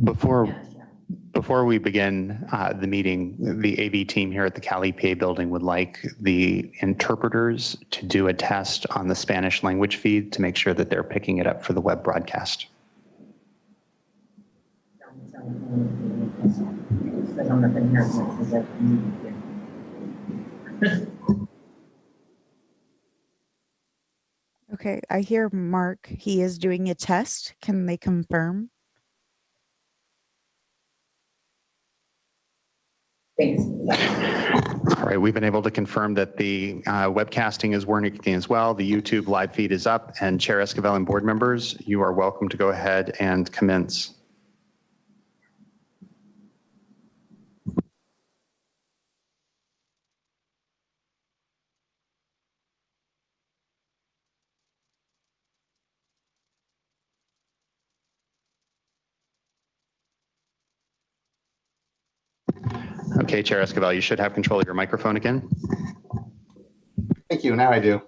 Before we begin the meeting, the AV team here at the Cal EPA building would like the interpreters to do a test on the Spanish language feed to make sure that they're picking it up for the web broadcast. Okay, I hear Mark, he is doing a test. Can they confirm? Thanks. All right, we've been able to confirm that the webcasting is working as well. The YouTube live feed is up, and Chair Esquivel and board members, you are welcome to go ahead and commence. Okay, Chair Esquivel, you should have control of your microphone again. Thank you, now I do.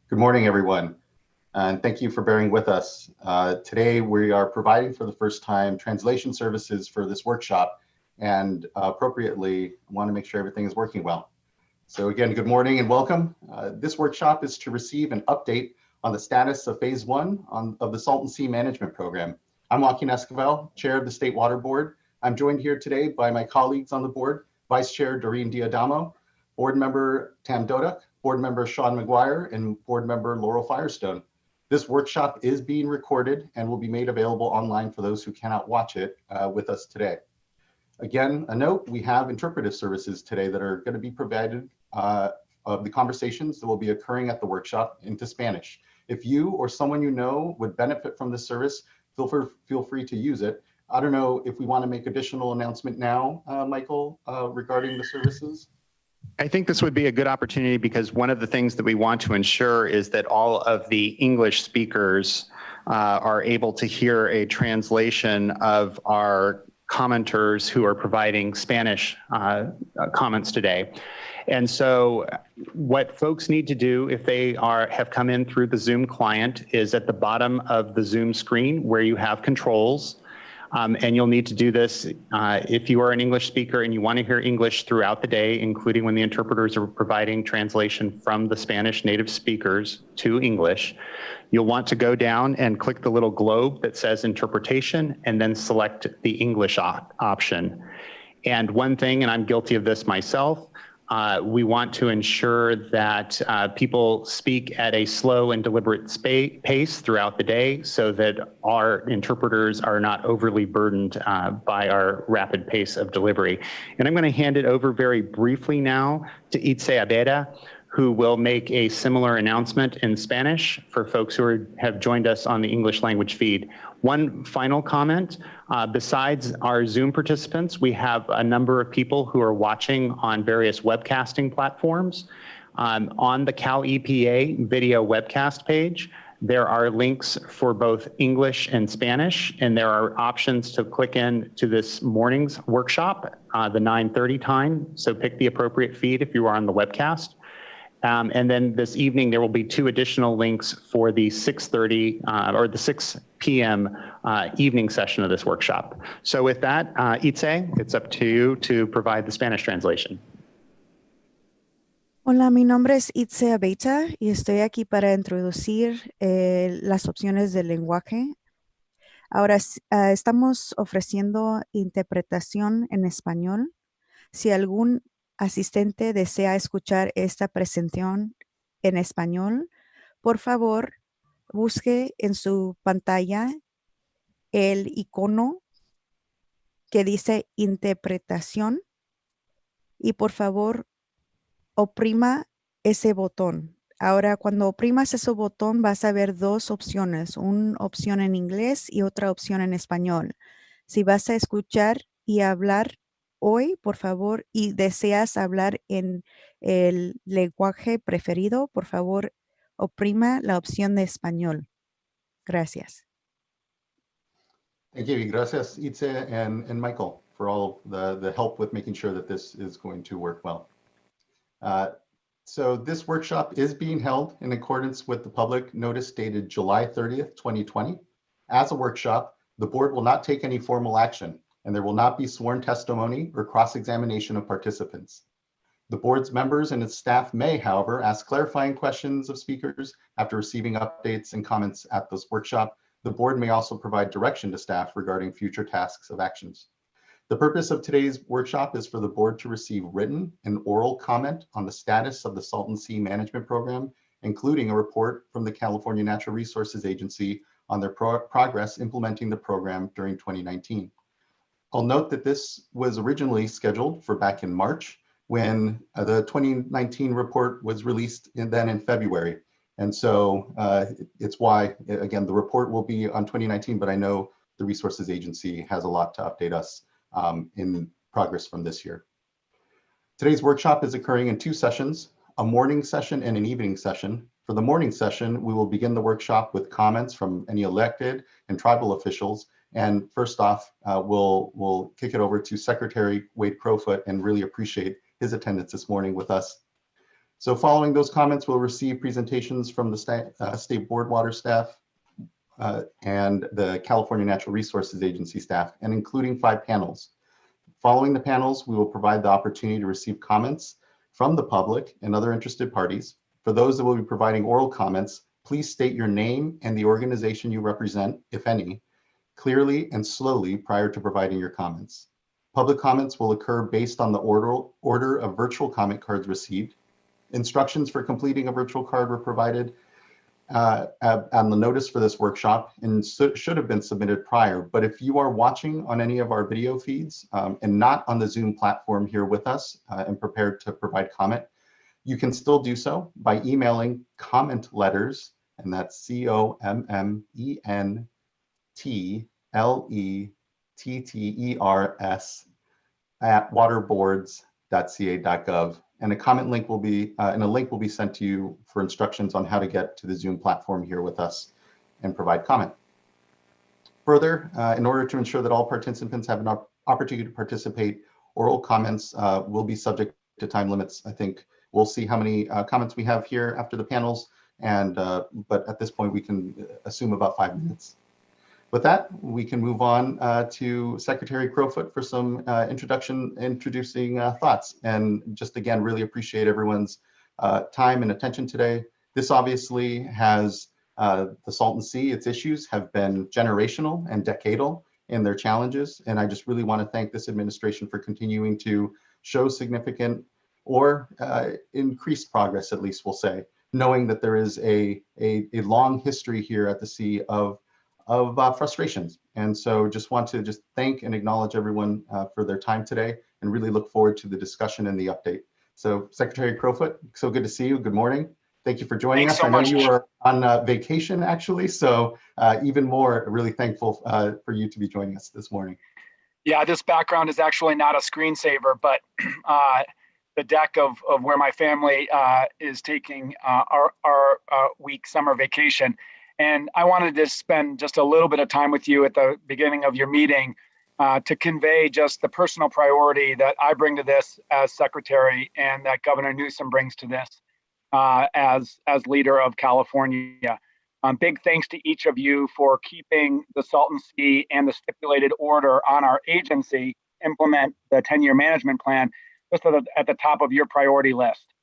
Good morning, everyone, and thank you for bearing with us. Today, we are providing for the first time translation services for this workshop, and appropriately, want to make sure everything is working well. So again, good morning and welcome. This workshop is to receive an update on the status of phase 1 of the Salton Sea Management Program. I'm Joaquin Esquivel, Chair of the State Water Board. I'm joined here today by my colleagues on the board, Vice Chair Doreen Diadamo, Board Member Tam Dodak, Board Member Sean McGuire, and Board Member Laurel Firestone. This workshop is being recorded and will be made available online for those who cannot watch it with us today. Again, a note, we have interpretive services today that are going to be provided of the conversations that will be occurring at the workshop into Spanish. If you or someone you know would benefit from this service, feel free to use it. I don't know if we want to make additional announcement now, Michael, regarding the services. I think this would be a good opportunity because one of the things that we want to ensure is that all of the English speakers are able to hear a translation of our commenters who are providing Spanish comments today. And so what folks need to do if they have come in through the Zoom client is at the bottom of the Zoom screen where you have controls. And you'll need to do this if you are an English speaker and you want to hear English throughout the day, including when the interpreters are providing translation from the Spanish native speakers to English. You'll want to go down and click the little globe that says interpretation and then select the English option. And one thing, and I'm guilty of this myself, we want to ensure that people speak at a slow and deliberate pace throughout the day so that our interpreters are not overly burdened by our rapid pace of delivery. And I'm going to hand it over very briefly now to Itze Abeda, who will make a similar announcement in Spanish for folks who have joined us on the English language feed. One final comment, besides our Zoom participants, we have a number of people who are watching on various webcasting platforms. On the Cal EPA video webcast page, there are links for both English and Spanish, and there are options to click in to this morning's workshop, the 9:30 time. So pick the appropriate feed if you are on the webcast. And then this evening, there will be 2 additional links for the 6:30 or the 6 p.m. Evening session of this workshop. So with that, Itze, it's up to you to provide the Spanish translation. Hola, mi nombre es Itze Abeta y estoy aquí para introducir las opciones del lenguaje. Ahora estamos ofreciendo interpretación en español. Si algún asistente desea escuchar esta presentación en español, por favor, busque en su pantalla el icono que dice interpretación y por favor, oprima ese botón. Ahora, cuando oprimas ese botón, vas a ver 2 opciones, una opción en inglés y otra opción en español. Si vas a escuchar y hablar hoy, por favor, y deseas hablar en el lenguaje preferido, por favor, oprima la opción de español. Gracias. Thank you. Gracias, Itze and Michael, for all the help with making sure that this is going to work well. So this workshop is being held in accordance with the public notice dated July 30th, 2020. As a workshop, the board will not take any formal action, and there will not be sworn testimony or cross-examination of participants. The board's members and its staff may, however, ask clarifying questions of speakers after receiving updates and comments at this workshop. The board may also provide direction to staff regarding future tasks of actions. The purpose of today's workshop is for the board to receive written and oral comment on the status of the Salton Sea Management Program, including a report from the California Natural Resources Agency on their progress implementing the program during 2019. I'll note that this was originally scheduled for back in March, when the 2019 report was released then in February. And so it's why, again, the report will be on 2019, but I know the Resources Agency has a lot to update us in progress from this year. Today's workshop is occurring in two sessions, a morning session and an evening session. For the morning session, we will begin the workshop with comments from any elected and tribal officials. And first off, we'll kick it over to Secretary Wade Crowfoot, and really appreciate his attendance this morning with us. So following those comments, we'll receive presentations from the State Board Water staff and the California Natural Resources Agency staff, and including 5 panels. Following the panels, we will provide the opportunity to receive comments from the public and other interested parties. For those that will be providing oral comments, please state your name and the organization you represent, if any, clearly and slowly prior to providing your comments. Public comments will occur based on the order of virtual comment cards received. Instructions for completing a virtual card were provided on the notice for this workshop and should have been submitted prior. But if you are watching on any of our video feeds and not on the Zoom platform here with us and prepared to provide comment, you can still do so by emailing comment letters, and that's COMMENTLETTERS @waterboards.ca.gov. And a comment link will be, and a link will be sent to you for instructions on how to get to the Zoom platform here with us and provide comment. Further, in order to ensure that all participants have an opportunity to participate, oral comments will be subject to time limits. I think we'll see how many comments we have here after the panels, and but at this point we can assume about 5 minutes. With that, we can move on to Secretary Crowfoot for some introducing thoughts. And just again, really appreciate everyone's time and attention today. This obviously has the Salton Sea, its issues have been generational and decadal in their challenges. And I just really want to thank this administration for continuing to show significant or increased progress, at least we'll say, knowing that there is a long history here at the sea of frustrations. And so just want to thank and acknowledge everyone for their time today, and really look forward to the discussion and the update. So Secretary Crowfoot, so good to see you. Good morning. Thank you for joining us. I know you are on vacation actually, so even more really thankful for you to be joining us this morning. Yeah, this background is actually not a screensaver, but the deck of where my family is taking our week summer vacation. And I wanted to spend just a little bit of time with you at the beginning of your meeting to convey just the personal priority that I bring to this as secretary, and that Governor Newsom brings to this as leader of California. Big thanks to each of you for keeping the Salton Sea and the stipulated order on our agency implement the 10-year management plan just at the top of your priority list.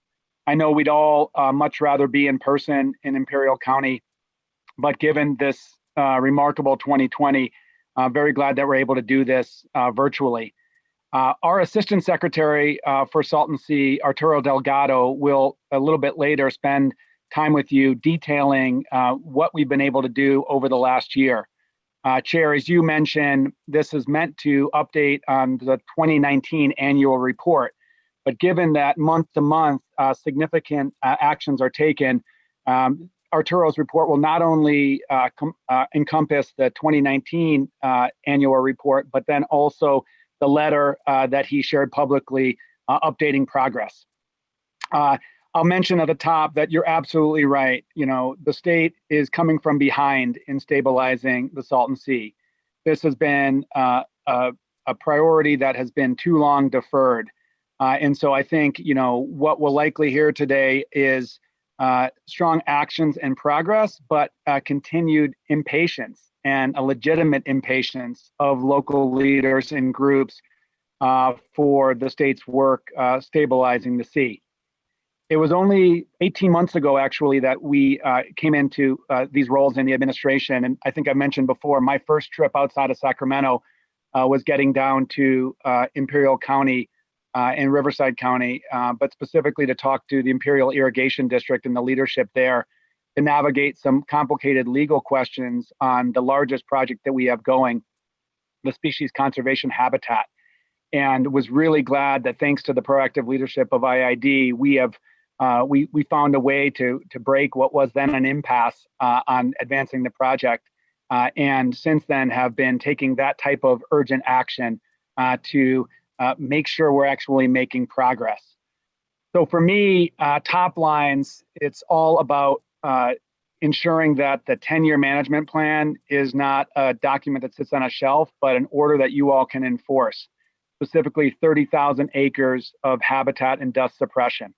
I know we'd all much rather be in person in Imperial County, but given this remarkable 2020, very glad that we're able to do this virtually. Our Assistant Secretary for Salton Sea, Arturo Delgado, will a little bit later spend time with you detailing what we've been able to do over the last year. Chair, as you mentioned, this is meant to update on the 2019 annual report, but given that month to month significant actions are taken, Arturo's report will not only encompass the 2019 annual report, but then also the letter that he shared publicly updating progress. I'll mention at the top that you're absolutely right. You know, the state is coming from behind in stabilizing the Salton Sea. This has been a priority that has been too long deferred. And so I think, you know, what we'll likely hear today is strong actions and progress, but continued impatience and a legitimate impatience of local leaders and groups for the state's work stabilizing the sea. It was only 18 months ago, actually, that we came into these roles in the administration. And I think I mentioned before, my first trip outside of Sacramento was getting down to Imperial County and Riverside County, but specifically to talk to the Imperial Irrigation District and the leadership there to navigate some complicated legal questions on the largest project that we have going, the species conservation habitat. And was really glad that thanks to the proactive leadership of IID, we found a way to break what was then an impasse on advancing the project. And since then have been taking that type of urgent action to make sure we're actually making progress. So for me, top lines, it's all about ensuring that the 10-year management plan is not a document that sits on a shelf, but an order that you all can enforce, specifically 30,000 acres of habitat and dust suppression.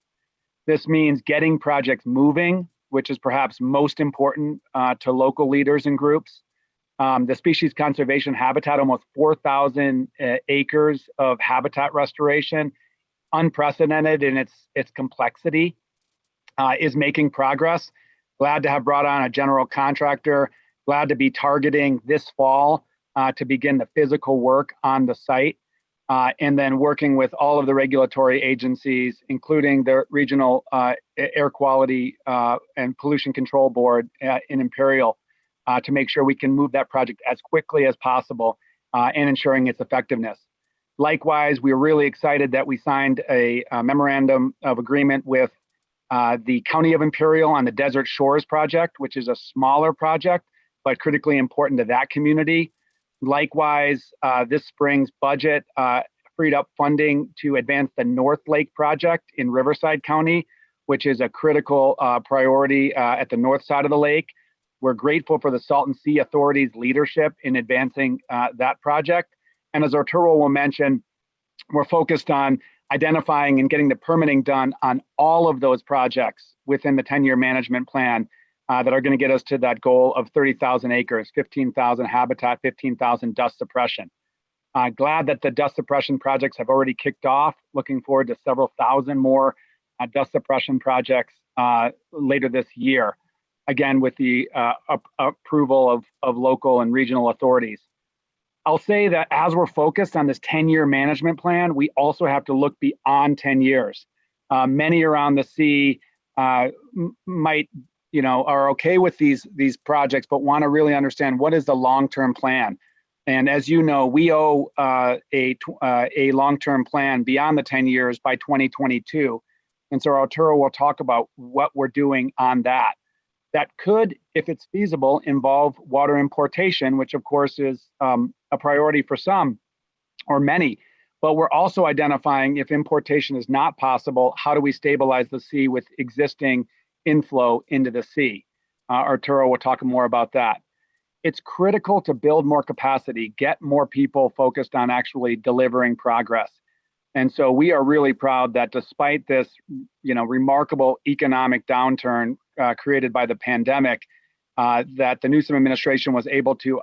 This means getting projects moving, which is perhaps most important to local leaders and groups. The species conservation habitat, almost 4,000 acres of habitat restoration, unprecedented in its complexity, is making progress. Glad to have brought on a general contractor, glad to be targeting this fall to begin the physical work on the site. And then working with all of the regulatory agencies, including the Regional Air Quality and Pollution Control Board in Imperial, to make sure we can move that project as quickly as possible and ensuring its effectiveness. Likewise, we're really excited that we signed a memorandum of agreement with the County of Imperial on the Desert Shores project, which is a smaller project, but critically important to that community. Likewise, this spring's budget freed up funding to advance the North Lake project in Riverside County, which is a critical priority at the north side of the lake. We're grateful for the Salton Sea Authority's leadership in advancing that project. And as Arturo will mention, we're focused on identifying and getting the permitting done on all of those projects within the 10-year management plan that are going to get us to that goal of 30,000 acres, 15,000 habitat, 15,000 dust suppression. Glad that the dust suppression projects have already kicked off. Looking forward to several thousand more dust suppression projects later this year, again, with the approval of local and regional authorities. I'll say that as we're focused on this 10-year management plan, we also have to look beyond 10 years. Many around the sea might, are okay with these projects, but want to really understand what is the long-term plan. And as you know, we owe a long-term plan beyond the 10 years by 2022. And so Arturo will talk about what we're doing on that. That could, if it's feasible, involve water importation, which of course is a priority for some or many. But we're also identifying if importation is not possible, how do we stabilize the sea with existing inflow into the sea? Arturo will talk more about that. It's critical to build more capacity, get more people focused on actually delivering progress. And so we are really proud that despite this, remarkable economic downturn created by the pandemic, that the Newsom administration was able to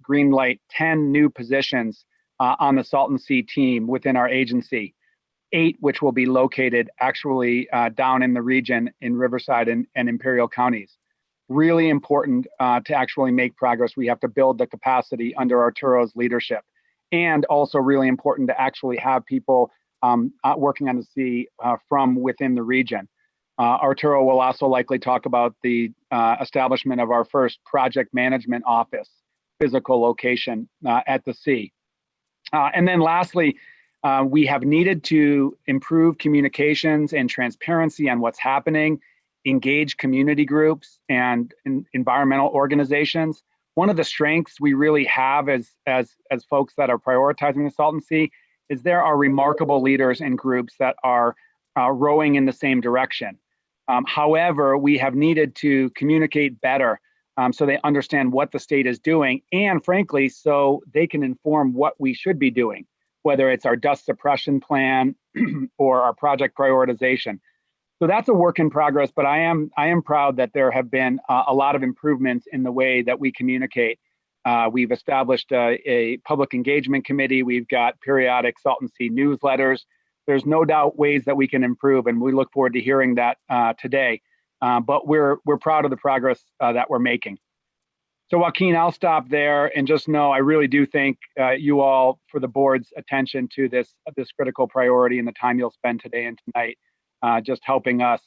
greenlight 10 new positions on the Salton Sea team within our agency, 8 which will be located actually down in the region in Riverside and Imperial counties. Really important to actually make progress. We have to build the capacity under Arturo's leadership. And also really important to actually have people working on the sea from within the region. Arturo will also likely talk about the establishment of our first project management office, physical location at the sea. And then lastly, we have needed to improve communications and transparency on what's happening, engage community groups and environmental organizations. One of the strengths we really have as folks that are prioritizing the Salton Sea is there are remarkable leaders and groups that are rowing in the same direction. However, we have needed to communicate better so they understand what the state is doing, and frankly, so they can inform what we should be doing, whether it's our dust suppression plan or our project prioritization. So that's a work in progress, but I am proud that there have been a lot of improvements in the way that we communicate. We've established a public engagement committee. We've got periodic Salton Sea newsletters. There's no doubt ways that we can improve, and we look forward to hearing that today. But we're proud of the progress that we're making. So Joaquin, I'll stop there and just know I really do thank you all for the board's attention to this critical priority and the time you'll spend today and tonight just helping us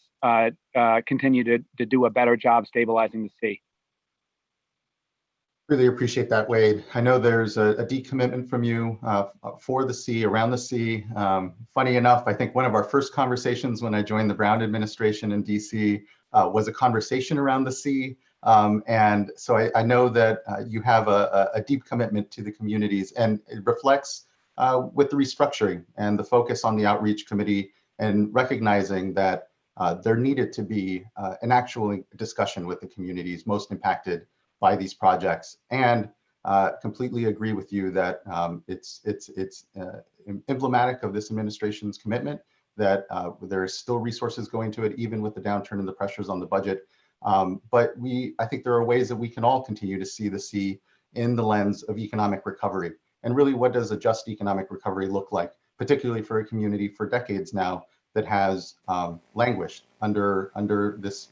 continue to do a better job stabilizing the sea. Really appreciate that, Wade. I know there's a deep commitment from you for the sea, around the sea. Funny enough, I think one of our first conversations when I joined the Brown administration in DC was a conversation around the sea. And so I know that you have a deep commitment to the communities, and it reflects with the restructuring and the focus on the outreach committee and recognizing that there needed to be an actual discussion with the communities most impacted by these projects, and completely agree with you that it's emblematic of this administration's commitment that there is still resources going to it, even with the downturn and the pressures on the budget. But I think there are ways that we can all continue to see the sea in the lens of economic recovery. And really, what does a just economic recovery look like, particularly for a community for decades now that has languished under this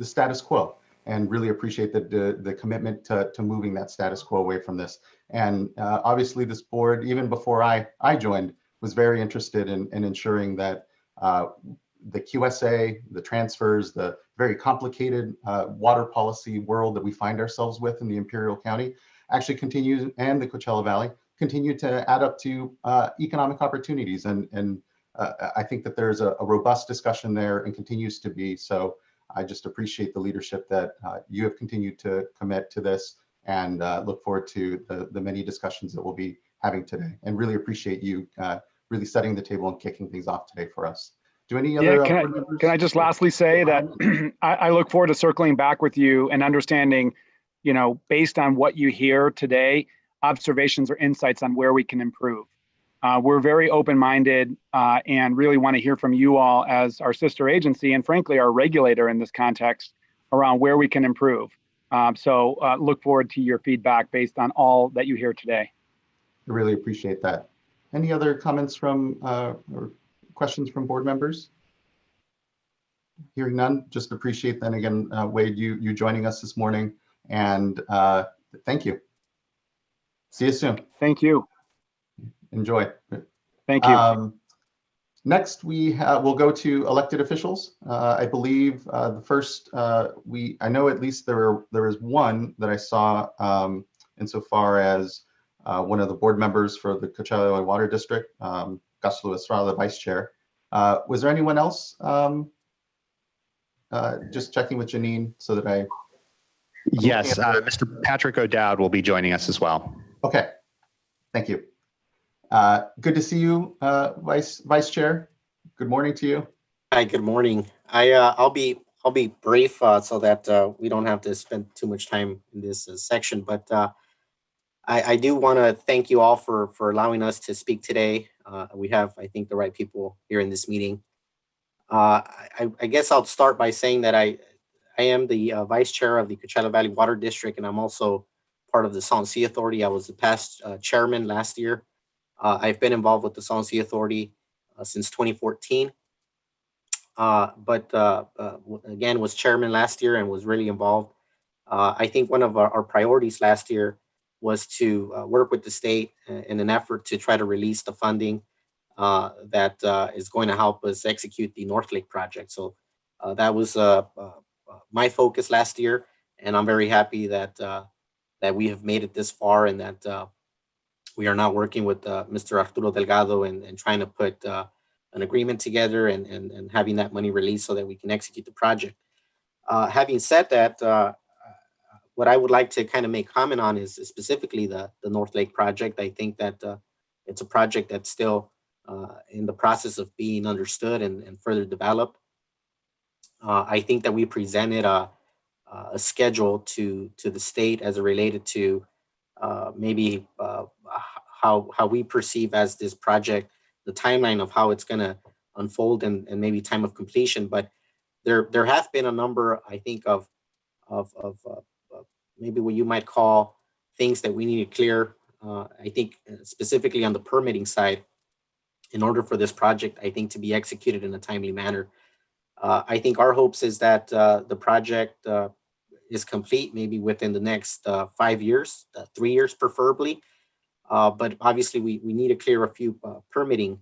status quo? And really appreciate the commitment to moving that status quo away from this. And obviously this board, even before I joined, was very interested in ensuring that the QSA, the transfers, the very complicated water policy world that we find ourselves with in the Imperial County actually continues, and the Coachella Valley, continue to add up to economic opportunities. And I think that there's a robust discussion there and continues to be. So I just appreciate the leadership that you have continued to commit to this, and look forward to the many discussions that we'll be having today, and really appreciate you really setting the table and kicking things off today for us. Do any other can I just lastly say that I look forward to circling back with you and understanding, based on what you hear today, observations or insights on where we can improve. We're very open-minded and really want to hear from you all as our sister agency and frankly our regulator in this context around where we can improve. So look forward to your feedback based on all that you hear today. I really appreciate that. Any other comments from or questions from board members? Hearing none, just appreciate then again, Wade, you joining us this morning, and thank you. See you soon. Thank you. Enjoy. Thank you. Next, we'll go to elected officials. I believe the first, I know at least there is one that I saw insofar as one of the board members for the Coachella Water District, Gus Estrada, the vice chair. Was there anyone else? Just checking with Janine so that Yes, Mr. Patrick O'Dowd will be joining us as well. Okay, thank you. Good to see you, Vice Chair. Good morning to you. Hi, good morning. I'll be brief so that we don't have to spend too much time in this section. But I do want to thank you all for allowing us to speak today. We have, I think, the right people here in this meeting. I guess I'll start by saying that I am the vice chair of the Coachella Valley Water District, and I'm also part of the Salton Sea Authority. I was the past chairman last year. I've been involved with the Salton Sea Authority since 2014, but again, was chairman last year and was really involved. I think one of our priorities last year was to work with the state in an effort to try to release the funding that is going to help us execute the North Lake project. So that was my focus last year, and I'm very happy that that we have made it this far, and that we are now working with Mr. Arturo Delgado and trying to put an agreement together and having that money released so that we can execute the project. Having said that, what I would like to kind of make comment on is specifically the North Lake project. I think that it's a project that's still in the process of being understood and further developed. I think that we presented a schedule to the state as it related to maybe how we perceive as this project, the timeline of how it's going to unfold and maybe time of completion. But there have been a number, I think, of maybe what you might call things that we need to clear. I think specifically on the permitting side, in order for this project, I think, to be executed in a timely manner. I think our hopes is that the project is complete maybe within the next 5 years, 3 years preferably. But obviously we need to clear a few permitting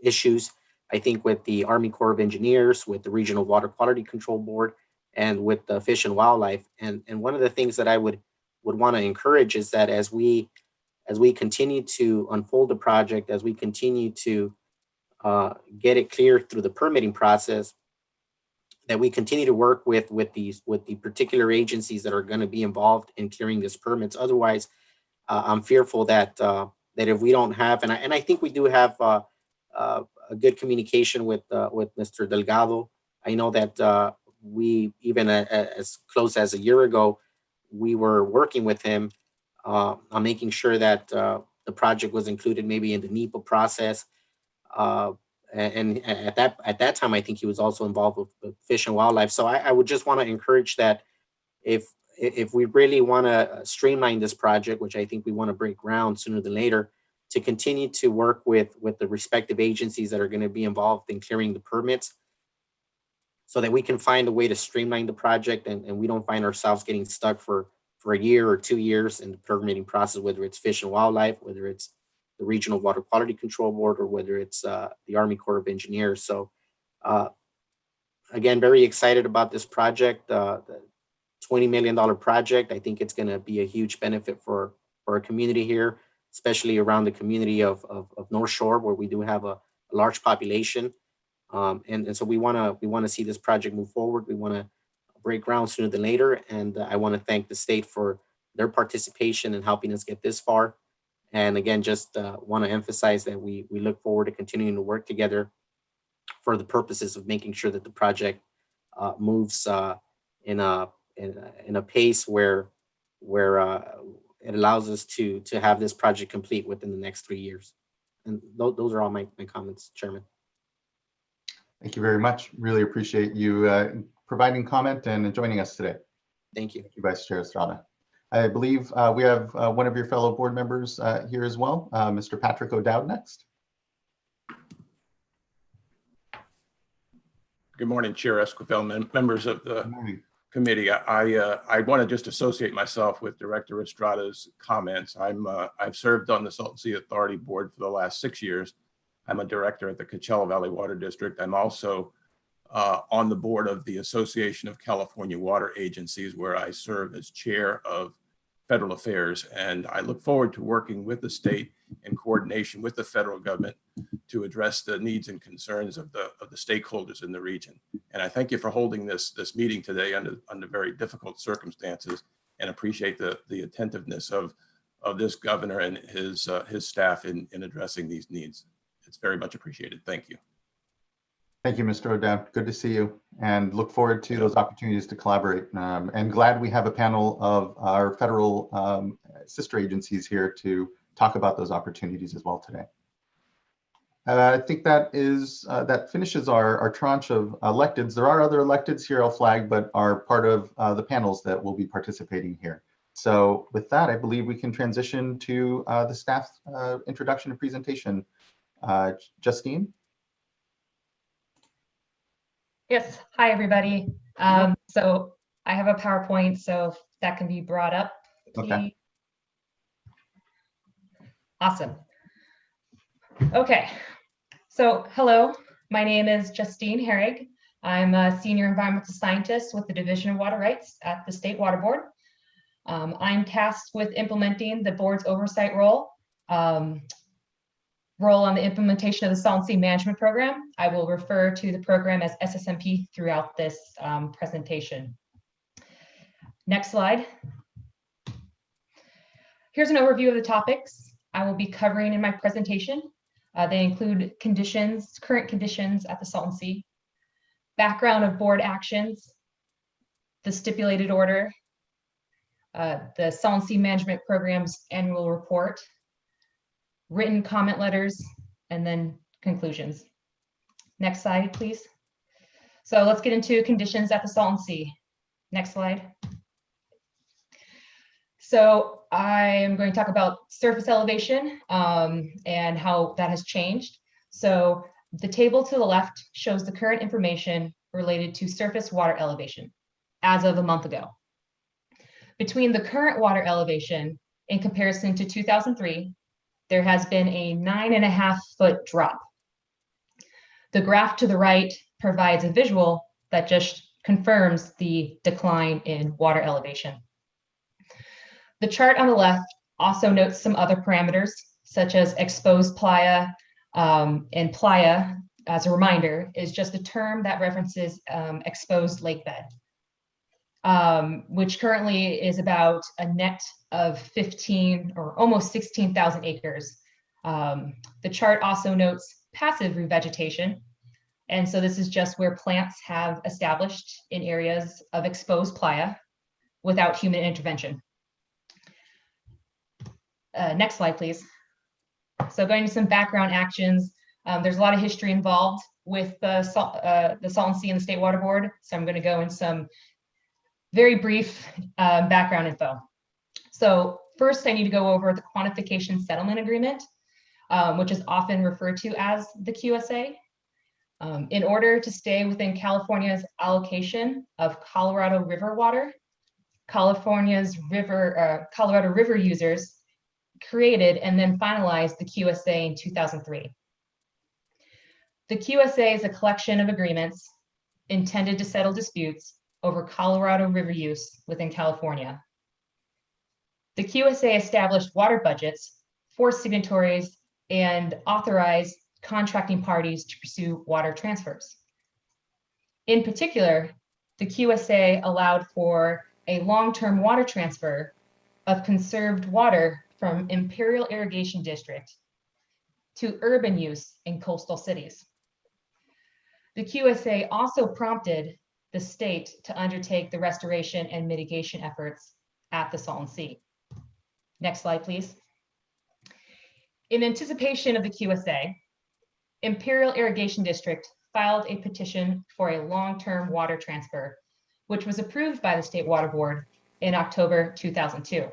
issues, I think, with the Army Corps of Engineers, with the Regional Water Quality Control Board, and with the Fish and Wildlife. And one of the things that I would want to encourage is that as we continue to unfold the project, as we continue to get it clear through the permitting process, that we continue to work with the particular agencies that are going to be involved in clearing these permits. Otherwise, I'm fearful that that if we don't have, and I think we do have a good communication with Mr. Delgado. I know that we, even as close as a year ago, we were working with him on making sure that the project was included maybe in the NEPA process. And at that time, I think he was also involved with Fish and Wildlife. So I would just want to encourage that if we really want to streamline this project, which I think we want to break ground sooner than later, to continue to work with the respective agencies that are going to be involved in clearing the permits, so that we can find a way to streamline the project and we don't find ourselves getting stuck for a year or 2 years in the permitting process, whether it's Fish and Wildlife, whether it's the Regional Water Quality Control Board, or whether it's the Army Corps of Engineers. So again, very excited about this project, the $20 million project. I think it's going to be a huge benefit for our community here, especially around the community of North Shore, where we do have a large population. And so we want to see this project move forward. We want to break ground sooner than later. And I want to thank the state for their participation in helping us get this far. And again, just want to emphasize that we look forward to continuing to work together for the purposes of making sure that the project moves in a pace where it allows us to have this project complete within the next 3 years. And those are all my comments, Chairman. Thank you very much. Really appreciate you providing comment and joining us today. Thank you. Thank you, Vice Chair Estrada. I believe we have one of your fellow board members here as well, Mr. Patrick O'Dowd next. Good morning, Chair Esquivel, members of the committee. I want to just associate myself with Director Estrada's comments. I've served on the Salton Sea Authority Board for the last 6 years. I'm a director at the Coachella Valley Water District. I'm also on the board of the Association of California Water Agencies, where I serve as chair of federal affairs. And I look forward to working with the state in coordination with the federal government to address the needs and concerns of the stakeholders in the region. And I thank you for holding this meeting today under very difficult circumstances, and appreciate the attentiveness of this governor and his staff in addressing these needs. It's very much appreciated. Thank you. Thank you, Mr. O'Dowd. Good to see you, and look forward to those opportunities to collaborate. And glad we have a panel of our federal sister agencies here to talk about those opportunities as well today. I think that finishes our tranche of electeds. There are other electeds here I'll flag, but are part of the panels that will be participating here. So with that, I believe we can transition to the staff introduction and presentation. Justine? Yes, hi everybody. So I have a PowerPoint, so if that can be brought up, please. Okay. Awesome. Okay, so hello, my name is Justine Herrig. I'm a senior environmental scientist with the Division of Water Rights at the State Water Board. I'm tasked with implementing the board's oversight role on the implementation of the Salton Sea Management Program. I will refer to the program as SSMP throughout this presentation. Next slide. Here's an overview of the topics I will be covering in my presentation. They include current conditions at the Salton Sea, background of board actions, the stipulated order, the Salton Sea Management Program's annual report, written comment letters, and then conclusions. Next slide, please. So let's get into conditions at the Salton Sea. Next slide. So I am going to talk about surface elevation and how that has changed. So the table to the left shows the current information related to surface water elevation as of a month ago. Between the current water elevation in comparison to 2003, there has been a 9.5-foot drop. The graph to the right provides a visual that just confirms the decline in water elevation. The chart on the left also notes some other parameters, such as exposed playa, and playa, as a reminder, is just a term that references exposed lakebed, which currently is about a net of 15 or almost 16,000 acres. The chart also notes passive revegetation. And so this is just where plants have established in areas of exposed playa without human intervention. Next slide, please. So going to some background actions. There's a lot of history involved with the Salton Sea and the State Water Board. So I'm going to go in some very brief background info. So first I need to go over the Quantification Settlement Agreement, which is often referred to as the QSA. In order to stay within California's allocation of Colorado River water, California's Colorado River users created and then finalized the QSA in 2003. The QSA is a collection of agreements intended to settle disputes over Colorado River use within California. The QSA established water budgets for signatories and authorized contracting parties to pursue water transfers. In particular, the QSA allowed for a long-term water transfer of conserved water from Imperial Irrigation District to urban use in coastal cities. The QSA also prompted the state to undertake the restoration and mitigation efforts at the Salton Sea. Next slide, please. In anticipation of the QSA, Imperial Irrigation District filed a petition for a long-term water transfer, which was approved by the State Water Board in October 2002.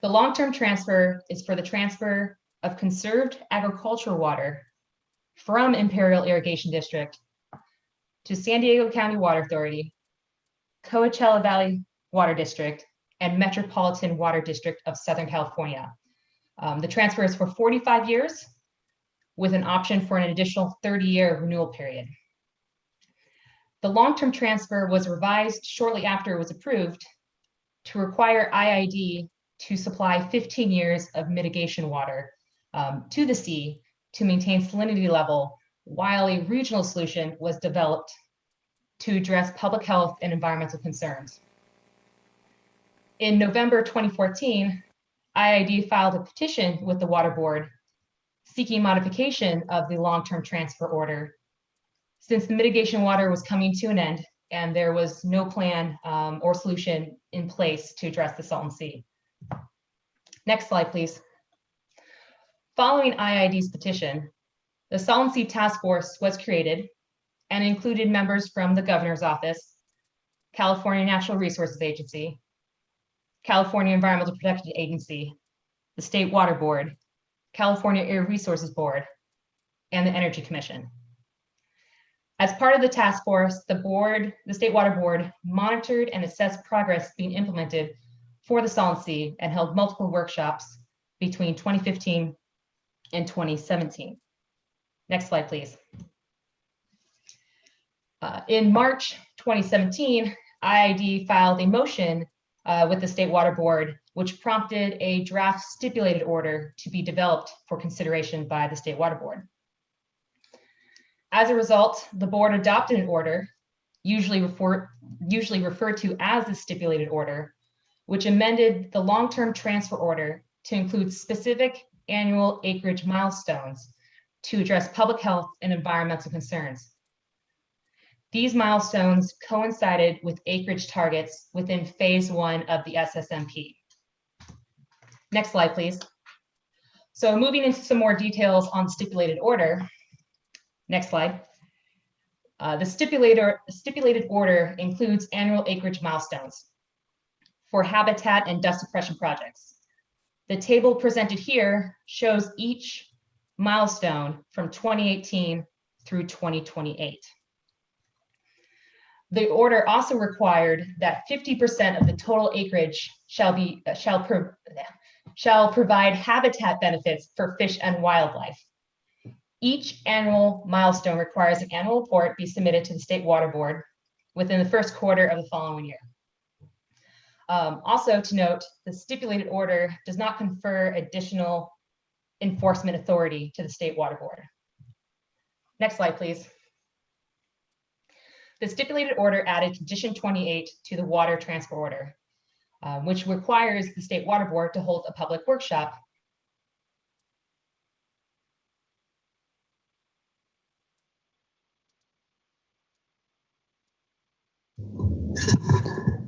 The long-term transfer is for the transfer of conserved agricultural water from Imperial Irrigation District to San Diego County Water Authority, Coachella Valley Water District, and Metropolitan Water District of Southern California. The transfer is for 45 years with an option for an additional 30-year renewal period. The long-term transfer was revised shortly after it was approved to require IID to supply 15 years of mitigation water to the sea to maintain salinity level, while a regional solution was developed to address public health and environmental concerns. In November 2014, IID filed a petition with the Water Board seeking modification of the long-term transfer order, since the mitigation water was coming to an end and there was no plan or solution in place to address the Salton Sea. Next slide, please. Following IID's petition, the Salton Sea Task Force was created and included members from the Governor's Office, California Natural Resources Agency, California Environmental Protection Agency, the State Water Board, California Air Resources Board, and the Energy Commission. As part of the task force, the State Water Board monitored and assessed progress being implemented for the Salton Sea and held multiple workshops between 2015 and 2017. Next slide, please. In March 2017, IID filed a motion with the State Water Board, which prompted a draft stipulated order to be developed for consideration by the State Water Board. As a result, the board adopted an order, usually referred to as the stipulated order, which amended the long-term transfer order to include specific annual acreage milestones to address public health and environmental concerns. These milestones coincided with acreage targets within phase 1 of the SSMP. Next slide, please. So moving into some more details on stipulated order. Next slide. The stipulated order includes annual acreage milestones. for habitat and dust suppression projects. The table presented here shows each milestone from 2018 through 2028. The order also required that 50% of the total acreage shall provide habitat benefits for fish and wildlife. Each annual milestone requires an annual report be submitted to the State Water Board within the first quarter of the following year. Also to note, the stipulated order does not confer additional enforcement authority to the State Water Board. Next slide, please. The stipulated order added condition 28 to the water transfer order, which requires the State Water Board to hold a public workshop.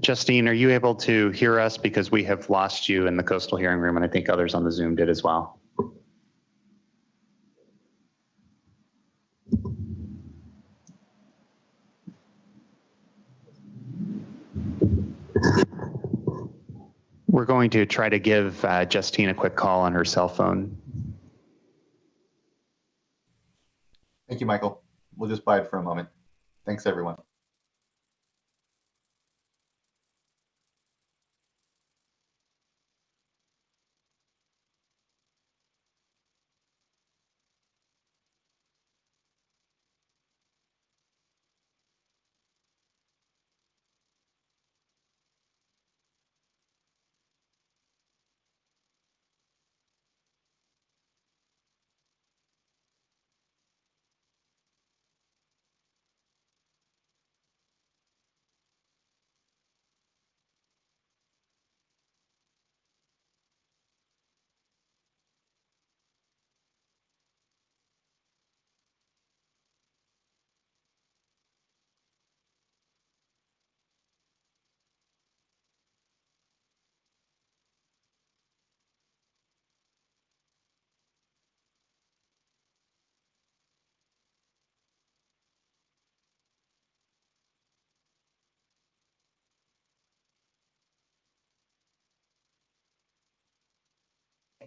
Justine, are you able to hear us? Because we have lost you in the coastal hearing room, and I think others on the Zoom did as well. We're going to try to give Justine a quick call on her cell phone. Thank you, Michael. We'll just bide for a moment. Thanks, everyone.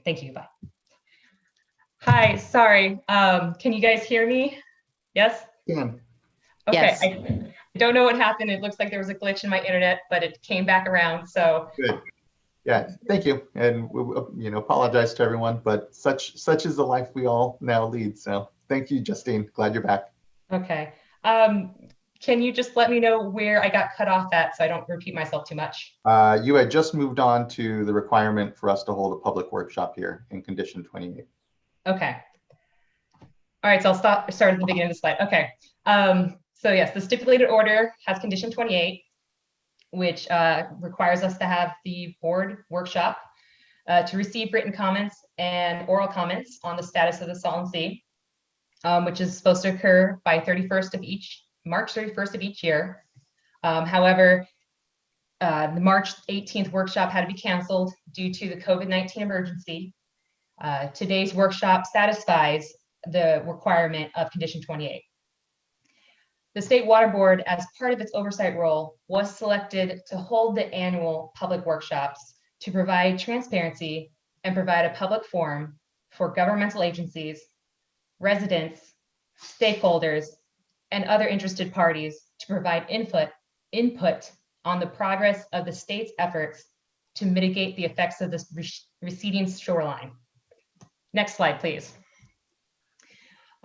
Thank you, bye. Hi, sorry, can you guys hear me? Yes? Yeah. Okay, Yes. I don't know what happened. It looks like there was a glitch in my internet, but it came back around, so. Good. Yeah, thank you. And we, apologize to everyone, but such is the life we all now lead. So thank you, Justine. Glad you're back. Okay. Can you just let me know where I got cut off at so I don't repeat myself too much? You had just moved on to the requirement for us to hold a public workshop here in condition 28. Okay. All right, so I'll start at the beginning of the slide. Okay. So yes, the stipulated order has condition 28, which requires us to have the board workshop to receive written comments and oral comments on the status of the Salton Sea, which is supposed to occur by March 31st of each year. However, the March 18th workshop had to be canceled due to the COVID-19 emergency. Today's workshop satisfies the requirement of condition 28. The State Water Board, as part of its oversight role, was selected to hold the annual public workshops to provide transparency and provide a public forum for governmental agencies, residents, stakeholders, and other interested parties to provide input on the progress of the state's efforts to mitigate the effects of this receding shoreline. Next slide, please.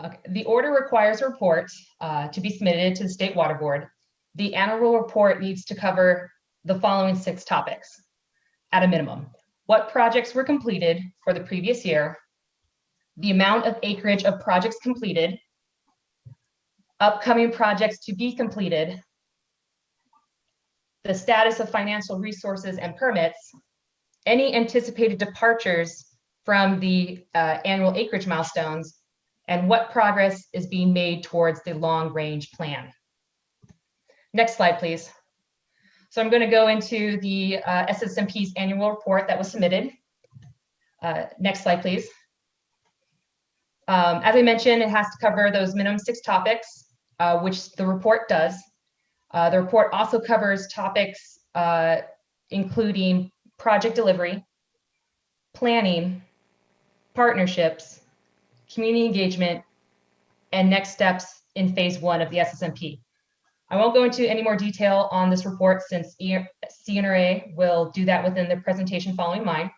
Okay. The order requires a report to be submitted to the State Water Board. The annual report needs to cover the following 6 topics at a minimum. What projects were completed for the previous year, the amount of acreage of projects completed, upcoming projects to be completed, the status of financial resources and permits, any anticipated departures from the annual acreage milestones, and what progress is being made towards the long-range plan. Next slide, please. So I'm going to go into the SSMP's annual report that was submitted. Next slide, please. As I mentioned, it has to cover those minimum 6 topics, which the report does. The report also covers topics including project delivery, planning, partnerships, community engagement, and next steps in phase 1 of the SSMP. I won't go into any more detail on this report since CNRA will do that within the presentation following mine.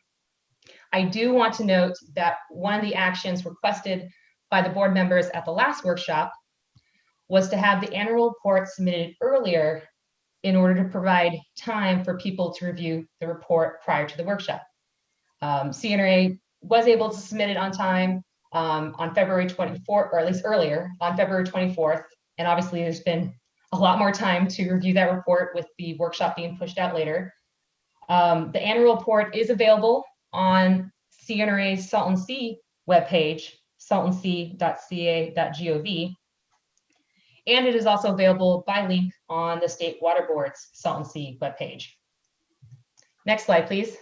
I do want to note that one of the actions requested by the board members at the last workshop was to have the annual report submitted earlier in order to provide time for people to review the report prior to the workshop. CNRA was able to submit it on time on February 24th, or at least earlier on February 24th. And obviously there's been a lot more time to review that report with the workshop being pushed out later. The annual report is available on CNRA's Salton Sea webpage, saltonsea.ca.gov. And it is also available by link on the State Water Board's Salton Sea webpage. Next slide, please.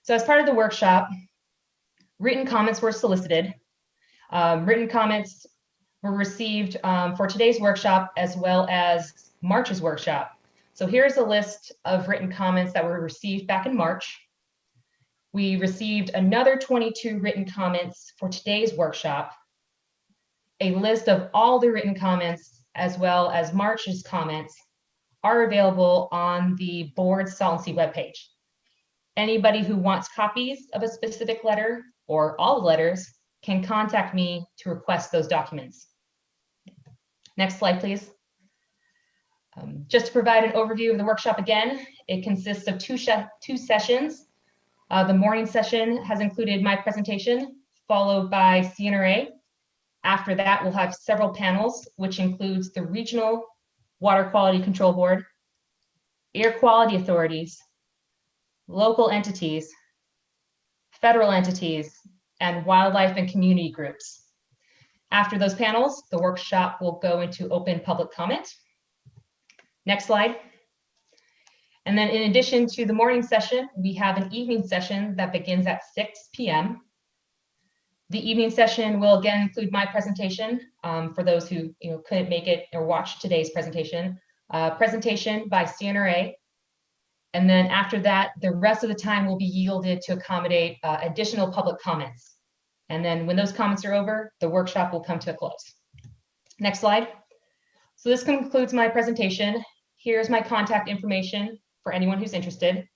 So as part of the workshop, written comments were solicited. Written comments were received for today's workshop as well as March's workshop. So here's a list of written comments that were received back in March. We received another 22 written comments for today's workshop. A list of all the written comments as well as March's comments are available on the board's Salton Sea webpage. Anybody who wants copies of a specific letter or all the letters can contact me to request those documents. Next slide, please. Just to provide an overview of the workshop again, it consists of two sessions. The morning session has included my presentation, followed by CNRA. After that, we'll have several panels, which includes the Regional Water Quality Control Board, air quality authorities, local entities, federal entities, and wildlife and community groups. After those panels, the workshop will go into open public comment. Next slide. And then in addition to the morning session, we have an evening session that begins at 6 p.m. The evening session will again include my presentation for those who couldn't make it or watch today's presentation. Presentation by CNRA. And then after that, the rest of the time will be yielded to accommodate additional public comments. And then when those comments are over, the workshop will come to a close. Next slide. So this concludes my presentation. Here's my contact information for anyone who's interested.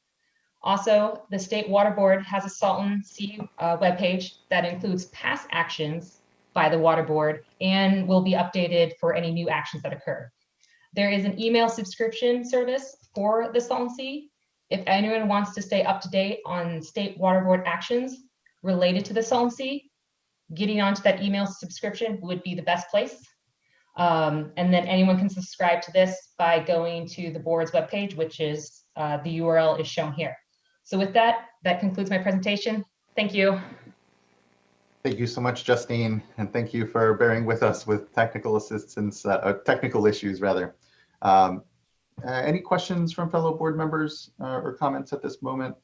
Also, the State Water Board has a Salton Sea webpage that includes past actions by the Water Board and will be updated for any new actions that occur. There is an email subscription service for the Salton Sea. If anyone wants to stay up to date on State Water Board actions related to the Salton Sea, getting onto that email subscription would be the best place. And then anyone can subscribe to this by going to the board's webpage, which is the URL is shown here. So with that, that concludes my presentation. Thank you. Thank you so much, Justine, and thank you for bearing with us with technical assistance, technical issues rather. Any questions from fellow board members or comments at this moment?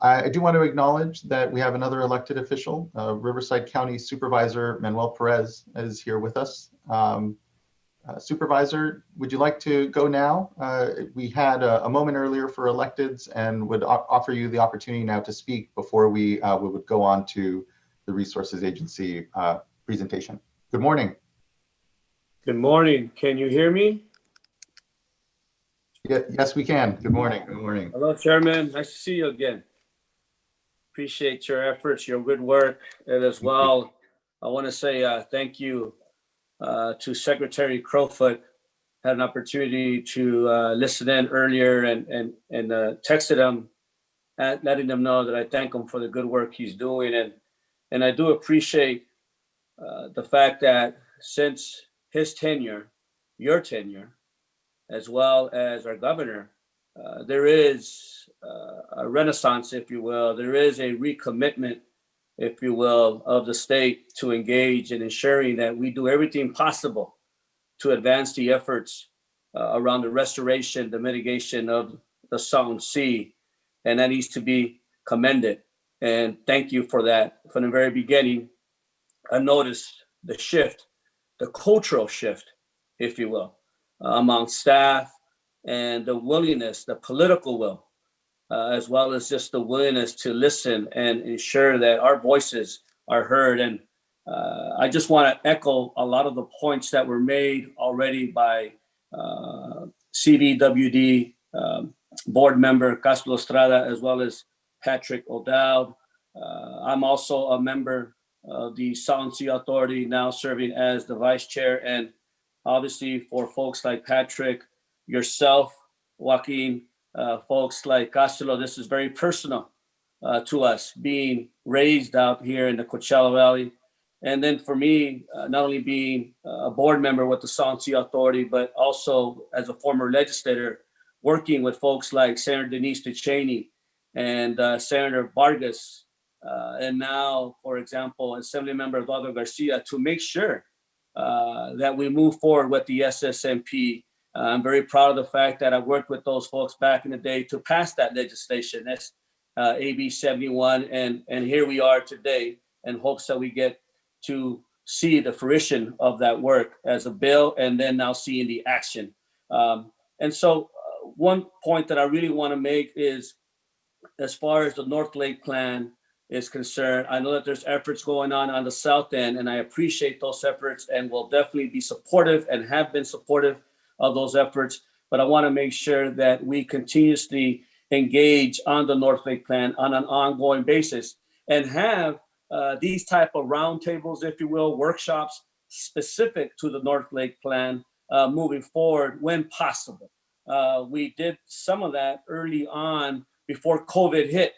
I do want to acknowledge that we have another elected official, Riverside County Supervisor Manuel Perez is here with us. Supervisor, would you like to go now? We had a moment earlier for electeds and would offer you the opportunity now to speak before we would go on to the Resources Agency presentation. Good morning. Good morning. Can you hear me? Yes, we can. Good morning. Good morning. Hello, Chairman. Nice to see you again. Appreciate your efforts, your good work, and as well, I want to say thank you to Secretary Crowfoot. Had an opportunity to listen in earlier and texted him, letting them know that I thank him for the good work he's doing, and I do appreciate the fact that since his tenure, your tenure, as well as our governor, there is a renaissance, if you will. There is a recommitment, if you will, of the state to engage in ensuring that we do everything possible to advance the efforts around the restoration, the mitigation of the Salton Sea, and that needs to be commended. And thank you for that. From the very beginning, I noticed the shift, the cultural shift, if you will, among staff, and the willingness, the political will, as well as just the willingness to listen and ensure that our voices are heard. And I just want to echo a lot of the points that were made already by CVWD board member Castro Estrada, as well as Patrick O'Dowd. I'm also a member of the Salton Sea Authority, now serving as the vice chair. And obviously for folks like Patrick, yourself, Joaquin, folks like Castro, this is very personal to us, being raised out here in the Coachella Valley. And then for me, not only being a board member with the Salton Sea Authority, but also as a former legislator, working with folks like Senator Denise DeCheney and Senator Vargas, and now, for example, Assembly Member Eduardo Garcia, to make sure that we move forward with the SSMP. I'm very proud of the fact that I worked with those folks back in the day to pass that legislation. That's AB 71, and here we are today in hopes that we get to see the fruition of that work as a bill, and then now seeing the action. And so one point that I really want to make is, as far as the North Lake Plan is concerned, I know that there's efforts going on the south end, and I appreciate those efforts and will definitely be supportive and have been supportive of those efforts. But I want to make sure that we continuously engage on the North Lake Plan on an ongoing basis and have these type of roundtables, if you will, workshops specific to the North Lake Plan moving forward when possible. We did some of that early on before COVID hit,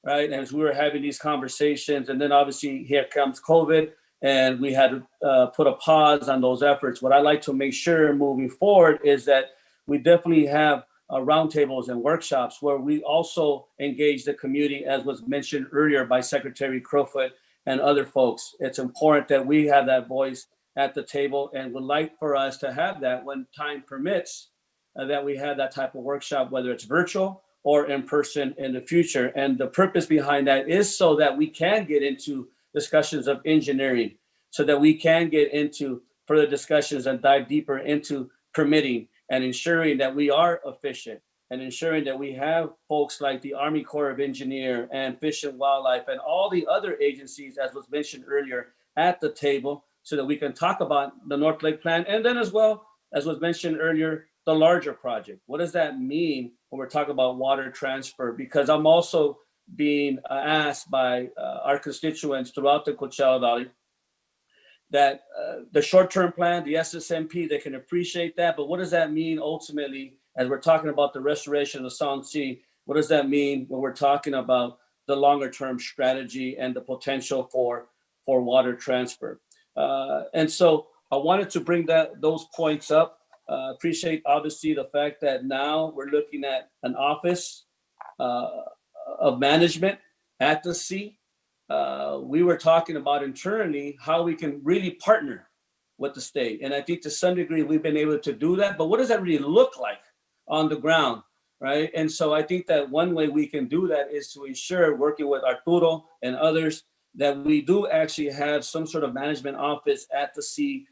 right? And as we were having these conversations, and then obviously here comes COVID, and we had to put a pause on those efforts. What I like to make sure moving forward is that we definitely have roundtables and workshops where we also engage the community, as was mentioned earlier by Secretary Crowfoot and other folks. It's important that we have that voice at the table, and would like for us to have that when time permits, that we have that type of workshop, whether it's virtual or in person in the future. And the purpose behind that is so that we can get into discussions of engineering, so that we can get into further discussions and dive deeper into permitting and ensuring that we are efficient, and ensuring that we have folks like the Army Corps of Engineers and Fish and Wildlife and all the other agencies, as was mentioned earlier, at the table, so that we can talk about the North Lake Plan. And then as well, as was mentioned earlier, the larger project. What does that mean when we're talking about water transfer? Because I'm also being asked by our constituents throughout the Coachella Valley that the short-term plan, the SSMP, they can appreciate that, but what does that mean ultimately, as we're talking about the restoration of the Salton Sea? What does that mean when we're talking about the longer-term strategy and the potential for water transfer? And so I wanted to bring those points up. Appreciate obviously the fact that now we're looking at an office of management at the sea. We were talking about internally how we can really partner with the state. And I think to some degree we've been able to do that, but what does that really look like on the ground, right? And so I think that one way we can do that is to ensure, working with Arturo and others, that we do actually have some sort of management office at the sea,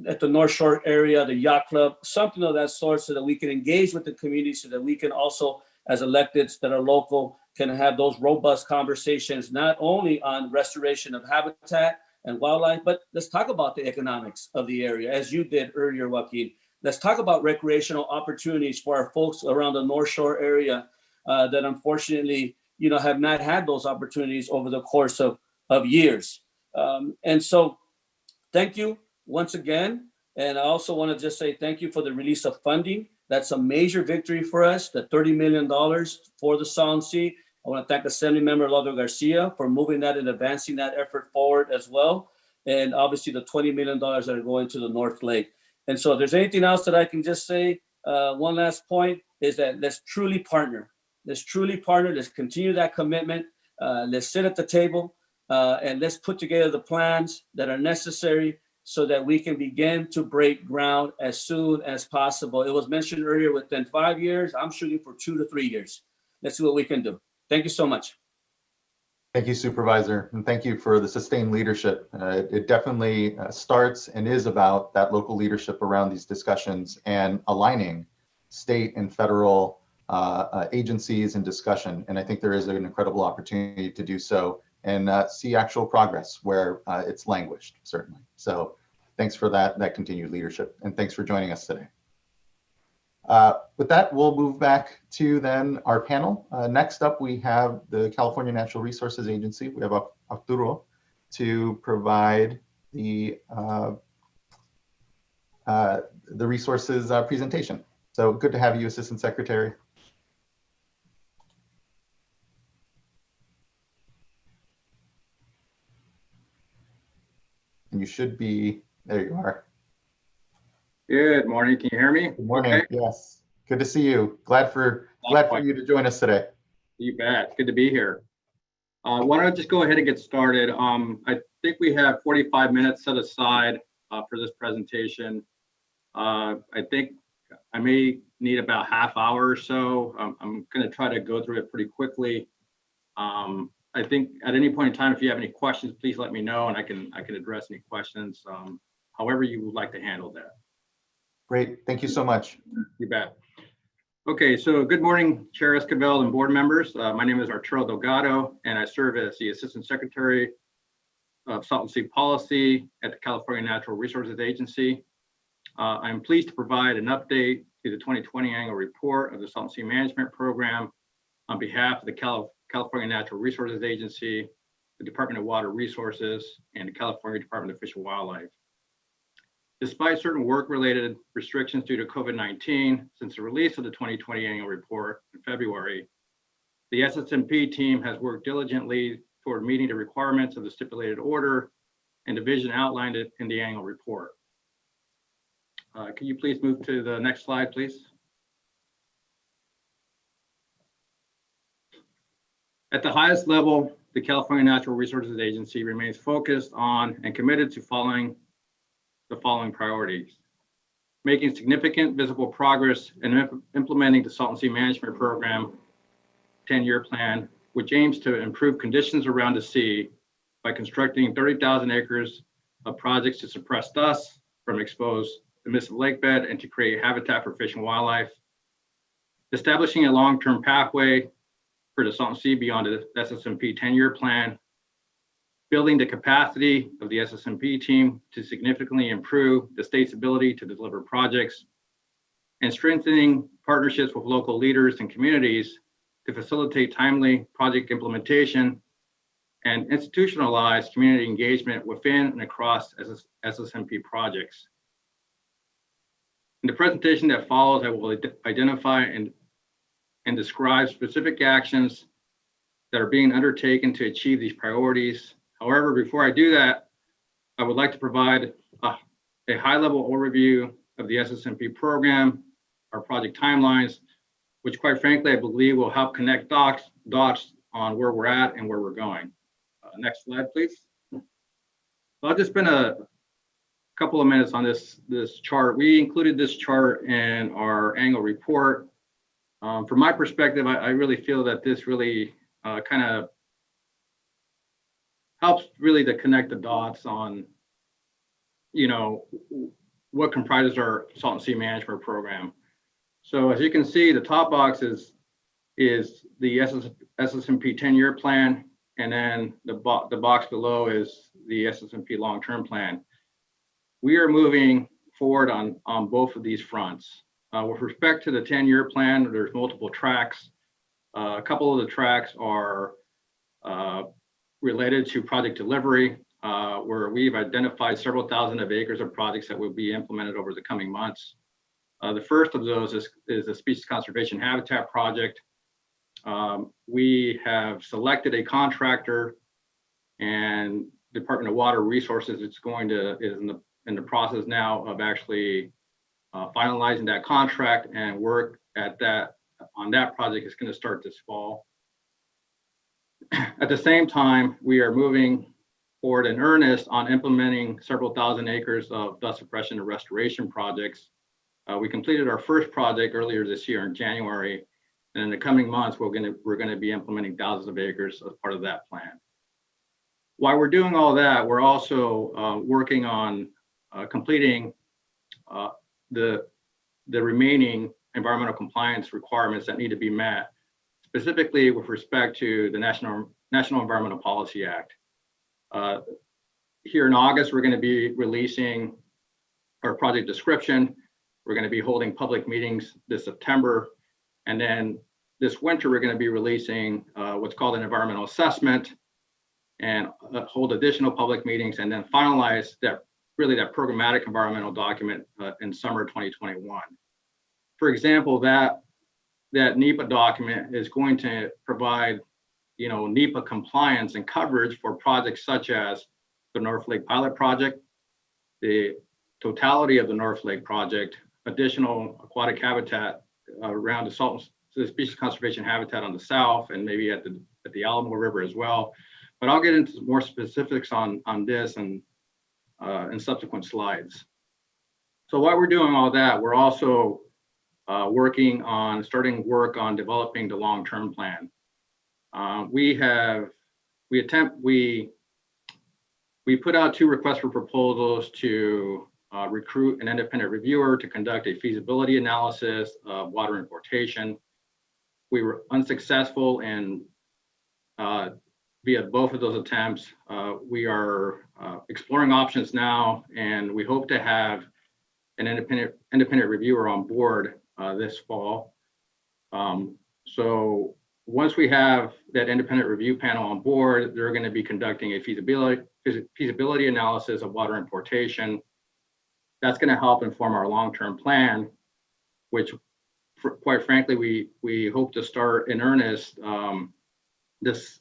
at the North Shore area, the yacht club, something of that sort, so that we can engage with the community, so that we can also, as electeds that are local, can have those robust conversations, not only on restoration of habitat and wildlife, but let's talk about the economics of the area, as you did earlier, Joaquin. Let's talk about recreational opportunities for our folks around the North Shore area that unfortunately, have not had those opportunities over the course of years. And so thank you once again. And I also want to just say thank you for the release of funding. That's a major victory for us, the $30 million for the Salton Sea. I want to thank Assembly Member Eduardo Garcia for moving that and advancing that effort forward as well. And obviously the $20 million that are going to the North Lake. And so if there's anything else that I can just say, one last point is that let's truly partner. Let's truly partner. Let's continue that commitment. Let's sit at the table and let's put together the plans that are necessary so that we can begin to break ground as soon as possible. It was mentioned earlier, within 5 years. I'm shooting for 2 to 3 years. Let's see what we can do. Thank you so much. Thank you, Supervisor, and thank you for the sustained leadership. It definitely starts and is about that local leadership around these discussions and aligning state and federal agencies and discussion. And I think there is an incredible opportunity to do so and see actual progress where it's languished, certainly. So thanks for that continued leadership, and thanks for joining us today. With that, we'll move back to then our panel. Next up, we have the California Natural Resources Agency. We have Arturo to provide the resources presentation. So good to have you, Assistant Secretary. And you should be, there you are. Good morning. Can you hear me? Good morning. Okay. Yes. Good to see you. Glad for you to join us today. You bet. Good to be here. Why don't I just go ahead and get started? I think we have 45 minutes set aside for this presentation. I think I may need about half hour or so. I'm going to try to go through it pretty quickly. I think at any point in time, if you have any questions, please let me know, and I can address any questions, however you would like to handle that. Great. Thank you so much. You bet. Okay, so good morning, Chair Esquivel and board members. My name is Arturo Delgado, and I serve as the Assistant Secretary of Salton Sea Policy at the California Natural Resources Agency. I'm pleased to provide an update to the 2020 annual report of the Salton Sea Management Program on behalf of the California Natural Resources Agency, the Department of Water Resources, and the California Department of Fish and Wildlife. Despite certain work-related restrictions due to COVID-19, since the release of the 2020 annual report in February, the SSMP team has worked diligently toward meeting the requirements of the stipulated order and division outlined in the annual report. Can you please move to the next slide, please? At the highest level, the California Natural Resources Agency remains focused on and committed to the following priorities: making significant visible progress in implementing the Salton Sea Management Program 10-year plan, which aims to improve conditions around the sea by constructing 30,000 acres of projects to suppress dust from exposed emissive lake bed and to create habitat for fish and wildlife, establishing a long-term pathway for the Salton Sea beyond the SSMP 10-year plan, building the capacity of the SSMP team to significantly improve the state's ability to deliver projects, and strengthening partnerships with local leaders and communities to facilitate timely project implementation and institutionalize community engagement within and across SSMP projects. In the presentation that follows, I will identify and describe specific actions that are being undertaken to achieve these priorities. However, before I do that, I would like to provide a high-level overview of the SSMP program, our project timelines, which quite frankly, I believe will help connect dots on where we're at and where we're going. Next slide, please. I'll just spend a couple of minutes on this chart. We included this chart in our annual report. From my perspective, I really feel that this really kind of helps really to connect the dots on, what comprises our Salton Sea Management Program. So as you can see, the top box is the SSMP 10-year plan, and then the box below is the SSMP long-term plan. We are moving forward on both of these fronts. With respect to the 10-year plan, there's multiple tracks. A couple of the tracks are related to project delivery, where we've identified several thousand of acres of projects that will be implemented over the coming months. The first of those is a species conservation habitat project. We have selected a contractor, and Department of Water Resources is in the process now of actually finalizing that contract, and work on that project is going to start this fall. At the same time, we are moving forward in earnest on implementing several thousand acres of dust suppression and restoration projects. We completed our first project earlier this year in January, and in the coming months, we're going to be implementing thousands of acres as part of that plan. While we're doing all that, we're also working on completing the remaining environmental compliance requirements that need to be met, specifically with respect to the National Environmental Policy Act. Here in August, we're going to be releasing our project description. We're going to be holding public meetings this September. And then this winter, we're going to be releasing what's called an environmental assessment and hold additional public meetings and then finalize that programmatic environmental document in summer 2021. For example, that NEPA document is going to provide, NEPA compliance and coverage for projects such as the North Lake Pilot Project, the totality of the North Lake Project, additional aquatic habitat around the species conservation habitat on the south, and maybe at the Alamo River as well. But I'll get into more specifics on this and in subsequent slides. So while we're doing all that, we're also starting work on developing the long-term plan. We put out 2 requests for proposals to recruit an independent reviewer to conduct a feasibility analysis of water importation. We were unsuccessful in via both of those attempts. We are exploring options now, and we hope to have an independent reviewer on board this fall. So once we have that independent review panel on board, they're going to be conducting a feasibility analysis of water importation. That's going to help inform our long-term plan, which, quite frankly, we hope to start in earnest this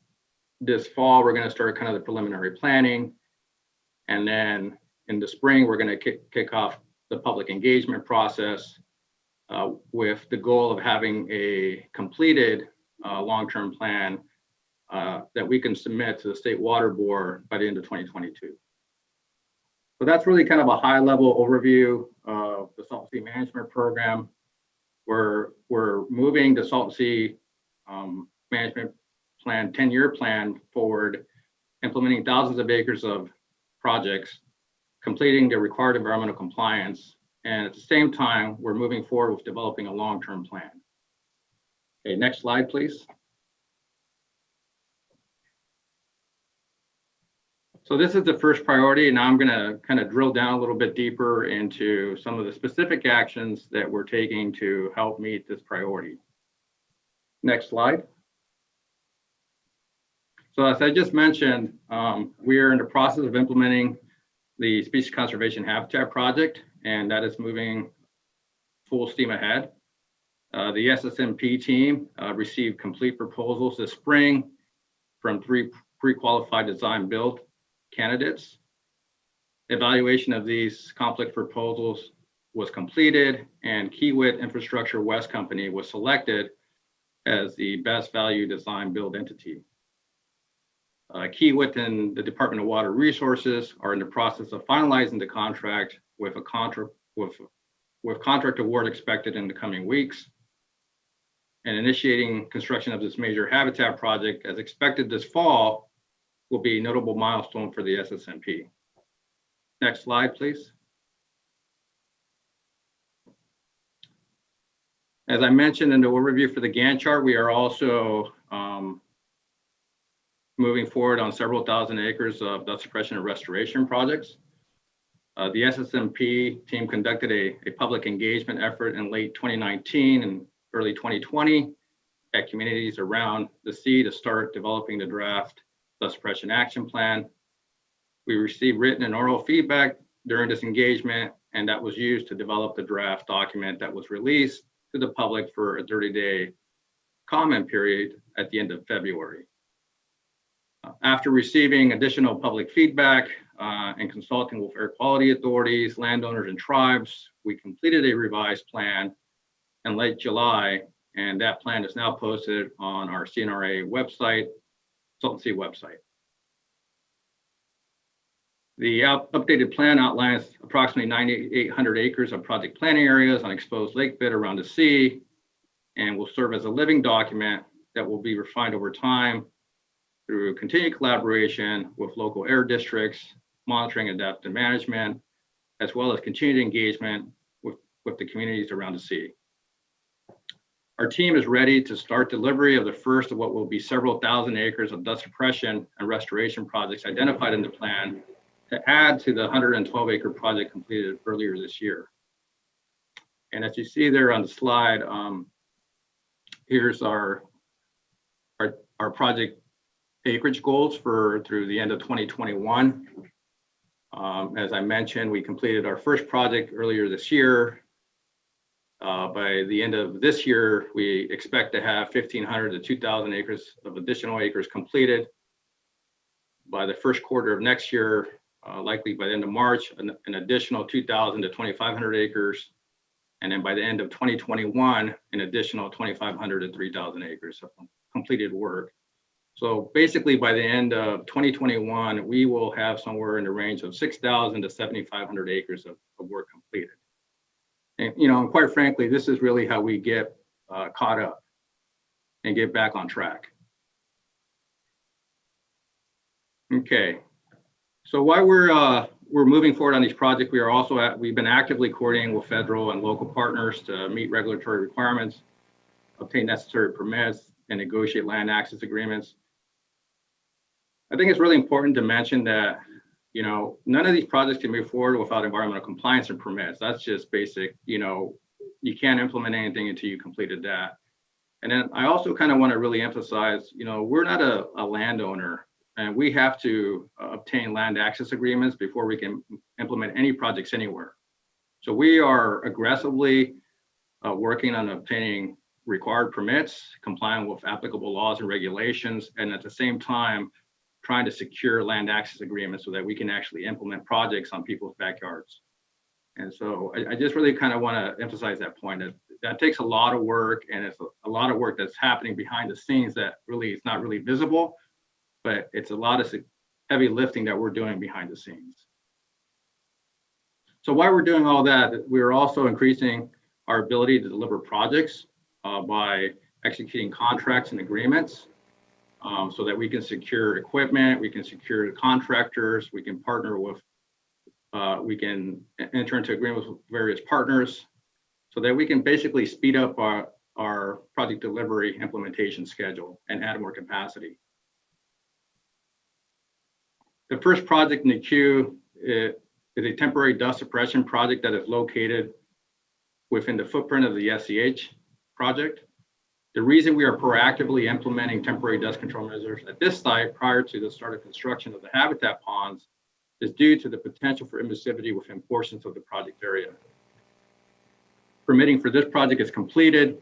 fall. We're going to start kind of the preliminary planning, and then in the spring we're going to kick off the public engagement process with the goal of having a completed long-term plan that we can submit to the State Water Board by the end of 2022. So that's really kind of a high-level overview of the Salton Sea Management Program. We're moving the Salton Sea Management Plan, 10-year plan forward, implementing thousands of acres of projects, completing the required environmental compliance, and at the same time, we're moving forward with developing a long-term plan. Okay, next slide, please. So this is the first priority, and now I'm going to kind of drill down a little bit deeper into some of the specific actions that we're taking to help meet this priority. Next slide. So as I just mentioned, we are in the process of implementing the Species Conservation Habitat Project, and that is moving full steam ahead. The SSMP team received complete proposals this spring from 3 pre-qualified design build candidates. Evaluation of these conflict proposals was completed, and Kiewit Infrastructure West Company was selected as the best value design build entity. Kiewit and the Department of Water Resources are in the process of finalizing the contract with contract award expected in the coming weeks, and initiating construction of this major habitat project as expected this fall will be a notable milestone for the SSMP. Next slide, please. As I mentioned in the overview for the Gantt chart, we are also moving forward on several thousand acres of dust suppression and restoration projects. The SSMP team conducted a public engagement effort in late 2019 and early 2020 at communities around the sea to start developing the draft dust suppression action plan. We received written and oral feedback during this engagement, and that was used to develop the draft document that was released to the public for a 30-day comment period at the end of February. After receiving additional public feedback and consulting with air quality authorities, landowners, and tribes, we completed a revised plan in late July, and that plan is now posted on our CNRA website, Salton Sea website. The updated plan outlines approximately 9,800 acres of project planning areas on exposed lake bed around the sea, and will serve as a living document that will be refined over time through continued collaboration with local air districts, monitoring adaptive management, as well as continued engagement with the communities around the sea. Our team is ready to start delivery of the first of what will be several thousand acres of dust suppression and restoration projects identified in the plan to add to the 112-acre project completed earlier this year. And as you see there on the slide, here's our project acreage goals through the end of 2021. As I mentioned, we completed our first project earlier this year. By the end of this year, we expect to have 1,500 to 2,000 acres of additional acres completed. By the first quarter of next year, likely by the end of March, an additional 2,000 to 2,500 acres. And then by the end of 2021, an additional 2,500 to 3,000 acres of completed work. So basically by the end of 2021, we will have somewhere in the range of 6,000 to 7,500 acres of work completed. And, and quite frankly, this is really how we get caught up and get back on track. Okay, so while we're moving forward on these projects, we've been actively coordinating with federal and local partners to meet regulatory requirements, obtain necessary permits, and negotiate land access agreements. I think it's really important to mention that none of these projects can move forward without environmental compliance and permits. That's just basic. You can't implement anything until you completed that. And then I also kind of want to really emphasize, we're not a landowner, and we have to obtain land access agreements before we can implement any projects anywhere. So we are aggressively working on obtaining required permits, complying with applicable laws and regulations, and at the same time, trying to secure land access agreements so that we can actually implement projects on people's backyards. And so I just really kind of want to emphasize that point. That takes a lot of work, and it's a lot of work that's happening behind the scenes that really is not really visible, but it's a lot of heavy lifting that we're doing behind the scenes. So while we're doing all that, we're also increasing our ability to deliver projects by executing contracts and agreements. So that we can secure equipment, we can secure contractors, we can partner with, we can enter into agreements with various partners so that we can basically speed up our project delivery implementation schedule and add more capacity. The first project in the queue is a temporary dust suppression project that is located within the footprint of the SCH project. The reason we are proactively implementing temporary dust control measures at this site prior to the start of construction of the habitat ponds is due to the potential for emissivity within portions of the project area. Permitting for this project is completed.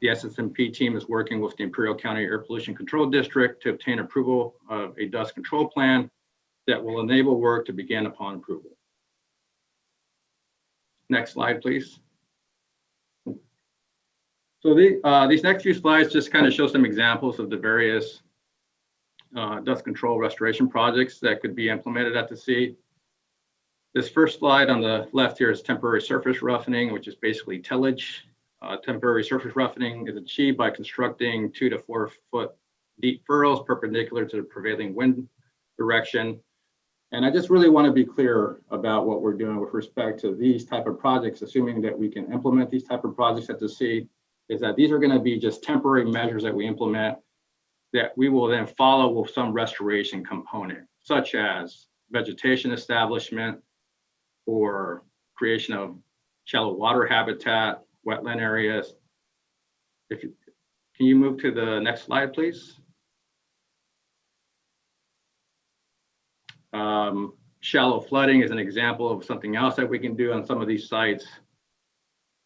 The SSMP team is working with the Imperial County Air Pollution Control District to obtain approval of a dust control plan that will enable work to begin upon approval. Next slide, please. So these next few slides just kind of show some examples of the various dust control restoration projects that could be implemented at the sea. This first slide on the left here is temporary surface roughening, which is basically tillage. Temporary surface roughening is achieved by constructing 2 to 4 foot deep furrows perpendicular to the prevailing wind direction. And I just really want to be clear about what we're doing with respect to these type of projects, assuming that we can implement these type of projects at the sea, is that these are going to be just temporary measures that we implement that we will then follow with some restoration component, such as vegetation establishment or creation of shallow water habitat, wetland areas. Can you move to the next slide, please? Shallow flooding is an example of something else that we can do on some of these sites.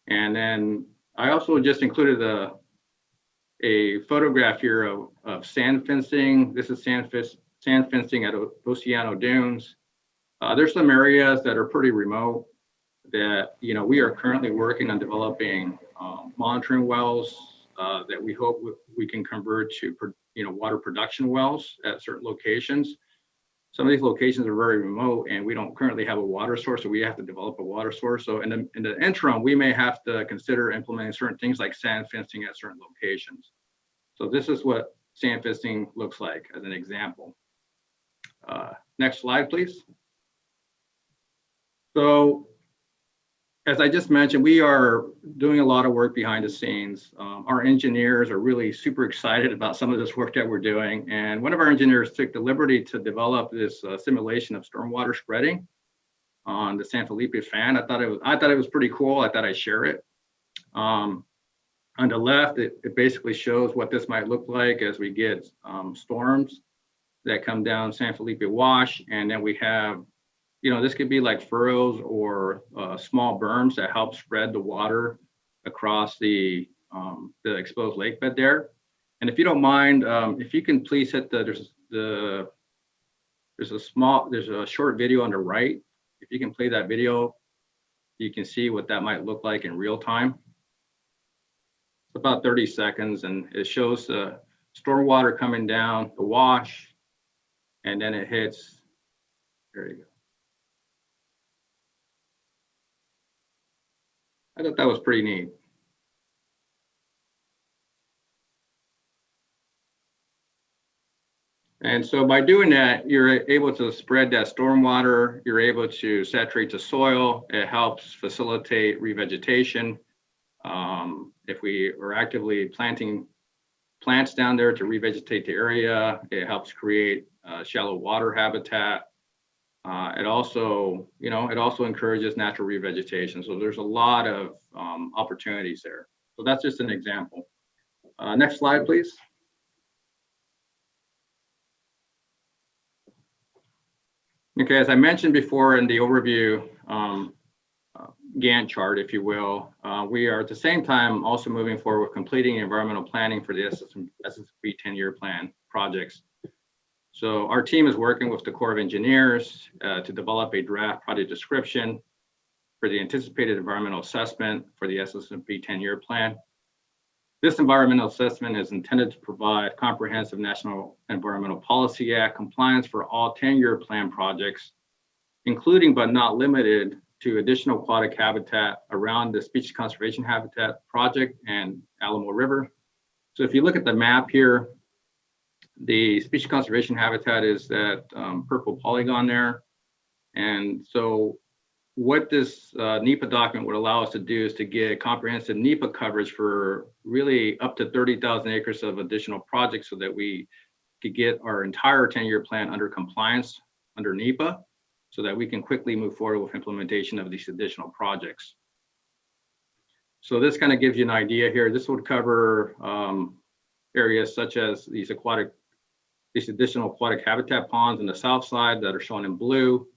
And then I also just included a photograph here of sand fencing. This is sand fencing at Oceano Dunes. There's some areas that are pretty remote that we are currently working on developing monitoring wells that we hope we can convert to water production wells at certain locations. Some of these locations are very remote and we don't currently have a water source, so we have to develop a water source. So in the interim, we may have to consider implementing certain things like sand fencing at certain locations. So this is what sand fencing looks like as an example. Next slide, please. So as I just mentioned, we are doing a lot of work behind the scenes. Our engineers are really super excited about some of this work that we're doing. And one of our engineers took the liberty to develop this simulation of stormwater spreading on the San Felipe fan. I thought it was pretty cool. I thought I'd share it. On the left, it basically shows what this might look like as we get storms that come down San Felipe Wash. And then we have, this could be like furrows or small berms that help spread the water across the exposed lake bed there. And if you don't mind, if you can please hit there's a short video on the right. If you can play that video, you can see what that might look like in real time. It's about 30 seconds, and it shows the storm water coming down the wash, and then it hits, there you go. I thought that was pretty neat. And so by doing that, you're able to spread that stormwater, you're able to saturate the soil, it helps facilitate revegetation. If we are actively planting plants down there to revegetate the area, it helps create shallow water habitat. It also encourages natural revegetation. So there's a lot of opportunities there. So that's just an example. Next slide, please. Okay, as I mentioned before in the overview Gantt chart, if you will, we are at the same time also moving forward with completing environmental planning for the SSMP 10-year plan projects. So our team is working with the Corps of Engineers to develop a draft project description for the anticipated environmental assessment for the SSMP 10-year plan. This environmental assessment is intended to provide comprehensive National Environmental Policy Act compliance for all 10-year plan projects, including but not limited to additional aquatic habitat around the Species Conservation Habitat Project and Alamo River. So if you look at the map here, the Species Conservation Habitat is that purple polygon there. And so what this NEPA document would allow us to do is to get comprehensive NEPA coverage for really up to 30,000 acres of additional projects so that we could get our entire 10-year plan under compliance under NEPA so that we can quickly move forward with implementation of these additional projects. So this kind of gives you an idea here. This would cover areas such as these additional aquatic habitat ponds on the south side that are shown in blue.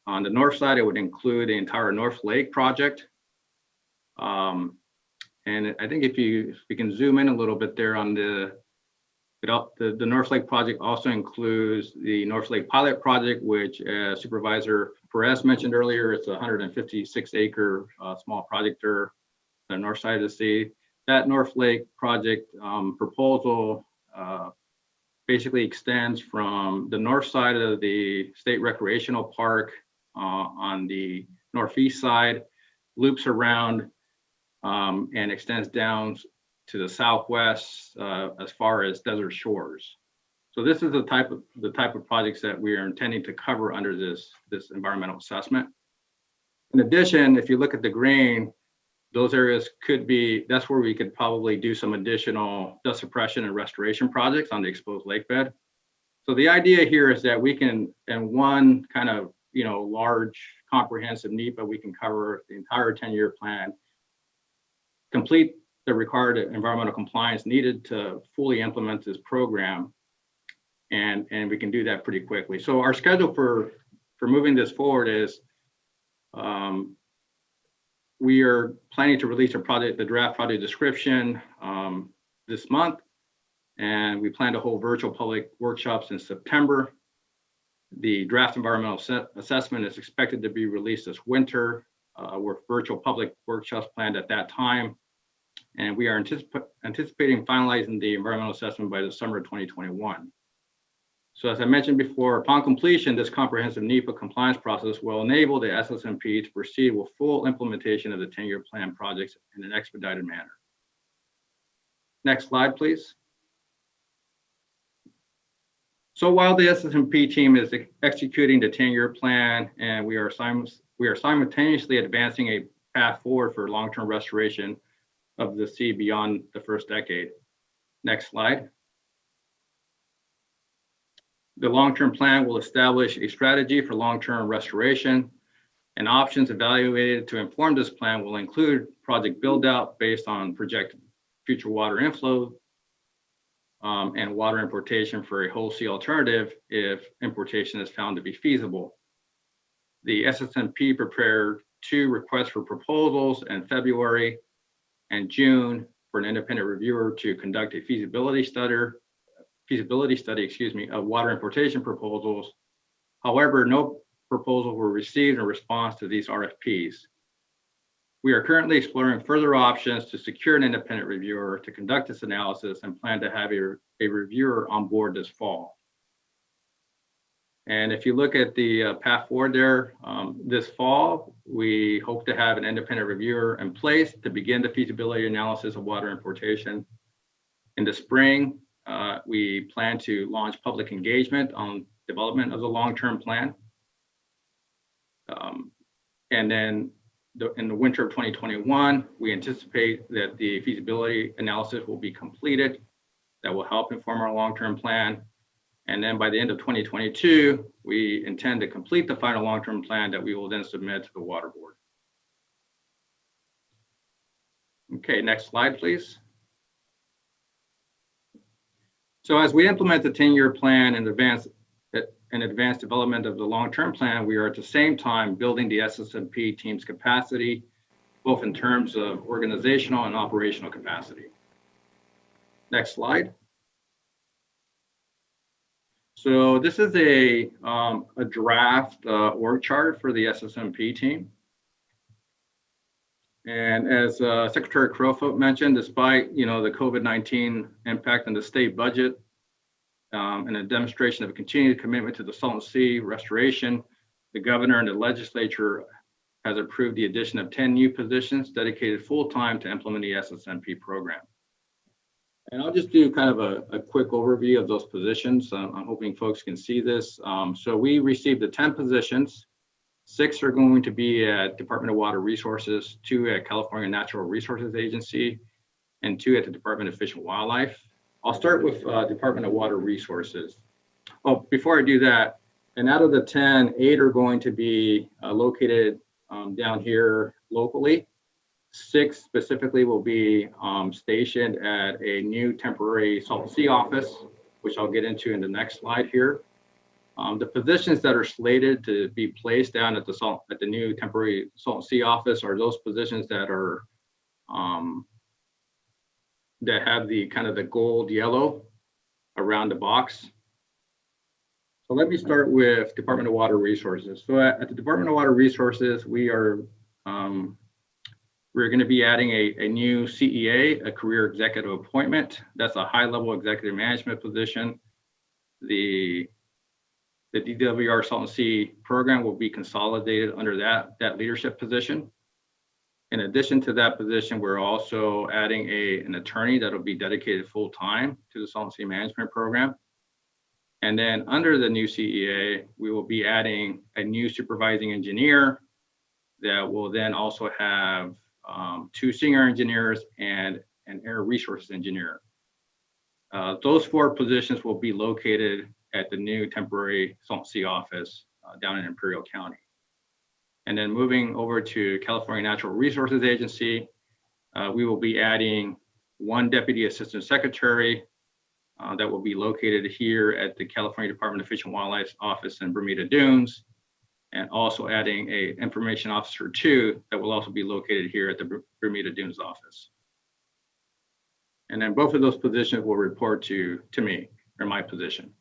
On the north side, it would include the entire North Lake project. And I think if we can zoom in a little bit there on the North Lake project also includes the North Lake pilot project, which Supervisor Perez mentioned earlier. It's a 156-acre small project there on the north side of the sea. That North Lake project proposal basically extends from the north side of the State Recreational Park on the northeast side, loops around and extends down to the southwest as far as Desert Shores. So this is the type of projects that we are intending to cover under this environmental assessment. In addition, if you look at the green, those areas that's where we could probably do some additional dust suppression and restoration projects on the exposed lake bed. So the idea here is that we can, in one kind of large comprehensive NEPA, we can cover the entire 10-year plan, complete the required environmental compliance needed to fully implement this program, and we can do that pretty quickly. So our schedule for moving this forward is we are planning to release the draft project description this month, and we plan to hold virtual public workshops in September. The draft environmental assessment is expected to be released this winter with virtual public workshops planned at that time. And we are anticipating finalizing the environmental assessment by the summer of 2021. So as I mentioned before, upon completion, this comprehensive NEPA compliance process will enable the SSMP to proceed with full implementation of the 10-year plan projects in an expedited manner. Next slide, please. So while the SSMP team is executing the 10-year plan and we are simultaneously advancing a path forward for long-term restoration of the sea beyond the first decade. Next slide. The long-term plan will establish a strategy for long-term restoration, and options evaluated to inform this plan will include project build-out based on projected future water inflow and water importation for a whole sea alternative if importation is found to be feasible. The SSMP prepared 2 requests for proposals in February and June for an independent reviewer to conduct a feasibility study, of water importation proposals. However, no proposals were received in response to these RFPs. We are currently exploring further options to secure an independent reviewer to conduct this analysis and plan to have a reviewer on board this fall. And if you look at the path forward there, this fall, we hope to have an independent reviewer in place to begin the feasibility analysis of water importation. In the spring, we plan to launch public engagement on development of the long-term plan. And then in the winter of 2021, we anticipate that the feasibility analysis will be completed. That will help inform our long-term plan. And then by the end of 2022, we intend to complete the final long-term plan that we will then submit to the Water Board. Okay, next slide, please. So as we implement the 10-year plan and advance development of the long-term plan, we are at the same time building the SSMP team's capacity, both in terms of organizational and operational capacity. Next slide. So this is a draft org chart for the SSMP team. And as Secretary Crowfoot mentioned, despite the COVID-19 impact on the state budget and a demonstration of a continued commitment to the Salton Sea restoration, the governor and the legislature has approved the addition of 10 new positions dedicated full-time to implement the SSMP program. And I'll just do kind of a quick overview of those positions. I'm hoping folks can see this. So we received the 10 positions. 6 are going to be at Department of Water Resources, 2 at California Natural Resources Agency, and 2 at the Department of Fish and Wildlife. I'll start with Department of Water Resources. Oh, before I do that, and out of the 10, 8 are going to be located down here locally. 6 specifically will be stationed at a new temporary Salton Sea office, which I'll get into in the next slide here. The positions that are slated to be placed down at the new temporary Salton Sea office are those positions that are that have the kind of the gold yellow around the box. So let me start with Department of Water Resources. So at the Department of Water Resources, we're going to be adding a new CEA, a career executive appointment. That's a high-level executive management position. The DWR Salton Sea program will be consolidated under that leadership position. In addition to that position, we're also adding an attorney that will be dedicated full-time to the Salton Sea Management Program. And then under the new CEA, we will be adding a new supervising engineer that will then also have 2 senior engineers and an air resources engineer. Those 4 positions will be located at the new temporary Salton Sea office down in Imperial County. And then moving over to California Natural Resources Agency, we will be adding 1 deputy assistant secretary that will be located here at the California Department of Fish and Wildlife office in Bermuda Dunes, and also adding an information officer 2 that will also be located here at the Bermuda Dunes office. And then both of those positions will report to me, or my position.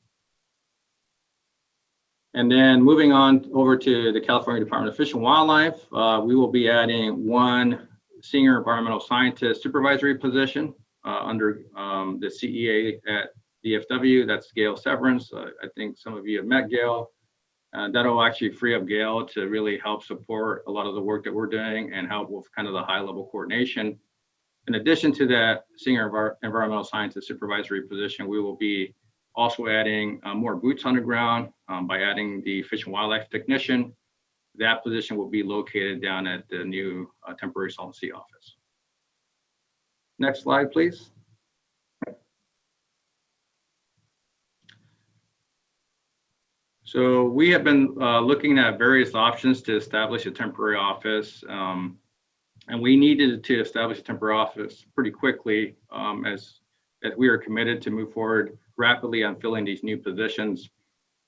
And then moving on over to the California Department of Fish and Wildlife, we will be adding 1 senior environmental scientist supervisory position under the CEA at DFW. That's Gail Severance. I think some of you have met Gail. That'll actually free up Gail to really help support a lot of the work that we're doing and help with kind of the high level coordination. In addition to that senior environmental scientist supervisory position, we will be also adding more boots on the ground by adding the fish and wildlife technician, that position will be located down at the new temporary Salton Sea office. Next slide, please. So we have been looking at various options to establish a temporary office, and we needed to establish a temporary office pretty quickly as we are committed to move forward rapidly on filling these new positions.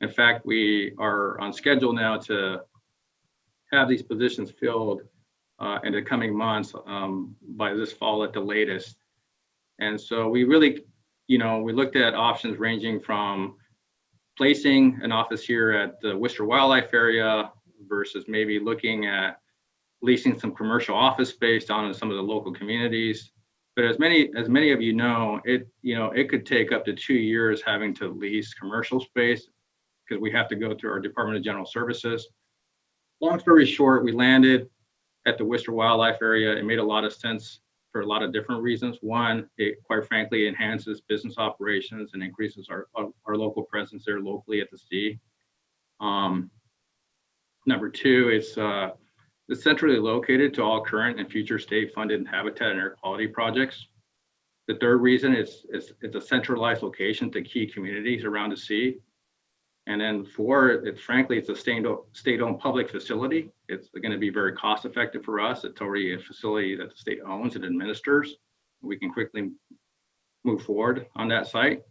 In fact, we are on schedule now to have these positions filled in the coming months by this fall at the latest. And so we really, we looked at options ranging from placing an office here at the Worcester Wildlife area versus maybe looking at leasing some commercial office space down in some of the local communities. But as many of you know, it could take up to 2 years having to lease commercial space because we have to go through our Department of General Services. Long story short, we landed at the Worcester Wildlife area. It made a lot of sense for a lot of different reasons. One, it quite frankly enhances business operations and increases our local presence there locally at the sea. Number two, it's centrally located to all current and future state-funded habitat and air quality projects. The third reason is it's a centralized location to key communities around the sea. And then four, it's a state-owned public facility. It's going to be very cost-effective for us. It's already a facility that the state owns and administers. We can quickly move forward on that site.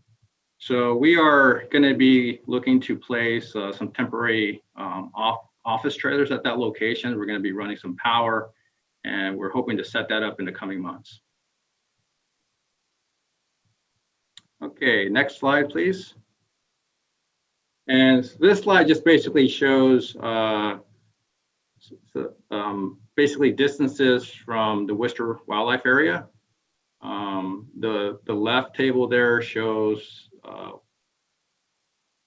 So we are going to be looking to place some temporary office trailers at that location. We're going to be running some power, and we're hoping to set that up in the coming months. Okay, next slide, please. And this slide just basically shows basically distances from the Worcester Wildlife area. The left table there shows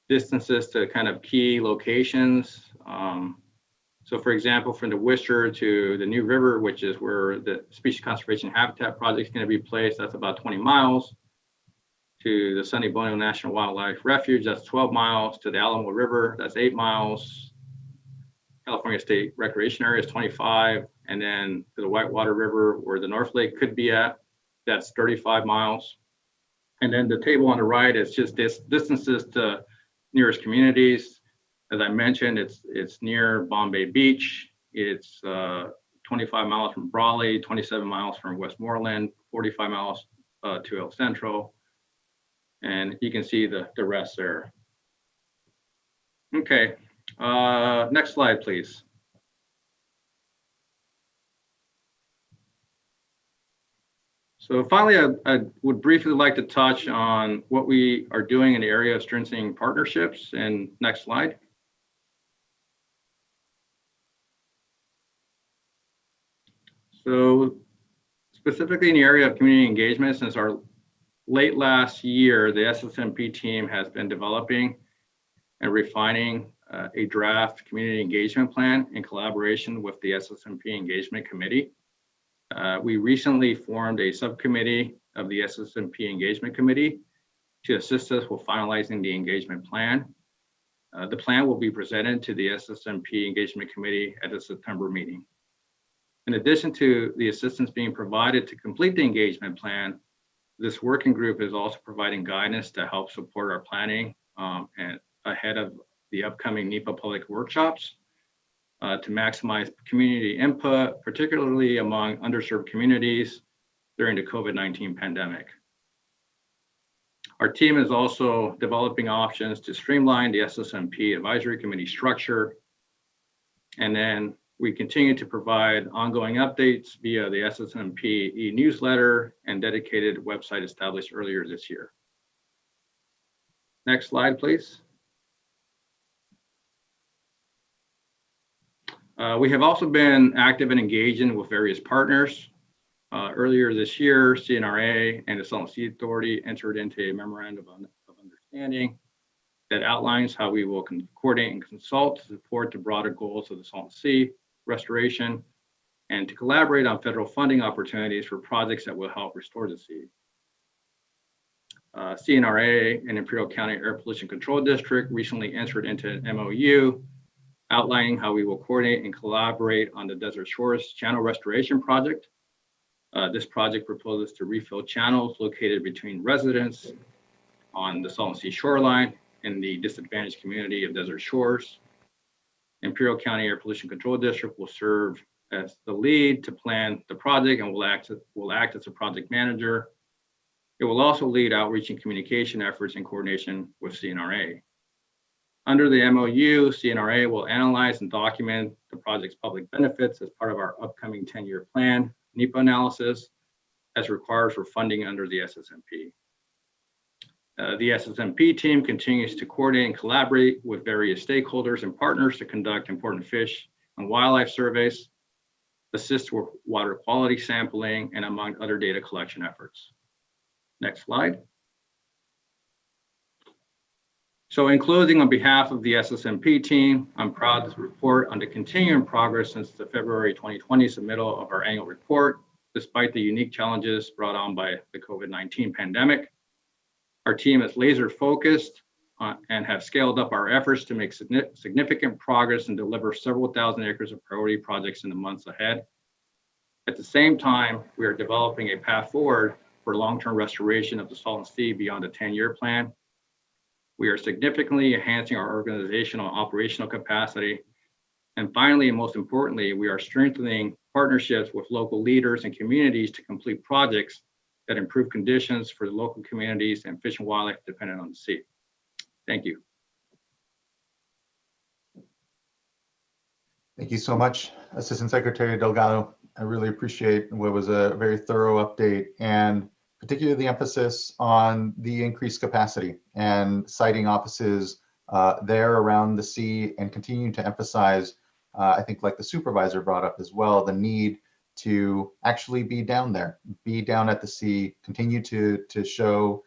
distances to kind of key locations. So for example, from the Worcester to the New River, which is where the Species Conservation Habitat Project is going to be placed, that's about 20 miles. To the Sonny Bono National Wildlife Refuge, that's 12 miles. To the Alamo River, that's 8 miles. California State Recreation Area is 25. And then to the Whitewater River, where the North Lake could be at, that's 35 miles. And then the table on the right is just distances to nearest communities. As I mentioned, it's near Bombay Beach. It's 25 miles from Brawley, 27 miles from Westmoreland, 45 miles to El Centro. And you can see the rest there. Okay, next slide, please. So finally, I would briefly like to touch on what we are doing in the area of strengthening partnerships. And next slide. So specifically in the area of community engagement, since our late last year, the SSMP team has been developing and refining a draft community engagement plan in collaboration with the SSMP Engagement Committee. We recently formed a subcommittee of the SSMP Engagement Committee to assist us with finalizing the engagement plan. The plan will be presented to the SSMP Engagement Committee at the September meeting. In addition to the assistance being provided to complete the engagement plan, this working group is also providing guidance to help support our planning and ahead of the upcoming NEPA public workshops to maximize community input, particularly among underserved communities during the COVID-19 pandemic. Our team is also developing options to streamline the SSMP advisory committee structure. And then we continue to provide ongoing updates via the SSMP e-newsletter and dedicated website established earlier this year. Next slide, please. We have also been active and engaging with various partners. Earlier this year, CNRA and the Salton Sea Authority entered into a memorandum of understanding that outlines how we will coordinate and consult to support the broader goals of the Salton Sea restoration and to collaborate on federal funding opportunities for projects that will help restore the sea. CNRA and Imperial County Air Pollution Control District recently entered into an MOU outlining how we will coordinate and collaborate on the Desert Shores Channel Restoration Project. This project proposes to refill channels located between residents on the Salton Sea shoreline in the disadvantaged community of Desert Shores. Imperial County Air Pollution Control District will serve as the lead to plan the project and will act as a project manager. It will also lead outreach and communication efforts in coordination with CNRA. Under the MOU, CNRA will analyze and document the project's public benefits as part of our upcoming 10-year plan, NEPA analysis, as required for funding under the SSMP. The SSMP team continues to coordinate and collaborate with various stakeholders and partners to conduct important fish and wildlife surveys, assist with water quality sampling, and among other data collection efforts. Next slide. So in closing, on behalf of the SSMP team, I'm proud to report on the continuing progress since the February 2020 submittal of our annual report, despite the unique challenges brought on by the COVID-19 pandemic. Our team is laser focused and have scaled up our efforts to make significant progress and deliver several thousand acres of priority projects in the months ahead. At the same time, we are developing a path forward for long-term restoration of the Salton Sea beyond a 10-year plan. We are significantly enhancing our organizational and operational capacity. And finally, and most importantly, we are strengthening partnerships with local leaders and communities to complete projects that improve conditions for the local communities and fish and wildlife dependent on the sea. Thank you. Thank you so much, Assistant Secretary Delgado. I really appreciate what was a very thorough update, and particularly the emphasis on the increased capacity and siting offices there around the sea, and continue to emphasize, I think like the supervisor brought up as well, the need to actually be down there, be down at the sea, continue to show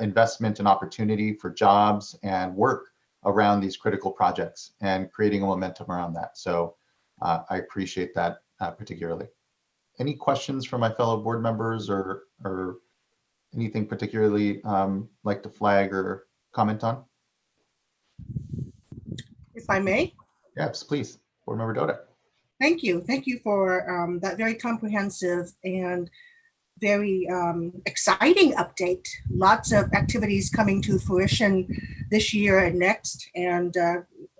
investment and opportunity for jobs and work around these critical projects and creating a momentum around that. So I appreciate that particularly. Any questions from my fellow board members or anything particularly like to flag or comment on? If I may? Yes, please. Board Member Doda. Thank you. Thank you for that very comprehensive and very exciting update. Lots of activities coming to fruition this year and next. And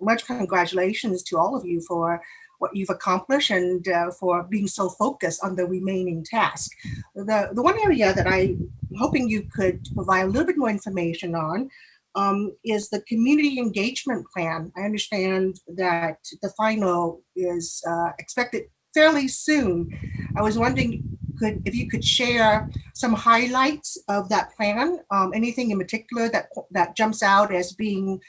much congratulations to all of you for what you've accomplished and for being so focused on the remaining task. The one area that I'm hoping you could provide a little bit more information on is the community engagement plan. I understand that the final is expected fairly soon. I was wondering if you could share some highlights of that plan, anything in particular that jumps out as being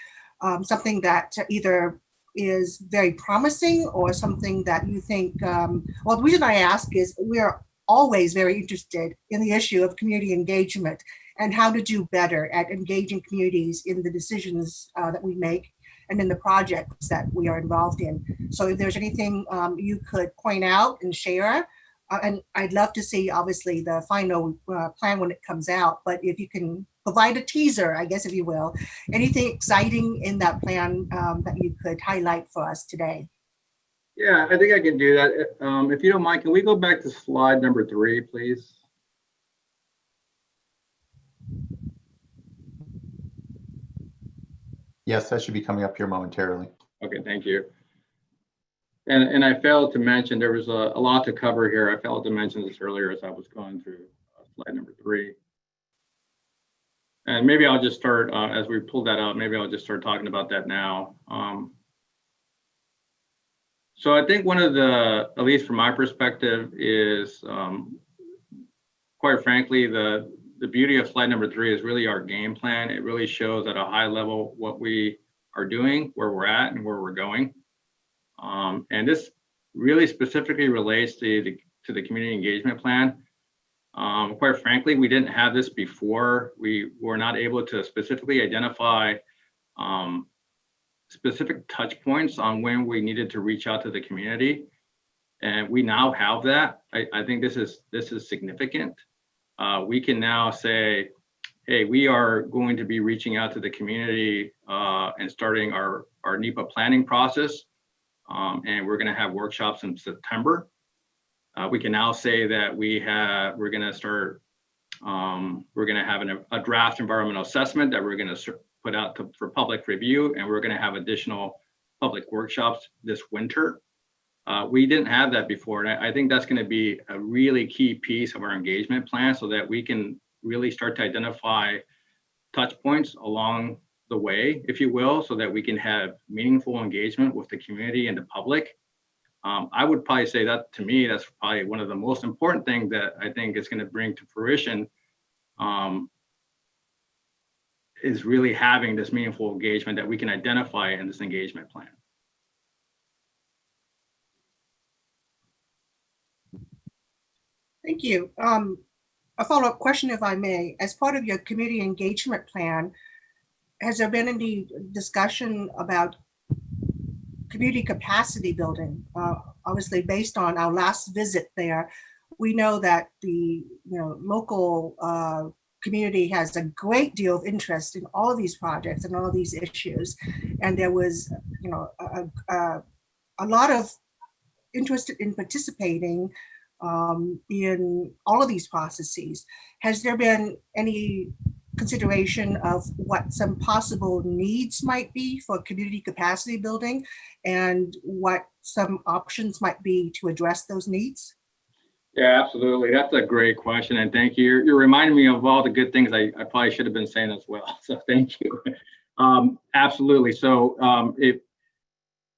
something that either is very promising or something that you think, well, the reason I ask is we're always very interested in the issue of community engagement and how to do better at engaging communities in the decisions that we make and in the projects that we are involved in. So if there's anything you could point out and share, and I'd love to see obviously the final plan when it comes out, but if you can provide a teaser, I guess, if you will, anything exciting in that plan that you could highlight for us today. Yeah, I think I can do that. If you don't mind, can we go back to slide number 3, please? Yes, that should be coming up here momentarily. Okay, thank you. And I failed to mention, there was a lot to cover here. I failed to mention this earlier as I was going through slide number 3. And maybe I'll just start, as we pull that out, maybe I'll just start talking about that now. So I think one of the, at least from my perspective, is quite frankly, the beauty of slide number 3 is really our game plan. It really shows at a high level what we are doing, where we're at, and where we're going. And this really specifically relates to the community engagement plan. Quite frankly, we didn't have this before. We were not able to specifically identify specific touch points on when we needed to reach out to the community. And we now have that. I think this is significant. We can now say, hey, we are going to be reaching out to the community and starting our NEPA planning process and we're going to have workshops in September. We can now say that we're going to start. We're going to have a draft environmental assessment that we're going to put out for public review, and we're going to have additional public workshops this winter. We didn't have that before, and I think that's going to be a really key piece of our engagement plan, so that we can really start to identify touch points along the way, if you will, so that we can have meaningful engagement with the community and the public. I would probably say that, to me, that's probably one of the most important things that I think is going to bring to fruition, is really having this meaningful engagement that we can identify in this engagement plan. Thank you. A follow-up question, if I may. As part of your community engagement plan, has there been any discussion about community capacity building? Obviously, based on our last visit there, we know that the local community has a great deal of interest in all of these projects and all of these issues, and there was a lot of interest in participating in all of these processes. Has there been any consideration of what some possible needs might be for community capacity building, and what some options might be to address those needs? Yeah, absolutely. That's a great question, and thank you. You're reminding me of all the good things I probably should have been saying as well. So thank you. Absolutely. So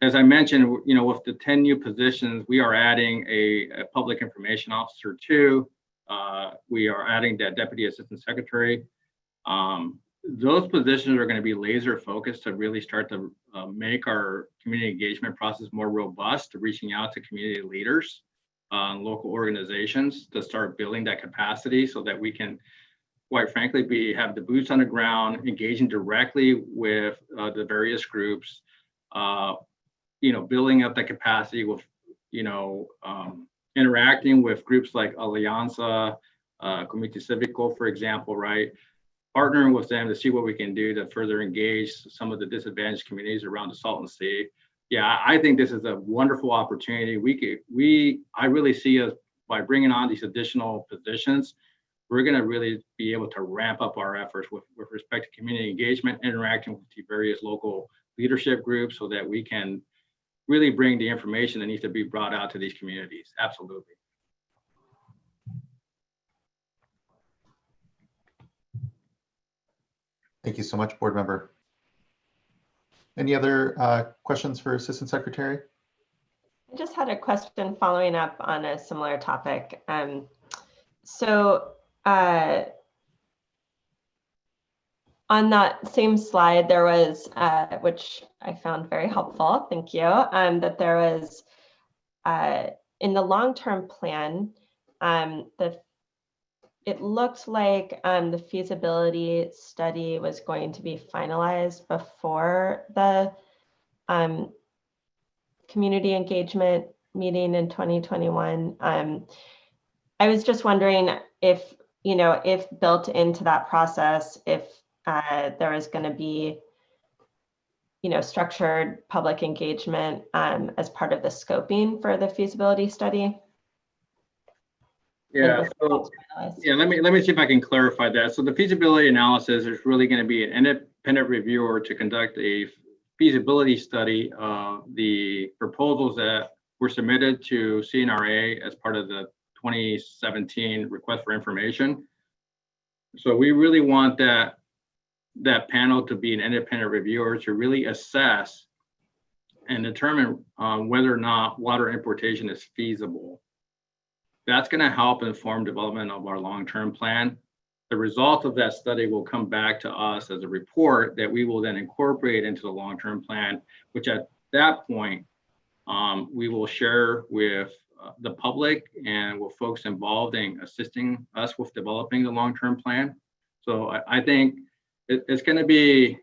as I mentioned, with the 10 new positions, we are adding a public information officer too. We are adding that deputy assistant secretary. Those positions are going to be laser focused to really start to make our community engagement process more robust, to reaching out to community leaders, local organizations, to start building that capacity so that we can, quite frankly, have the boots on the ground, engaging directly with the various groups, building up the capacity with, interacting with groups like Alianza, Comité Cívico, for example, right? Partnering with them to see what we can do to further engage some of the disadvantaged communities around the Salton Sea. Yeah, I think this is a wonderful opportunity. I really see us, by bringing on these additional positions, we're going to really be able to ramp up our efforts with respect to community engagement, interacting with the various local leadership groups, so that we can really bring the information that needs to be brought out to these communities. Absolutely. Thank you so much, board member. Any other questions for Assistant Secretary? I just had a question following up on a similar topic. On that same slide, there was, which I found very helpful, thank you, that there was, in the long-term plan, it looked like the feasibility study was going to be finalized before the community engagement meeting in 2021. I was just wondering if, if built into that process, if there is going to be, structured public engagement as part of the scoping for the feasibility study. Yeah. So, yeah. Let me see if I can clarify that. So the feasibility analysis is really going to be an independent reviewer to conduct a feasibility study of the proposals that were submitted to CNRA as part of the 2017 request for information. So we really want that panel to be an independent reviewer to really assess and determine whether or not water importation is feasible. That's going to help inform development of our long-term plan. The result of that study will come back to us as a report that we will then incorporate into the long-term plan, which at that point, we will share with the public and with folks involved in assisting us with developing the long-term plan. So I think it's going to be,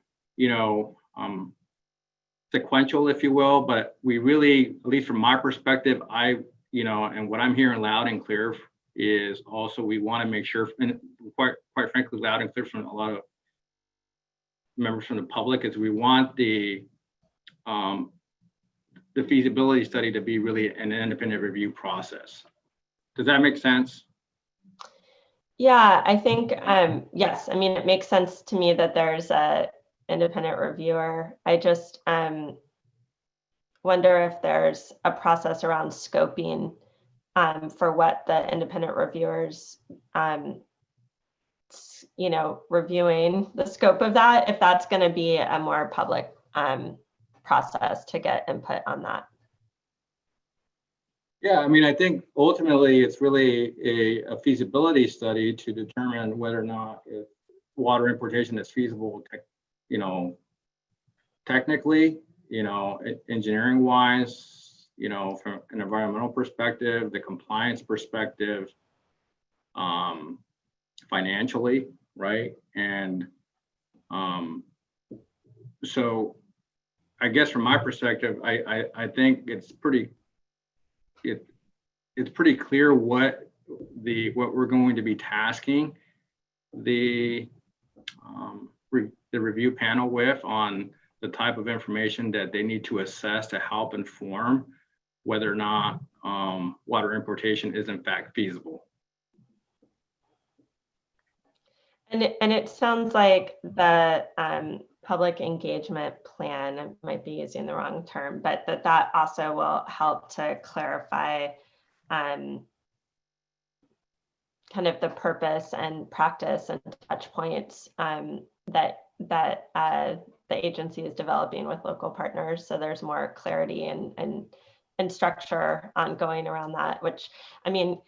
sequential, if you will, but we really, at least from my perspective, and what I'm hearing loud and clear is also we want to make sure, and quite frankly, loud and clear from a lot of members from the public, is we want the the feasibility study to be really an independent review process. Does that make sense? Yeah, I think, yes, I mean, it makes sense to me that there's a independent reviewer. I just wonder if there's a process around scoping for what the independent reviewers, you know, reviewing the scope of that, if that's going to be a more public process to get input on that. Yeah, I mean, I think ultimately it's really a feasibility study to determine whether or not if water importation is feasible, you know, technically, you know, engineering wise, you know, from an environmental perspective, the compliance perspective, financially, right? And so I guess from my perspective, I think it's pretty clear what we're going to be tasking the review panel with on the type of information that they need to assess to help inform whether or not water importation is in fact feasible. And it sounds like the public engagement plan, I might be using the wrong term, but that also will help to clarify kind of the purpose and practice and touch points that the agency is developing with local partners. So there's more clarity and structure ongoing around that, which, I mean,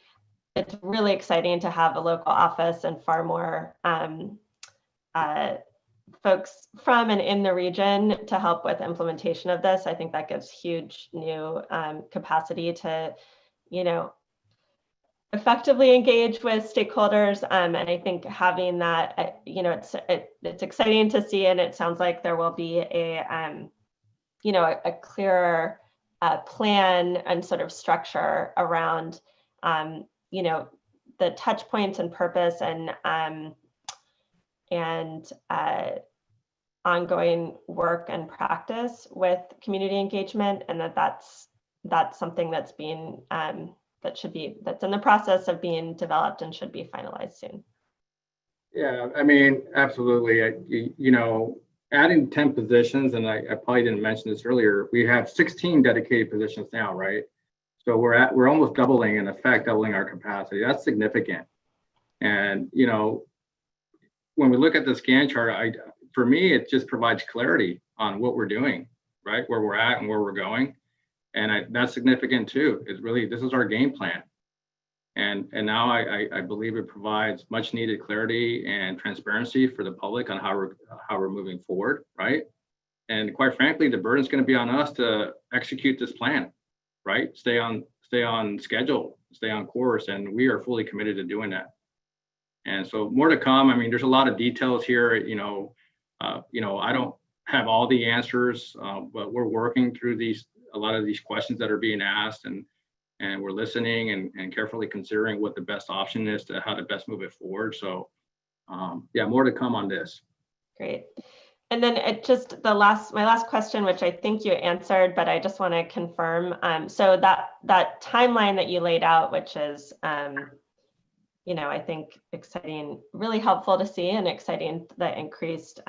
it's really exciting to have a local office and far more folks from and in the region to help with implementation of this. I think that gives huge new capacity to, you know, effectively engage with stakeholders. And I think having that, you know, it's exciting to see, and it sounds like there will be a, you know, a clearer plan and sort of structure around, you know, the touch points and purpose and ongoing work and practice with community engagement, and that's something that's being that's in the process of being developed and should be finalized soon. Yeah, I mean, absolutely. You know, adding 10 positions, and I probably didn't mention this earlier, we have 16 dedicated positions now, right? So we're almost doubling, in effect, doubling our capacity. That's significant. And, you know, when we look at the scan chart, for me, it just provides clarity on what we're doing, right? Where we're at and where we're going. And that's significant too. It's really, this is our game plan. And now I believe it provides much needed clarity and transparency for the public on how we're moving forward, right? And quite frankly, the burden is going to be on us to execute this plan, right? Stay on schedule, stay on course, and we are fully committed to doing that. And so more to come. I mean, there's a lot of details here. You know, I don't have all the answers, but we're working through a lot of these questions that are being asked, and we're listening and carefully considering what the best option is to how to best move it forward. So yeah, more to come on this. Great. And then my last question, which I think you answered, but I just want to confirm. So that timeline that you laid out, which is, you know, I think exciting, really helpful to see, and exciting, the increased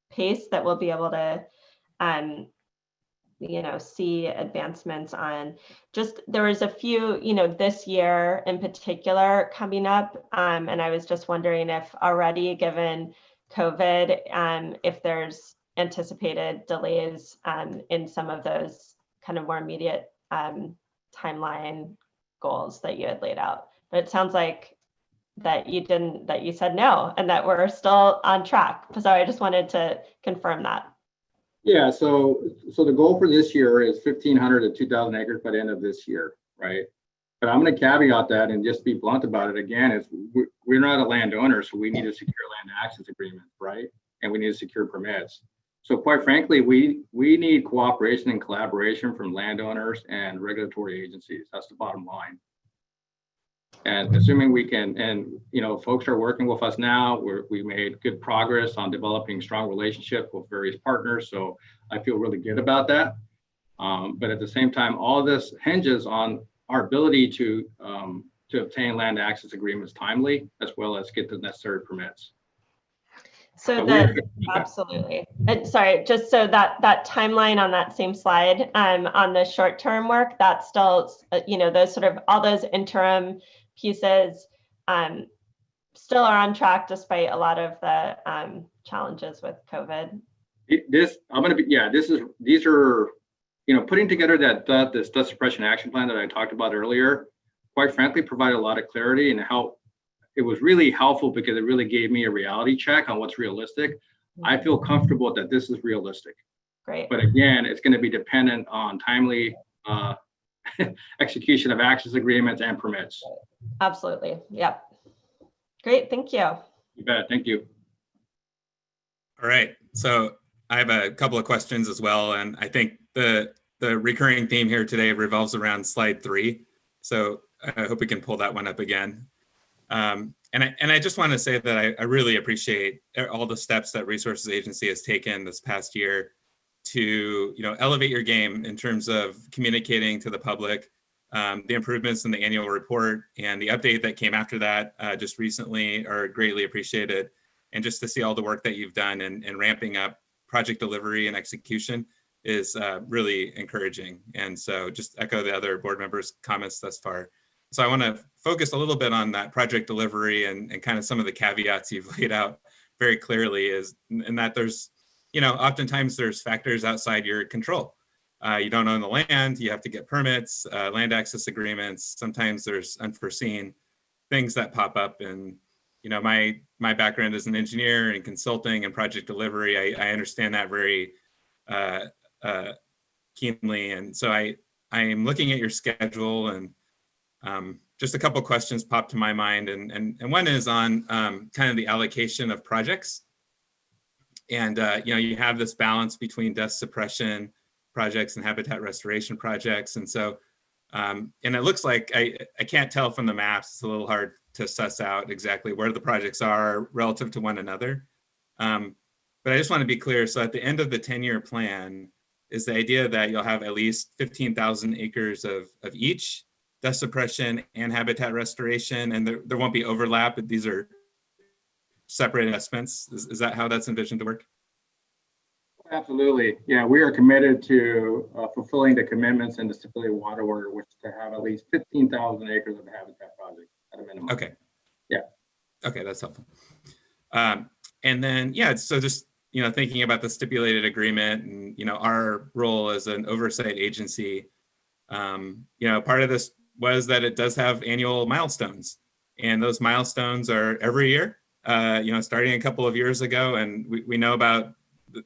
pace that we'll be able to, you know, see advancements on. Just, there was a few, you know, this year in particular coming up, and I was just wondering if already, given COVID, if there's anticipated delays in some of those kind of more immediate timeline goals that you had laid out. But it sounds like that you said no, and that we're still on track. So I just wanted to confirm that. Yeah, so the goal for this year is 1,500 to 2,000 acres by the end of this year, right? But I'm going to caveat that and just be blunt about it again, is we're not a landowner, so we need to secure land access agreements, right? And we need to secure permits. So quite frankly, we need cooperation and collaboration from landowners and regulatory agencies. That's the bottom line. And assuming we can, and you know, folks are working with us now, we made good progress on developing strong relationships with various partners. So I feel really good about that. But at the same time, all this hinges on our ability to obtain land access agreements timely, as well as get the necessary permits. So that, absolutely. And sorry, just so that timeline on that same slide, on the short-term work, that's still, you know, those sort of, all those interim pieces still are on track despite a lot of the challenges with COVID. These are, you know, putting together this dust suppression action plan that I talked about earlier, quite frankly, provided a lot of clarity and help. It was really helpful because it really gave me a reality check on what's realistic. I feel comfortable that this is realistic. Great. But again, it's going to be dependent on timely execution of access agreements and permits. Absolutely. Yep. Great. Thank you. You bet. Thank you. All right. So I have a couple of questions as well. And I think the recurring theme here today revolves around slide 3. So I hope we can pull that one up again. And I just want to say that I really appreciate all the steps that Resources Agency has taken this past year to, you know, elevate your game in terms of communicating to the public. The improvements in the annual report and the update that came after that just recently are greatly appreciated. And just to see all the work that you've done in ramping up project delivery and execution is really encouraging. And so just echo the other board members' comments thus far. So I want to focus a little bit on that project delivery and kind of some of the caveats you've laid out very clearly, and that there's, you know, oftentimes there's factors outside your control. You don't own the land, you have to get permits, land access agreements. Sometimes there's unforeseen things that pop up. And, you know, my background as an engineer and consulting and project delivery, I understand that very keenly. And so I am looking at your schedule, and just a couple of questions popped to my mind. And one is on kind of the allocation of projects. And, you know, you have this balance between dust suppression projects and habitat restoration projects. And so, and it looks like, I can't tell from the maps, it's a little hard to suss out exactly where the projects are relative to one another. But I just want to be clear. So at the end of the 10-year plan is the idea that you'll have at least 15,000 acres of each, dust suppression and habitat restoration, and there won't be overlap, but these are separate investments. Is that how that's envisioned to work? Absolutely. Yeah, we are committed to fulfilling the commitments in the Stability Water Order, which is to have at least 15,000 acres of habitat projects at a minimum. Okay. Yeah. Okay, that's helpful. And then, yeah, so just, you know, thinking about the stipulated agreement and, you know, our role as an oversight agency, you know, part of this was that it does have annual milestones, and those milestones are every year, you know, starting a couple of years ago, and we know about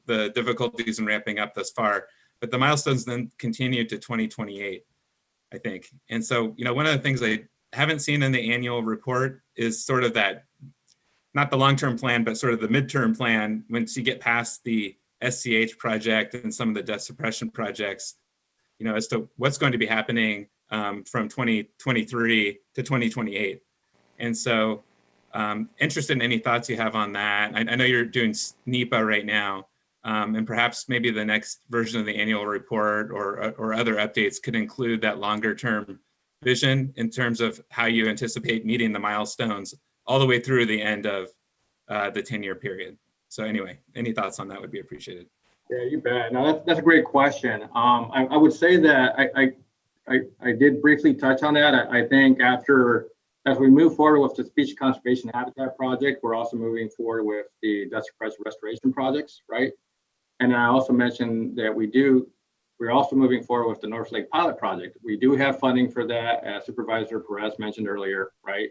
the difficulties in ramping up thus far, but the milestones then continue to 2028, I think. And so, you know, one of the things I haven't seen in the annual report is sort of that, not the long-term plan, but sort of the midterm plan, once you get past the SCH project and some of the dust suppression projects, you know, as to what's going to be happening from 2023 to 2028. And so interested in any thoughts you have on that. I know you're doing NEPA right now, and perhaps maybe the next version of the annual report or other updates could include that longer term vision in terms of how you anticipate meeting the milestones all the way through the end of the 10-year period. So anyway, any thoughts on that would be appreciated. Yeah, you bet. No, that's a great question. I would say that I did briefly touch on that. I think as we move forward with the Species Conservation Habitat Project, we're also moving forward with the dust suppression restoration projects, right? And I also mentioned that we're also moving forward with the North Lake Pilot Project. We do have funding for that, as Supervisor Perez mentioned earlier, right?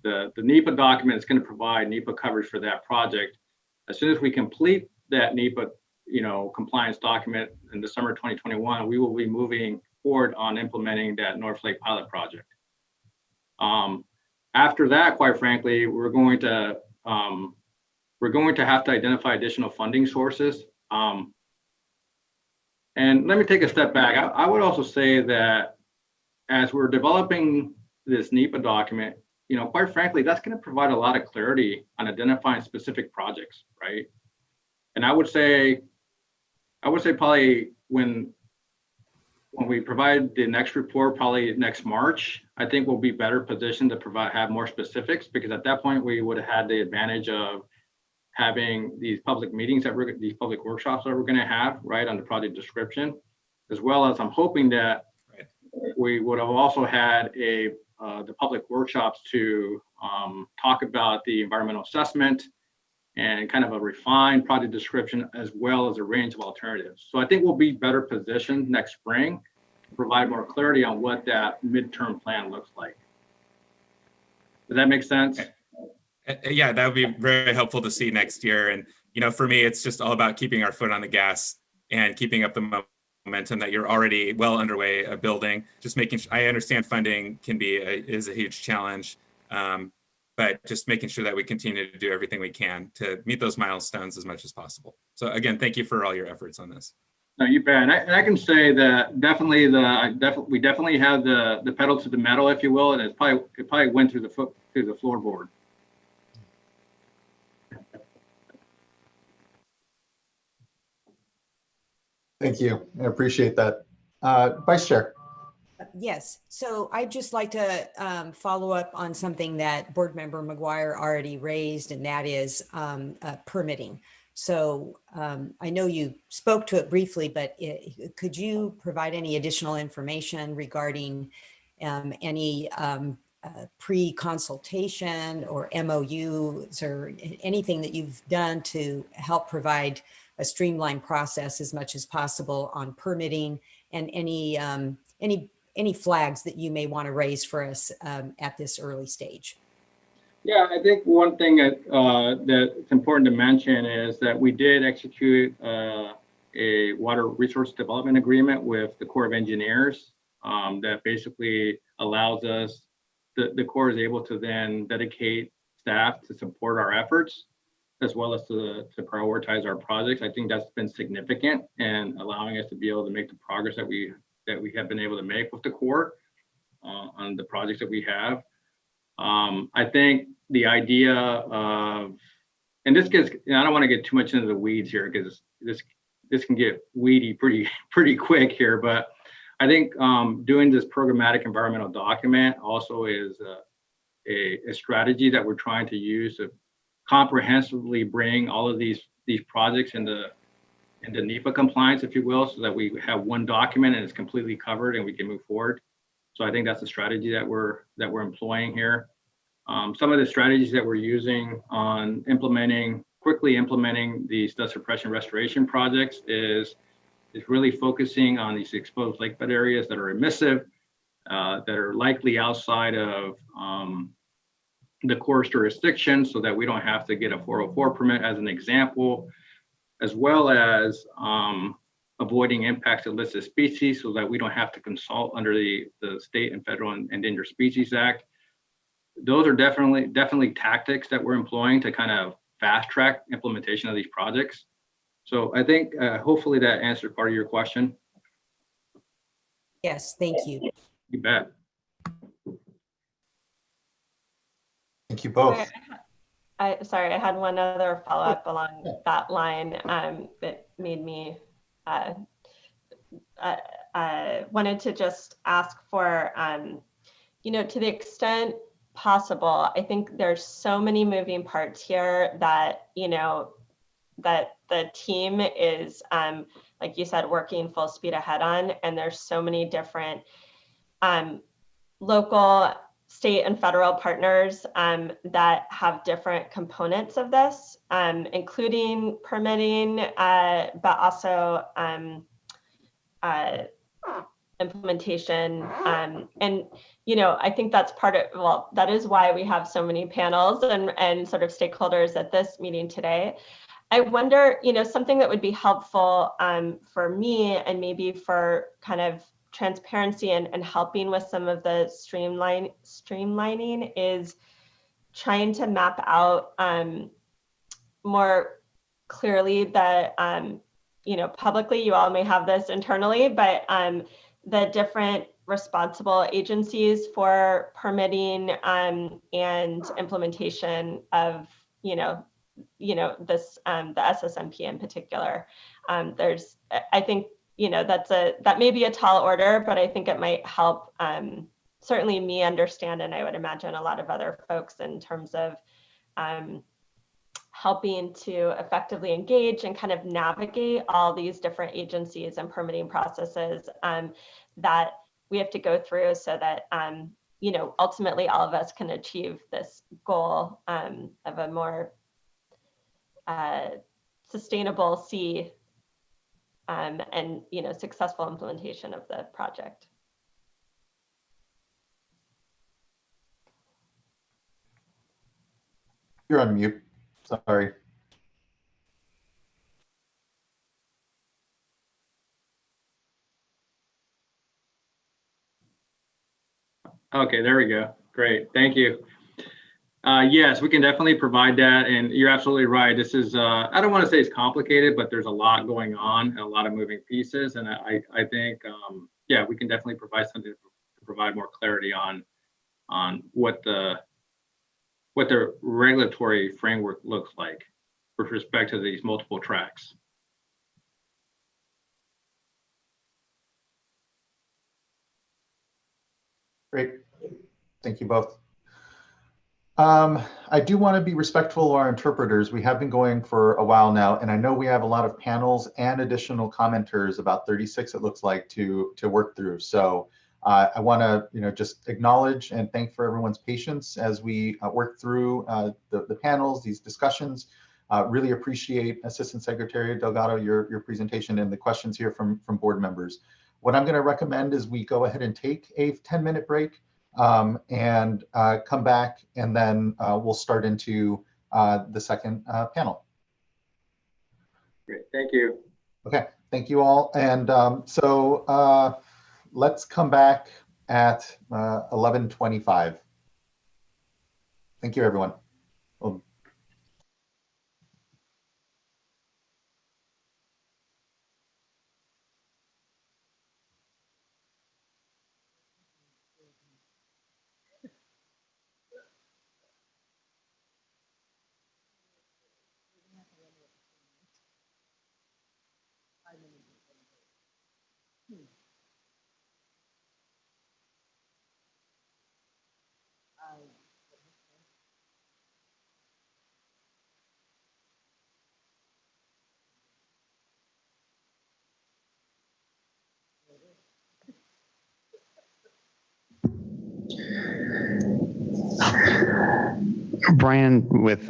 The NEPA document is going to provide NEPA coverage for that project. As soon as we complete that NEPA, you know, compliance document in the summer of 2021, we will be moving forward on implementing that North Lake Pilot Project. After that, quite frankly, we're going to have to identify additional funding sources. And let me take a step back. I would also say that as we're developing this NEPA document, you know, quite frankly, that's going to provide a lot of clarity on identifying specific projects, right? And I would say probably when when we provide the next report, probably next March, I think we'll be better positioned to have more specifics, because at that point we would have had the advantage of having these public meetings these public workshops that we're going to have, right, on the project description, as well as I'm hoping that we would have also had the public workshops to talk about the environmental assessment and kind of a refined project description, as well as a range of alternatives. So I think we'll be better positioned next spring to provide more clarity on what that midterm plan looks like. Does that make sense? Yeah, that would be very helpful to see next year. And, you know, for me, it's just all about keeping our foot on the gas and keeping up the momentum that you're already well underway of building. Just making sure, I understand funding is a huge challenge, but just making sure that we continue to do everything we can to meet those milestones as much as possible. So again, thank you for all your efforts on this. No, you bet. And I can say that we definitely have the pedal to the metal, if you will, and it probably went through the floorboard. Thank you. I appreciate that. Vice Chair. Yes, so I'd just like to follow up on something that Board Member McGuire already raised, and that is permitting. So I know you spoke to it briefly, but could you provide any additional information regarding any pre-consultation or MOUs or anything that you've done to help provide a streamlined process as much as possible on permitting, and any flags that you may want to raise for us at this early stage? Yeah, I think one thing that's important to mention is that we did execute a water resource development agreement with the Corps of Engineers that basically allows us, the Corps is able to then dedicate staff to support our efforts, as well as to prioritize our projects. I think that's been significant in allowing us to be able to make the progress that we have been able to make with the Corps on the projects that we have. I think the idea of, and this gets, I don't want to get too much into the weeds here because this can get weedy pretty quick here, but I think doing this programmatic environmental document also is a strategy that we're trying to use to comprehensively bring all of these projects into NEPA compliance, if you will, so that we have one document and it's completely covered and we can move forward. So I think that's the strategy that we're employing here. Some of the strategies that we're using on quickly implementing these dust suppression restoration projects is really focusing on these exposed lakebed areas that are emissive, that are likely outside of the Corps' jurisdiction, so that we don't have to get a 404 permit, as an example, as well as avoiding impacts to listed species, so that we don't have to consult under the state and federal Endangered Species Act. Those are definitely tactics that we're employing to kind of fast track implementation of these projects. So I think hopefully that answered part of your question. Yes, thank you. You bet. Thank you both. Sorry, I had one other follow-up along that line that made me wanted to just ask for, to the extent possible, I think there's so many moving parts here that, that the team is, like you said, working full speed ahead on, and there's so many different local, state and federal partners that have different components of this, including permitting, but also implementation. And, I think that's that is why we have so many panels and sort of stakeholders at this meeting today. I wonder, something that would be helpful for me, and maybe for kind of transparency and helping with some of the streamlining, is trying to map out more clearly that, publicly, you all may have this internally, but the different responsible agencies for permitting and implementation of, this, the SSMP in particular. I think that may be a tall order, but I think it might help certainly me understand, and I would imagine a lot of other folks, in terms of helping to effectively engage and kind of navigate all these different agencies and permitting processes that we have to go through, so that ultimately all of us can achieve this goal of a more sustainable sea and successful implementation of the project. You're on mute. Sorry. Okay, there we go. Great, thank you. Yes, we can definitely provide that, and you're absolutely right. This is, I don't want to say it's complicated, but there's a lot going on and a lot of moving pieces, and I think, yeah, we can definitely provide something to provide more clarity on what the regulatory framework looks like with respect to these multiple tracks. Great, thank you both. I do want to be respectful of our interpreters. We have been going for a while now, and I know we have a lot of panels and additional commenters, about 36 it looks like, to work through. So I want to just acknowledge and thank for everyone's patience as we work through the panels, these discussions. Really appreciate Assistant Secretary Delgado, your presentation and the questions here from board members. What I'm going to recommend is we go ahead and take a 10-minute break and come back, and then we'll start into the second panel. Great, thank you. Okay, thank you all. And so let's come back at 11:25. Thank you, everyone. Brian with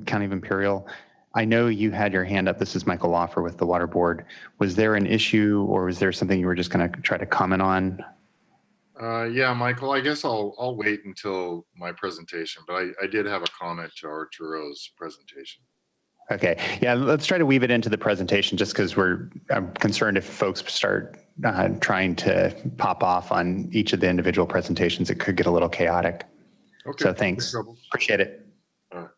County of Imperial, I know you had your hand up. This is Michael Loffer with the Water Board. Was there an issue, or was there something you were just going to try to comment on? Yeah, Michael, I guess I'll wait until my presentation, but I did have a comment to Arturo's presentation. Okay, yeah, let's try to weave it into the presentation, just because I'm concerned if folks start trying to pop off on each of the individual presentations, it could get a little chaotic. Okay. So thanks, appreciate it. All right.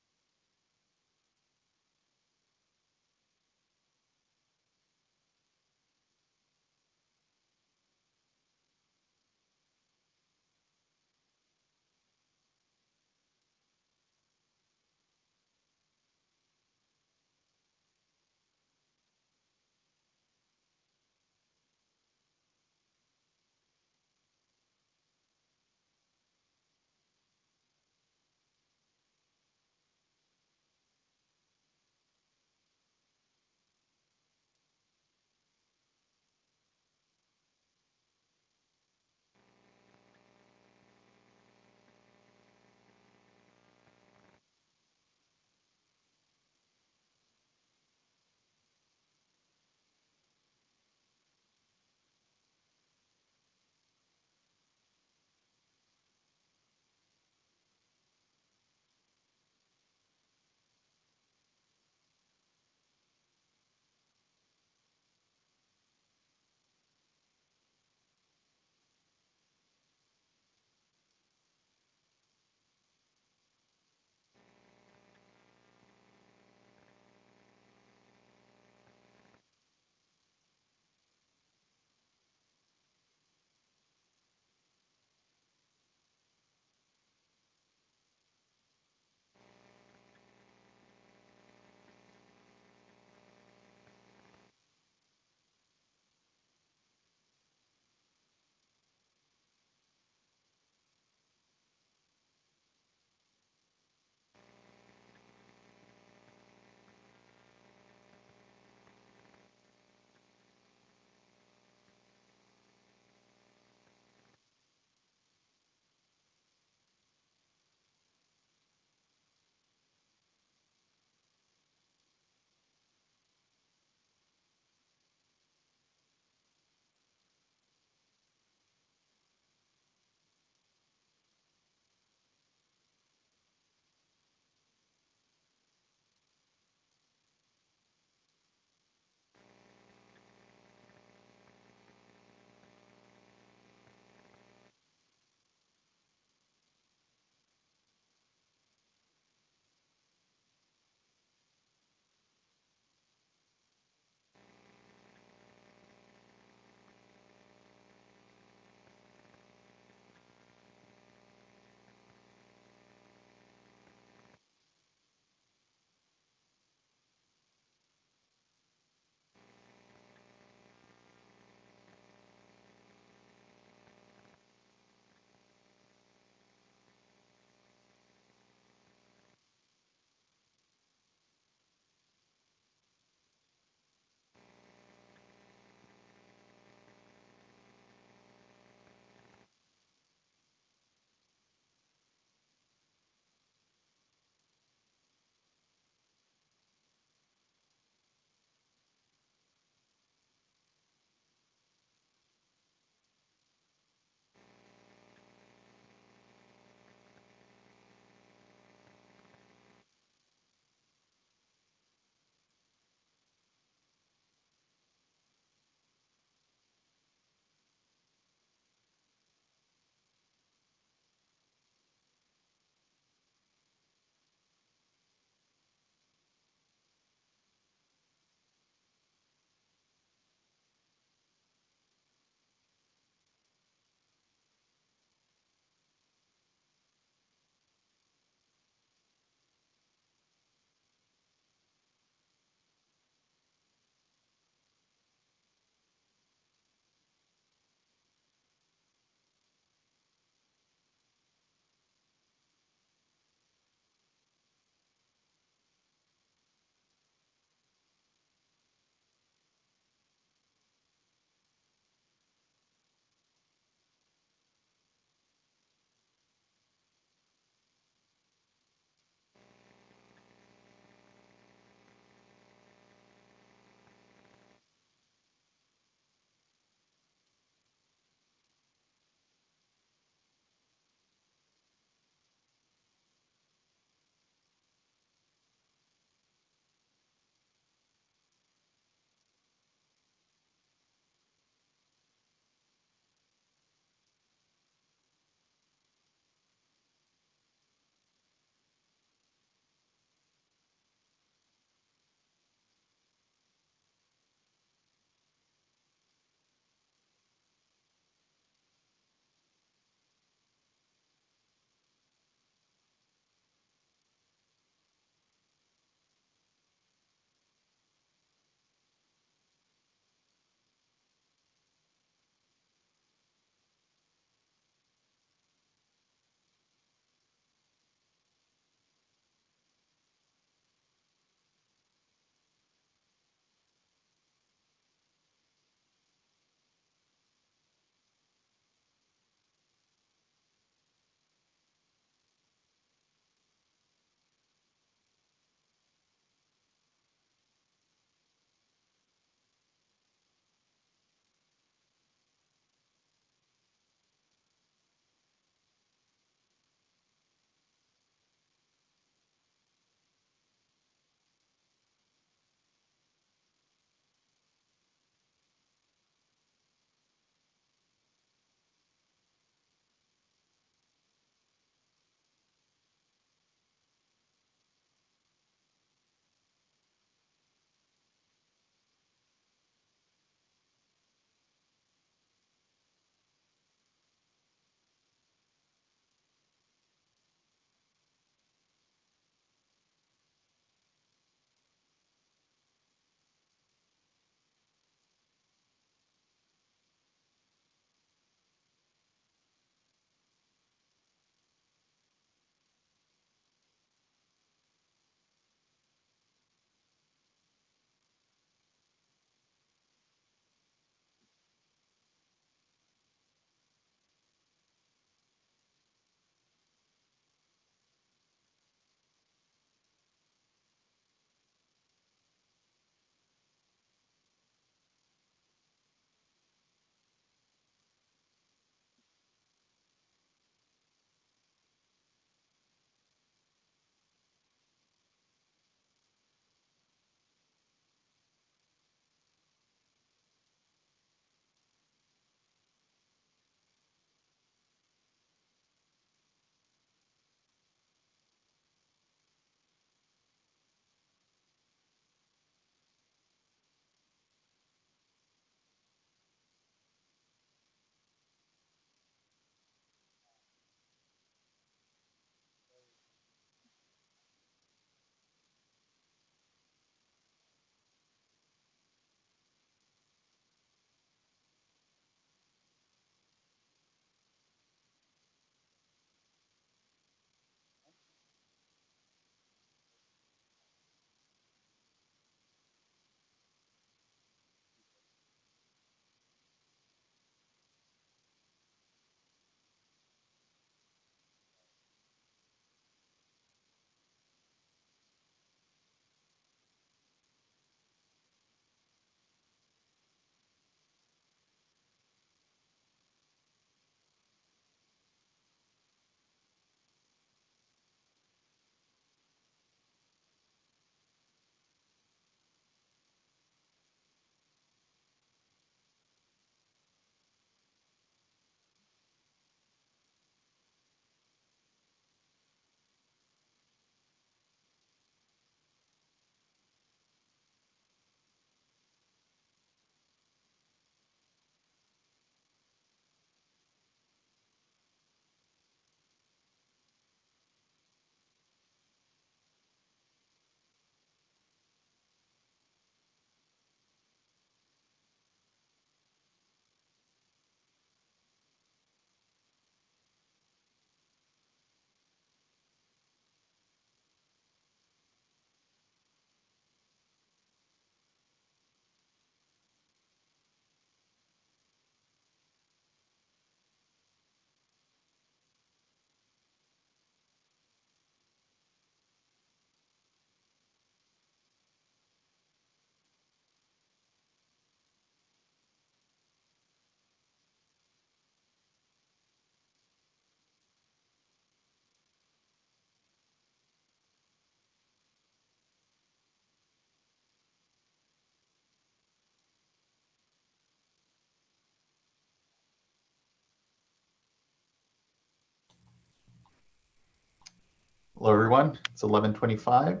Hello, everyone. It's 11:25. I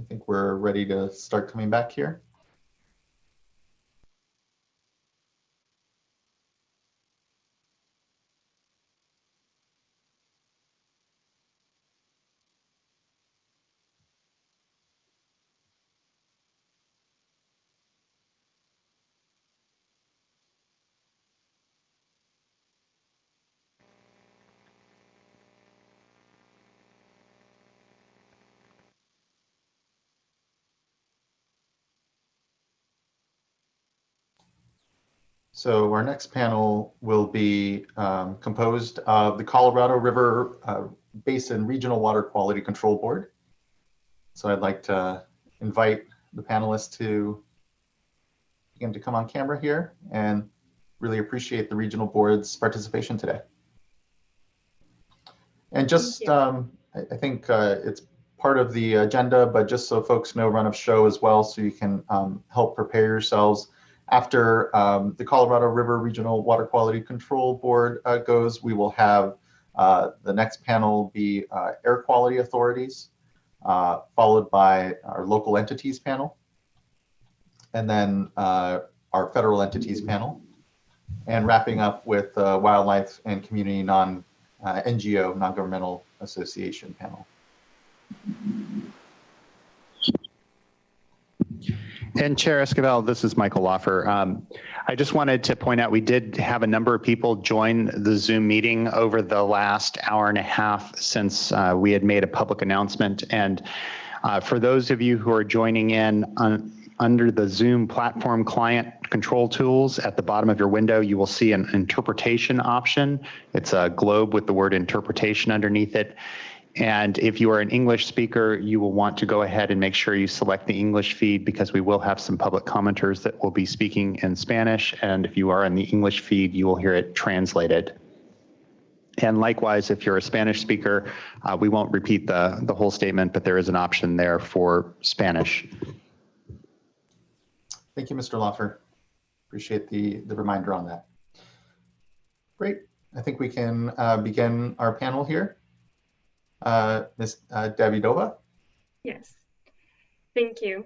think we're ready to start coming back here. So our next panel will be composed of the Colorado River Basin Regional Water Quality Control Board. So I'd like to invite the panelists to begin to come on camera here, and really appreciate the regional board's participation today. And just, I think it's part of the agenda, but just so folks know, run of show as well, so you can help prepare yourselves. After the Colorado River Regional Water Quality Control Board goes, we will have the next panel be air quality authorities, followed by our local entities panel, and then our federal entities panel, and wrapping up with wildlife and community NGO, non-governmental association panel. And Chair Esquivel, this is Michael Loffer. I just wanted to point out we did have a number of people join the Zoom meeting over the last hour and a half since we had made a public announcement. And for those of you who are joining in under the Zoom platform client control tools, at the bottom of your window, you will see an interpretation option. It's a globe with the word interpretation underneath it. And if you are an English speaker, you will want to go ahead and make sure you select the English feed, because we will have some public commenters that will be speaking in Spanish. And if you are in the English feed, you will hear it translated. And likewise, if you're a Spanish speaker, we won't repeat the whole statement, but there is an option there for Spanish. Thank you, Mr. Loffer. Appreciate the reminder on that. Great. I think we can begin our panel here. Ms. Davidova? Yes, thank you.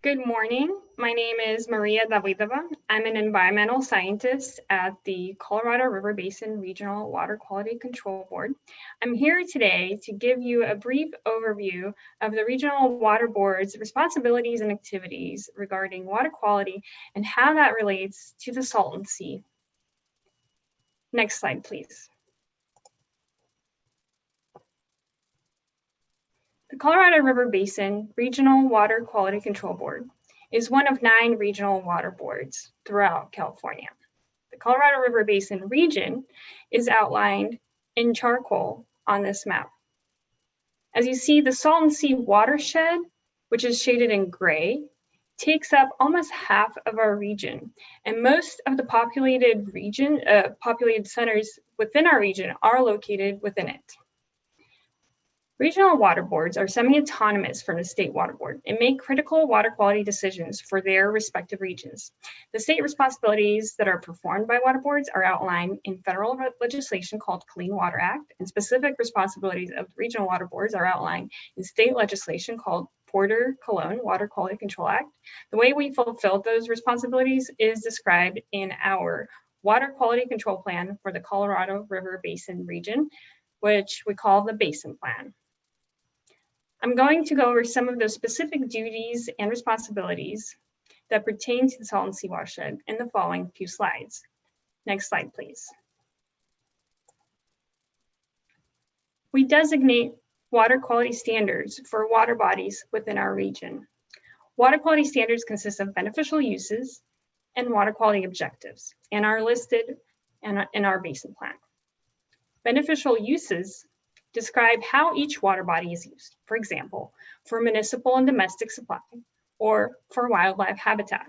Good morning. My name is Maria Davidova. I'm an environmental scientist at the Colorado River Basin Regional Water Quality Control Board. I'm here today to give you a brief overview of the Regional Water Board's responsibilities and activities regarding water quality and how that relates to the Salton Sea. Next slide, please. The Colorado River Basin Regional Water Quality Control Board is one of 9 regional water boards throughout California. The Colorado River Basin region is outlined in charcoal on this map. As you see, the Salton Sea watershed, which is shaded in gray, takes up almost half of our region, and most of the populated centers within our region are located within it. Regional water boards are semi-autonomous from the state water board and make critical water quality decisions for their respective regions. The state responsibilities that are performed by water boards are outlined in federal legislation called Clean Water Act, and specific responsibilities of regional water boards are outlined in state legislation called Porter-Cologne Water Quality Control Act. The way we fulfill those responsibilities is described in our Water Quality Control Plan for the Colorado River Basin region, which we call the Basin Plan. I'm going to go over some of those specific duties and responsibilities that pertain to the Salton Sea watershed in the following few slides. Next slide, please. We designate water quality standards for water bodies within our region. Water quality standards consist of beneficial uses and water quality objectives, and are listed in our Basin Plan. Beneficial uses describe how each water body is used, for example, for municipal and domestic supply, or for wildlife habitat.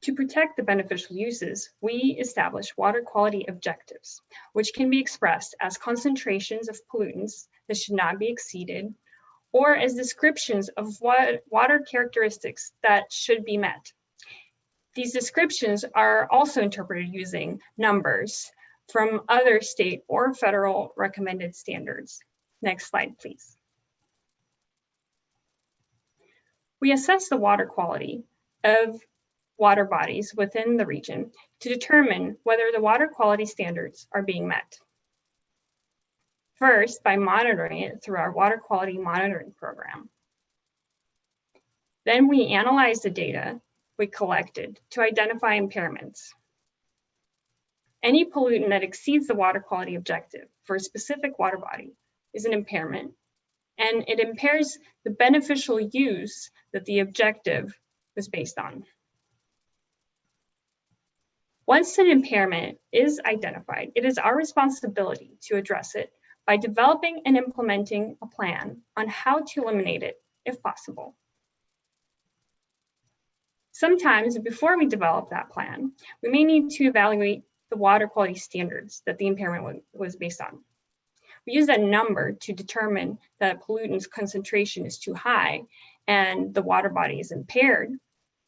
To protect the beneficial uses, we establish water quality objectives, which can be expressed as concentrations of pollutants that should not be exceeded, or as descriptions of what water characteristics that should be met. These descriptions are also interpreted using numbers from other state or federal recommended standards. Next slide, please. We assess the water quality of water bodies within the region to determine whether the water quality standards are being met. First, by monitoring it through our water quality monitoring program. Then we analyze the data we collected to identify impairments. Any pollutant that exceeds the water quality objective for a specific water body is an impairment, and it impairs the beneficial use that the objective was based on. Once an impairment is identified, it is our responsibility to address it by developing and implementing a plan on how to eliminate it if possible. Sometimes before we develop that plan, we may need to evaluate the water quality standards that the impairment was based on. We use that number to determine that a pollutant's concentration is too high and the water body is impaired.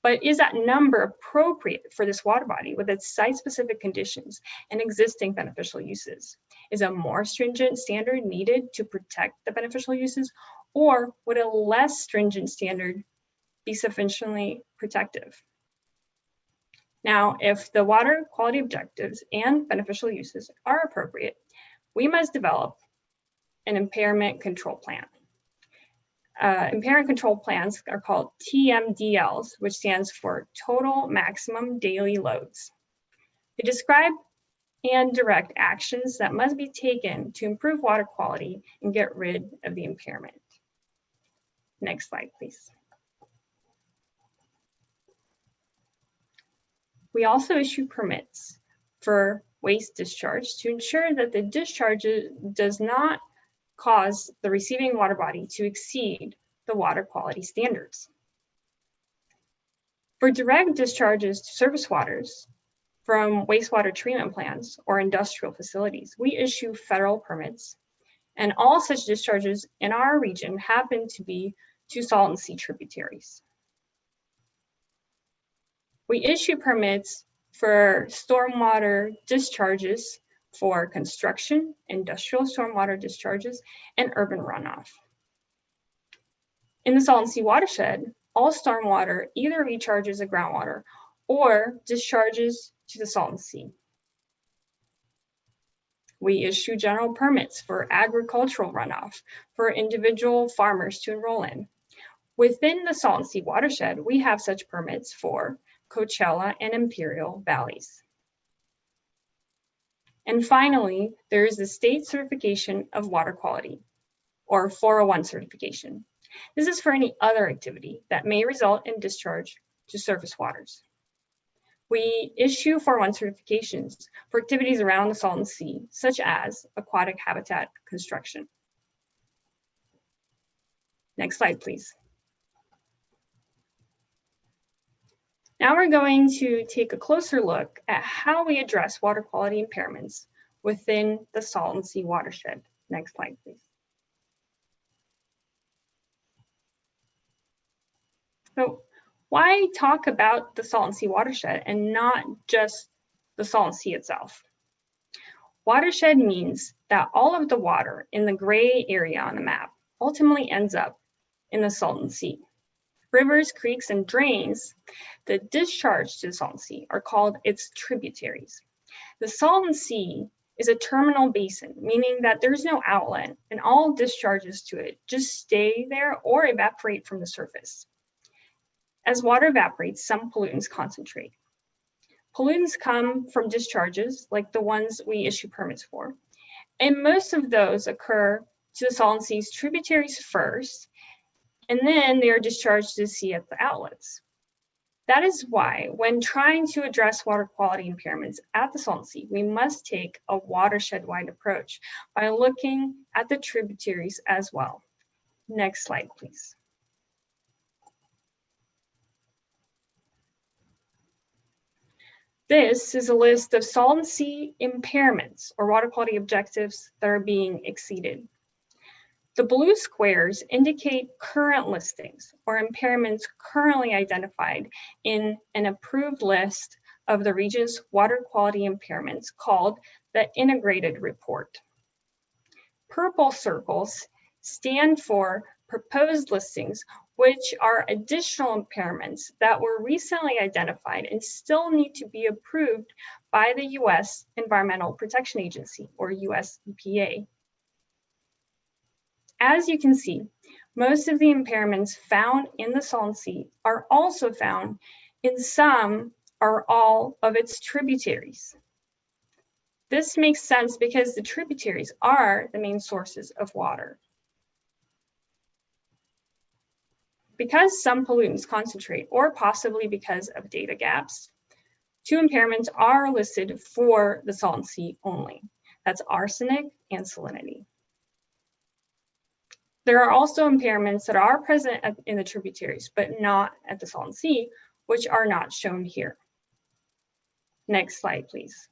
But is that number appropriate for this water body with its site-specific conditions and existing beneficial uses? Is a more stringent standard needed to protect the beneficial uses, or would a less stringent standard be sufficiently protective? Now, if the water quality objectives and beneficial uses are appropriate, we must develop an impairment control plan. Impairment control plans are called TMDLs, which stands for Total Maximum Daily Loads. They describe and direct actions that must be taken to improve water quality and get rid of the impairment. Next slide, please. We also issue permits for waste discharge to ensure that the discharge does not cause the receiving water body to exceed the water quality standards. For direct discharges to surface waters from wastewater treatment plants or industrial facilities, we issue federal permits, and all such discharges in our region happen to be to Salton Sea tributaries. We issue permits for stormwater discharges for construction, industrial stormwater discharges, and urban runoff. In the Salton Sea watershed, all stormwater either recharges as groundwater or discharges to the Salton Sea. We issue general permits for agricultural runoff for individual farmers to enroll in. Within the Salton Sea watershed, we have such permits for Coachella and Imperial Valleys. And finally, there is the state certification of water quality, or 401 certification. This is for any other activity that may result in discharge to surface waters. We issue 401 certifications for activities around the Salton Sea, such as aquatic habitat construction. Next slide, please. Now we're going to take a closer look at how we address water quality impairments within the Salton Sea watershed. Next slide, please. So why talk about the Salton Sea watershed and not just the Salton Sea itself? Watershed means that all of the water in the gray area on the map ultimately ends up in the Salton Sea. Rivers, creeks, and drains that discharge to the Salton Sea are called its tributaries. The Salton Sea is a terminal basin, meaning that there's no outlet and all discharges to it just stay there or evaporate from the surface. As water evaporates, some pollutants concentrate. Pollutants come from discharges like the ones we issue permits for, and most of those occur to the Salton Sea's tributaries first, and then they are discharged to the sea at the outlets. That is why, when trying to address water quality impairments at the Salton Sea, we must take a watershed-wide approach by looking at the tributaries as well. Next slide, please. This is a list of Salton Sea impairments or water quality objectives that are being exceeded. The blue squares indicate current listings or impairments currently identified in an approved list of the region's water quality impairments called the Integrated Report. Purple circles stand for proposed listings, which are additional impairments that were recently identified and still need to be approved by the U.S. Environmental Protection Agency, or US EPA. As you can see, most of the impairments found in the Salton Sea are also found in some or all of its tributaries. This makes sense because the tributaries are the main sources of water. Because some pollutants concentrate, or possibly because of data gaps, 2 impairments are listed for the Salton Sea only. That's arsenic and salinity. There are also impairments that are present in the tributaries, but not at the Salton Sea, which are not shown here. Next slide, please.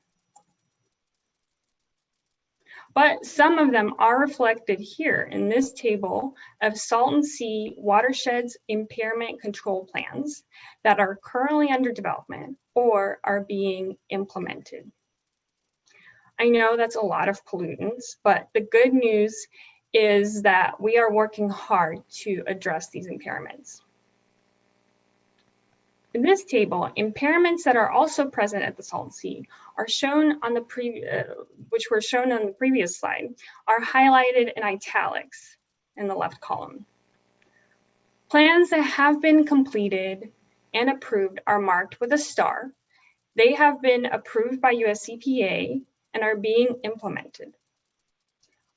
But some of them are reflected here in this table of Salton Sea watersheds impairment control plans that are currently under development or are being implemented. I know that's a lot of pollutants, but the good news is that we are working hard to address these impairments. In this table, impairments that are also present at the Salton Sea are shown on the which were shown on the previous slide, are highlighted in italics in the left column. Plans that have been completed and approved are marked with a star. They have been approved by US EPA and are being implemented.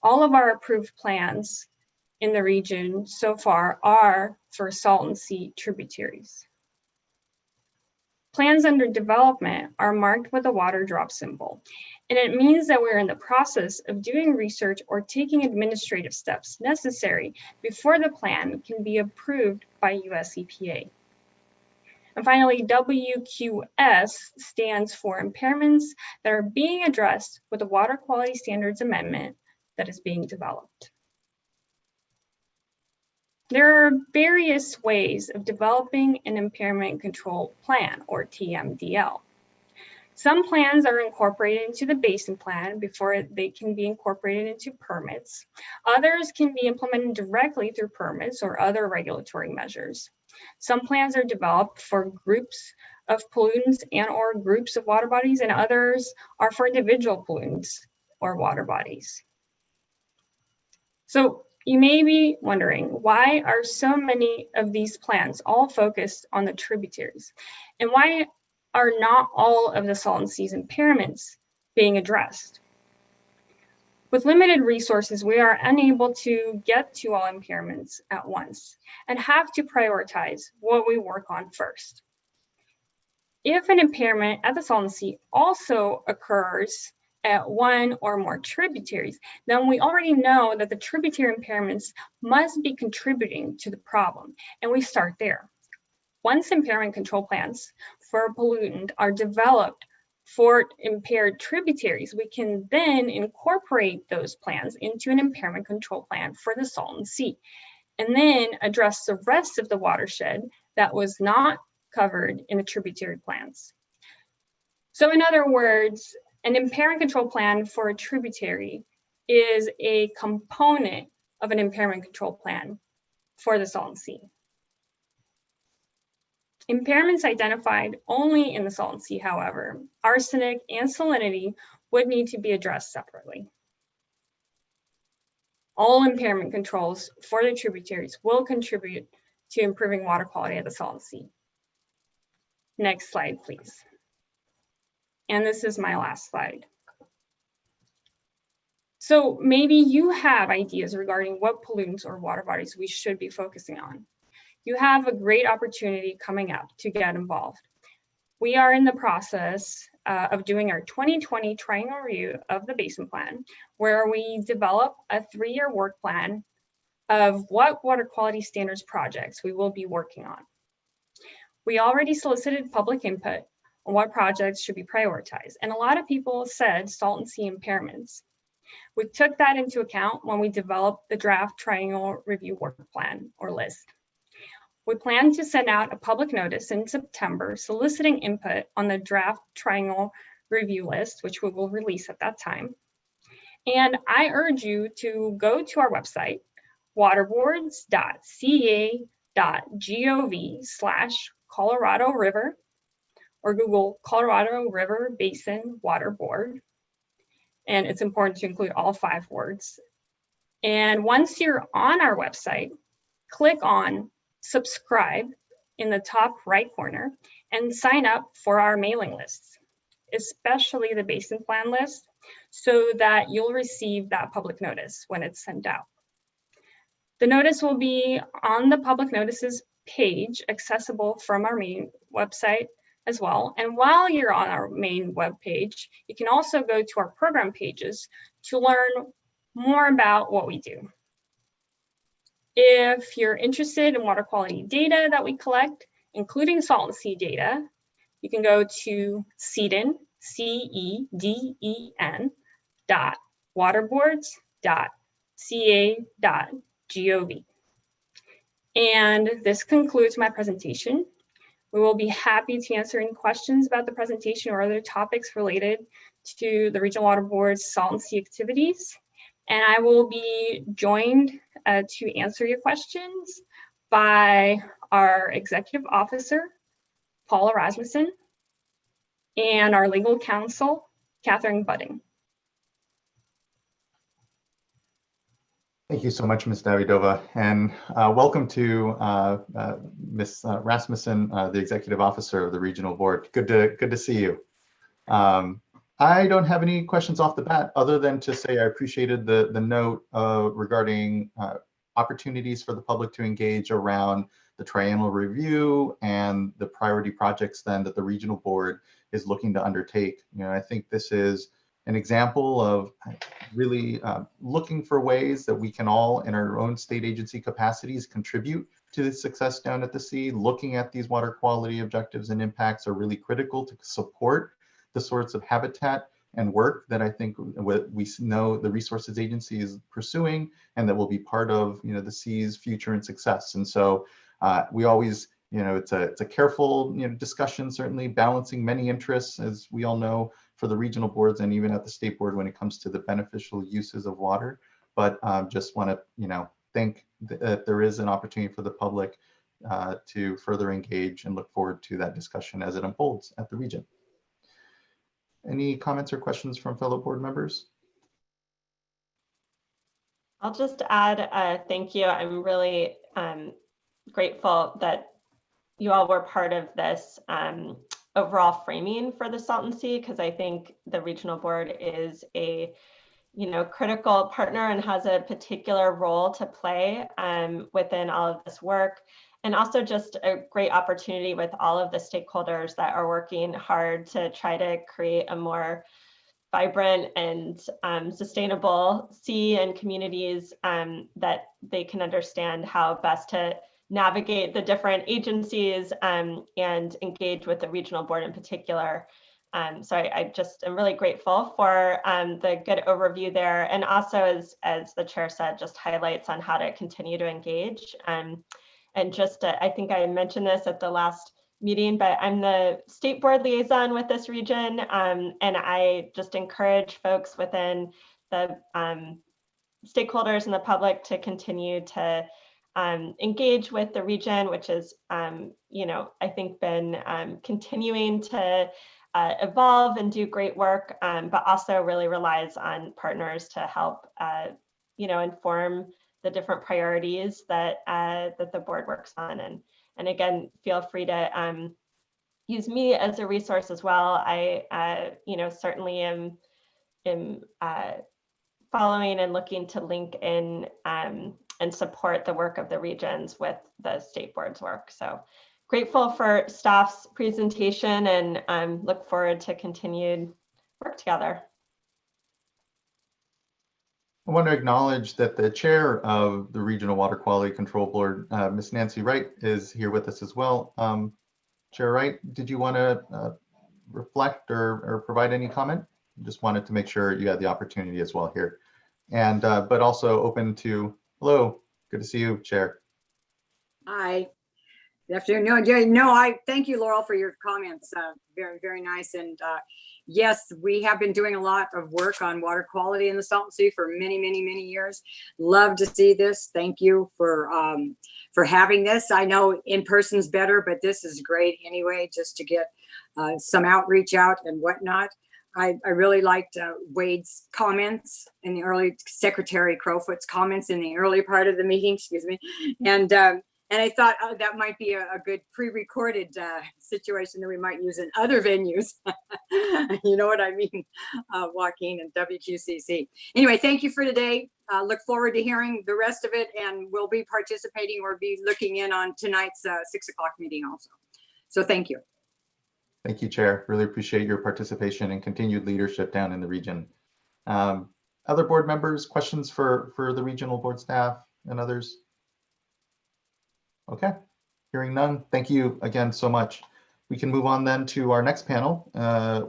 All of our approved plans in the region so far are for Salton Sea tributaries. Plans under development are marked with a water drop symbol, and it means that we're in the process of doing research or taking administrative steps necessary before the plan can be approved by US EPA. And finally, WQS stands for impairments that are being addressed with the Water Quality Standards Amendment that is being developed. There are various ways of developing an impairment control plan, or TMDL. Some plans are incorporated into the Basin Plan before they can be incorporated into permits. Others can be implemented directly through permits or other regulatory measures. Some plans are developed for groups of pollutants and or groups of water bodies, and others are for individual pollutants or water bodies. So you may be wondering, why are so many of these plans all focused on the tributaries? And why are not all of the Salton Sea's impairments being addressed? With limited resources, we are unable to get to all impairments at once and have to prioritize what we work on first. If an impairment at the Salton Sea also occurs at one or more tributaries, then we already know that the tributary impairments must be contributing to the problem, and we start there. Once impairment control plans for a pollutant are developed for impaired tributaries, we can then incorporate those plans into an impairment control plan for the Salton Sea, and then address the rest of the watershed that was not covered in the tributary plans. So in other words, an impairment control plan for a tributary is a component of an impairment control plan for the Salton Sea. Impairments identified only in the Salton Sea, however, arsenic and salinity, would need to be addressed separately. All impairment controls for the tributaries will contribute to improving water quality at the Salton Sea. Next slide, please. And this is my last slide. So maybe you have ideas regarding what pollutants or water bodies we should be focusing on. You have a great opportunity coming up to get involved. We are in the process of doing our 2020 triennial review of the Basin Plan, where we develop a 3-year work plan of what water quality standards projects we will be working on. We already solicited public input on what projects should be prioritized, and a lot of people said Salton Sea impairments. We took that into account when we developed the draft triennial review work plan, or list. We plan to send out a public notice in September soliciting input on the draft triennial review list, which we will release at that time. And I urge you to go to our website, waterboards.ca.gov/Colorado River, or Google Colorado River Basin Water Board. And it's important to include all 5 words. And once you're on our website, click on subscribe in the top right corner and sign up for our mailing lists, especially the Basin Plan list, so that you'll receive that public notice when it's sent out. The notice will be on the public notices page, accessible from our main website as well. And while you're on our main web page, you can also go to our program pages to learn more about what we do. If you're interested in water quality data that we collect, including Salton Sea data, you can go to CEDEN, CEDN.waterboards.ca.gov. And this concludes my presentation. We will be happy to answer any questions about the presentation or other topics related to the Regional Water Board's Salton Sea activities. And I will be joined to answer your questions by our Executive Officer, Paula Rasmussen, and our Legal Counsel, Catherine Budding. Thank you so much, Ms. Davidova, and welcome to Ms. Rasmussen, the Executive Officer of the Regional Board. Good to see you. I don't have any questions off the bat, other than to say I appreciated the note regarding opportunities for the public to engage around the triennial review and the priority projects then that the Regional Board is looking to undertake. You know, I think this is an example of really looking for ways that we can all, in our own state agency capacities, contribute to the success down at the sea. Looking at these water quality objectives and impacts are really critical to support the sorts of habitat and work that I think we know the Resources Agency is pursuing, and that will be part of, you know, the sea's future and success. And so we always, you know, it's a careful, you know, discussion, certainly balancing many interests, as we all know, for the regional boards and even at the state board when it comes to the beneficial uses of water. But just want to, you know, think that there is an opportunity for the public to further engage, and look forward to that discussion as it unfolds at the region. Any comments or questions from fellow board members? I'll just add thank you. I'm really grateful that you all were part of this overall framing for the Salton Sea, because I think the regional board is a, you know, critical partner and has a particular role to play within all of this work. And also just a great opportunity with all of the stakeholders that are working hard to try to create a more vibrant and sustainable sea and communities that they can understand how best to navigate the different agencies and engage with the regional board in particular. So I just am really grateful for the good overview there. And also, as the chair said, just highlights on how to continue to engage. And just, I think I mentioned this at the last meeting, but I'm the state board liaison with this region. And I just encourage folks within the stakeholders and the public to continue to engage with the region, which is, you know, I think been continuing to evolve and do great work, but also really relies on partners to help, you know, inform the different priorities that that the board works on. And again, feel free to use me as a resource as well. I, you know, certainly am following and looking to link in and support the work of the regions with the state board's work. So grateful for staff's presentation, and look forward to continued work together. I want to acknowledge that the chair of the Regional Water Quality Control Board, Ms. Nancy Wright, is here with us as well. Chair Wright, did you want to reflect or provide any comment? Just wanted to make sure you had the opportunity as well here. And but also open to, hello, good to see you, Chair. Hi. Good afternoon. No, I thank you, Laurel, for your comments. Very, very nice. And yes, we have been doing a lot of work on water quality in the Salton Sea for many, many, many years. Love to see this. Thank you for having this. I know in person's better, but this is great anyway, just to get some outreach out and whatnot. I really liked Wade's comments in the early, Secretary Crowfoot's comments in the early part of the meeting, excuse me. And I thought that might be a good pre-recorded situation that we might use in other venues. You know what I mean, Joaquin and WQCC. Anyway, thank you for today. Look forward to hearing the rest of it, and we'll be participating or be looking in on tonight's 6 o'clock meeting also. So thank you. Thank you, Chair. Really appreciate your participation and continued leadership down in the region. Other board members, questions for the regional board staff and others? Okay, hearing none. Thank you again so much. We can move on then to our next panel,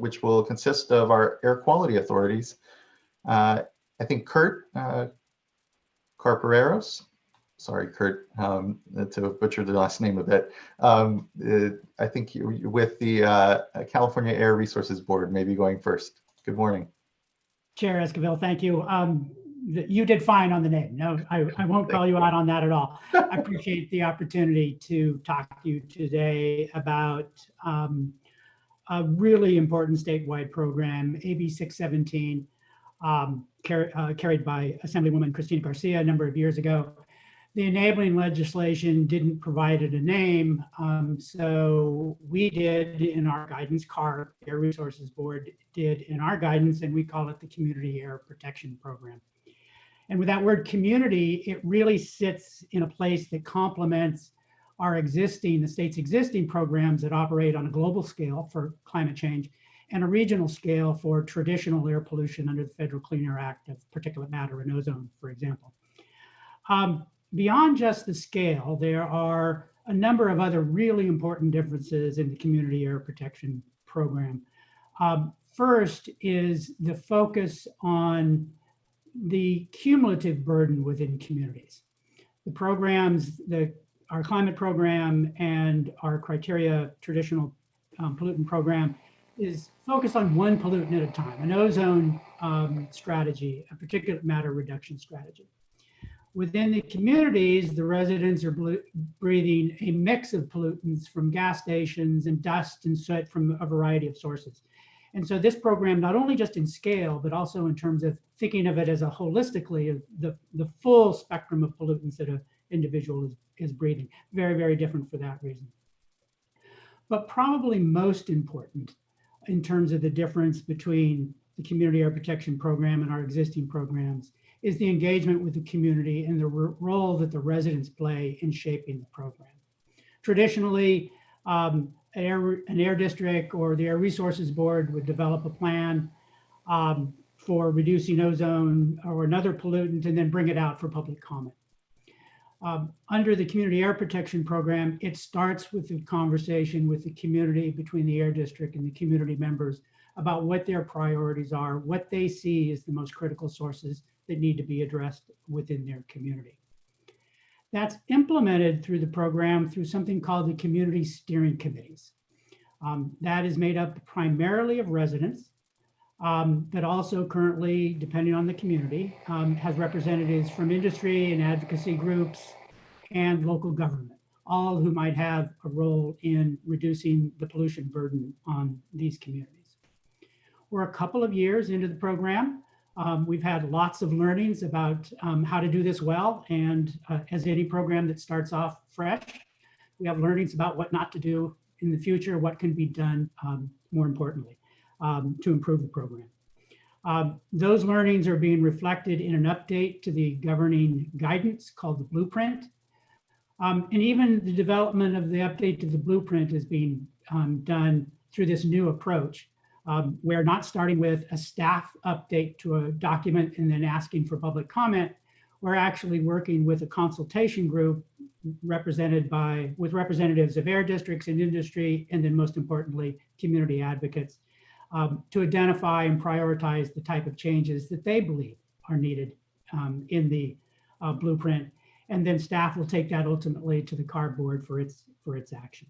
which will consist of our air quality authorities. I think Kurt Carpereros, sorry, Kurt, to butcher the last name a bit. I think you're with the California Air Resources Board, maybe going first. Good morning. Chair Esquivel, thank you. You did fine on the name. No, I won't call you out on that at all. I appreciate the opportunity to talk to you today about a really important statewide program, AB 617, carried by Assemblywoman Cristina Garcia a number of years ago. The enabling legislation didn't provide it a name, so we did in our guidance, CAR, Air Resources Board did in our guidance, and we call it the Community Air Protection Program. And with that word community, it really sits in a place that complements our the state's existing programs that operate on a global scale for climate change and a regional scale for traditional air pollution under the Federal Clean Air Act of particulate matter and ozone, for example. Beyond just the scale, there are a number of other really important differences in the Community Air Protection Program. First is the focus on the cumulative burden within communities. The programs, our climate program and our criteria traditional pollutant program is focused on one pollutant at a time, an ozone strategy, a particulate matter reduction strategy. Within the communities, the residents are breathing a mix of pollutants from gas stations and dust and soot from a variety of sources. And so this program, not only just in scale, but also in terms of thinking of it as a holistically, the full spectrum of pollutants that an individual is breathing. Very, very different for that reason. But probably most important in terms of the difference between the Community Air Protection Program and our existing programs is the engagement with the community and the role that the residents play in shaping the program. Traditionally, an air district or the Air Resources Board would develop a plan for reducing ozone or another pollutant and then bring it out for public comment. Under the Community Air Protection Program, it starts with the conversation with the community between the air district and the community members about what their priorities are, what they see as the most critical sources that need to be addressed within their community. That's implemented through the program through something called the Community Steering Committees. That is made up primarily of residents, but also currently, depending on the community, has representatives from industry and advocacy groups and local government, all who might have a role in reducing the pollution burden on these communities. We're a couple of years into the program. We've had lots of learnings about how to do this well. And as any program that starts off fresh, we have learnings about what not to do in the future, what can be done more importantly to improve the program. Those learnings are being reflected in an update to the governing guidance called the Blueprint. And even the development of the update to the Blueprint is being done through this new approach. We're not starting with a staff update to a document and then asking for public comment. We're actually working with a consultation group with representatives of air districts and industry, and then most importantly, community advocates, to identify and prioritize the type of changes that they believe are needed in the Blueprint. and then staff will take that ultimately to the CARB board for its action.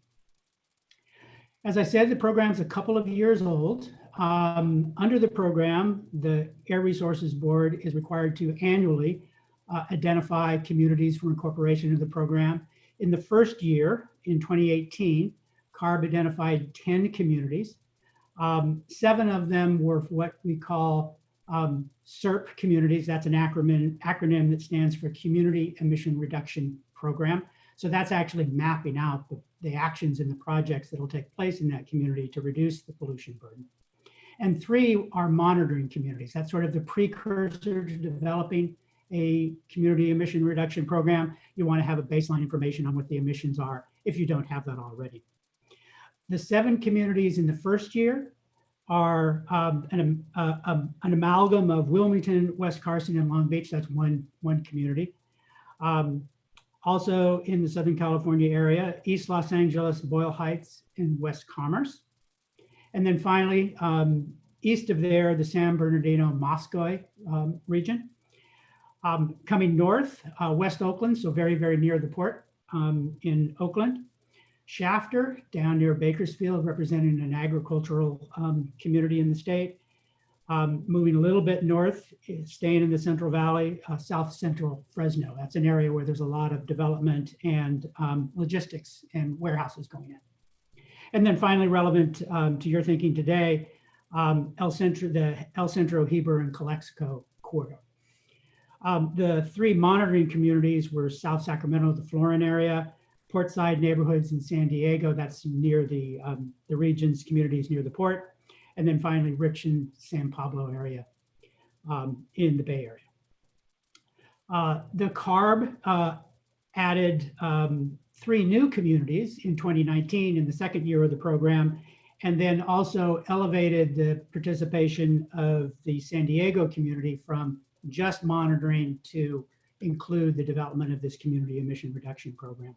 As I said, the program's a couple of years old. Under the program, the Air Resources Board is required to annually identify communities for incorporation into the program. In the first year, in 2018, CARB identified 10 communities. 7 of them were what we call SERP communities. That's an acronym that stands for Community Emission Reduction Program. So that's actually mapping out the actions and the projects that will take place in that community to reduce the pollution burden. And 3 are monitoring communities. That's sort of the precursor to developing a community emission reduction program. You want to have a baseline information on what the emissions are if you don't have that already. The 7 communities in the first year are an amalgam of Wilmington, West Carson, and Long Beach. That's one community. Also in the Southern California area, East Los Angeles, Boyle Heights, and West Commerce. And then finally, east of there, the San Bernardino Moscow region. Coming north, West Oakland, so very, very near the port in Oakland. Shafter, down near Bakersfield, representing an agricultural community in the state. Moving a little bit north, staying in the Central Valley, South Central Fresno. That's an area where there's a lot of development and logistics and warehouses going in. And then finally, relevant to your thinking today, the El Centro, Heber, and Calexico corridor. The 3 monitoring communities were South Sacramento, the Florin area, Portside neighborhoods in San Diego, that's near the region's communities near the port, and then finally Rich and San Pablo area in the Bay Area. The CARB added 3 new communities in 2019 in the second year of the program, and then also elevated the participation of the San Diego community from just monitoring to include the development of this community emission reduction program.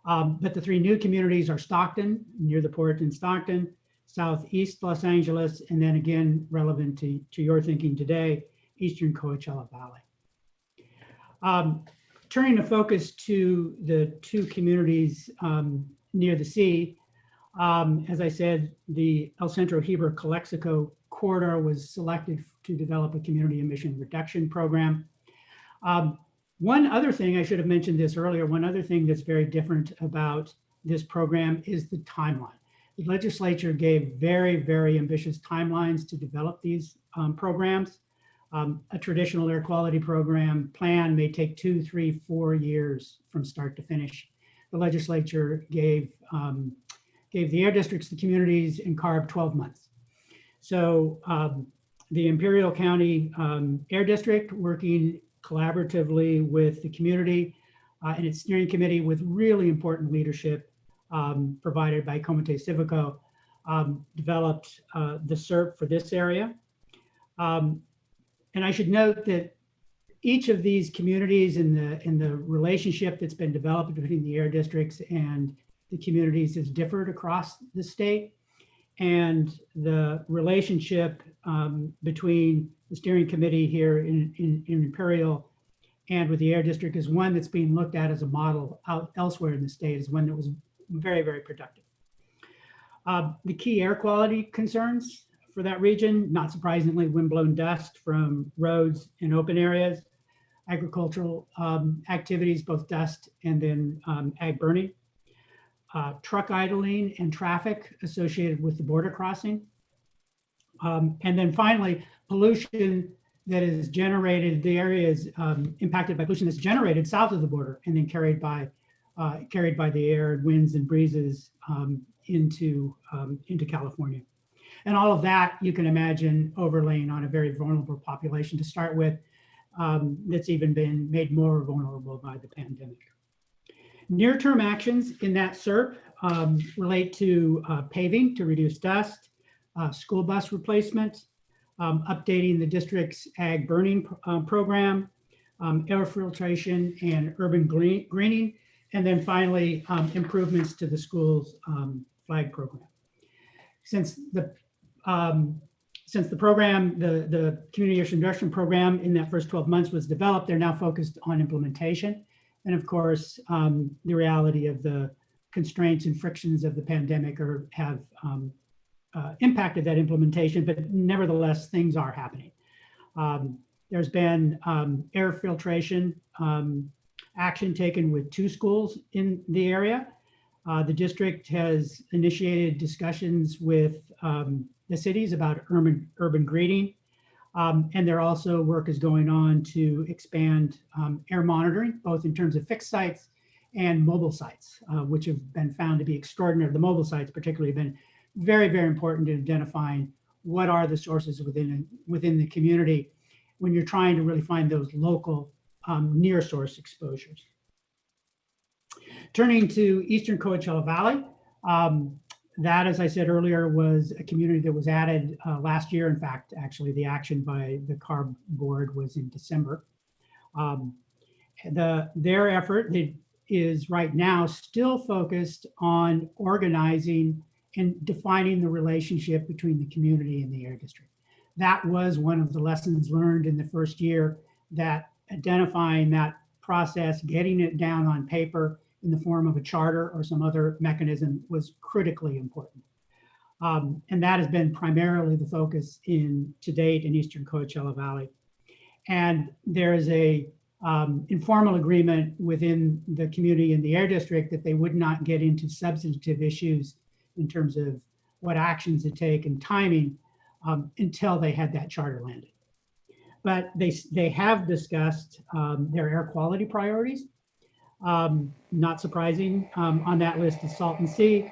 But the 3 new communities are Stockton, near the port in Stockton, Southeast Los Angeles, and then again, relevant to your thinking today, Eastern Coachella Valley. Turning the focus to the 2 communities near the sea, as I said, the El Centro Heber Calexico corridor was selected to develop a community emission reduction program. One other thing, I should have mentioned this earlier, one other thing that's very different about this program is the timeline. The legislature gave very, very ambitious timelines to develop these programs. A traditional air quality program plan may take 2, 3, 4 years from start to finish. The legislature gave the air districts, the communities, and CARB 12 months. So the Imperial County Air District, working collaboratively with the community and its steering committee with really important leadership provided by Comité Civico, developed the SERP for this area. And I should note that each of these communities in the relationship that's been developed between the air districts and the communities has differed across the state. And the relationship between the steering committee here in Imperial and with the air district is one that's being looked at as a model out elsewhere in the state, is one that was very, very productive. The key air quality concerns for that region, not surprisingly, windblown dust from roads and open areas, agricultural activities, both dust and then ag burning, truck idling and traffic associated with the border crossing. And then finally, pollution that is generated, the area is impacted by pollution that's generated south of the border and then carried by the air, winds and breezes into California. And all of that, you can imagine, overlaying on a very vulnerable population to start with, that's even been made more vulnerable by the pandemic. Near-term actions in that SERP relate to paving to reduce dust, school bus replacement, updating the district's ag burning program, air filtration and urban greening, and then finally, improvements to the school's flag program. Since the program, the Community Emission Reduction Program in that first 12 months was developed, they're now focused on implementation. And of course, the reality of the constraints and frictions of the pandemic have impacted that implementation, but nevertheless, things are happening. There's been air filtration action taken with 2 schools in the area. The district has initiated discussions with the cities about urban greening. And there also work is going on to expand air monitoring, both in terms of fixed sites and mobile sites, which have been found to be extraordinary. The mobile sites particularly have been very, very important in identifying what are the sources within the community when you're trying to really find those local near source exposures. Turning to Eastern Coachella Valley, that, as I said earlier, was a community that was added last year. In fact, actually, the action by the CARB board was in December. Their effort is right now still focused on organizing and defining the relationship between the community and the air district. That was one of the lessons learned in the first year, that identifying that process, getting it down on paper in the form of a charter or some other mechanism was critically important. And that has been primarily the focus to date in Eastern Coachella Valley. And there is a informal agreement within the community and the air district that they would not get into substantive issues in terms of what actions to take and timing until they had that charter landed. But they have discussed their air quality priorities. Not surprising, on that list is Salton Sea,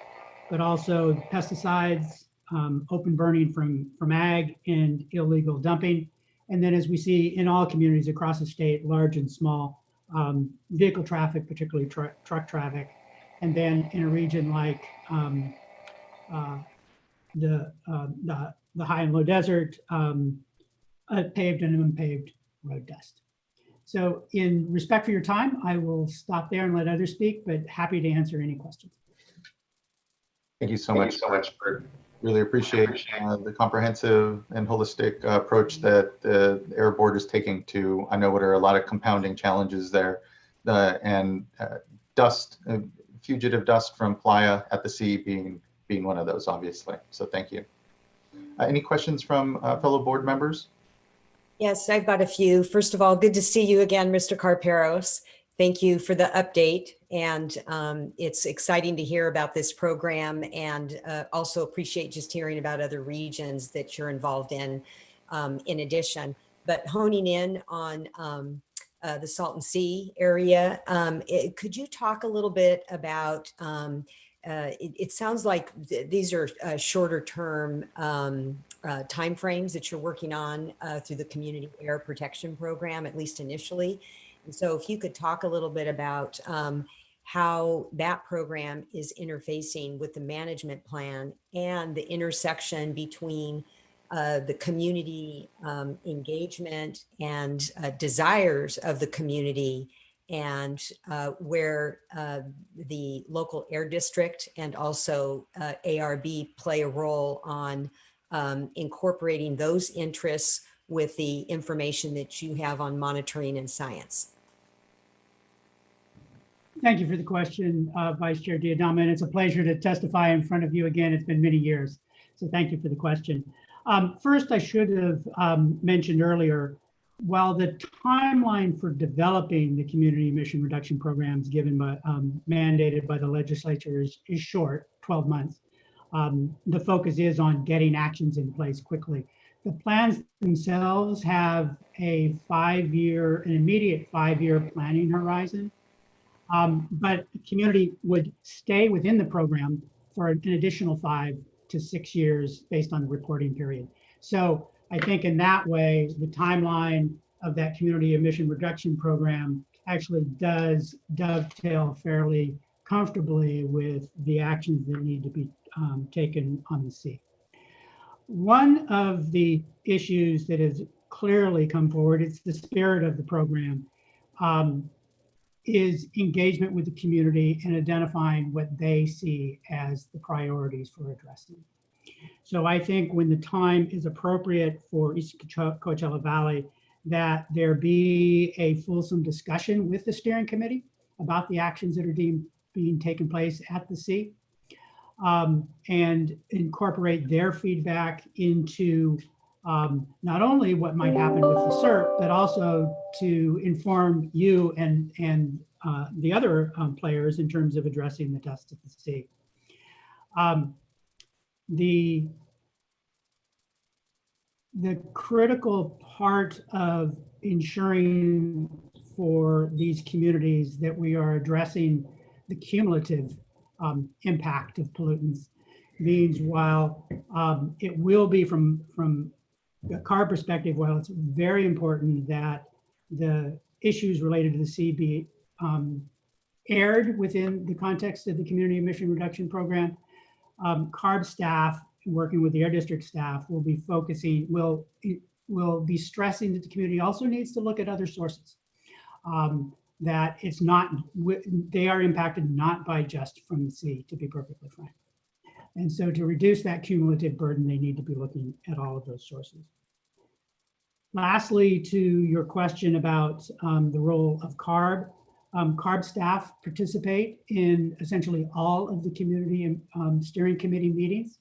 but also pesticides, open burning from ag, and illegal dumping. And then, as we see in all communities across the state, large and small, vehicle traffic, particularly truck traffic. And then in a region like the high and low desert, paved and unpaved road dust. So in respect for your time, I will stop there and let others speak, but happy to answer any questions. Thank you so much. Really appreciate the comprehensive and holistic approach that the Air Board is taking to, I know what are a lot of compounding challenges there, and dust, fugitive dust from playa at the sea being one of those, obviously. So thank you. Any questions from fellow board members? Yes, I've got a few. First of all, good to see you again, Mr. Carperos. Thank you for the update. And it's exciting to hear about this program, and also appreciate just hearing about other regions that you're involved in addition. But honing in on the Salton Sea area, could you talk a little bit about, it sounds like these are shorter term timeframes that you're working on through the Community Air Protection Program, at least initially. And so if you could talk a little bit about how that program is interfacing with the management plan and the intersection between the community engagement and desires of the community, and where the local air district and also ARB play a role on incorporating those interests with the information that you have on monitoring and science. Thank you for the question, Vice Chair Diadama, and it's a pleasure to testify in front of you again. It's been many years, so thank you for the question. First, I should have mentioned earlier, while the timeline for developing the community emission reduction programs given by mandated by the legislature is short, 12 months. The focus is on getting actions in place quickly. The plans themselves have an immediate 5-year planning horizon, but the community would stay within the program for an additional 5 to 6 years based on the reporting period. So I think in that way, the timeline of that community emission reduction program actually does dovetail fairly comfortably with the actions that need to be taken on the sea. One of the issues that has clearly come forward, it's the spirit of the program, is engagement with the community and identifying what they see as the priorities for addressing. So I think when the time is appropriate for East Coachella Valley, that there be a fulsome discussion with the steering committee about the actions that are being taken place at the sea, and incorporate their feedback into not only what might happen with the SERP, but also to inform you and the other players in terms of addressing the dust at the sea. The critical part of ensuring for these communities that we are addressing the cumulative impact of pollutants means while it will be from a CARB perspective, while it's very important that the issues related to the sea be aired within the context of the community emission reduction program, CARB staff working with the Air District staff will be focusing, will be stressing that the community also needs to look at other sources. That it's not, they are impacted not by just from the sea, to be perfectly frank. And so to reduce that cumulative burden, they need to be looking at all of those sources. Lastly, to your question about the role of CARB, CARB staff participate in essentially all of the community steering committee meetings.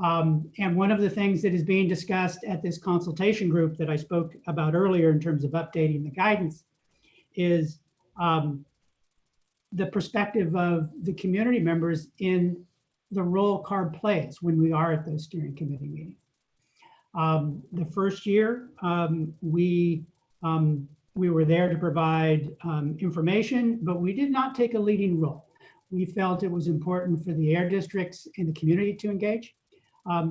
And one of the things that is being discussed at this consultation group that I spoke about earlier in terms of updating the guidance is the perspective of the community members in the role CARB plays when we are at those steering committee meetings. The first year, we were there to provide information, but we did not take a leading role. We felt it was important for the air districts and the community to engage.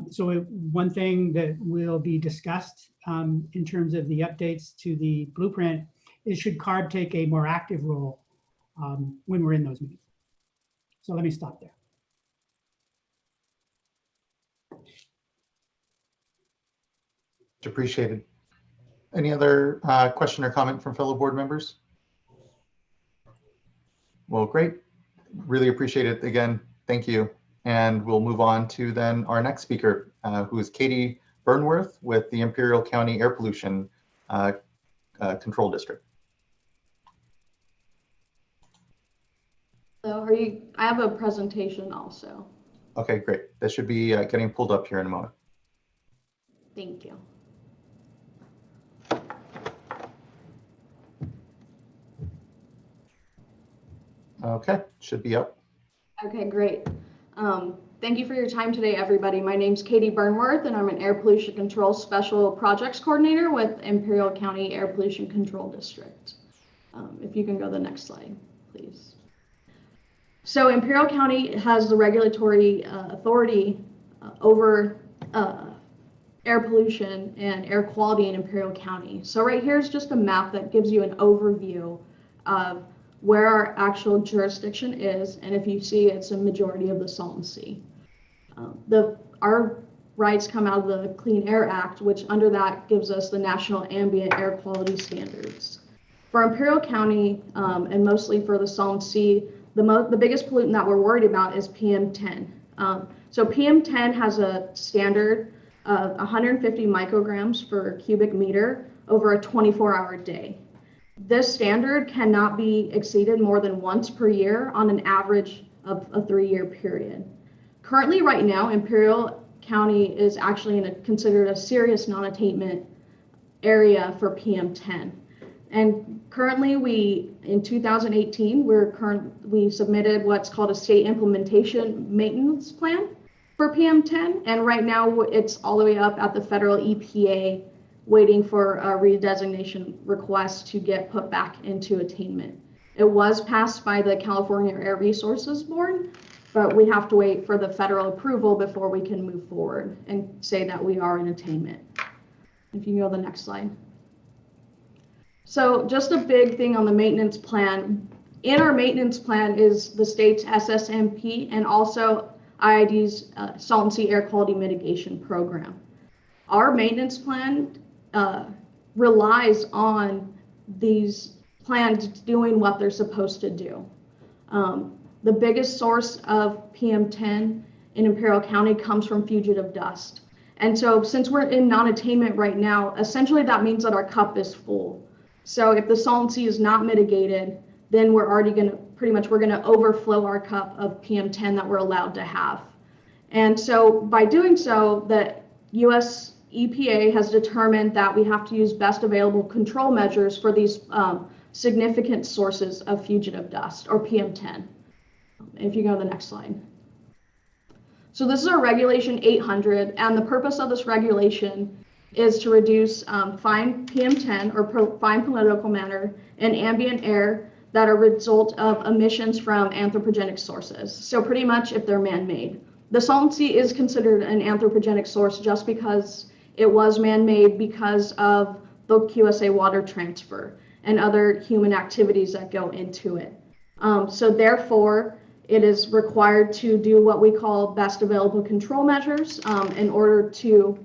So one thing that will be discussed in terms of the updates to the blueprint is should CARB take a more active role when we're in those meetings. So let me stop there. Appreciated. Any other question or comment from fellow board members? Well, great. Really appreciate it again. Thank you. And we'll move on to then our next speaker, who is Katie Burnworth with the Imperial County Air Pollution Control District. So I have a presentation also. Okay, great. That should be getting pulled up here in a moment. Thank you. Okay, should be up. Okay, great. Thank you for your time today, everybody. My name's Katie Burnworth, and I'm an Air Pollution Control Special Projects Coordinator with Imperial County Air Pollution Control District. If you can go to the next slide, please. So Imperial County has the regulatory authority over air pollution and air quality in Imperial County. So right here is just a map that gives you an overview of where our actual jurisdiction is, and if you see, it's a majority of the Salton Sea. Our rights come out of the Clean Air Act, which under that gives us the National Ambient Air Quality Standards. For Imperial County, and mostly for the Salton Sea, the biggest pollutant that we're worried about is PM10. So PM10 has a standard of 150 micrograms per cubic meter over a 24-hour day. This standard cannot be exceeded more than once per year on an average of a 3-year period. Currently, right now, Imperial County is actually considered a serious non-attainment area for PM10. And currently, in 2018, we submitted what's called a state implementation maintenance plan for PM10. And right now, it's all the way up at the federal EPA waiting for a redesignation request to get put back into attainment. It was passed by the California Air Resources Board, but we have to wait for the federal approval before we can move forward and say that we are in attainment. If you go to the next slide. So just a big thing on the maintenance plan. In our maintenance plan is the state's SSMP and also IID's Salton Sea Air Quality Mitigation Program. Our maintenance plan relies on these plans doing what they're supposed to do. The biggest source of PM10 in Imperial County comes from fugitive dust. And so since we're in non-attainment right now, essentially that means that our cup is full. So if the Salton Sea is not mitigated, then we're already going to we're going to overflow our cup of PM10 that we're allowed to have. And so by doing so, the US EPA has determined that we have to use best available control measures for these significant sources of fugitive dust, or PM10. If you go to the next slide. So this is our regulation 800, and the purpose of this regulation is to reduce fine PM10 or fine political matter in ambient air that are a result of emissions from anthropogenic sources. So pretty much if they're man-made. The Salton Sea is considered an anthropogenic source just because it was man-made because of the QSA water transfer and other human activities that go into it. So therefore, it is required to do what we call best available control measures in order to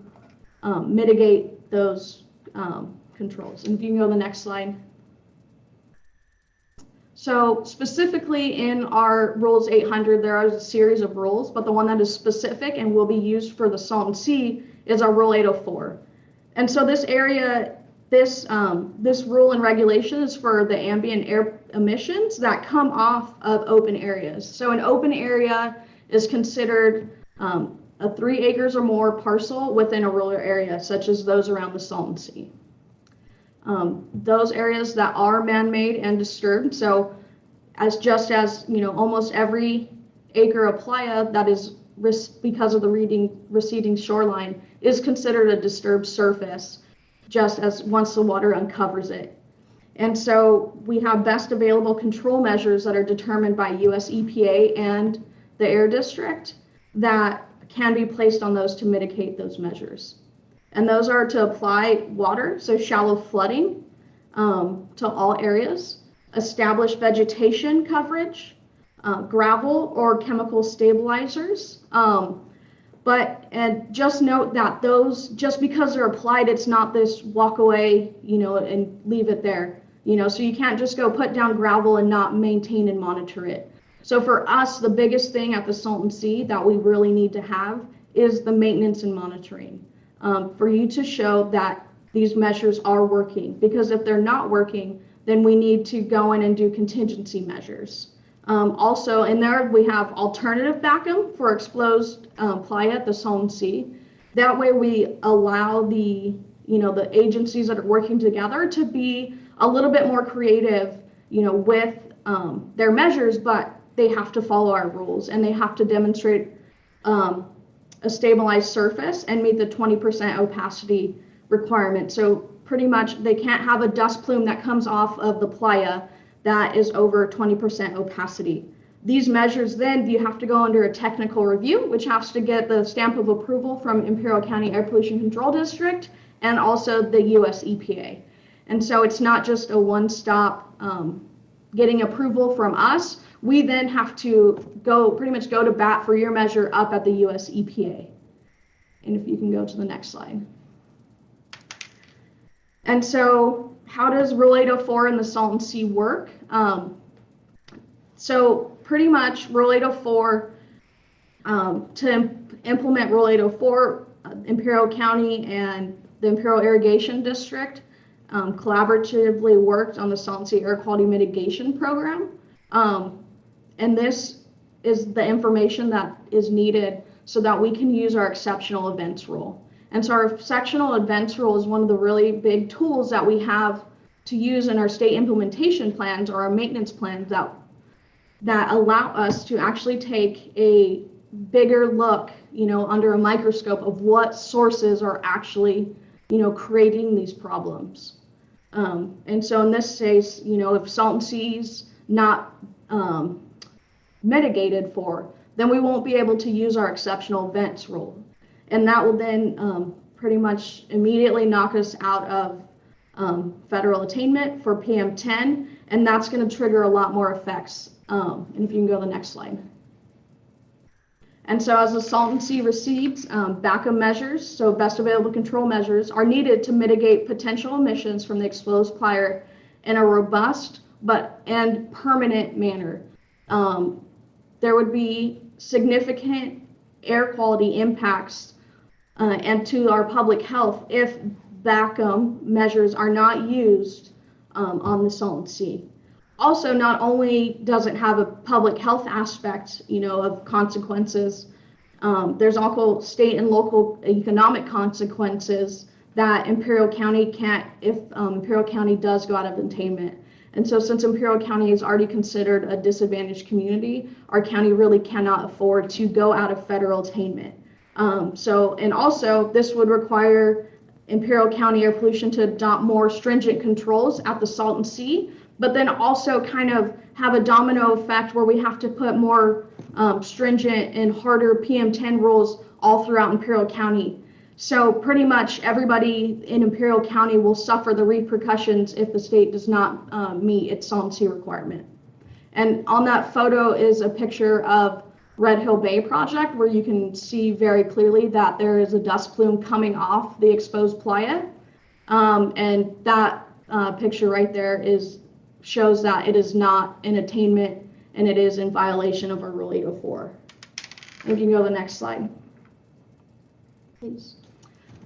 mitigate those controls. And if you can go to the next slide. So specifically in our rules 800, there is a series of rules, but the one that is specific and will be used for the Salton Sea is our rule 804. And so this area, this rule and regulation is for the ambient air emissions that come off of open areas. So an open area is considered a 3 acres or more parcel within a rural area, such as those around the Salton Sea. Those areas that are man-made and disturbed, so just as almost every acre of playa that is because of the receding shoreline is considered a disturbed surface, just as once the water uncovers it. And so we have best available control measures that are determined by US EPA and the Air District that can be placed on those to mitigate those measures. And those are to apply water, so shallow flooding to all areas, establish vegetation coverage, gravel or chemical stabilizers. And just note that those, just because they're applied, it's not this walk away, and leave it there. So you can't just go put down gravel and not maintain and monitor it. So for us, the biggest thing at the Salton Sea that we really need to have is the maintenance and monitoring. For you to show that these measures are working, because if they're not working, then we need to go in and do contingency measures. Also in there, we have alternative backup for exposed playa at the Salton Sea. That way we allow the agencies that are working together to be a little bit more creative, with their measures, but they have to follow our rules and they have to demonstrate a stabilized surface and meet the 20% opacity requirement. So pretty much they can't have a dust plume that comes off of the playa that is over 20% opacity. These measures then, you have to go under a technical review, which has to get the stamp of approval from Imperial County Air Pollution Control District and also the US EPA. And so it's not just a one-stop getting approval from us. We then have to pretty much go to bat for your measure up at the US EPA. And if you can go to the next slide. And so how does Rule 804 in the Salton Sea work? So pretty much Rule 804, to implement Rule 804, Imperial County and the Imperial Irrigation District collaboratively worked on the Salton Sea Air Quality Mitigation Program. And this is the information that is needed so that we can use our exceptional events rule. And so our exceptional events rule is one of the really big tools that we have to use in our state implementation plans or our maintenance plans that allow us to actually take a bigger look, under a microscope of what sources are actually, creating these problems. And so in this case, if Salton Sea's not mitigated for, then we won't be able to use our exceptional events rule. And that will then pretty much immediately knock us out of federal attainment for PM10, and that's going to trigger a lot more effects. And if you can go to the next slide. And so as the Salton Sea recedes, backup measures, so best available control measures, are needed to mitigate potential emissions from the exposed playa in a robust and permanent manner. There would be significant air quality impacts and to our public health if backup measures are not used on the Salton Sea. Also, not only does it have a public health aspect, of consequences, there's also state and local economic consequences that Imperial County can't, if Imperial County does go out of attainment. And so since Imperial County is already considered a disadvantaged community, our county really cannot afford to go out of federal attainment. And also this would require Imperial County Air Pollution to adopt more stringent controls at the Salton Sea, but then also kind of have a domino effect where we have to put more stringent and harder PM10 rules all throughout Imperial County. So pretty much everybody in Imperial County will suffer the repercussions if the state does not meet its Salton Sea requirement. And on that photo is a picture of Red Hill Bay project, where you can see very clearly that there is a dust plume coming off the exposed playa. And that picture right there shows that it is not in attainment and it is in violation of our Rule 804. You can go to the next slide, please.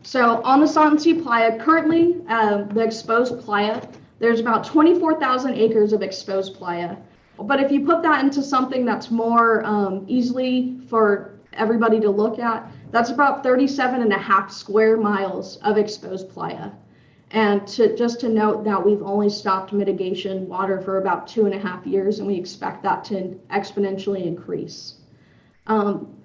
So on the Salton Sea Playa, currently the exposed playa, there's about 24,000 acres of exposed playa. But if you put that into something that's more easily for everybody to look at, that's about 37.5 square miles of exposed playa. And just to note that we've only stopped mitigation water for about 2.5 years, and we expect that to exponentially increase.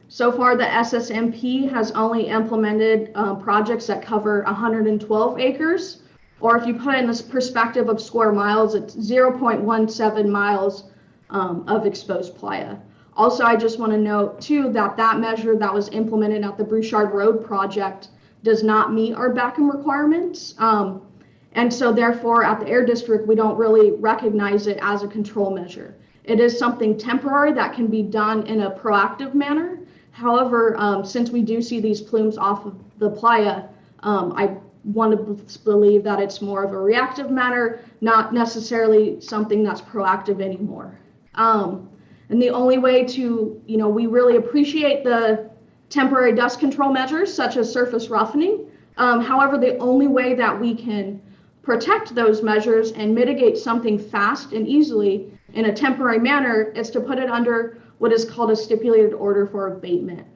So far, the SSMP has only implemented projects that cover 112 acres, or if you put it in this perspective of square miles, it's 0.17 miles of exposed playa. Also, I just want to note too that measure that was implemented at the Bouchard Road project does not meet our Beckham requirements. And so therefore at the Air District, we don't really recognize it as a control measure. It is something temporary that can be done in a proactive manner. However, since we do see these plumes off of the playa, I want to believe that it's more of a reactive matter, not necessarily something that's proactive anymore. And the only way to, we really appreciate the temporary dust control measures such as surface roughening. However, the only way that we can protect those measures and mitigate something fast and easily in a temporary manner is to put it under what is called a stipulated order for abatement,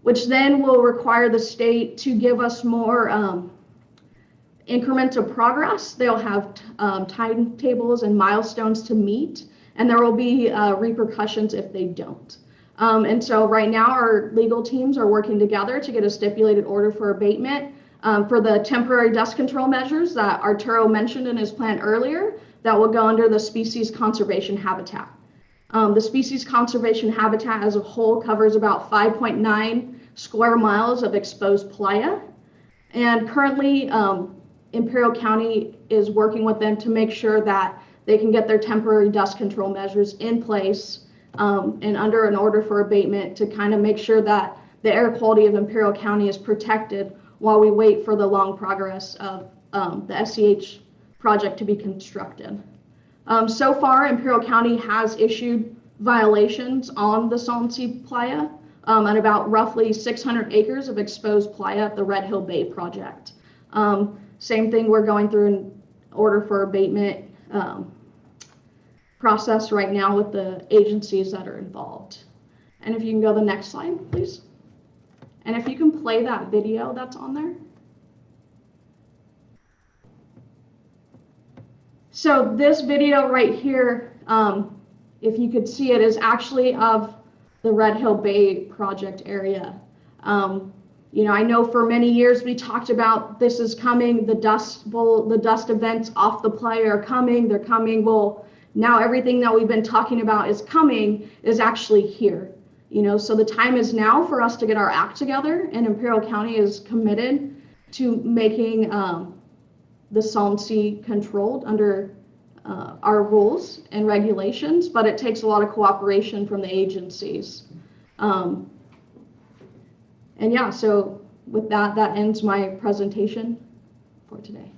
which then will require the state to give us more increments of progress. They'll have timetables and milestones to meet, and there will be repercussions if they don't. And so right now our legal teams are working together to get a stipulated order for abatement for the temporary dust control measures that Arturo mentioned in his plan earlier that will go under the species conservation habitat. The species conservation habitat as a whole covers about 5.9 square miles of exposed playa. And currently Imperial County is working with them to make sure that they can get their temporary dust control measures in place and under an order for abatement to kind of make sure that the air quality of Imperial County is protected while we wait for the long progress of the SCH project to be constructed. So far, Imperial County has issued violations on the Salton Sea Playa at about roughly 600 acres of exposed playa at the Red Hill Bay project. Same thing, we're going through an order for abatement process right now with the agencies that are involved. And if you can go to the next slide, please. And if you can play that video that's on there. So this video right here, if you could see it, is actually of the Red Hill Bay project area. I know for many years we talked about this is coming, the dust events off the playa are coming, they're coming. Well, now everything that we've been talking about is coming is actually here. So the time is now for us to get our act together, and Imperial County is committed to making the Salton Sea controlled under our rules and regulations, but it takes a lot of cooperation from the agencies. And yeah, so with that ends my presentation for today.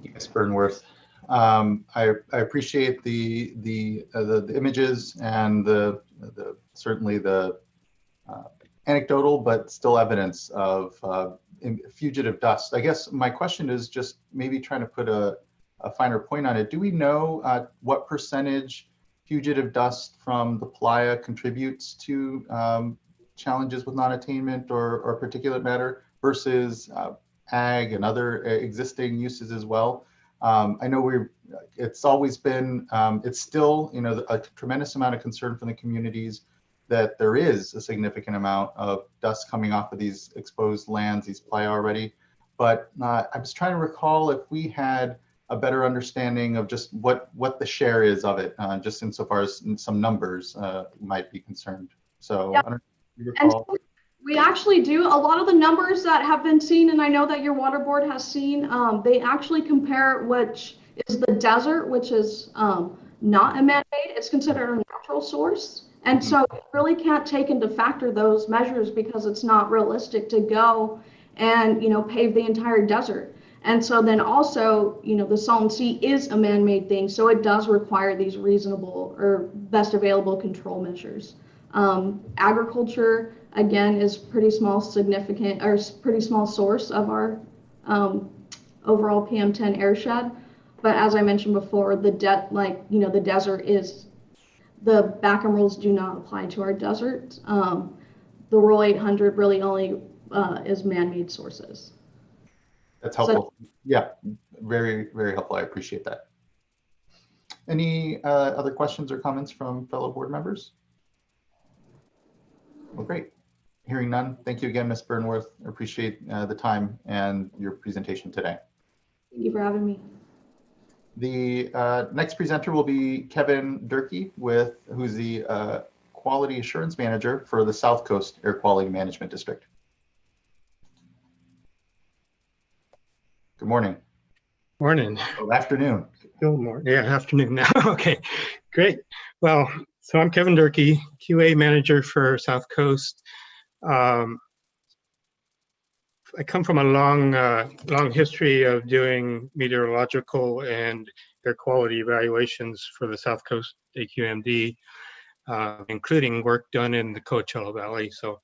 Yes, Burnworth. I appreciate the images and certainly the anecdotal but still evidence of fugitive dust. I guess my question is just maybe trying to put a a finer point on it, do we know what percentage fugitive dust from the playa contributes to challenges with non-attainment or particulate matter versus ag and other existing uses as well? I know it's always been, it's still, a tremendous amount of concern from the communities that there is a significant amount of dust coming off of these exposed lands, these playa already. But I was trying to recall if we had a better understanding of just what the share is of it, just insofar as some numbers might be concerned. So yeah. I don't know if you recall. And we actually do. A lot of the numbers that have been seen, and I know that your water board has seen, they actually compare which is the desert, which is not a man-made. It's considered a natural source. And so it really can't take into factor those measures because it's not realistic to go and, pave the entire desert. And so then also, the Salton Sea is a man-made thing, so it does require these reasonable or best available control measures. Agriculture, again, is pretty small source of our overall PM10 airshed. But as I mentioned before, the desert is, the BACM rules do not apply to our desert. The Rule 800 really only is man-made sources. That's helpful. So, yeah, very, very helpful. I appreciate that. Any other questions or comments from fellow board members? Well, great. Hearing none, thank you again, Ms. Burnworth. I appreciate the time and your presentation today. Thank you for having me. The next presenter will be Kevin Durkee, who's the Quality Assurance Manager for the South Coast Air Quality Management District. Good morning. Morning. Oh, afternoon. Good morning. Yeah, afternoon now. Okay, great. Well, so I'm Kevin Durkee, QA Manager for South Coast. I come from a long history of doing meteorological and air quality evaluations for the South Coast AQMD, including work done in the Coachella Valley. So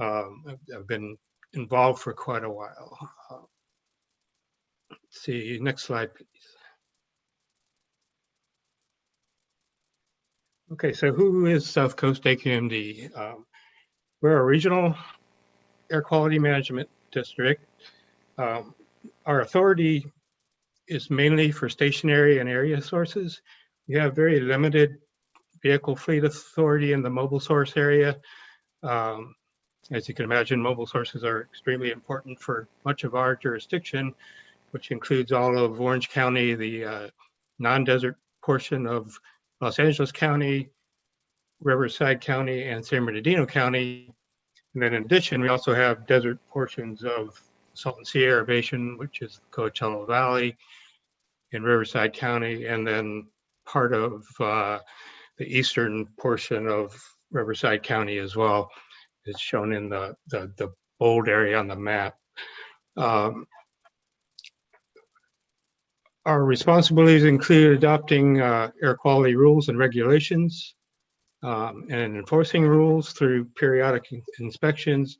I've been involved for quite a while. Let's see, next slide, please. Okay, so who is South Coast AQMD? We're a regional air quality management district. Our authority is mainly for stationary and area sources. We have very limited vehicle fleet authority in the mobile source area. As you can imagine, mobile sources are extremely important for much of our jurisdiction, which includes all of Orange County, the non-desert portion of Los Angeles County, Riverside County, and San Bernardino County. And then in addition, we also have desert portions of Salton Sea Basin, which is the Coachella Valley in Riverside County, and then part of the eastern portion of Riverside County as well. It's shown in the bold area on the map. Our responsibilities include adopting air quality rules and regulations and enforcing rules through periodic inspections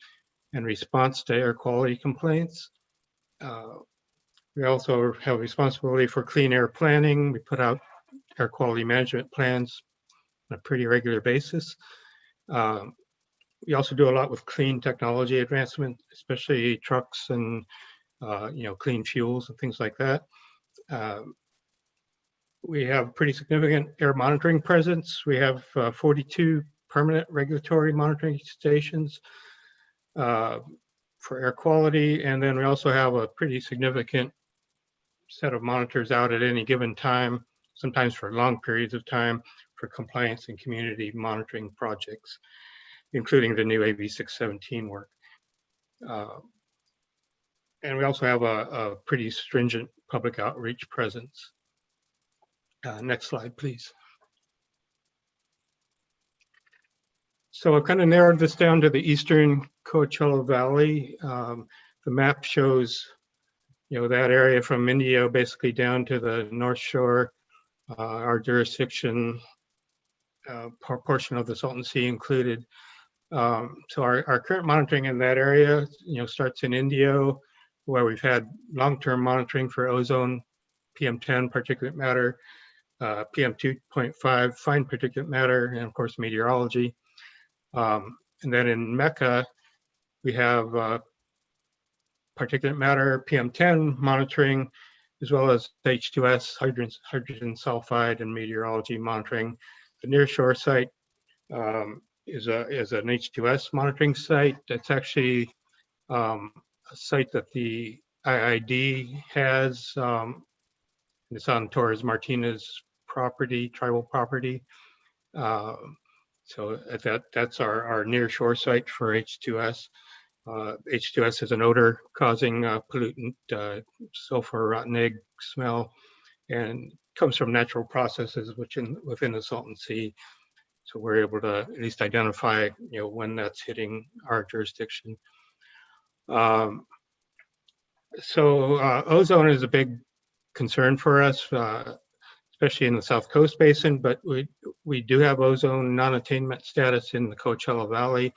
and response to air quality complaints. We also have responsibility for clean air planning. We put out air quality management plans on a pretty regular basis. We also do a lot with clean technology advancement, especially trucks and clean fuels and things like that. We have pretty significant air monitoring presence. We have 42 permanent regulatory monitoring stations for air quality. And then we also have a pretty significant set of monitors out at any given time, sometimes for long periods of time, for compliance and community monitoring projects, including the new AB 617 work. And we also have a pretty stringent public outreach presence. Next slide, please. So I've kind of narrowed this down to the eastern Coachella Valley. The map shows, that area from Indio basically down to the North Shore, our jurisdiction, portion of the Salton Sea included. So our current monitoring in that area, starts in Indio, where we've had long-term monitoring for ozone PM10 particulate matter, PM2.5 fine particulate matter, and of course meteorology. And then in Mecca, we have particulate matter, PM10 monitoring, as well as H2S, hydrogen sulfide, and meteorology monitoring. The nearshore site is an H2S monitoring site. It's actually a site that the IID has. It's on Torres Martinez property, tribal property. So that's our nearshore site for H2S. H2S is an odor-causing pollutant, sulfur, rotten egg smell, and comes from natural processes within the Salton Sea. So we're able to at least identify, when that's hitting our jurisdiction. So ozone is a big concern for us, especially in the South Coast Basin, but we do have ozone non-attainment status in the Coachella Valley.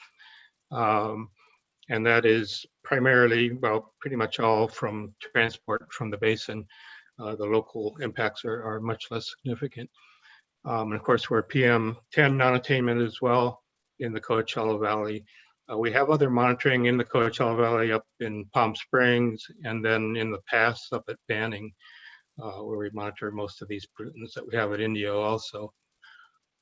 And that is primarily, well, pretty much all from transport from the basin. The local impacts are much less significant. And of course, we're PM10 non-attainment as well in the Coachella Valley. We have other monitoring in the Coachella Valley up in Palm Springs, and then in the pass up at Banning, where we monitor most of these pollutants that we have at Indio also.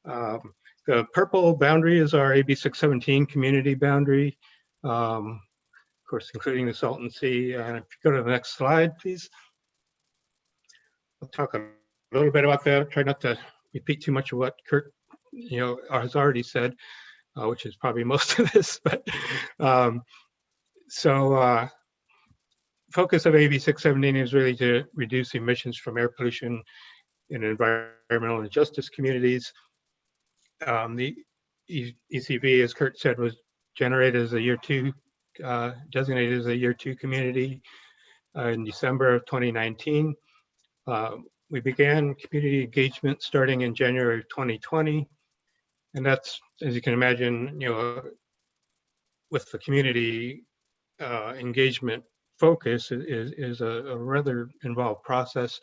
The purple boundary is our AB 617 community boundary, of course, including the Salton Sea. And if you go to the next slide, please. I'll talk a little bit about that. Try not to repeat too much of what Kurt, has already said, which is probably most of this. But focus of AB 617 is really to reduce emissions from air pollution in environmental and justice communities. The ECV, as Kurt said, was generated as a year 2, designated as a year 2 community in December of 2019. We began community engagement starting in January of 2020. And that's, as you can imagine, with the community engagement focus is a rather involved process.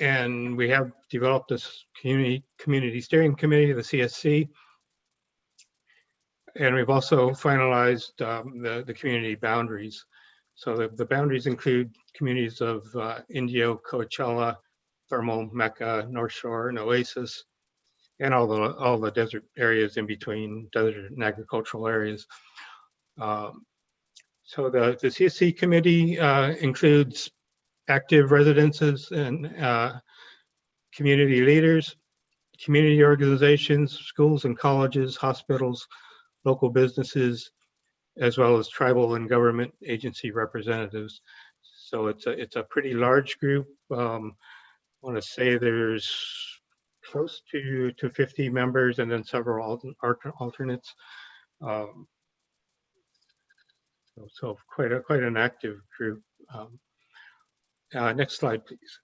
And we have developed this community steering committee, the CSC. And we've also finalized the community boundaries. So the boundaries include communities of Indio, Coachella, Thermal, Mecca, North Shore, and Oasis, and all the desert areas in between, desert and agricultural areas. So the CSC committee includes active residences and community leaders, community organizations, schools and colleges, hospitals, local businesses, as well as tribal and government agency representatives. So it's a pretty large group. I want to say there's close to 50 members and then several alternates. So quite an active group. Next slide, please.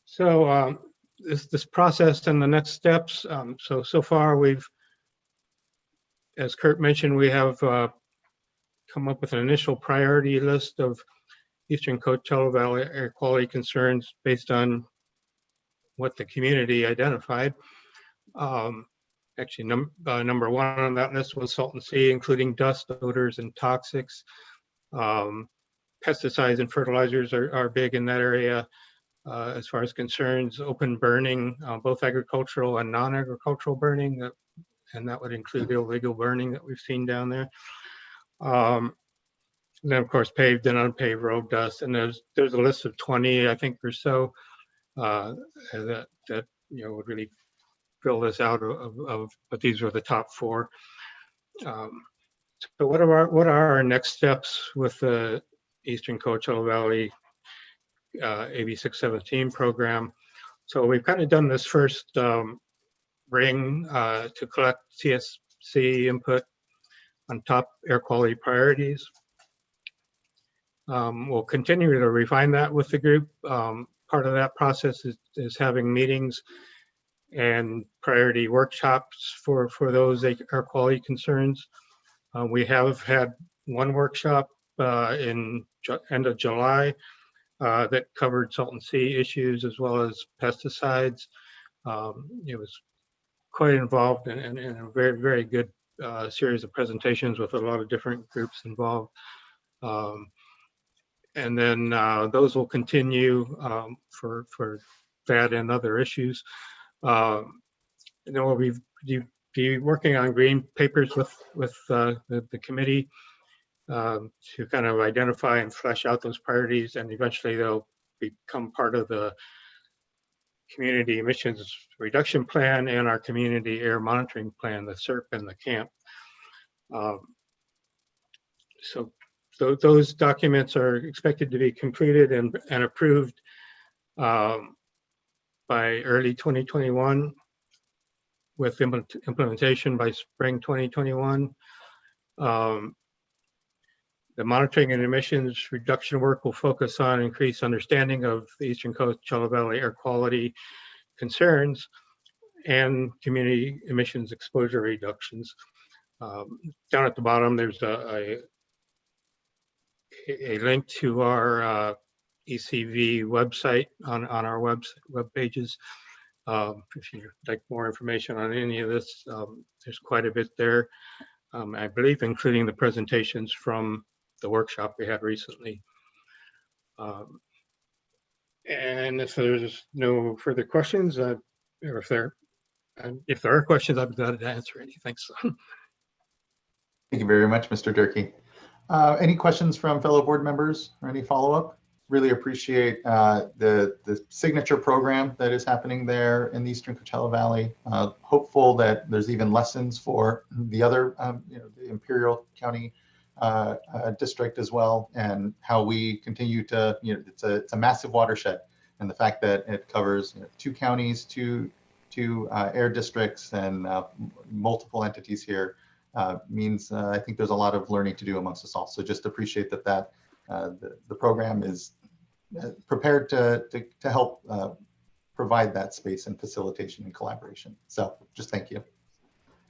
So this process and the next steps. So far we've, as Kurt mentioned, we have come up with an initial priority list of Eastern Coachella Valley air quality concerns based on what the community identified. Actually, number 1 on that list was Salton Sea, including dust, odors, and toxics. Pesticides and fertilizers are big in that area. As far as concerns, open burning, both agricultural and non-agricultural burning, and that would include illegal burning that we've seen down there. And then, of course, paved and unpaved road dust. And there's a list of 20, I think, or so that would really fill this out of, but these were the top 4. So what are our next steps with the Eastern Coachella Valley AB 617 program? So we've kind of done this first ring to collect CSC input on top air quality priorities. We'll continue to refine that with the group. Part of that process is having meetings and priority workshops for those air quality concerns. We have had one workshop in end of July that covered Salton Sea issues as well as pesticides. It was quite involved in a very, very good series of presentations with a lot of different groups involved. And then those will continue for that and other issues. And then we'll be working on green papers with the committee to kind of identify and flesh out those priorities, and eventually they'll become part of the community emissions reduction plan and our community air monitoring plan, the SERP and the CAMP. So those documents are expected to be completed and approved by early 2021 with implementation by spring 2021. The monitoring and emissions reduction work will focus on increased understanding of the Eastern Coast Cholo Valley air quality concerns and community emissions exposure reductions. Down at the bottom, there's a link to our ECV website on our web pages. If you'd like more information on any of this, there's quite a bit there. I believe including the presentations from the workshop we had recently. And if there's no further questions, or if there are questions, I'd be glad to answer any. Thanks. Thank you very much, Mr. Durkee. Any questions from fellow board members or any follow-up? Really appreciate the signature program that is happening there in the Eastern Coachella Valley. Hopeful that there's even lessons for the other, the Imperial County district as well, and how we continue to, it's a massive watershed, and the fact that it covers 2 counties, two air districts, and multiple entities here means I think there's a lot of learning to do amongst us all. So just appreciate that the program is prepared to help provide that space and facilitation and collaboration. So just thank you.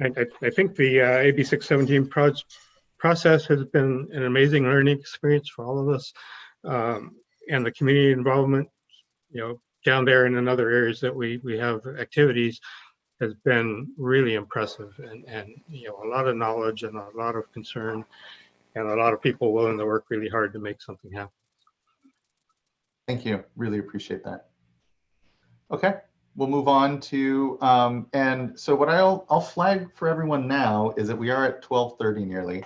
I think the AB 617 process has been an amazing learning experience for all of us, and the community involvement, down there and in other areas that we have activities has been really impressive, and a lot of knowledge and a lot of concern and a lot of people willing to work really hard to make something happen. Thank you. Really appreciate that. Okay, we'll move on to, and so what I'll flag for everyone now is that we are at 12:30 nearly.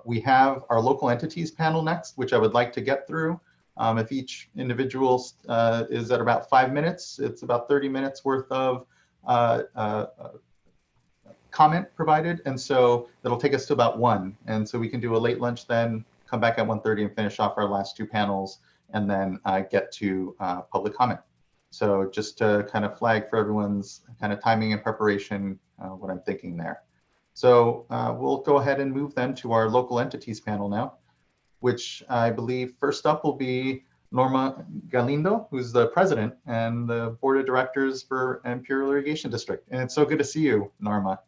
We have our local entities panel next, which I would like to get through. If each individual is at about 5 minutes, it's about 30 minutes worth of comment provided. And so that'll take us to about 1. And so we can do a late lunch then, come back at 1:30 and finish off our last 2 panels, and then get to public comment. So just to kind of flag for everyone's kind of timing and preparation, what I'm thinking there. So we'll go ahead and move then to our local entities panel now, which I believe first up will be Norma Galindo, who's the president and the board of directors for Imperial Irrigation District. And it's so good to see you, Norma.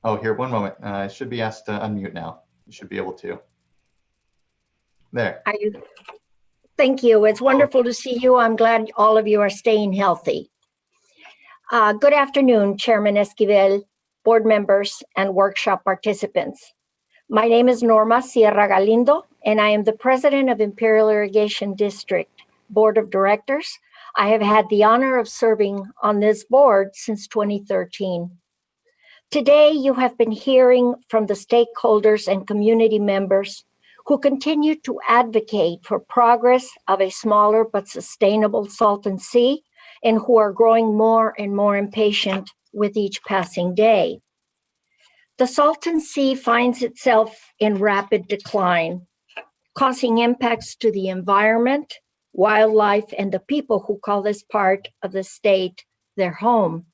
Oh, here, one moment. I should be asked to unmute now. You should be able to. There. Thank you. It's wonderful to see you. I'm glad all of you are staying healthy. Good afternoon, Chairman Esquivel, board members, and workshop participants. My name is Norma Sierra Galindo, and I am the president of Imperial Irrigation District Board of Directors. I have had the honor of serving on this board since 2013. Today, you have been hearing from the stakeholders and community members who continue to advocate for progress of a smaller but sustainable Salton Sea, and who are growing more and more impatient with each passing day. The Salton Sea finds itself in rapid decline, causing impacts to the environment, wildlife, and the people who call this part of the state their home,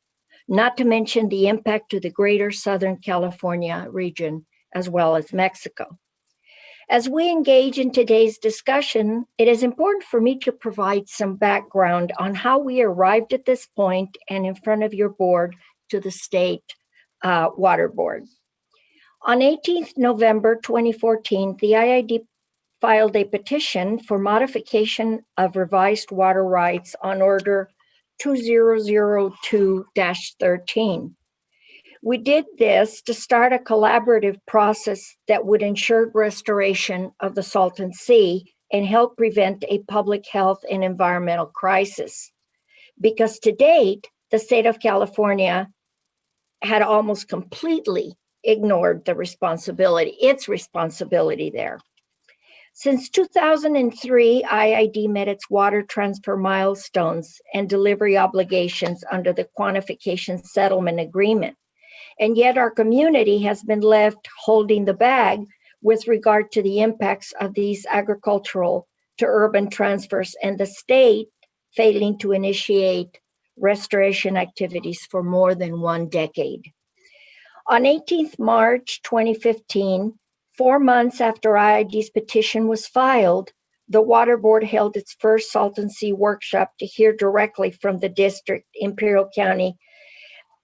not to mention the impact to the greater Southern California region, as well as Mexico. As we engage in today's discussion, it is important for me to provide some background on how we arrived at this point and in front of your board to the State Water Board. On 18th November 2014, the IID filed a petition for modification of revised water rights on Order 2002-13. We did this to start a collaborative process that would ensure restoration of the Salton Sea and help prevent a public health and environmental crisis. Because to date, the state of California had almost completely ignored its responsibility there. Since 2003, IID met its water transfer milestones and delivery obligations under the Quantification Settlement Agreement. And yet our community has been left holding the bag with regard to the impacts of these agricultural to urban transfers, and the state failing to initiate restoration activities for more than 1 decade. On 18th March 2015, 4 months after IID's petition was filed, the Water Board held its first Salton Sea workshop to hear directly from the district, Imperial County,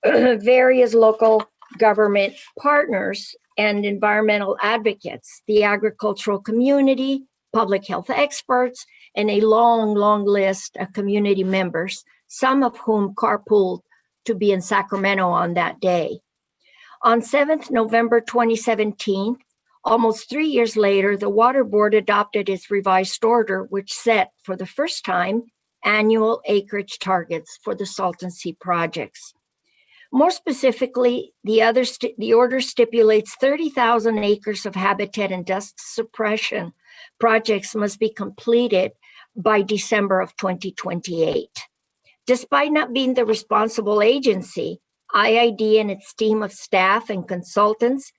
various local government partners and environmental advocates, the agricultural community, public health experts, and a long, long list of community members, some of whom carpooled to be in Sacramento on that day. On 7th November 2017, almost 3 years later, the Water Board adopted its revised order, which set, for the first time, annual acreage targets for the Salton Sea projects. More specifically, the order stipulates 30,000 acres of habitat and dust suppression projects must be completed by December of 2028. Despite not being the responsible agency, IID and its team of staff and consultants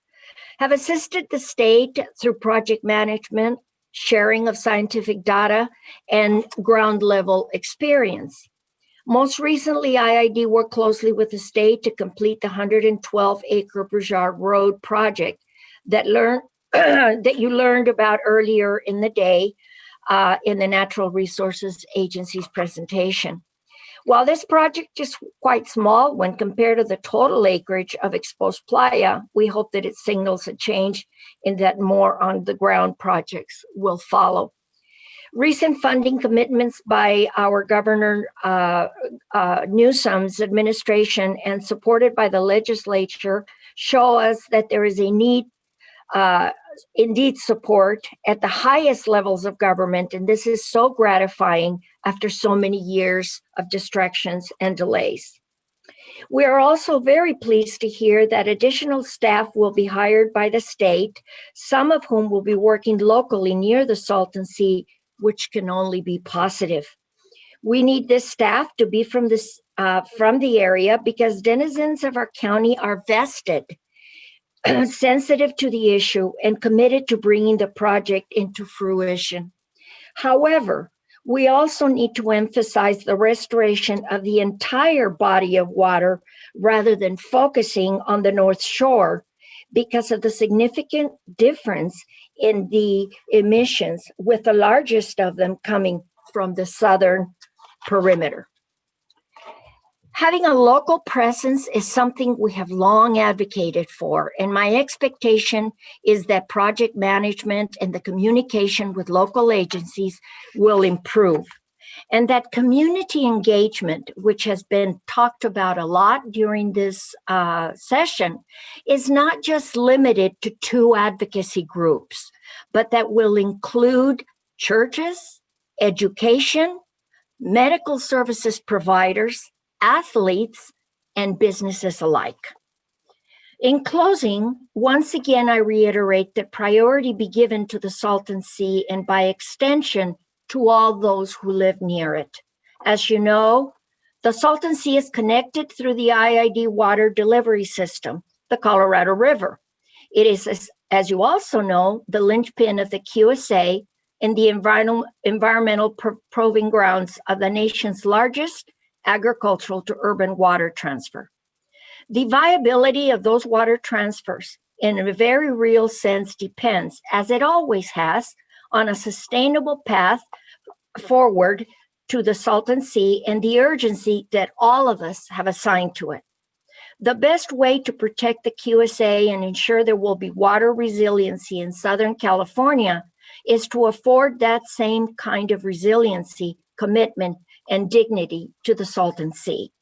have assisted the state through project management, sharing of scientific data, and ground level experience. Most recently, IID worked closely with the state to complete the 112-acre Brujard Road project that you learned about earlier in the day in the Natural Resources Agency's presentation. While this project is quite small when compared to the total acreage of exposed playa, we hope that it signals a change in that more on-the-ground projects will follow. Recent funding commitments by our Governor Newsom's administration and supported by the legislature show us that there is a need, indeed support at the highest levels of government, and this is so gratifying after so many years of distractions and delays. We are also very pleased to hear that additional staff will be hired by the state, some of whom will be working locally near the Salton Sea, which can only be positive. We need this staff to be from the area because denizens of our county are vested, sensitive to the issue, and committed to bringing the project into fruition. However, we also need to emphasize the restoration of the entire body of water rather than focusing on the North Shore because of the significant difference in the emissions, with the largest of them coming from the southern perimeter. Having a local presence is something we have long advocated for, and my expectation is that project management and the communication with local agencies will improve, and that community engagement, which has been talked about a lot during this session, is not just limited to 2 advocacy groups, but that will include churches, education, medical services providers, athletes, and businesses alike. In closing, once again, I reiterate that priority be given to the Salton Sea and by extension to all those who live near it. As you know, the Salton Sea is connected through the IID water delivery system, the Colorado River. It is, as you also know, the linchpin of the QSA and the environmental proving grounds of the nation's largest agricultural to urban water transfer. The viability of those water transfers in a very real sense depends, as it always has, on a sustainable path forward to the Salton Sea and the urgency that all of us have assigned to it. The best way to protect the QSA and ensure there will be water resiliency in Southern California is to afford that same kind of resiliency, commitment, and dignity to the Salton Sea.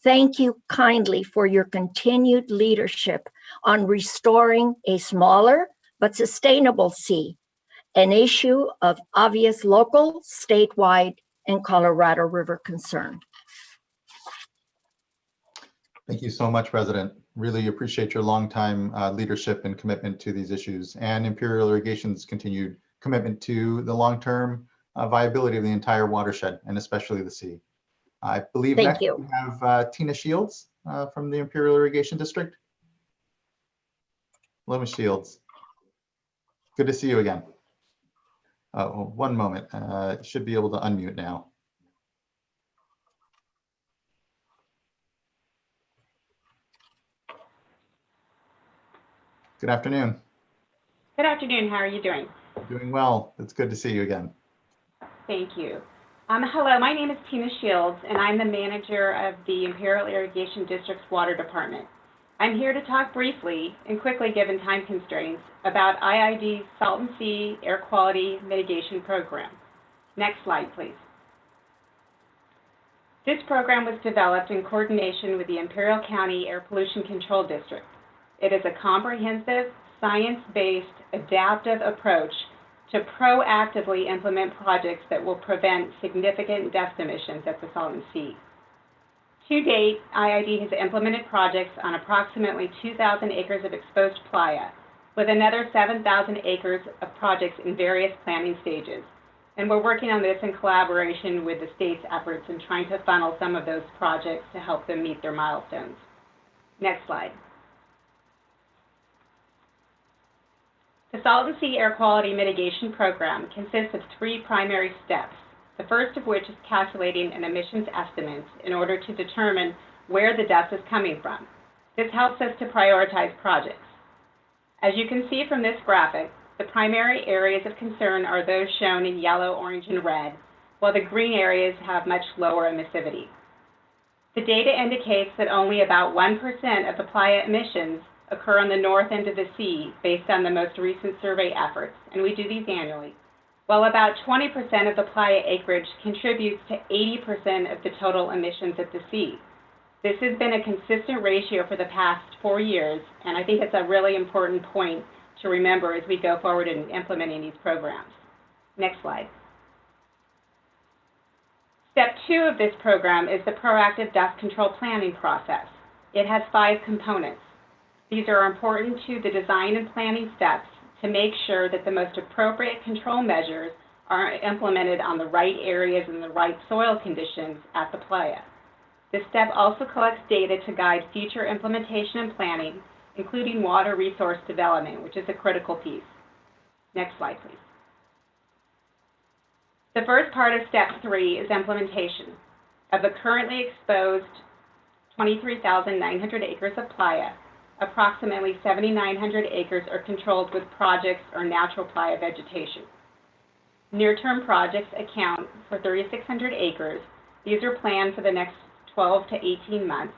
Thank you kindly for your continued leadership on restoring a smaller but sustainable sea, an issue of obvious local, statewide, and Colorado River concern. Thank you so much, President. Really appreciate your longtime leadership and commitment to these issues, and Imperial Irrigation's continued commitment to the long-term viability of the entire watershed, and especially the sea. I believe next we have Tina Shields from the Imperial Irrigation District. Hello, Ms. Shields. Good to see you again. One moment. Should be able to unmute now. Good afternoon. Good afternoon. How are you doing? Doing well. It's good to see you again. Thank you. Hello, my name is Tina Shields, and I'm the manager of the Imperial Irrigation District's Water Department. I'm here to talk briefly and quickly, given time constraints, about IID's Salton Sea Air Quality Mitigation Program. Next slide, please. This program was developed in coordination with the Imperial County Air Pollution Control District. It is a comprehensive, science-based, adaptive approach to proactively implement projects that will prevent significant dust emissions at the Salton Sea. To date, IID has implemented projects on approximately 2,000 acres of exposed playa, with another 7,000 acres of projects in various planning stages. And we're working on this in collaboration with the state's efforts in trying to funnel some of those projects to help them meet their milestones. Next slide. The Salton Sea Air Quality Mitigation Program consists of 3 primary steps, the first of which is calculating an emissions estimate in order to determine where the dust is coming from. This helps us to prioritize projects. As you can see from this graphic, the primary areas of concern are those shown in yellow, orange, and red, while the green areas have much lower emissivity. The data indicates that only about 1% of the playa emissions occur on the north end of the sea based on the most recent survey efforts, and we do these annually, while about 20% of the playa acreage contributes to 80% of the total emissions at the sea. This has been a consistent ratio for the past 4 years, and I think it's a really important point to remember as we go forward in implementing these programs. Next slide. Step 2 of this program is the proactive dust control planning process. It has 5 components. These are important to the design and planning steps to make sure that the most appropriate control measures are implemented on the right areas and the right soil conditions at the playa. This step also collects data to guide future implementation and planning, including water resource development, which is a critical piece. Next slide, please. The first part of step 3 is implementation. Of the currently exposed 23,900 acres of playa, approximately 7,900 acres are controlled with projects or natural playa vegetation. Near-term projects account for 3,600 acres. These are planned for the next 12 to 18 months.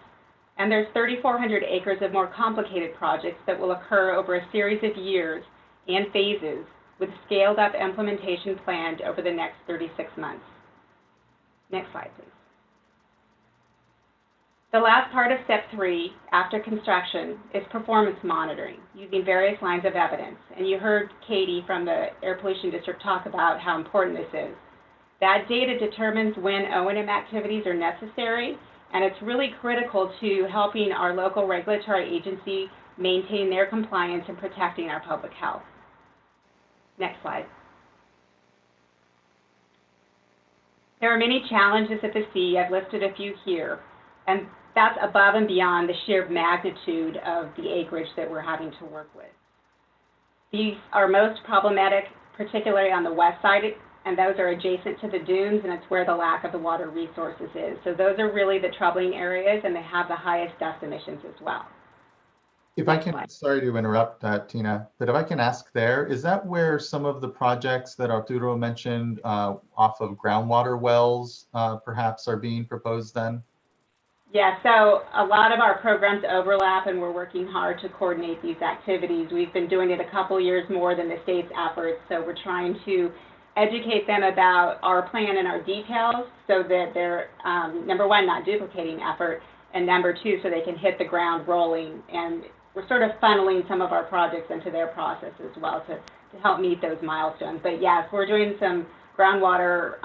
And there's 3,400 acres of more complicated projects that will occur over a series of years and phases, with scaled-up implementation planned over the next 36 months. Next slide, please. The last part of step 3, after construction, is performance monitoring using various lines of evidence. And you heard Katie from the Air Pollution District talk about how important this is. That data determines when O&M activities are necessary, and it's really critical to helping our local regulatory agency maintain their compliance and protecting our public health. Next slide. There are many challenges at the sea. I've listed a few here, and that's above and beyond the sheer magnitude of the acreage that we're having to work with. These are most problematic, particularly on the west side, and those are adjacent to the dunes, and it's where the lack of the water resources is. So those are really the troubling areas, and they have the highest dust emissions as well. If I can, sorry to interrupt, Tina, but if I can ask there, is that where some of the projects that Arturo mentioned off of groundwater wells perhaps are being proposed then? Yeah, so a lot of our programs overlap and we're working hard to coordinate these activities. We've been doing it a couple years more than the state's efforts, so we're trying to educate them about our plan and our details so that they're, number one, not duplicating effort, and number two, so they can hit the ground rolling. And we're sort of funneling some of our projects into their process as well to help meet those milestones. But yes, we're doing some groundwater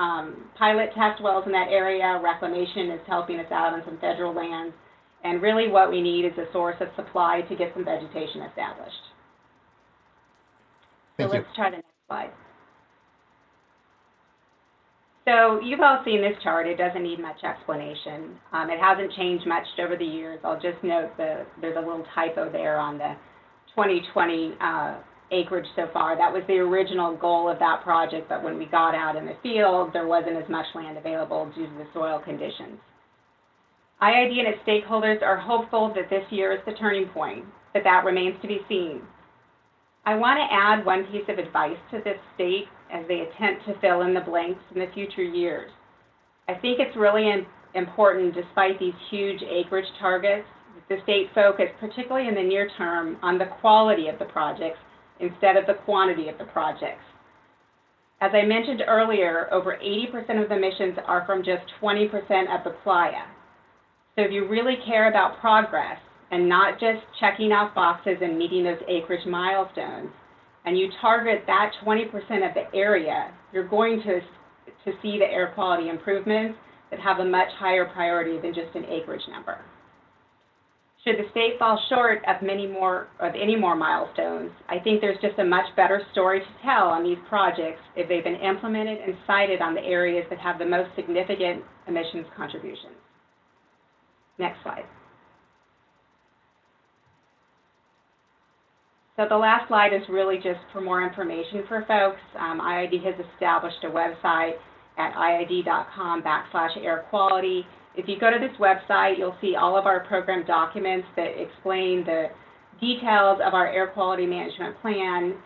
pilot test wells in that area. Reclamation is helping us out on some federal lands. And really what we need is a source of supply to get some vegetation established. So let's try the next slide. So you've all seen this chart. It doesn't need much explanation. It hasn't changed much over the years. I'll just note there's a little typo there on the 2020 acreage so far. That was the original goal of that project, but when we got out in the field, there wasn't as much land available due to the soil conditions. IID and its stakeholders are hopeful that this year is the turning point, but that remains to be seen. I want to add one piece of advice to this state as they attempt to fill in the blanks in the future years. I think it's really important, despite these huge acreage targets, that the state focus, particularly in the near term, on the quality of the projects instead of the quantity of the projects. As I mentioned earlier, over 80% of the emissions are from just 20% of the playa. So if you really care about progress and not just checking off boxes and meeting those acreage milestones, and you target that 20% of the area, you're going to see the air quality improvements that have a much higher priority than just an acreage number. Should the state fall short of any more milestones, I think there's just a much better story to tell on these projects if they've been implemented and cited on the areas that have the most significant emissions contributions. Next slide. So the last slide is really just for more information for folks. IID has established a website at iid.com/air quality. If you go to this website, you'll see all of our program documents that explain the details of our air quality management plan.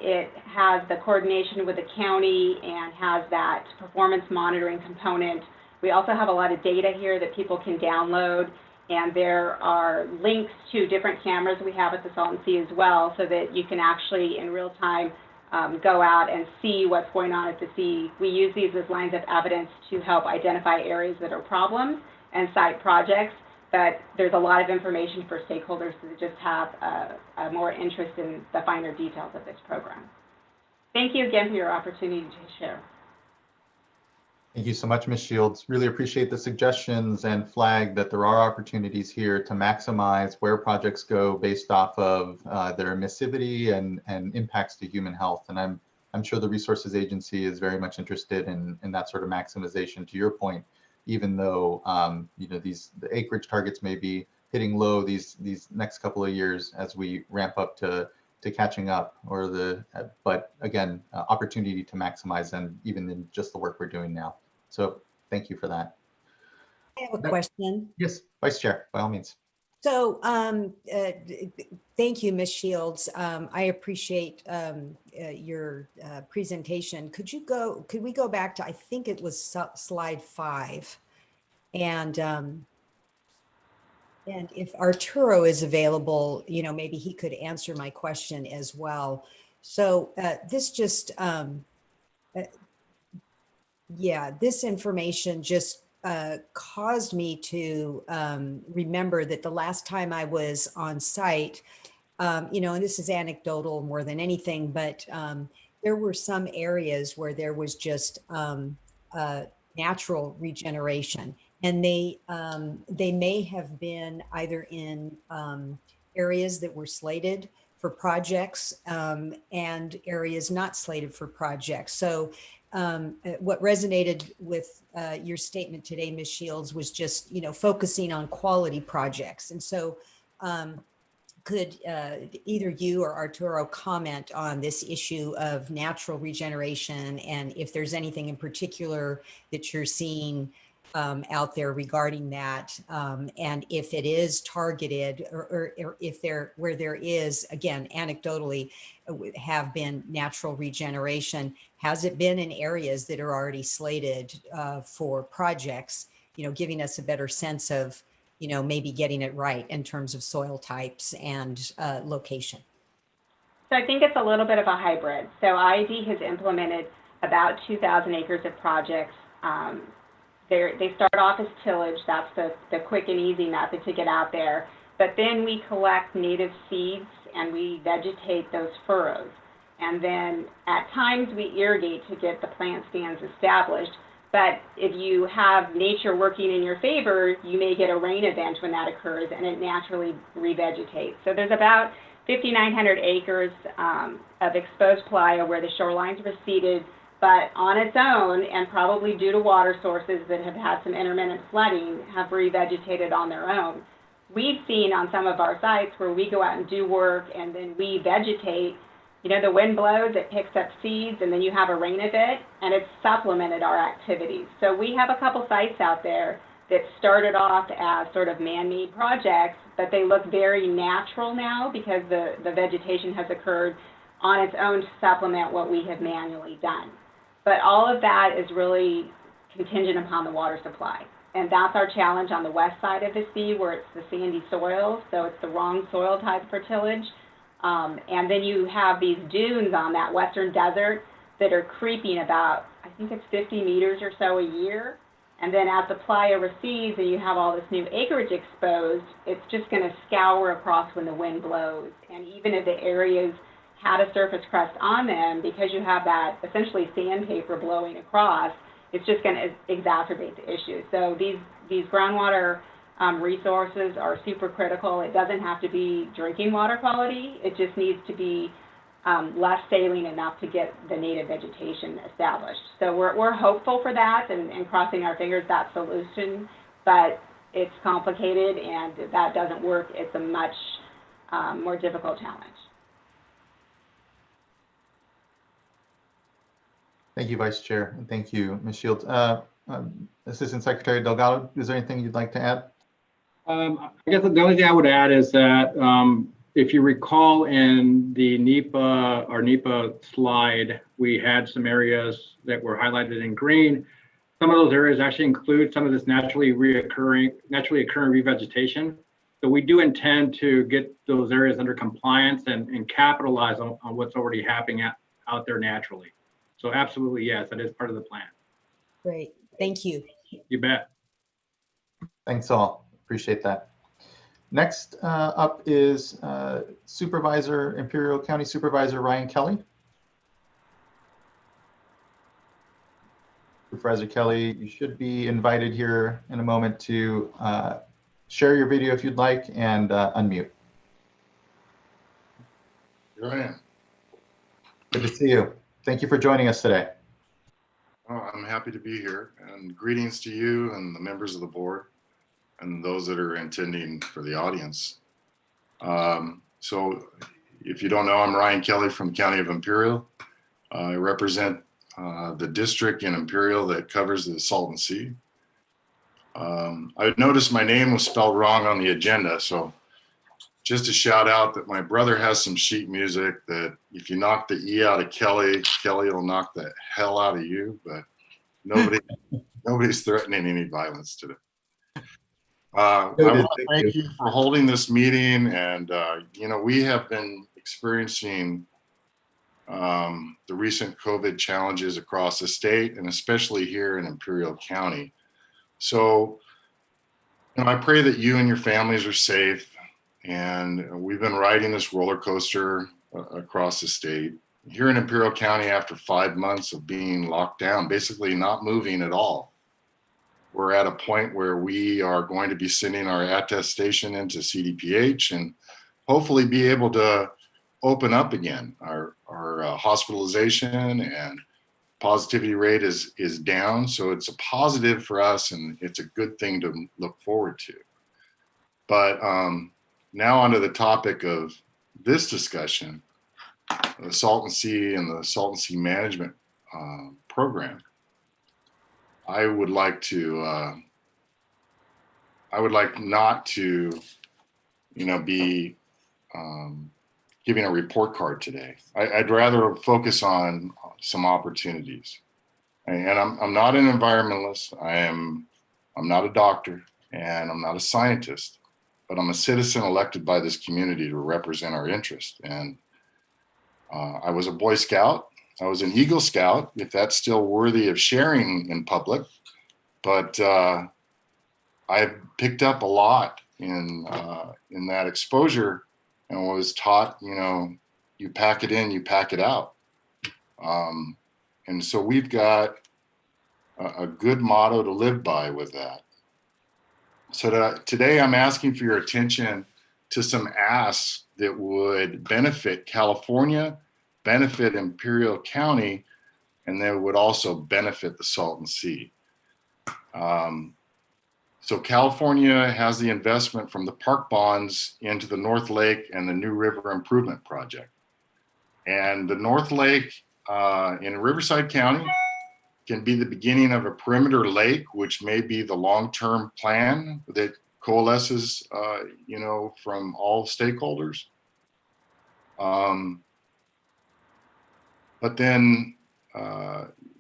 It has the coordination with the county and has that performance monitoring component. We also have a lot of data here that people can download, and there are links to different cameras we have at the Salton Sea as well, so that you can actually in real time go out and see what's going on at the sea. We use these as lines of evidence to help identify areas that are problems and cite projects, but there's a lot of information for stakeholders that just have a more interest in the finer details of this program. Thank you again for your opportunity to share. Thank you so much, Ms. Shields. Really appreciate the suggestions and flag that there are opportunities here to maximize where projects go based off of their emissivity and impacts to human health. And I'm sure the Resources Agency is very much interested in that sort of maximization, to your point, even though the acreage targets may be hitting low these next couple of years as we ramp up to catching up, but again, opportunity to maximize and even in just the work we're doing now. So thank you for that. I have a question. Yes, Vice Chair, by all means. So thank you, Ms. Shields. I appreciate your presentation. Could we go back to, I think it was slide 5, and if Arturo is available, maybe he could answer my question as well. So this just, this information just caused me to remember that the last time I was on site, and this is anecdotal more than anything, but there were some areas where there was just natural regeneration. And they may have been either in areas that were slated for projects and areas not slated for projects. So what resonated with your statement today, Ms. Shields, was just, focusing on quality projects. And so could either you or Arturo comment on this issue of natural regeneration, and if there's anything in particular that you're seeing out there regarding that, and if it is targeted, or if where there is, again, anecdotally, have been natural regeneration, has it been in areas that are already slated for projects, giving us a better sense of, maybe getting it right in terms of soil types and location? So I think it's a little bit of a hybrid. So IED has implemented about 2,000 acres of projects. They start off as tillage. That's the quick and easy method to get out there. But then we collect native seeds and we vegetate those furrows. And then at times we irrigate to get the plant stands established. But if you have nature working in your favor, you may get a rain event when that occurs and it naturally revegetates. So there's about 5,900 acres of exposed playa where the shorelines receded, but on its own, and probably due to water sources that have had some intermittent flooding, have revegetated on their own. We've seen on some of our sites where we go out and do work and then we vegetate, the wind blows, it picks up seeds, and then you have a rain event, and it's supplemented our activities. So we have a couple sites out there that started off as sort of man-made projects, but they look very natural now because the vegetation has occurred on its own to supplement what we have manually done. But all of that is really contingent upon the water supply. And that's our challenge on the west side of the sea where it's the sandy soil, so it's the wrong soil type for tillage. And then you have these dunes on that western desert that are creeping about, I think it's 50 meters or so a year. And then as the playa recedes and you have all this new acreage exposed, it's just going to scour across when the wind blows. And even if the areas had a surface crust on them, because you have that essentially sandpaper blowing across, it's just going to exacerbate the issue. So these groundwater resources are super critical. It doesn't have to be drinking water quality. It just needs to be less saline enough to get the native vegetation established. So we're hopeful for that and crossing our fingers that solution, but it's complicated and if that doesn't work, it's a much more difficult challenge. Thank you, Vice Chair, and thank you, Ms. Shields. Assistant Secretary Delgado, is there anything you'd like to add? I guess the only thing I would add is that if you recall in the NEPA slide, we had some areas that were highlighted in green. Some of those areas actually include some of this naturally occurring revegetation. So we do intend to get those areas under compliance and capitalize on what's already happening out there naturally. So absolutely, yes, that is part of the plan. Great, thank you. You bet. Thanks all, appreciate that. Next up is Imperial County Supervisor Ryan Kelly. Supervisor Kelly, you should be invited here in a moment to share your video if you'd like and unmute. Here I am. Good to see you. Thank you for joining us today. Oh, I'm happy to be here, and greetings to you and the members of the board and those that are attending for the audience. So if you don't know, I'm Ryan Kelly from the County of Imperial. I represent the district in Imperial that covers the Salton Sea. I noticed my name was spelled wrong on the agenda, so just a shout out that my brother has some sheet music that if you knock the E out of Kelly, Kelly will knock the hell out of you, but nobody's threatening any violence today. I want to thank you for holding this meeting, and we have been experiencing the recent COVID challenges across the state and especially here in Imperial County. So I pray that you and your families are safe. And we've been riding this roller coaster across the state. Here in Imperial County, after 5 months of being locked down, basically not moving at all, we're at a point where we are going to be sending our attestation into CDPH and hopefully be able to open up again. Our hospitalization and positivity rate is down, so it's a positive for us and it's a good thing to look forward to. But now onto the topic of this discussion, the Salton Sea and the Salton Sea Management Program. I would like not to, be giving a report card today. I'd rather focus on some opportunities. And I'm not an environmentalist. I'm not a doctor and I'm not a scientist, but I'm a citizen elected by this community to represent our interest. And I was a Boy Scout. I was an Eagle Scout, if that's still worthy of sharing in public. But I picked up a lot in that exposure and was taught, you know, you pack it in, you pack it out. And so we've got a good motto to live by with that. So today I'm asking for your attention to some asks that would benefit California, benefit Imperial County, and that would also benefit the Salton Sea. So California has the investment from the park bonds into the North Lake and the New River Improvement Project. And the North Lake in Riverside County can be the beginning of a perimeter lake, which may be the long-term plan that coalesces, you know, from all stakeholders. But then,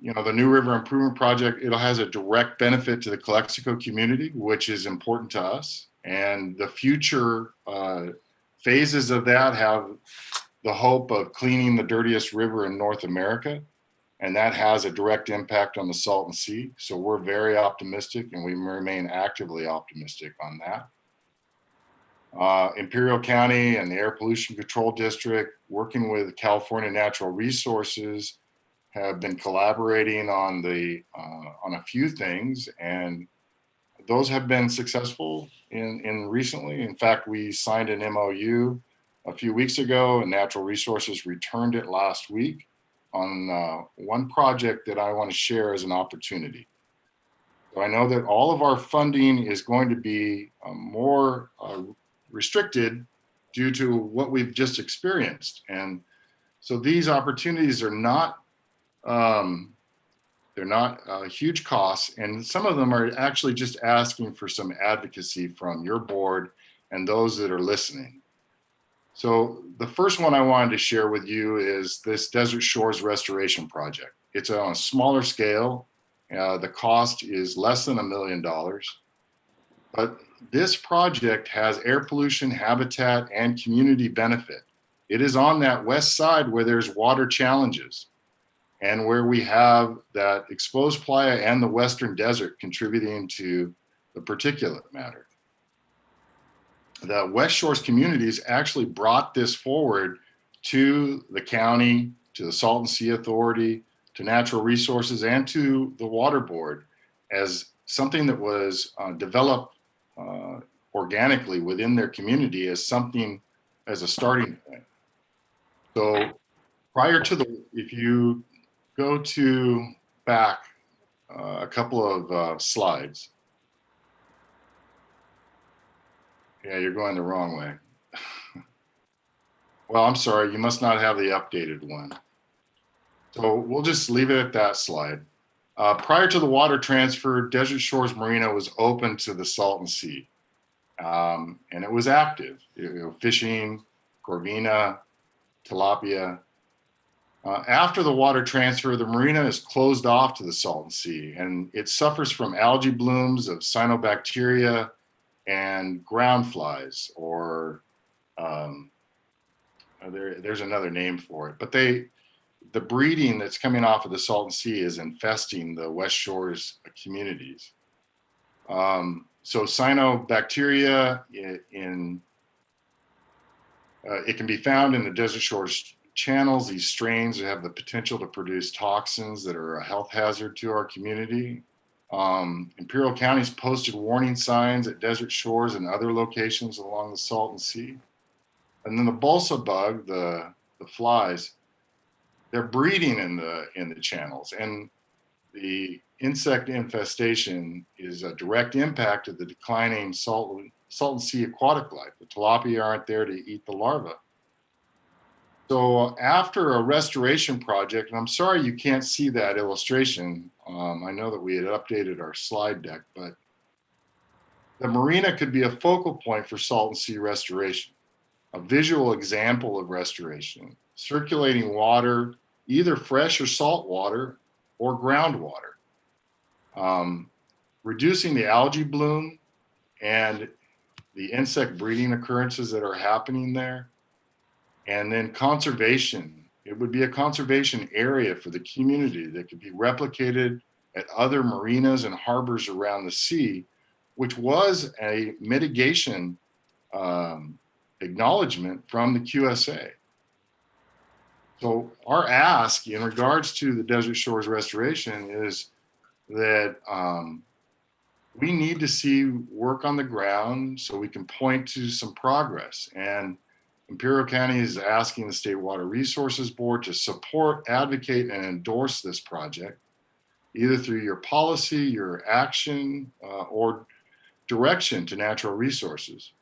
you know, the New River Improvement Project, it has a direct benefit to the Calexico community, which is important to us. And the future phases of that have the hope of cleaning the dirtiest river in North America. And that has a direct impact on the Salton Sea. So we're very optimistic and we remain actively optimistic on that. Imperial County and the Air Pollution Control District, working with California Natural Resources, have been collaborating on a few things, and those have been successful in recently. In fact, we signed an MOU a few weeks ago, and Natural Resources returned it last week on one project that I want to share as an opportunity. So I know that all of our funding is going to be more restricted due to what we've just experienced. And so these opportunities are not, they're not huge costs. And some of them are actually just asking for some advocacy from your board and those that are listening. So the first one I wanted to share with you is this Desert Shores Restoration Project. It's on a smaller scale. The cost is less than $1 million. But this project has air pollution, habitat, and community benefit. It is on that west side where there's water challenges and where we have that exposed playa and the western desert contributing to the particulate matter. The West Shores communities actually brought this forward to the county, to the Salton Sea Authority, to Natural Resources, and to the Water Board as something that was developed organically within their community as something, as a starting point. So prior to if you go to back a couple of slides. Yeah, you're going the wrong way. Well, I'm sorry, you must not have the updated one. So we'll just leave it at that slide. Prior to the water transfer, Desert Shores Marina was open to the Salton Sea. And it was active, you know, fishing, corvina, tilapia. After the water transfer, the marina is closed off to the Salton Sea, and it suffers from algae blooms of cyanobacteria and ground flies, or there's another name for it. But the breeding that's coming off of the Salton Sea is infesting the West Shores communities. So cyanobacteria it can be found in the Desert Shores channels. These strains have the potential to produce toxins that are a health hazard to our community. Imperial County's posted warning signs at Desert Shores and other locations along the Salton Sea. And then the balsa bug, the flies, they're breeding in the channels, and the insect infestation is a direct impact of the declining Salton Sea aquatic life. The tilapia aren't there to eat the larvae. So after a restoration project, and I'm sorry you can't see that illustration. I know that we had updated our slide deck, but the marina could be a focal point for Salton Sea restoration, a visual example of restoration, circulating water, either fresh or salt water or groundwater. reducing the algae bloom and the insect breeding occurrences that are happening there. And then conservation. It would be a conservation area for the community that could be replicated at other marinas and harbors around the sea, which was a mitigation acknowledgement from the QSA. So our ask in regards to the Desert Shores restoration is that we need to see work on the ground so we can point to some progress. And Imperial County is asking the State Water Resources Board to support, advocate, and endorse this project, either through your policy, your action, or direction to natural resources.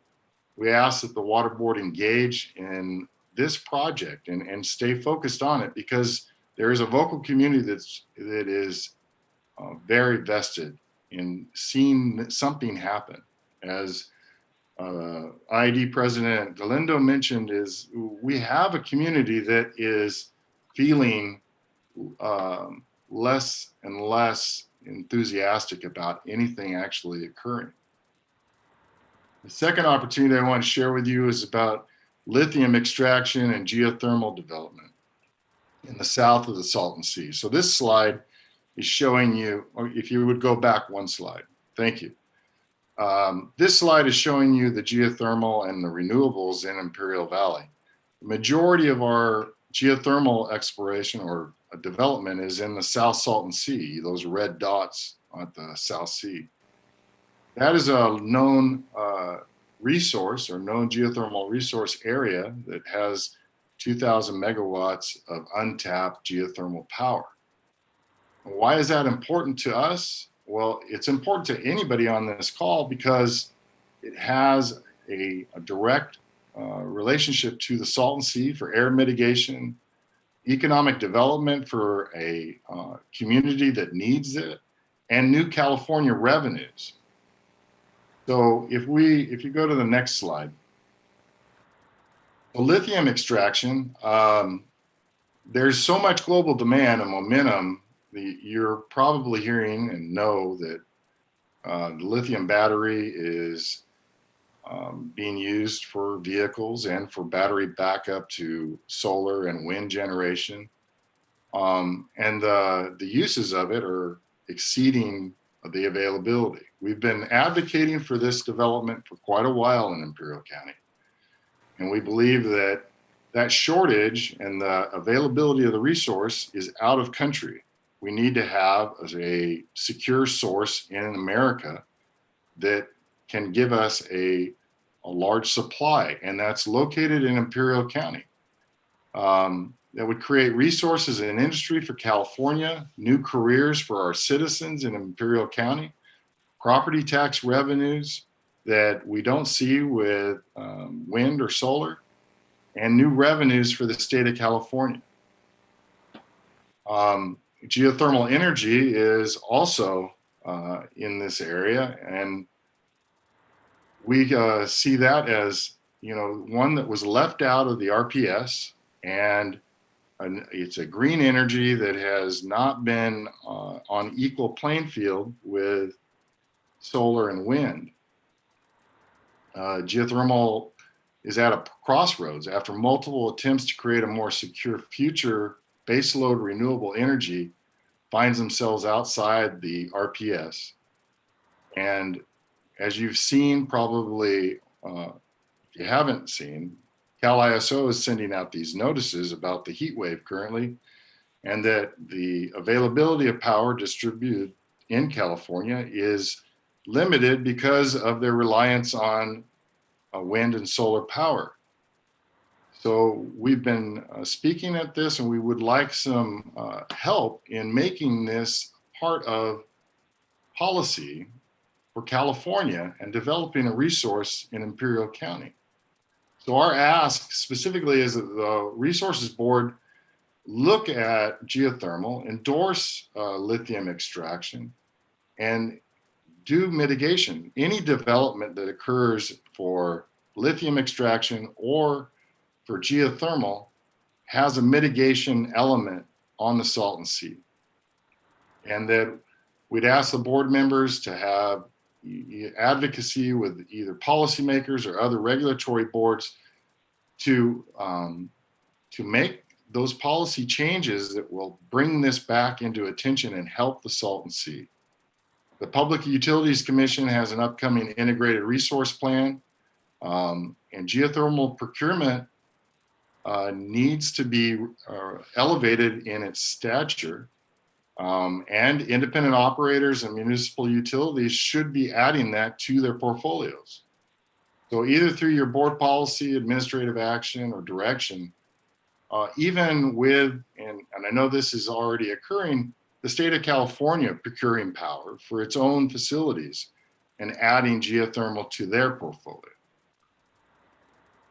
We ask that the Water Board engage in this project and stay focused on it, because there is a vocal community that is very vested in seeing something happen. As IED President Galindo mentioned, is we have a community that is feeling less and less enthusiastic about anything actually occurring. The second opportunity I want to share with you is about lithium extraction and geothermal development in the south of the Salton Sea. So this slide is showing you, or if you would go back one slide, thank you. This slide is showing you the geothermal and the renewables in Imperial Valley. The majority of our geothermal exploration or development is in the South Salton Sea, those red dots at the South Sea. That is a known resource or known geothermal resource area that has 2,000 megawatts of untapped geothermal power. Why is that important to us? Well, it's important to anybody on this call because it has a direct relationship to the Salton Sea for air mitigation, economic development for a community that needs it, and new California revenues. So if you go to the next slide, the lithium extraction, there's so much global demand and momentum. You're probably hearing and know that the lithium battery is being used for vehicles and for battery backup to solar and wind generation. And the uses of it are exceeding the availability. We've been advocating for this development for quite a while in Imperial County. And we believe that that shortage and the availability of the resource is out of country. We need to have a secure source in America that can give us a large supply, and that's located in Imperial County. That would create resources and industry for California, new careers for our citizens in Imperial County, property tax revenues that we don't see with wind or solar, and new revenues for the state of California. Geothermal energy is also in this area, and we see that as, you know, one that was left out of the RPS, and it's a green energy that has not been on equal playing field with solar and wind. Geothermal is at a crossroads after multiple attempts to create a more secure future. Baseload renewable energy finds themselves outside the RPS. And as you've seen, probably, if you haven't seen, Cal ISO is sending out these notices about the heat wave currently, and that the availability of power distributed in California is limited because of their reliance on wind and solar power. So we've been speaking at this, and we would like some help in making this part of policy for California and developing a resource in Imperial County. So our ask specifically is that the Resources Board look at geothermal, endorse lithium extraction, and do mitigation. Any development that occurs for lithium extraction or for geothermal has a mitigation element on the Salton Sea. And that We'd ask the board members to have advocacy with either policymakers or other regulatory boards to make those policy changes that will bring this back into attention and help the Salton Sea. The Public Utilities Commission has an upcoming integrated resource plan, and geothermal procurement needs to be elevated in its stature, and independent operators and municipal utilities should be adding that to their portfolios. So either through your board policy, administrative action, or direction, even with, and I know this is already occurring, the state of California procuring power for its own facilities and adding geothermal to their portfolio.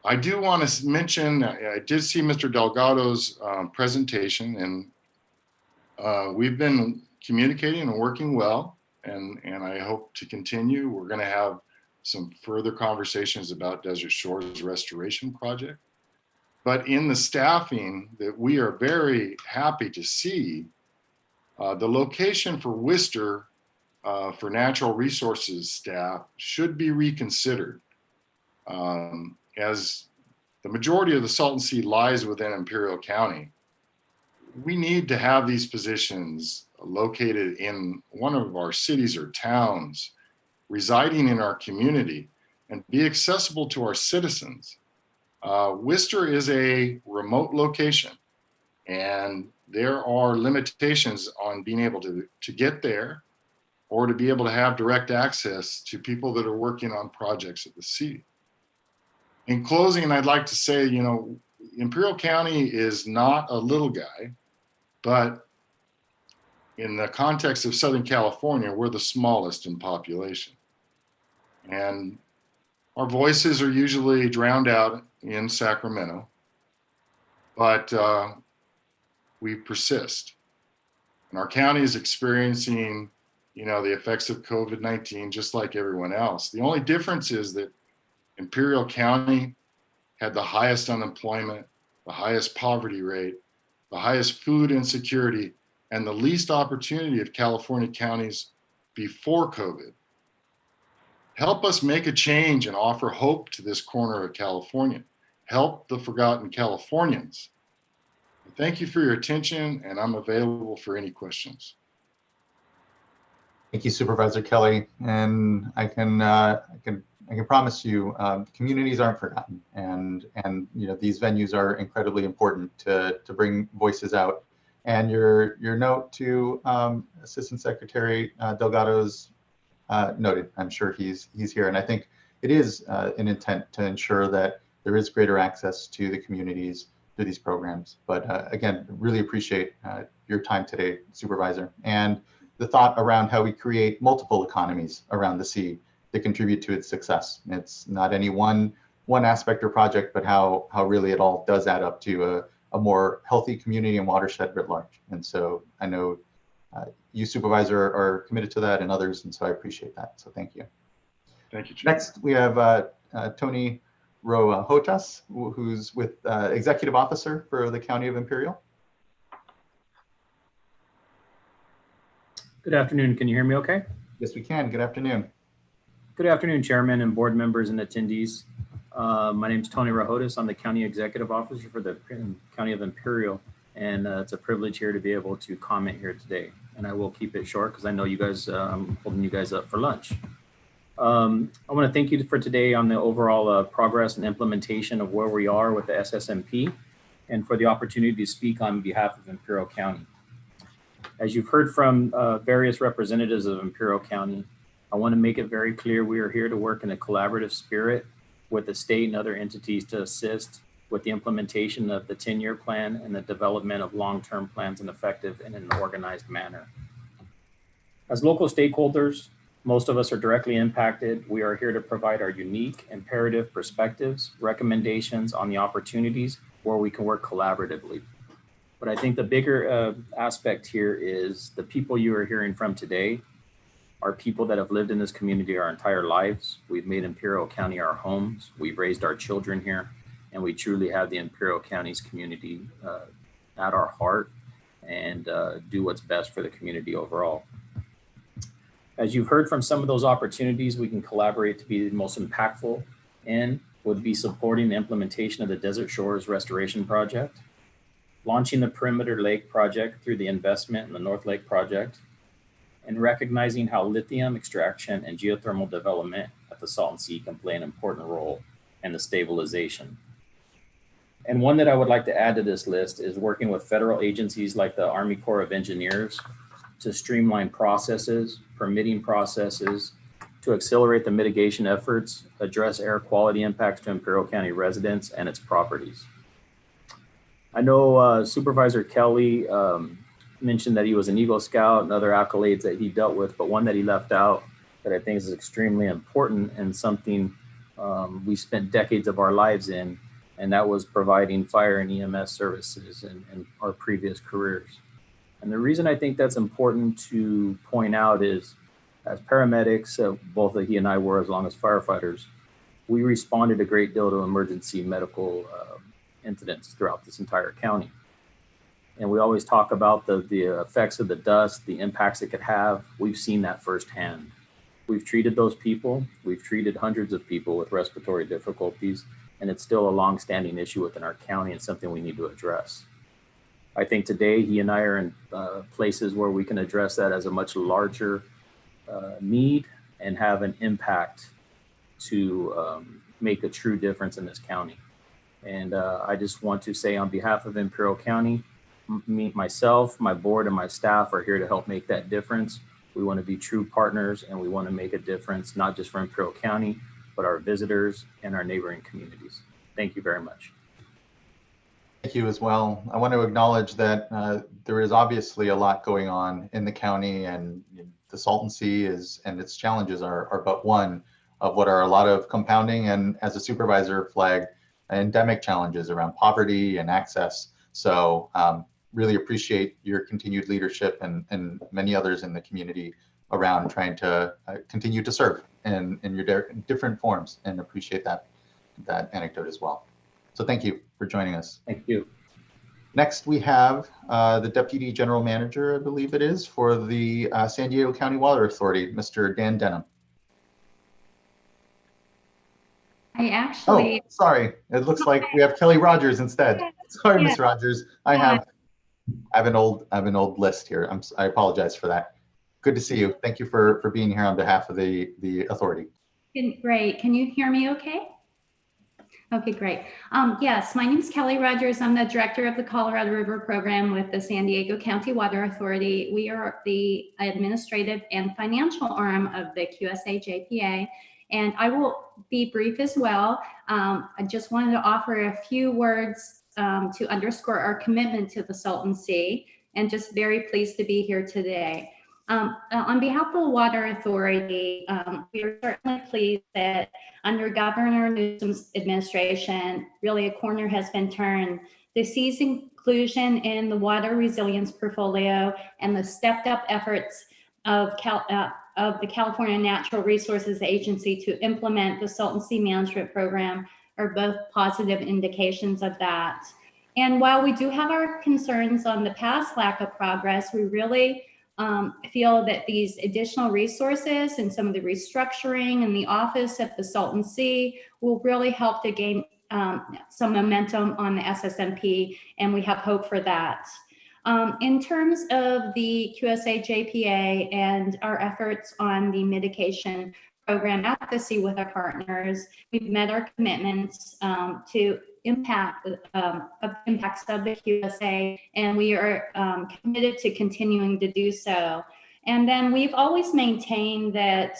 I do want to mention, I did see Mr. Delgado's presentation, and we've been communicating and working well, and I hope to continue. We're going to have some further conversations about Desert Shores Restoration Project. But in the staffing that we are very happy to see, the location for Worcester for natural resources staff should be reconsidered. As the majority of the Salton Sea lies within Imperial County, we need to have these positions located in one of our cities or towns, residing in our community, and be accessible to our citizens. Worcester is a remote location, and there are limitations on being able to get there or to be able to have direct access to people that are working on projects at the sea. In closing, I'd like to say, you know, Imperial County is not a little guy, but in the context of Southern California, we're the smallest in population. And our voices are usually drowned out in Sacramento, but we persist. And our county is experiencing, you know, the effects of COVID-19 just like everyone else. The only difference is that Imperial County had the highest unemployment, the highest poverty rate, the highest food insecurity, and the least opportunity of California counties before COVID. Help us make a change and offer hope to this corner of California. Help the forgotten Californians. Thank you for your attention, and I'm available for any questions. Thank you, Supervisor Kelly. And I can promise you, communities aren't forgotten, and you know, these venues are incredibly important to bring voices out. And your note to Assistant Secretary Delgado's noted. I'm sure he's here, and I think it is an intent to ensure that there is greater access to the communities through these programs. But again, really appreciate your time today, Supervisor, and the thought around how we create multiple economies around the sea to contribute to its success. It's not any one aspect or project, but how really it all does add up to a more healthy community and watershed writ large. And so I know you, Supervisor, are committed to that, and others, and so I appreciate that. So thank you. Thank you, Chair. Next, we have Tony Rojas, who's with Executive Officer for the County of Imperial. Good afternoon. Can you hear me okay? Yes, we can. Good afternoon. Good afternoon, Chairman and board members and attendees. My name is Tony Rojas. I'm the County Executive Officer for the County of Imperial, and it's a privilege here to be able to comment here today. And I will keep it short because I know you guys, I'm holding you guys up for lunch. I want to thank you for today on the overall progress and implementation of where we are with the SSMP, and for the opportunity to speak on behalf of Imperial County. As you've heard from various representatives of Imperial County, I want to make it very clear we are here to work in a collaborative spirit with the state and other entities to assist with the implementation of the 10-year plan and the development of long-term plans and effective in an organized manner. As local stakeholders, most of us are directly impacted. We are here to provide our unique, imperative perspectives, recommendations on the opportunities where we can work collaboratively. But I think the bigger aspect here is the people you are hearing from today are people that have lived in this community our entire lives. We've made Imperial County our homes. We've raised our children here, and we truly have the Imperial County's community at our heart and do what's best for the community overall. As you've heard from some of those opportunities we can collaborate to be the most impactful in would be supporting the implementation of the Desert Shores Restoration Project, launching the Perimeter Lake Project through the investment in the North Lake Project, and recognizing how lithium extraction and geothermal development at the Salton Sea can play an important role in the stabilization. And one that I would like to add to this list is working with federal agencies like the Army Corps of Engineers to streamline processes, permitting processes, to accelerate the mitigation efforts, address air quality impacts to Imperial County residents and its properties. I know Supervisor Kelly mentioned that he was an Eagle Scout and other accolades that he dealt with, but one that he left out that I think is extremely important and something we spent decades of our lives in, and that was providing fire and EMS services in our previous careers. And the reason I think that's important to point out is, as paramedics, both he and I were, as long as firefighters, we responded a great deal to emergency medical incidents throughout this entire county. And we always talk about the effects of the dust, the impacts it could have. We've seen that firsthand. We've treated those people. We've treated hundreds of people with respiratory difficulties, and it's still a long-standing issue within our county and something we need to address. I think today he and I are in places where we can address that as a much larger need and have an impact to make a true difference in this county. And I just want to say on behalf of Imperial County, myself, my board, and my staff are here to help make that difference. We want to be true partners, and we want to make a difference, not just for Imperial County, but our visitors and our neighboring communities. Thank you very much. Thank you as well. I want to acknowledge that there is obviously a lot going on in the county, and the Salton Sea and its challenges are but one of what are a lot of compounding and, as a supervisor, flag endemic challenges around poverty and access. So really appreciate your continued leadership and many others in the community around trying to continue to serve in your different forms, and appreciate that anecdote as well. So thank you for joining us. Thank you. Next, we have the Deputy General Manager, I believe it is, for the San Diego County Water Authority, Mr. Dan Denham. I actually. Oh, sorry. It looks like we have Kelly Rogers instead. Sorry, Ms. Rogers. I have an old list here. I apologize for that. Good to see you. Thank you for being here on behalf of the authority. Great. Can you hear me okay? Okay, great. Yes, my name is Kelly Rogers. I'm the director of the Colorado River Program with the San Diego County Water Authority. We are the administrative and financial arm of the QSA-JPA, and I will be brief as well. I just wanted to offer a few words to underscore our commitment to the Salton Sea, and just very pleased to be here today. On behalf of the Water Authority, we are certainly pleased that under Governor Newsom's administration, really a corner has been turned. The Sea's inclusion in the water resilience portfolio and the stepped up efforts of the California Natural Resources Agency to implement the Salton Sea Management Program are both positive indications of that. And while we do have our concerns on the past lack of progress, we really feel that these additional resources and some of the restructuring in the office of the Salton Sea will really help to gain some momentum on the SSMP, and we have hope for that. In terms of the QSA-JPA and our efforts on the mitigation program at the sea with our partners, we've met our commitments to impacts of the QSA, and we are committed to continuing to do so. And then we've always maintained that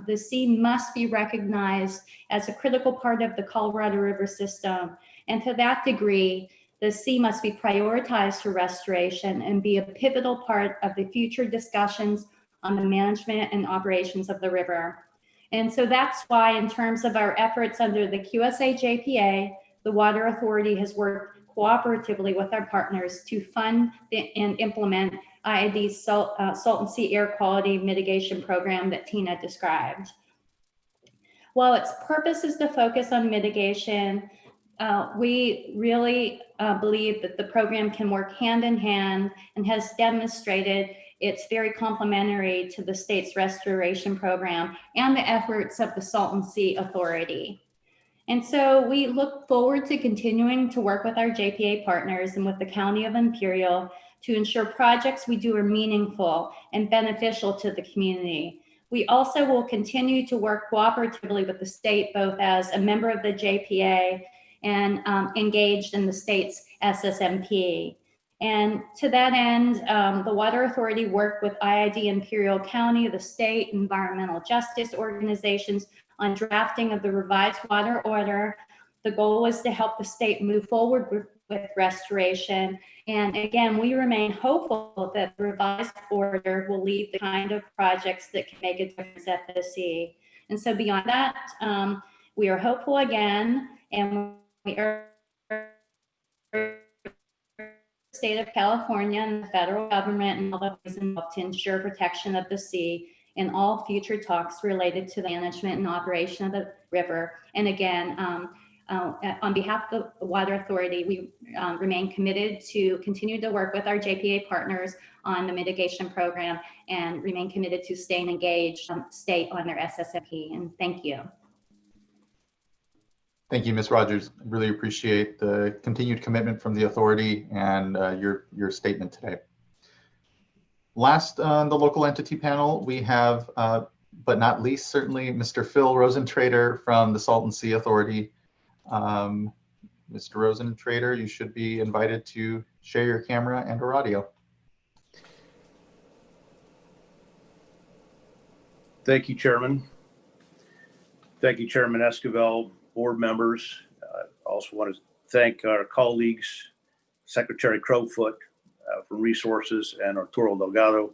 the sea must be recognized as a critical part of the Colorado River system. And to that degree, the sea must be prioritized for restoration and be a pivotal part of the future discussions on the management and operations of the river. And so that's why, in terms of our efforts under the QSA-JPA, the Water Authority has worked cooperatively with our partners to fund and implement IID's Salton Sea Air Quality Mitigation Program that Tina described. While its purpose is to focus on mitigation, we really believe that the program can work hand in hand and has demonstrated It's very complementary to the state's restoration program and the efforts of the Salton Sea Authority. And so we look forward to continuing to work with our JPA partners and with the County of Imperial to ensure projects we do are meaningful and beneficial to the community. We also will continue to work cooperatively with the state, both as a member of the JPA and engaged in the state's SSMP. And to that end, the Water Authority worked with IID Imperial County, the state environmental justice organizations on drafting of the revised water order. The goal was to help the state move forward with restoration. And again, we remain hopeful that the revised order will lead the kind of projects that can make a difference at the sea. And so beyond that, we are hopeful again, and we are state of California and the federal government and all those involved to ensure protection of the sea in all future talks related to the management and operation of the river. And again, on behalf of the Water Authority, we remain committed to continue to work with our JPA partners on the mitigation program and remain committed to staying engaged state on their SSMP. And thank you. Thank you, Ms. Rogers. Really appreciate the continued commitment from the authority and your statement today. Last on the local entity panel, we have, but not least, certainly, Mr. Phil Rosentrader from the Salton Sea Authority. Mr. Rosentrader, you should be invited to share your camera and or audio. Thank you, Chairman. Thank you, Chairman Esquivel, board members. I also want to thank our colleagues, Secretary Crowfoot from Resources and Arturo Delgado,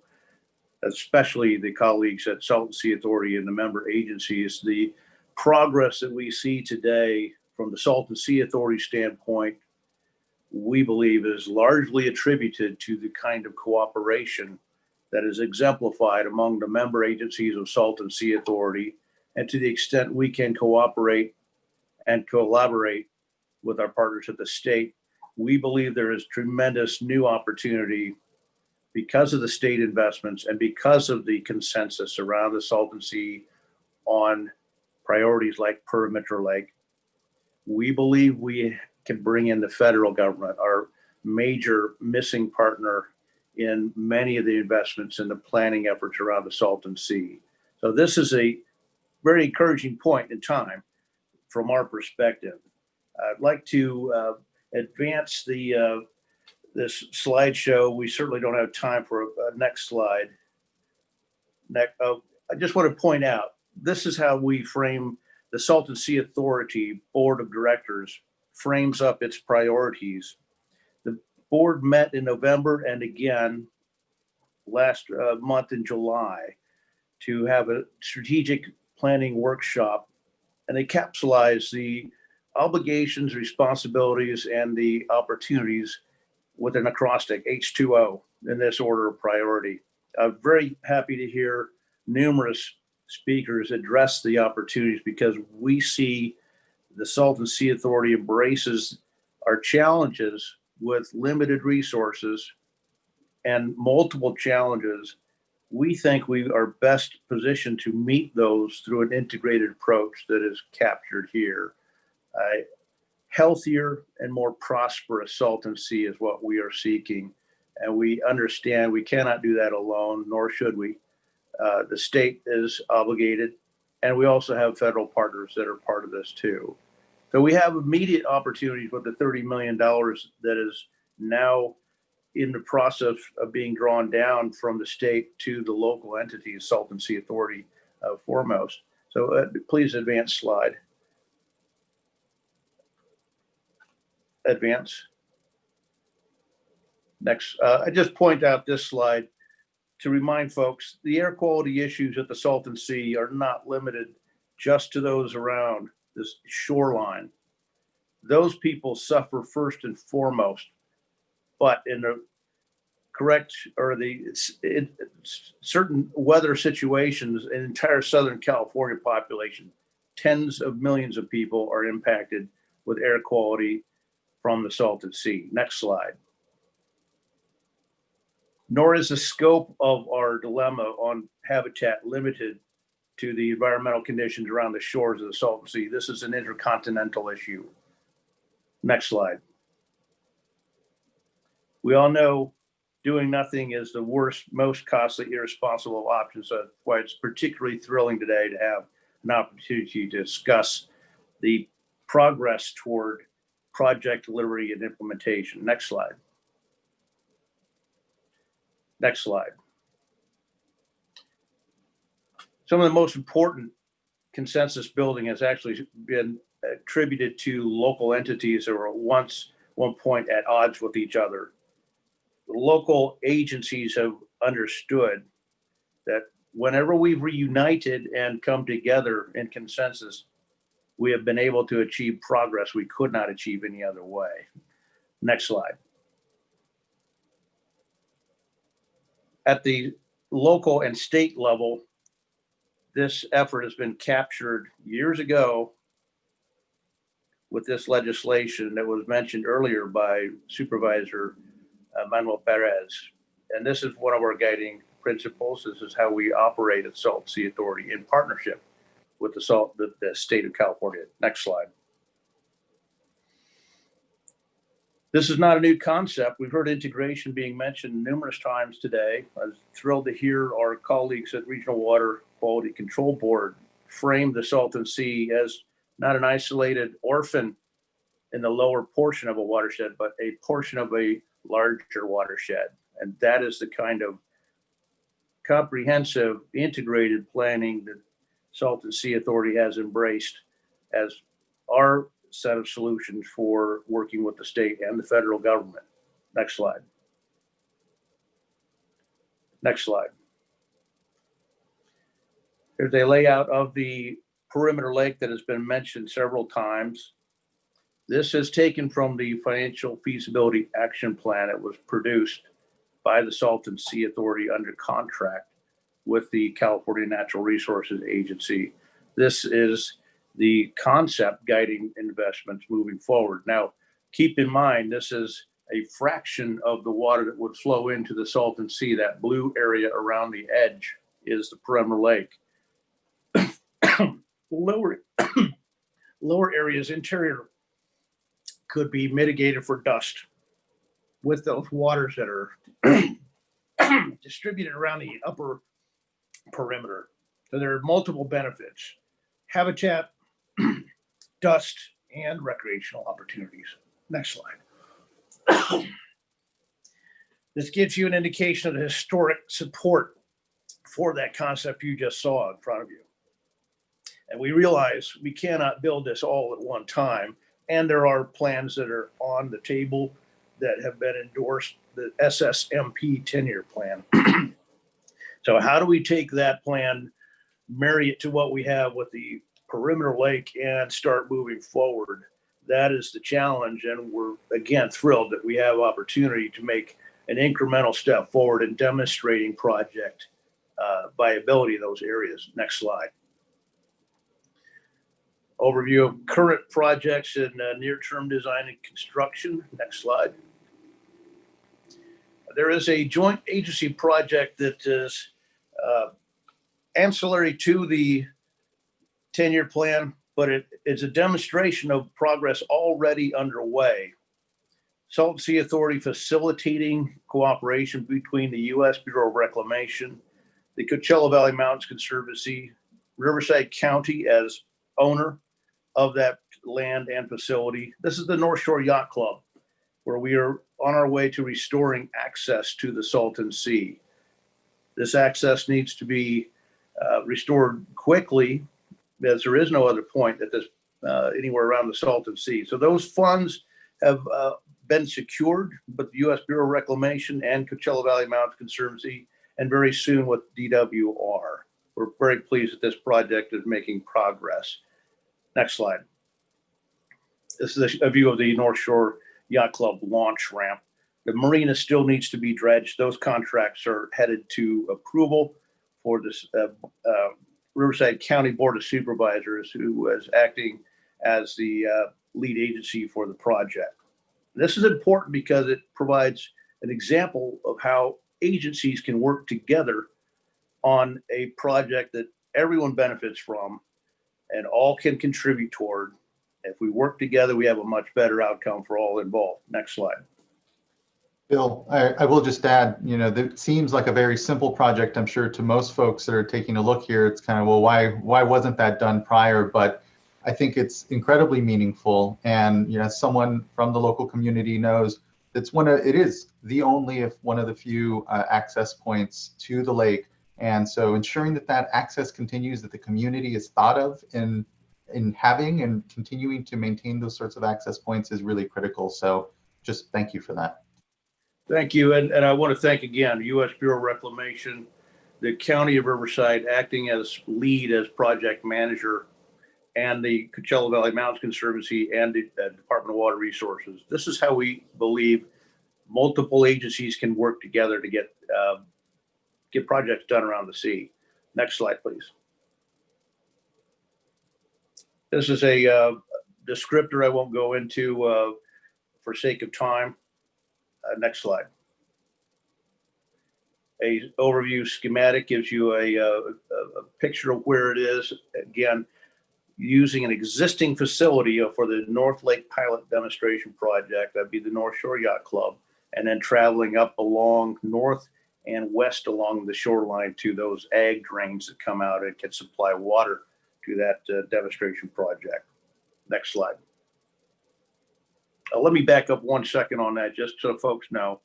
especially the colleagues at Salton Sea Authority and the member agencies. The progress that we see today from the Salton Sea Authority standpoint, we believe is largely attributed to the kind of cooperation that is exemplified among the member agencies of Salton Sea Authority, and to the extent we can cooperate and collaborate with our partners at the state, we believe there is tremendous new opportunity because of the state investments and because of the consensus around the Salton Sea on priorities like perimeter lake. We believe we can bring in the federal government, our major missing partner in many of the investments and the planning efforts around the Salton Sea. So this is a very encouraging point in time from our perspective. I'd like to advance this slideshow. We certainly don't have time for a next slide. I just want to point out, this is how we frame the Salton Sea Authority Board of Directors frames up its priorities. The board met in November and again last month in July to have a strategic planning workshop, and they capsulize the obligations, responsibilities, and the opportunities with an acrostic, H2O, in this order of priority. I'm very happy to hear numerous speakers address the opportunities because we see the Salton Sea Authority embraces our challenges with limited resources and multiple challenges. We think we are best positioned to meet those through an integrated approach that is captured here. Healthier and more prosperous Salton Sea is what we are seeking. And we understand we cannot do that alone, nor should we. The state is obligated, and we also have federal partners that are part of this too. So we have immediate opportunities with the $30 million that is now in the process of being drawn down from the state to the local entities, Salton Sea Authority foremost. So please advance slide. Advance. Next, I just point out this slide to remind folks, the air quality issues at the Salton Sea are not limited just to those around this shoreline. Those people suffer first and foremost, but in the correct or certain weather situations, an entire Southern California population, tens of millions of people are impacted with air quality from the Salton Sea. Next slide. nor is the scope of our dilemma on habitat limited to the environmental conditions around the shores of the Salton Sea. This is an intercontinental issue. Next slide. We all know doing nothing is the worst, most costly, irresponsible option. So that's why it's particularly thrilling today to have an opportunity to discuss the progress toward project delivery and implementation. Next slide. Next slide. Some of the most important consensus building has actually been attributed to local entities that were one point at odds with each other. The local agencies have understood that whenever we've reunited and come together in consensus, we have been able to achieve progress we could not achieve any other way. Next slide. At the local and state level, this effort has been captured years ago with this legislation that was mentioned earlier by Supervisor Manuel Perez. And this is one of our guiding principles. This is how we operate at Salton Sea Authority in partnership with the state of California. Next slide. This is not a new concept. We've heard integration being mentioned numerous times today. I was thrilled to hear our colleagues at Regional Water Quality Control Board frame the Salton Sea as not an isolated orphan in the lower portion of a watershed, but a portion of a larger watershed. And that is the kind of comprehensive integrated planning that Salton Sea Authority has embraced as our set of solutions for working with the state and the federal government. Next slide. Next slide. Here's a layout of the perimeter lake that has been mentioned several times. This is taken from the financial feasibility action plan that was produced by the Salton Sea Authority under contract with the California Natural Resources Agency. This is the concept guiding investments moving forward. Now, keep in mind, this is a fraction of the water that would flow into the Salton Sea. That blue area around the edge is the perimeter lake. Lower areas, interior, could be mitigated for dust with those waters that are distributed around the upper perimeter. So there are multiple benefits: habitat, dust, and recreational opportunities. Next slide. This gives you an indication of the historic support for that concept you just saw in front of you. And we realize we cannot build this all at one time. And there are plans that are on the table that have been endorsed, the SSMP 10-year plan. So how do we take that plan, marry it to what we have with the perimeter lake, and start moving forward? That is the challenge. And we're, again, thrilled that we have opportunity to make an incremental step forward in demonstrating project viability in those areas. Next slide. Overview of current projects in near-term design and construction. Next slide. There is a joint agency project that is ancillary to the 10-year plan, but it is a demonstration of progress already underway. Salton Sea Authority facilitating cooperation between the U.S. Bureau of Reclamation, the Coachella Valley Mountains Conservancy, Riverside County as owner of that land and facility. This is the North Shore Yacht Club, where we are on our way to restoring access to the Salton Sea. This access needs to be restored quickly, as there is no other point at this anywhere around the Salton Sea. So those funds have been secured, but the U.S. Bureau of Reclamation and Coachella Valley Mountains Conservancy, and very soon with DWR. We're very pleased that this project is making progress. Next slide. This is a view of the North Shore Yacht Club launch ramp. The marina still needs to be dredged. Those contracts are headed to approval for this Riverside County Board of Supervisors, who is acting as the lead agency for the project. This is important because it provides an example of how agencies can work together on a project that everyone benefits from and all can contribute toward. If we work together, we have a much better outcome for all involved. Next slide. Bill, I will just add, that seems like a very simple project. I'm sure to most folks that are taking a look here, it's kind of, well, why wasn't that done prior? But I think it's incredibly meaningful. And someone from the local community knows it is the only, if one of the few access points to the lake. And so ensuring that access continues, that the community is thought of in having and continuing to maintain those sorts of access points is really critical. So just thank you for that. Thank you. And I want to thank again, U.S. Bureau of Reclamation, the County of Riverside acting as lead as project manager, and the Coachella Valley Mountains Conservancy and the Department of Water Resources. This is how we believe multiple agencies can work together to get projects done around the sea. Next slide, please. This is a descriptor I won't go into for sake of time. Next slide. A overview schematic gives you a picture of where it is. Again, using an existing facility for the North Lake Pilot Demonstration Project, that'd be the North Shore Yacht Club, and then traveling up along north and west along the shoreline to those ag drains that come out and can supply water to that demonstration project. Next slide. Let me back up 1 second on that, just so folks know.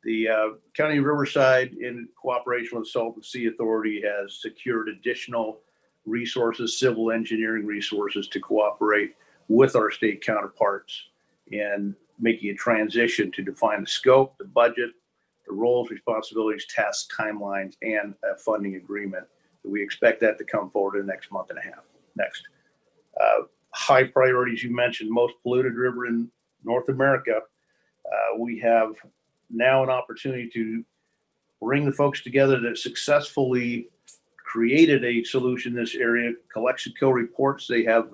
The County of Riverside, in cooperation with the Salton Sea Authority, has secured additional resources, civil engineering resources, to cooperate with our state counterparts in making a transition to define the scope, the budget, the roles, responsibilities, tasks, timelines, and a funding agreement. We expect that to come forward in the next month and a half. Next. High priorities, you mentioned, most polluted river in North America. We have now an opportunity to bring the folks together that successfully created a solution in this area. Calexico reports they have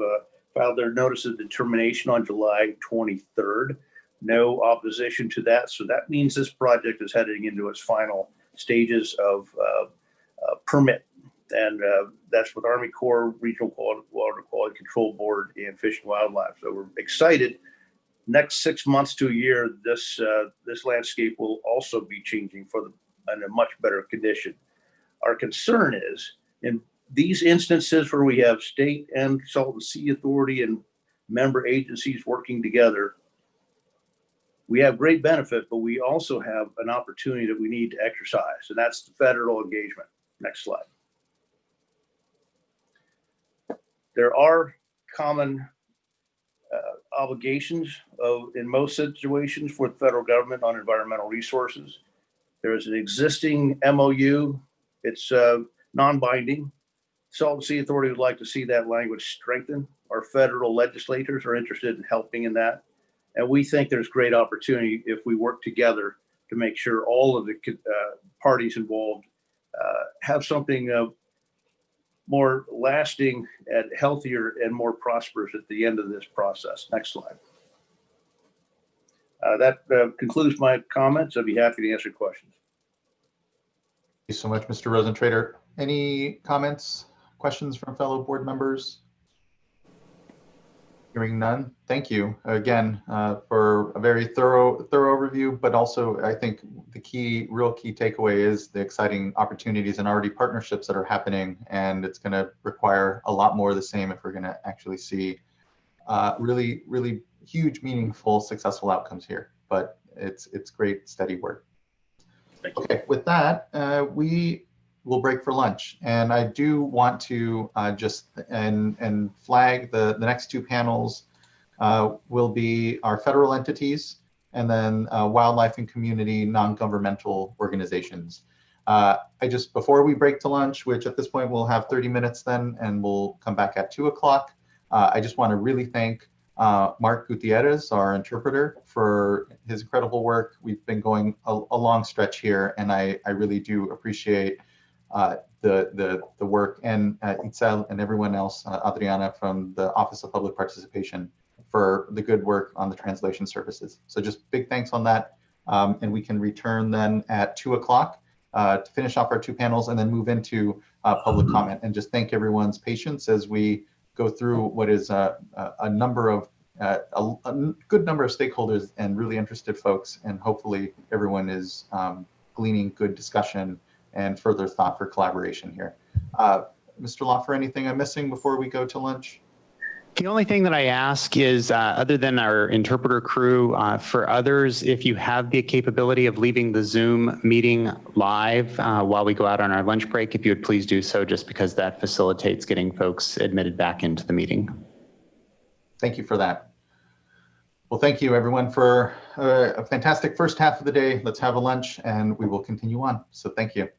filed their notice of determination on July 23rd. No opposition to that. So that means this project is heading into its final stages of permit. And that's with Army Corps, Regional Water Quality Control Board, and Fish and Wildlife. So we're excited. Next 6 months to a year, this landscape will also be changing in a much better condition. Our concern is in these instances where we have state and Salton Sea Authority and member agencies working together, we have great benefit, but we also have an opportunity that we need to exercise, and that's the federal engagement. Next slide. There are common obligations in most situations for the federal government on environmental resources. There is an existing MOU. It's non-binding. Salton Sea Authority would like to see that language strengthened. Our federal legislators are interested in helping in that. And we think there's great opportunity if we work together to make sure all of the parties involved have something more lasting and healthier and more prosperous at the end of this process. Next slide. That concludes my comments. I'd be happy to answer questions. Thank you so much, Mr. Rosentrader. Any comments, questions from fellow board members? Hearing none, thank you again for a very thorough review, but also I think the real key takeaway is the exciting opportunities and already partnerships that are happening, and it's going to require a lot more of the same if we're going to actually see really huge, meaningful, successful outcomes here. But it's great, steady work. Okay, with that, we will break for lunch, and I do want to just flag the next two panels will be our federal entities and then wildlife and community non-governmental organizations. Before we break to lunch, which at this point we'll have 30 minutes then, and we'll come back at 2 o'clock. I just want to really thank Mark Gutierrez, our interpreter, for his incredible work. We've been going a long stretch here, and I really do appreciate the work, and Itzel and everyone else, Adriana from the Office of Public Participation, for the good work on the translation services. So just big thanks on that. and we can return then at 2 o'clock to finish off our two panels and then move into public comment. And just thank everyone's patience as we go through what is a number of a good number of stakeholders and really interested folks, and hopefully everyone is gleaning good discussion and further thought for collaboration here. Mr. Loffer, anything I'm missing before we go to lunch? The only thing that I ask is, other than our interpreter crew, for others, if you have the capability of leaving the Zoom meeting live while we go out on our lunch break, if you would please do so, just because that facilitates getting folks admitted back into the meeting. Thank you for that. Well, thank you everyone for a fantastic first half of the day. Let's have a lunch and we will continue on. So thank you.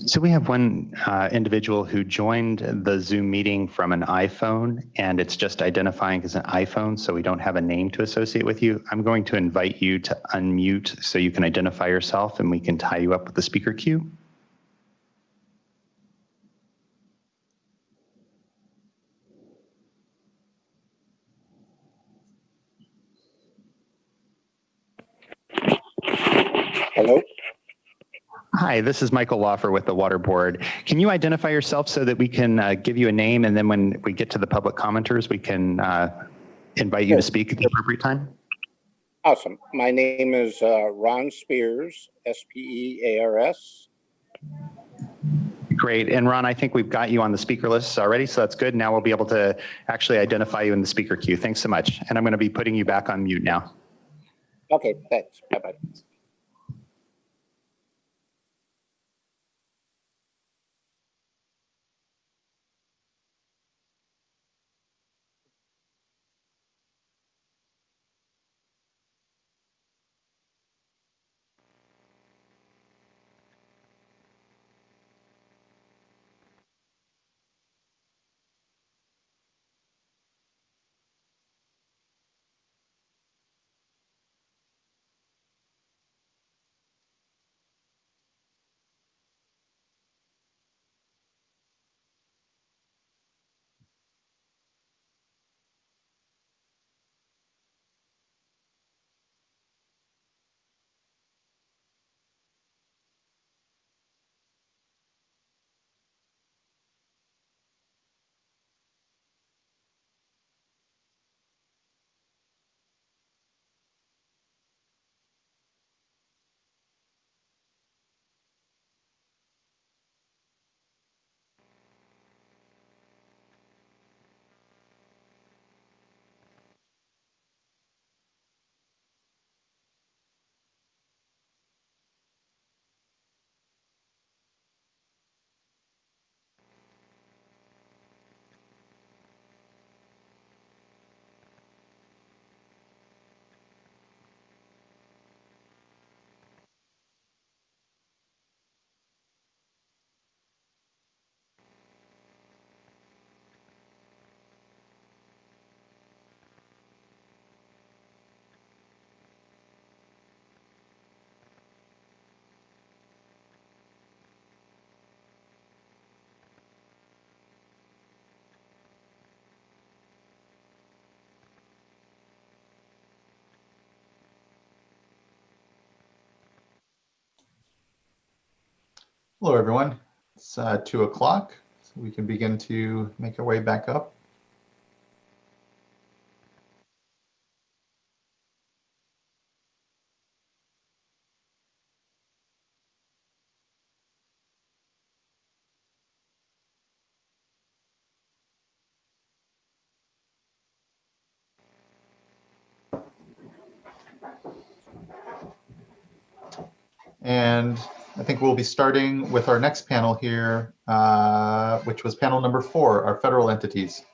So we have one individual who joined the Zoom meeting from an iPhone, and it's just identifying as an iPhone, so we don't have a name to associate with you. I'm going to invite you to unmute so you can identify yourself, and we can tie you up with the speaker queue. Hello? Hi, this is Michael Loffer with the Water Board. Can you identify yourself so that we can give you a name, and then when we get to the public commenters, we can invite you to speak at the appropriate time? Awesome. My name is Ron Spears, S-P-E-A-R-S. Great. And Ron, I think we've got you on the speaker list already, so that's good. Now we'll be able to actually identify you in the speaker queue. Thanks so much. And I'm going to be putting you back on mute now. Okay, thanks. Bye-bye. Hello, everyone. It's 2 o'clock, so we can begin to make our way back up. And I think we'll be starting with our next panel here, which was panel number 4, our federal entities.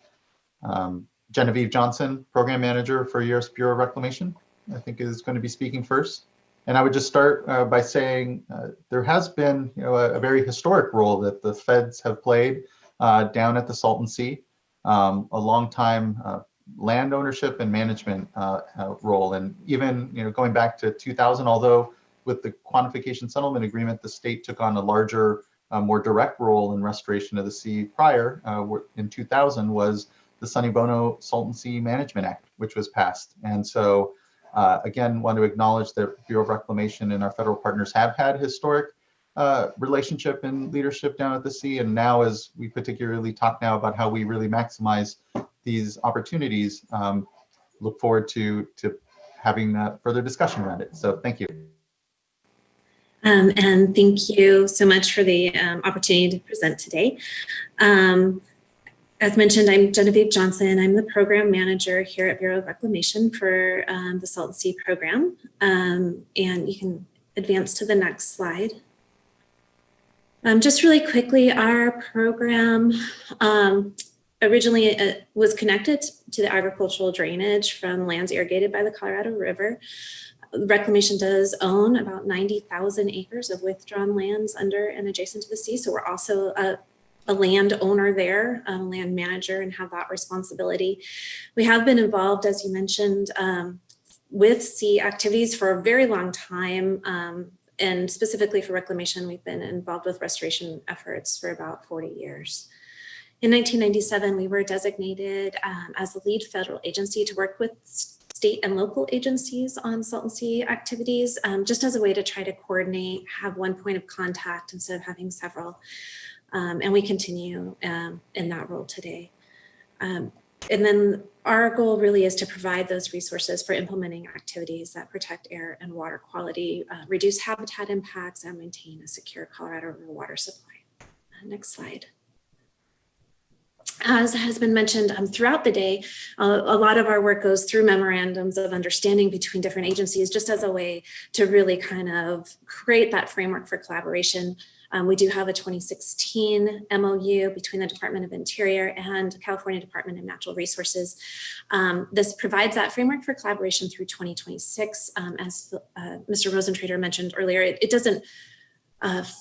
Genevieve Johnson, Program Manager for U.S. Bureau of Reclamation, I think is going to be speaking first. And I would just start by saying there has been a very historic role that the feds have played down at the Salton Sea, a long time land ownership and management role. And even going back to 2000, although with the quantification settlement agreement, the state took on a larger, more direct role in restoration of the sea prior in 2000 was the Sonny Bono Salton Sea Management Act, which was passed. And so again, want to acknowledge that Bureau of Reclamation and our federal partners have had historic relationship and leadership down at the sea. And now as we particularly talk now about how we really maximize these opportunities, look forward to having further discussion around it. So thank you. And thank you so much for the opportunity to present today. As mentioned, I'm Genevieve Johnson. I'm the program manager here at Bureau of Reclamation for the Salton Sea program. And you can advance to the next slide. Just really quickly, our program originally was connected to the agricultural drainage from lands irrigated by the Colorado River. Reclamation does own about 90,000 acres of withdrawn lands under and adjacent to the sea. So we're also a landowner there, a land manager, and have that responsibility. We have been involved, as you mentioned, with sea activities for a very long time. And specifically for reclamation, we've been involved with restoration efforts for about 40 years. In 1997, we were designated as the lead federal agency to work with state and local agencies on Salton Sea activities, just as a way to try to coordinate, have one point of contact instead of having several. And we continue in that role today. And then our goal really is to provide those resources for implementing activities that protect air and water quality, reduce habitat impacts, and maintain a secure Colorado River water supply. Next slide. As has been mentioned throughout the day, a lot of our work goes through memorandums of understanding between different agencies, just as a way to really kind of create that framework for collaboration. We do have a 2016 MOU between the Department of Interior and California Department of Natural Resources. This provides that framework for collaboration through 2026. As Mr. Rosentrader mentioned earlier, it doesn't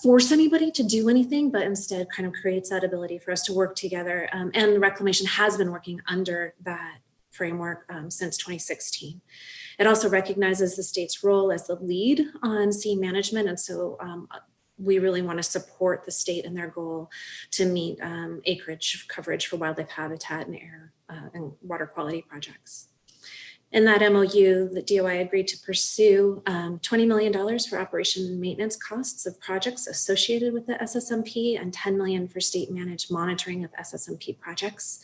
force anybody to do anything, but instead kind of creates that ability for us to work together. And Reclamation has been working under that framework since 2016. It also recognizes the state's role as the lead on sea management. And so we really want to support the state in their goal to meet acreage coverage for wildlife habitat and air and water quality projects. In that MOU, the DOI agreed to pursue $20 million for operation and maintenance costs of projects associated with the SSMP and $10 million for state managed monitoring of SSMP projects.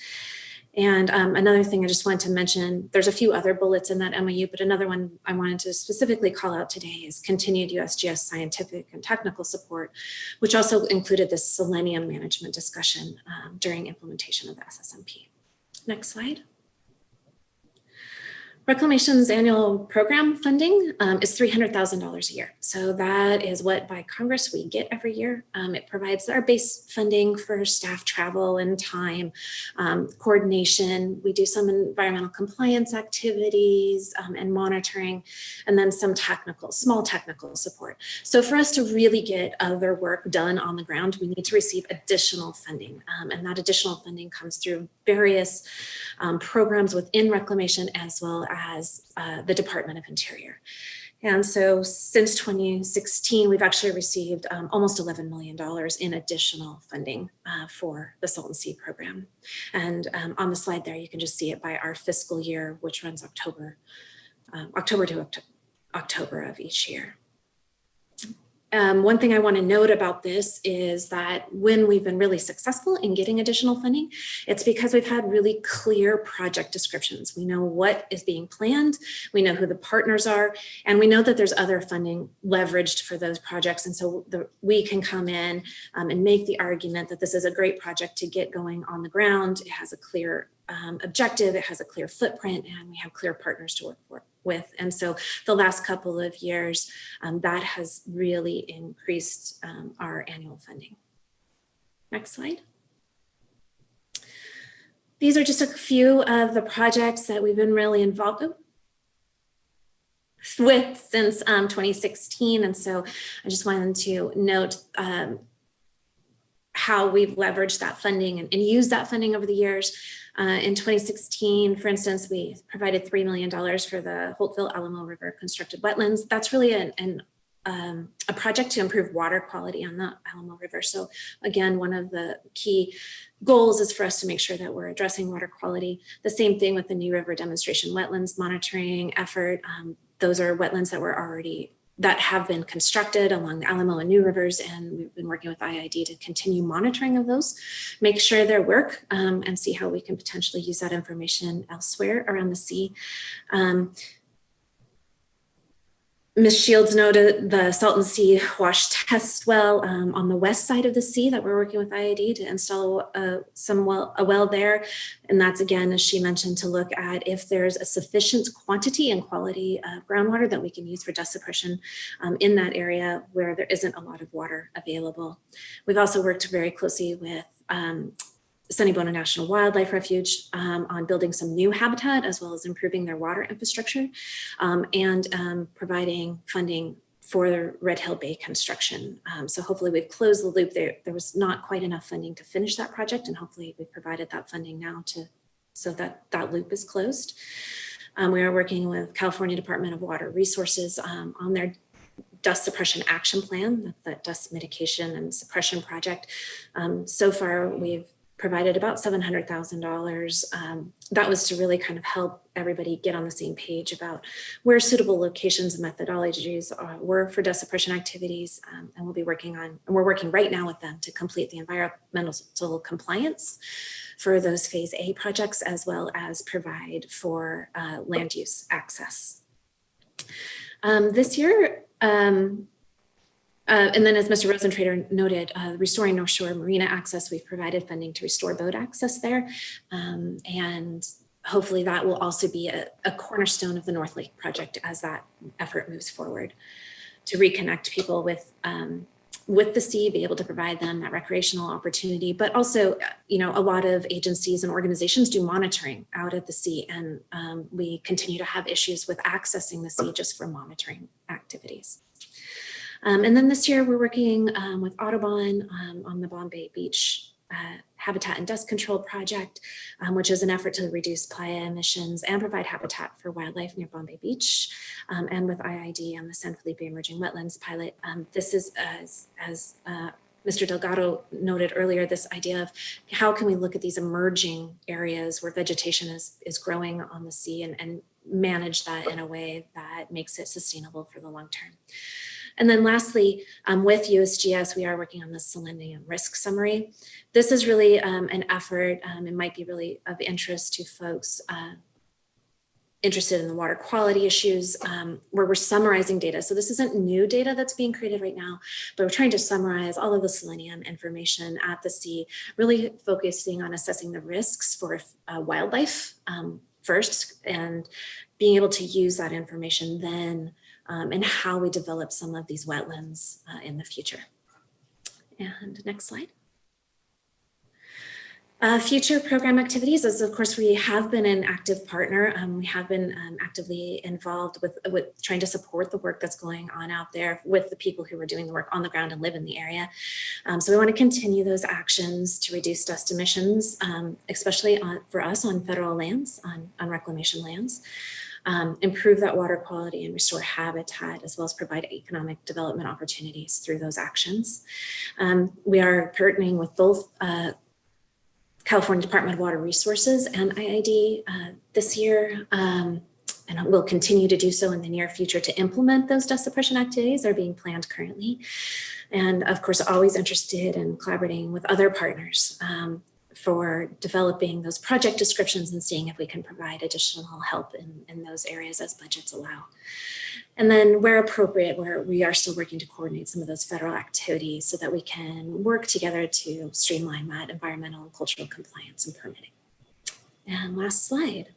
And another thing I just wanted to mention, there's a few other bullets in that MOU, but another one I wanted to specifically call out today is continued USGS scientific and technical support, which also included this selenium management discussion during implementation of the SSMP. Next slide. Reclamation's annual program funding is $300,000 a year. So that is what by Congress we get every year. It provides our base funding for staff travel and time, coordination. We do some environmental compliance activities and monitoring, and then some small technical support. So for us to really get other work done on the ground, we need to receive additional funding. And that additional funding comes through various programs within Reclamation as well as the Department of Interior. And so since 2016, we've actually received almost $11 million in additional funding for the Salton Sea program. And on the slide there, you can just see it by our fiscal year, which runs October to October of each year. One thing I want to note about this is that when we've been really successful in getting additional funding, it's because we've had really clear project descriptions. We know what is being planned, we know who the partners are, and we know that there's other funding leveraged for those projects. And so we can come in and make the argument that this is a great project to get going on the ground. It has a clear objective, it has a clear footprint, and we have clear partners to work with. And so the last couple of years, that has really increased our annual funding. Next slide. These are just a few of the projects that we've been really involved with since 2016. And so I just wanted to note how we've leveraged that funding and used that funding over the years. In 2016, for instance, we provided $3 million for the Holtville Alamo River constructed wetlands. That's really a project to improve water quality on the Alamo River. So again, one of the key goals is for us to make sure that we're addressing water quality. The same thing with the New River Demonstration Wetlands monitoring effort. Those are wetlands that have been constructed along the Alamo and New Rivers, and we've been working with IID to continue monitoring of those, make sure their work, and see how we can potentially use that information elsewhere around the sea. Ms. Shields noted the Salton Sea wash test well on the west side of the sea that we're working with IID to install a well there. And that's, again, as she mentioned, to look at if there's a sufficient quantity and quality of groundwater that we can use for dust suppression in that area where there isn't a lot of water available. We've also worked very closely with Sunny Bona National Wildlife Refuge on building some new habitat, as well as improving their water infrastructure, and providing funding for Red Hill Bay construction. So hopefully we've closed the loop there. There was not quite enough funding to finish that project, and hopefully we've provided that funding now so that that loop is closed. We are working with California Department of Water Resources on their dust suppression action plan, the dust mitigation and suppression project. So far, we've provided about $700,000. That was to really kind of help everybody get on the same page about where suitable locations and methodologies were for dust suppression activities. And we'll be working on, and we're working right now with them to complete the environmental compliance for those phase A projects, as well as provide for land use access. This year, and then as Mr. Rosentrader noted, restoring North Shore Marina access, we've provided funding to restore boat access there. And hopefully that will also be a cornerstone of the North Lake project as that effort moves forward, to reconnect people with the sea, be able to provide them that recreational opportunity. But also, you know, a lot of agencies and organizations do monitoring out at the sea, and we continue to have issues with accessing the sea just for monitoring activities. And then this year we're working with Audubon on the Bombay Beach Habitat and Dust Control Project, which is an effort to reduce playa emissions and provide habitat for wildlife near Bombay Beach, and with IID on the San Felipe Emerging Wetlands Pilot. This is, as Mr. Delgado noted earlier, this idea of how can we look at these emerging areas where vegetation is growing on the sea and manage that in a way that makes it sustainable for the long term. And then lastly, with USGS, we are working on the selenium risk summary. This is really an effort, it might be really of interest to folks interested in the water quality issues, where we're summarizing data. So this isn't new data that's being created right now, but we're trying to summarize all of the selenium information at the sea, really focusing on assessing the risks for wildlife first, and being able to use that information then and how we develop some of these wetlands in the future. And next slide. Future program activities, as of course we have been an active partner. We have been actively involved with trying to support the work that's going on out there with the people who are doing the work on the ground and live in the area. So we want to continue those actions to reduce dust emissions, especially for us on federal lands, on reclamation lands. Improve that water quality and restore habitat, as well as provide economic development opportunities through those actions. We are partnering with both California Department of Water Resources and IID this year, and we'll continue to do so in the near future to implement those dust suppression activities that are being planned currently. And of course, always interested in collaborating with other partners for developing those project descriptions and seeing if we can provide additional help in those areas as budgets allow. And then where appropriate, where we are still working to coordinate some of those federal activities so that we can work together to streamline that environmental and cultural compliance and permitting. And last slide.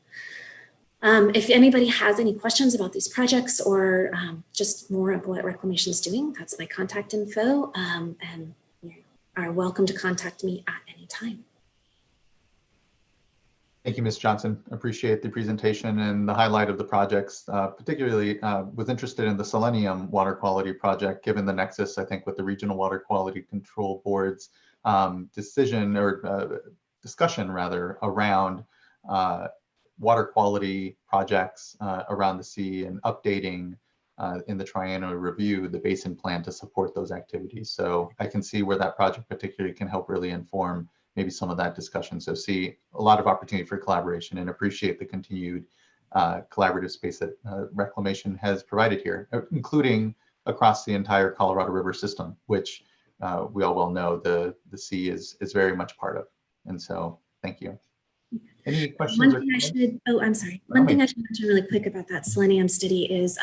If anybody has any questions about these projects or just more of what Reclamation is doing, that's my contact info, and you are welcome to contact me at any time. Thank you, Ms. Johnson. Appreciate the presentation and the highlight of the projects. Particularly was interested in the Selenium water quality project, given the nexus, I think, with the Regional Water Quality Control Board's decision or discussion rather around water quality projects around the sea and updating in the triennial review the Basin plan to support those activities. So I can see where that project particularly can help really inform maybe some of that discussion. So see a lot of opportunity for collaboration and appreciate the continued collaborative space that Reclamation has provided here, including across the entire Colorado River system, which we all well know the sea is very much part of. And so thank you. Any questions? One thing I should, I'm sorry. One thing I should mention really quick about that selenium study is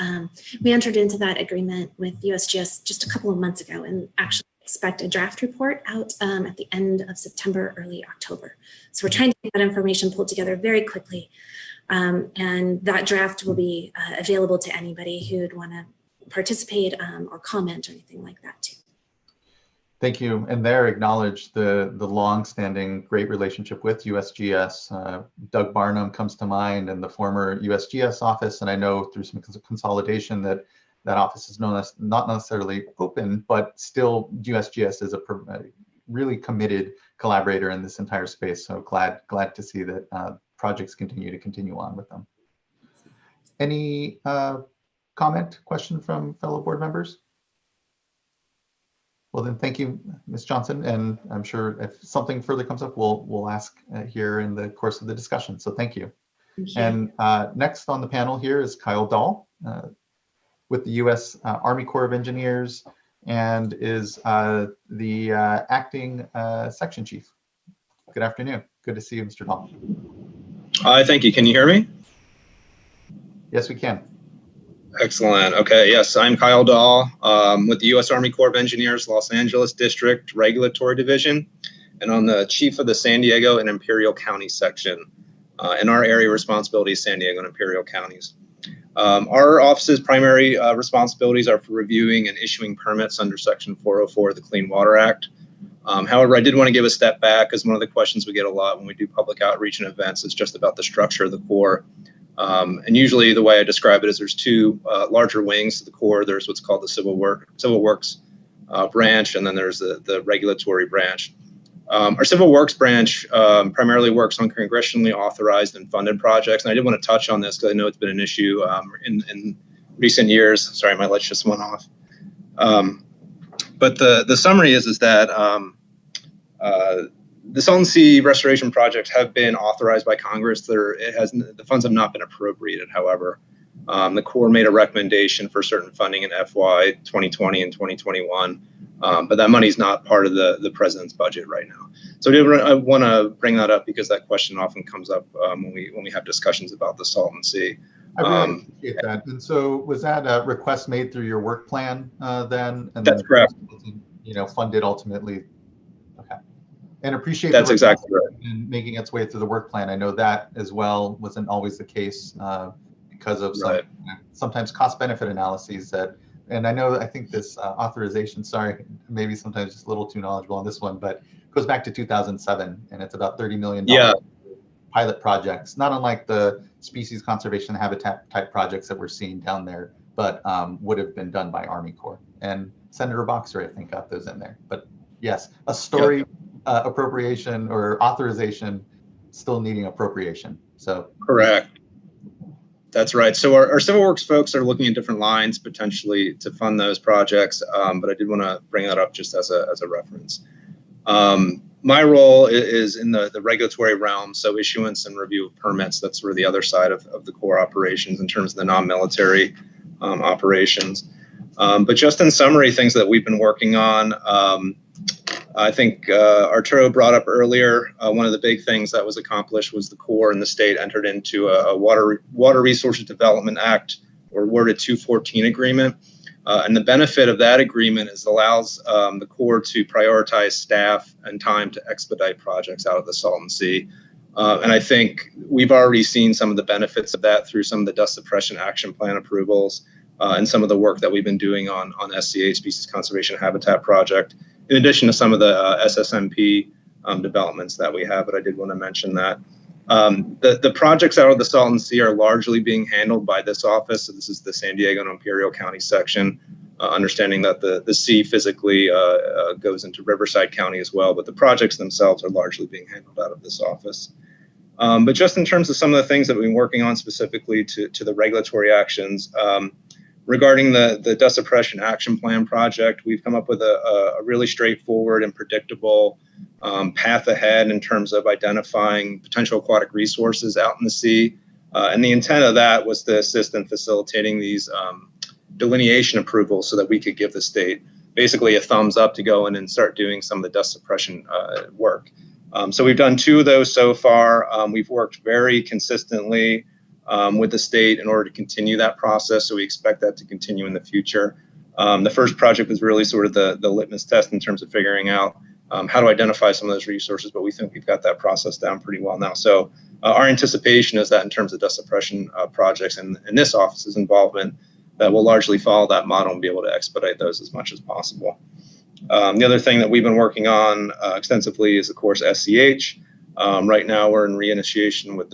we entered into that agreement with USGS just a couple of months ago, and actually expect a draft report out at the end of September, early October. So we're trying to get that information pulled together very quickly. And that draft will be available to anybody who'd want to participate or comment or anything like that too. Thank you. And there acknowledge the long-standing great relationship with USGS. Doug Barnum comes to mind, and the former USGS office. And I know through some consolidation that office is not necessarily open, but still USGS is a really committed collaborator in this entire space. So glad to see that projects continue on with them. Any comment, question from fellow board members? Well, then thank you, Ms. Johnson. And I'm sure if something further comes up, we'll ask here in the course of the discussion. So thank you. And next on the panel here is Kyle Dahl with the U.S. Army Corps of Engineers and is the acting section chief. Good afternoon. Good to see you, Mr. Dahl. Hi, thank you. Can you hear me? Yes, we can. Excellent. Okay, yes, I'm Kyle Dahl with the U.S. Army Corps of Engineers, Los Angeles District Regulatory Division, and I'm the chief of the San Diego and Imperial County section. And our area responsibility is San Diego and Imperial counties. Our office's primary responsibilities are for reviewing and issuing permits under Section 404 of the Clean Water Act. However, I did want to give a step back, because one of the questions we get a lot when we do public outreach and events is just about the structure of the Corps. And usually the way I describe it is there's two larger wings to the Corps. There's what's called the Civil Works branch, and then there's the regulatory branch. Our Civil Works branch primarily works on congressionally authorized and funded projects. And I did want to touch on this because I know it's been an issue in recent years. Sorry, my lights just went off. But the summary is that the Salton Sea restoration projects have been authorized by Congress. The funds have not been appropriated, however. The Corps made a recommendation for certain funding in FY 2020 and 2021, but that money is not part of the president's budget right now. So I want to bring that up because that question often comes up when we have discussions about the Salton Sea. I really appreciate that. And so was that a request made through your work plan then? And that's correct. Funded ultimately. Okay. And appreciate that's exactly right. And making its way through the work plan. I know that as well wasn't always the case because of sometimes cost benefit analyses that, and I think this authorization, sorry, maybe sometimes just a little too knowledgeable on this one, but it goes back to 2007 and it's about $30 million pilot projects, not unlike the species conservation habitat type projects that we're seeing down there, but would have been done by Army Corps. And Senator Boxer, I think, got those in there. But yes, a story appropriation or authorization still needing appropriation. So correct. That's right. So our Civil Works folks are looking at different lines potentially to fund those projects, but I did want to bring that up just as a reference. My role is in the regulatory realm, so issuance and review of permits. That's sort of the other side of the Corps operations in terms of the non-military operations. But just in summary, things that we've been working on, I think Arturo brought up earlier, one of the big things that was accomplished was the Corps and the state entered into a Water Resources Development Act, or worded 214 agreement. And the benefit of that agreement is it allows the Corps to prioritize staff and time to expedite projects out of the Salton Sea. And I think we've already seen some of the benefits of that through some of the dust suppression action plan approvals and some of the work that we've been doing on SCH, Species Conservation Habitat Project, in addition to some of the SSMP developments that we have, but I did want to mention that. The projects out of the Salton Sea are largely being handled by this office. So this is the San Diego and Imperial County section, understanding that the sea physically goes into Riverside County as well, but the projects themselves are largely being handled out of this office. But just in terms of some of the things that we've been working on specifically to the regulatory actions, regarding the Dust Suppression Action Plan project, we've come up with a really straightforward and predictable path ahead in terms of identifying potential aquatic resources out in the sea. And the intent of that was to assist in facilitating these delineation approvals so that we could give the state basically a thumbs up to go in and start doing some of the dust suppression work. So we've done 2 of those so far. We've worked very consistently with the state in order to continue that process. So we expect that to continue in the future. The first project was really sort of the litmus test in terms of figuring out how to identify some of those resources, but we think we've got that process down pretty well now. So our anticipation is that in terms of dust suppression projects and this office's involvement, that we'll largely follow that model and be able to expedite those as much as possible. The other thing that we've been working on extensively is, of course, SCH. Right now, we're in reinitiation with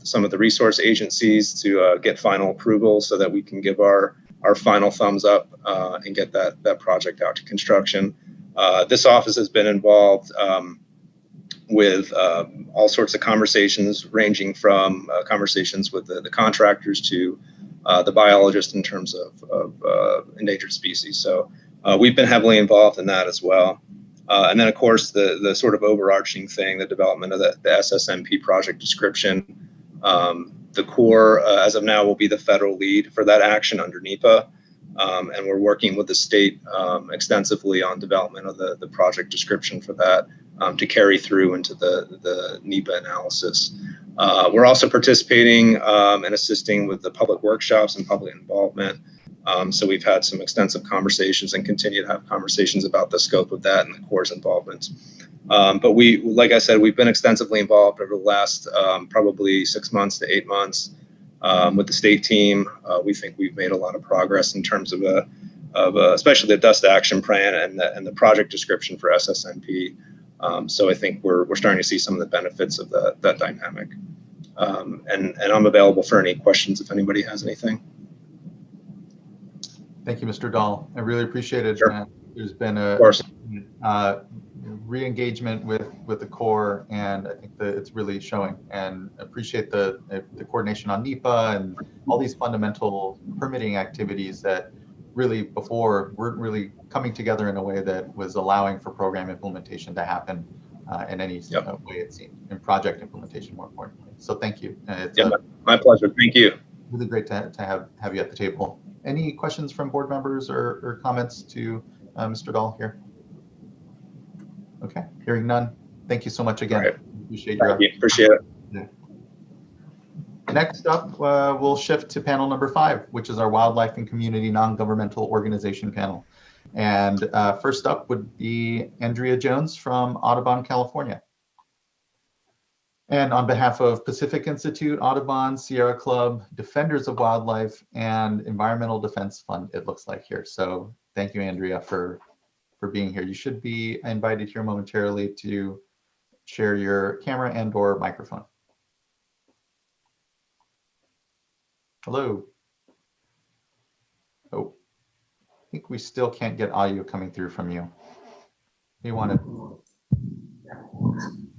some of the resource agencies to get final approval so that we can give our final thumbs up and get that project out to construction. This office has been involved with all sorts of conversations, ranging from conversations with the contractors to the biologists in terms of endangered species. So we've been heavily involved in that as well. And then, of course, the sort of overarching thing, the development of the SSMP project description. The Corps, as of now, will be the federal lead for that action under NEPA. And we're working with the state extensively on development of the project description for that to carry through into the NEPA analysis. We're also participating and assisting with the public workshops and public involvement. So we've had some extensive conversations and continue to have conversations about the scope of that and the Corps' involvement. But like I said, we've been extensively involved over the last probably 6 months to 8 months with the state team. We think we've made a lot of progress in terms of especially the dust action plan and the project description for SSMP. So I think we're starting to see some of the benefits of that dynamic. And I'm available for any questions if anybody has anything. Thank you, Mr. Dahl. I really appreciate it. Sure. There's been re-engagement with the Corps, and I think that it's really showing. And appreciate the coordination on NEPA and all these fundamental permitting activities that really before weren't really coming together in a way that was allowing for program implementation to happen in any way it seemed, in project implementation more importantly. So thank you. It's my pleasure. Thank you. Really great to have you at the table. Any questions from board members or comments to Mr. Dahl here? Okay, hearing none. Thank you so much again. Right. Appreciate it. Yeah. Next up, we'll shift to panel number 5, which is our Wildlife and Community Non-Governmental Organization panel. And first up would be Andrea Jones from Audubon, California. And on behalf of Pacific Institute, Audubon, Sierra Club, Defenders of Wildlife, and Environmental Defense Fund, it looks like here. So thank you, Andrea, for being here. You should be invited here momentarily to share your camera and/or microphone. Hello. Oh, I think we still can't get audio coming through from you. You want to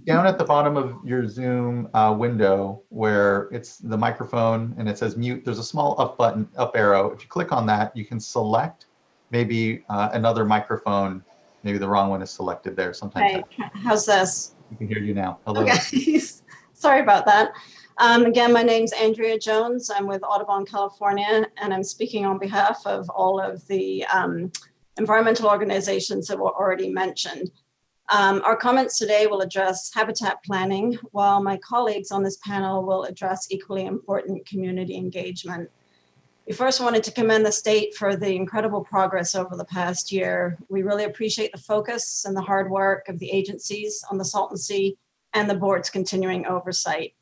down at the bottom of your Zoom window where it's the microphone and it says mute, there's a small up arrow. If you click on that, you can select maybe another microphone. Maybe the wrong one is selected there. Sometimes. Hey, how's this? We can hear you now. Hello. Okay. Sorry about that. Again, my name's Andrea Jones. I'm with Audubon, California, and I'm speaking on behalf of all of the environmental organizations that were already mentioned. Our comments today will address habitat planning, while my colleagues on this panel will address equally important community engagement. We first wanted to commend the state for the incredible progress over the past year. We really appreciate the focus and the hard work of the agencies on the Salton Sea and the board's continuing oversight.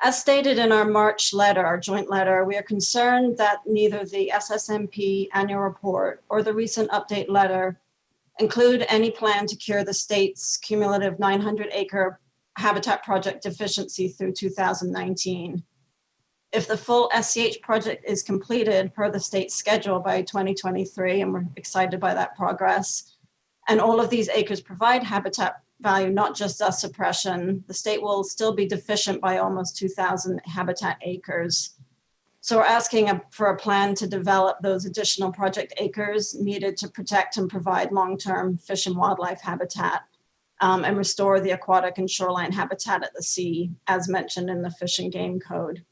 As stated in our March letter, our joint letter, we are concerned that neither the SSMP annual report or the recent update letter include any plan to cure the state's cumulative 900-acre habitat project deficiency through 2019. If the full SCH project is completed per the state's schedule by 2023, and we're excited by that progress, and all of these acres provide habitat value, not just dust suppression, the state will still be deficient by almost 2,000 habitat acres. So we're asking for a plan to develop those additional project acres needed to protect and provide long-term fish and wildlife habitat and restore the aquatic and shoreline habitat at the sea, as mentioned in the Fish and Game Code.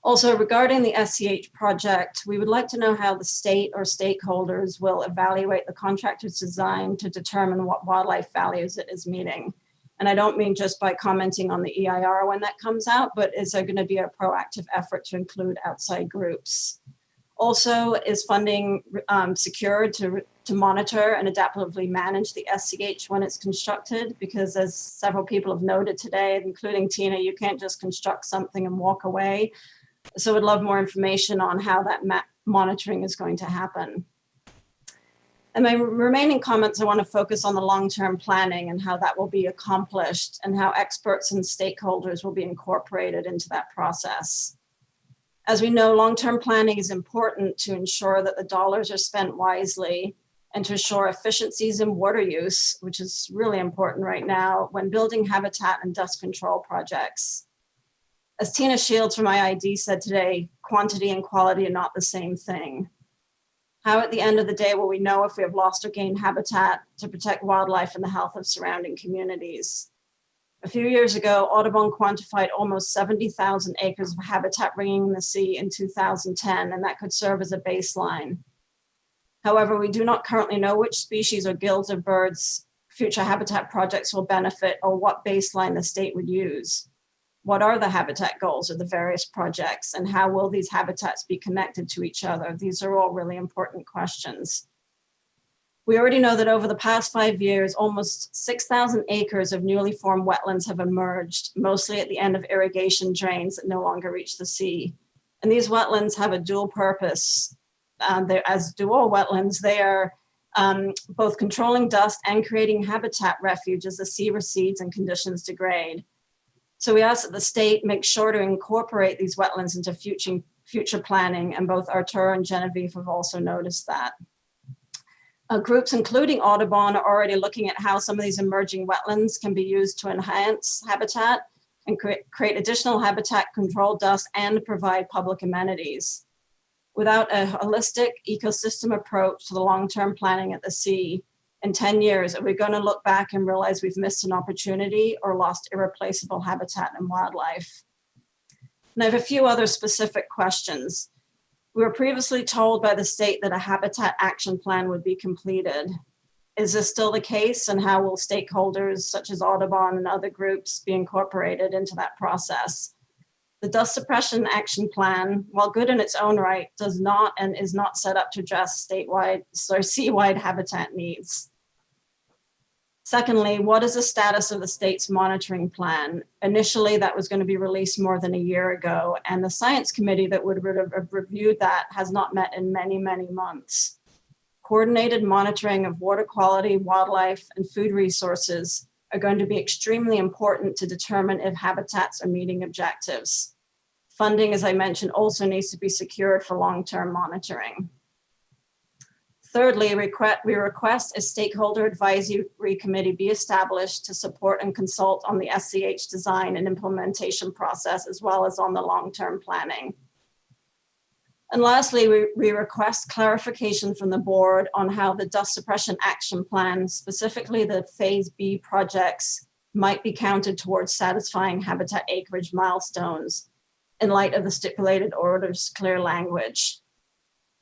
Also, regarding the SCH project, we would like to know how the state or stakeholders will evaluate the contractor's design to determine what wildlife values it is meeting. And I don't mean just by commenting on the EIR when that comes out, but is there going to be a proactive effort to include outside groups? Also, is funding secured to monitor and adaptively manage the SCH when it's constructed? Because as several people have noted today, including Tina, you can't just construct something and walk away. So I'd love more information on how that monitoring is going to happen. In my remaining comments, I want to focus on the long-term planning and how that will be accomplished and how experts and stakeholders will be incorporated into that process. As we know, long-term planning is important to ensure that the dollars are spent wisely and to ensure efficiencies in water use, which is really important right now when building habitat and dust control projects. As Tina Shields from IID said today, quantity and quality are not the same thing. How at the end of the day will we know if we have lost or gained habitat to protect wildlife and the health of surrounding communities? A few years ago, Audubon quantified almost 70,000 acres of habitat ringing in the sea in 2010, and that could serve as a baseline. However, we do not currently know which species or guilds of birds future habitat projects will benefit or what baseline the state would use. What are the habitat goals of the various projects and how will these habitats be connected to each other? These are all really important questions. We already know that over the past 5 years, almost 6,000 acres of newly formed wetlands have emerged, mostly at the end of irrigation drains that no longer reach the sea. And these wetlands have a dual purpose. As do all wetlands, they are both controlling dust and creating habitat refuge as the sea recedes and conditions degrade. So we ask that the state make sure to incorporate these wetlands into future planning, and both Arturo and Genevieve have also noticed that. Groups including Audubon are already looking at how some of these emerging wetlands can be used to enhance habitat and create additional habitat, control dust, and provide public amenities. Without a holistic ecosystem approach to the long-term planning at the sea, in 10 years, are we going to look back and realize we've missed an opportunity or lost irreplaceable habitat and wildlife? And I have a few other specific questions. We were previously told by the state that a habitat action plan would be completed. Is this still the case, and how will stakeholders such as Audubon and other groups be incorporated into that process? The dust suppression action plan, while good in its own right, does not and is not set up to address statewide or seawide habitat needs. Secondly, what is the status of the state's monitoring plan? Initially, that was going to be released more than a year ago, and the science committee that would have reviewed that has not met in many, many months. Coordinated monitoring of water quality, wildlife, and food resources are going to be extremely important to determine if habitats are meeting objectives. Funding, as I mentioned, also needs to be secured for long-term monitoring. Thirdly, we request a stakeholder advisory committee be established to support and consult on the SCH design and implementation process, as well as on the long-term planning. And lastly, we request clarification from the board on how the dust suppression action plan, specifically the Phase B projects, might be counted towards satisfying habitat acreage milestones in light of the stipulated order's clear language.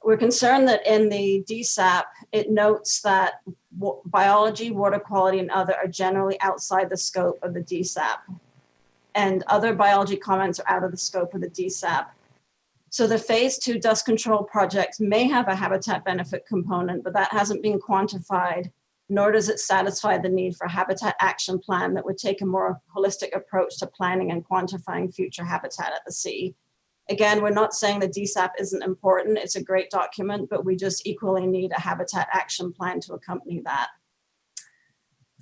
We're concerned that in the DSAP, it notes that biology, water quality, and other are generally outside the scope of the DSAP. And other biology comments are out of the scope of the DSAP. So the Phase 2 dust control projects may have a habitat benefit component, but that hasn't been quantified, nor does it satisfy the need for a habitat action plan that would take a more holistic approach to planning and quantifying future habitat at the sea. Again, we're not saying the DSAP isn't important. It's a great document, but we just equally need a habitat action plan to accompany that.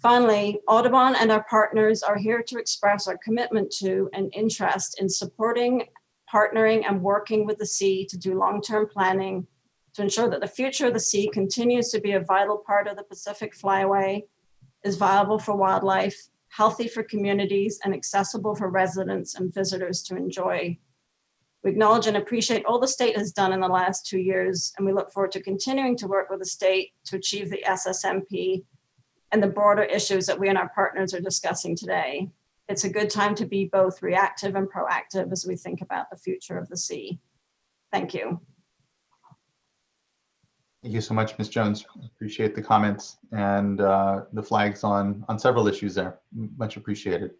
Finally, Audubon and our partners are here to express our commitment to and interest in supporting, partnering, and working with the sea to do long-term planning to ensure that the future of the sea continues to be a vital part of the Pacific Flyway, is viable for wildlife, healthy for communities, and accessible for residents and visitors to enjoy. We acknowledge and appreciate all the state has done in the last 2 years, and we look forward to continuing to work with the state to achieve the SSMP and the broader issues that we and our partners are discussing today. It's a good time to be both reactive and proactive as we think about the future of the sea. Thank you. Thank you so much, Ms. Jones. Appreciate the comments and the flags on several issues there. Much appreciated.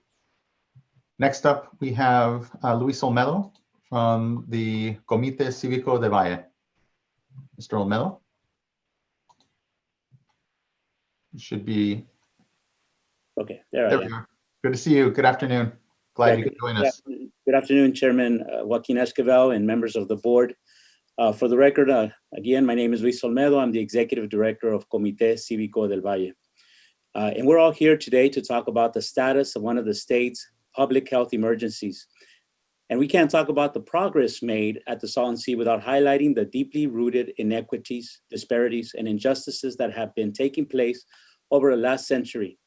Next up, we have Luis Olmedo from the Comité Cívico de Valle. Mr. Olmedo? You should be. Okay, there we are. Good to see you. Good afternoon. Glad you could join us. Good afternoon, Chairman Joaquin Esquivel and members of the board. For the record, again, my name is Luis Olmedo. I'm the Executive Director of Comité Cívico del Valle. And we're all here today to talk about the status of one of the state's public health emergencies. And we can't talk about the progress made at the Salton Sea without highlighting the deeply rooted inequities, disparities, and injustices that have been taking place over the last century.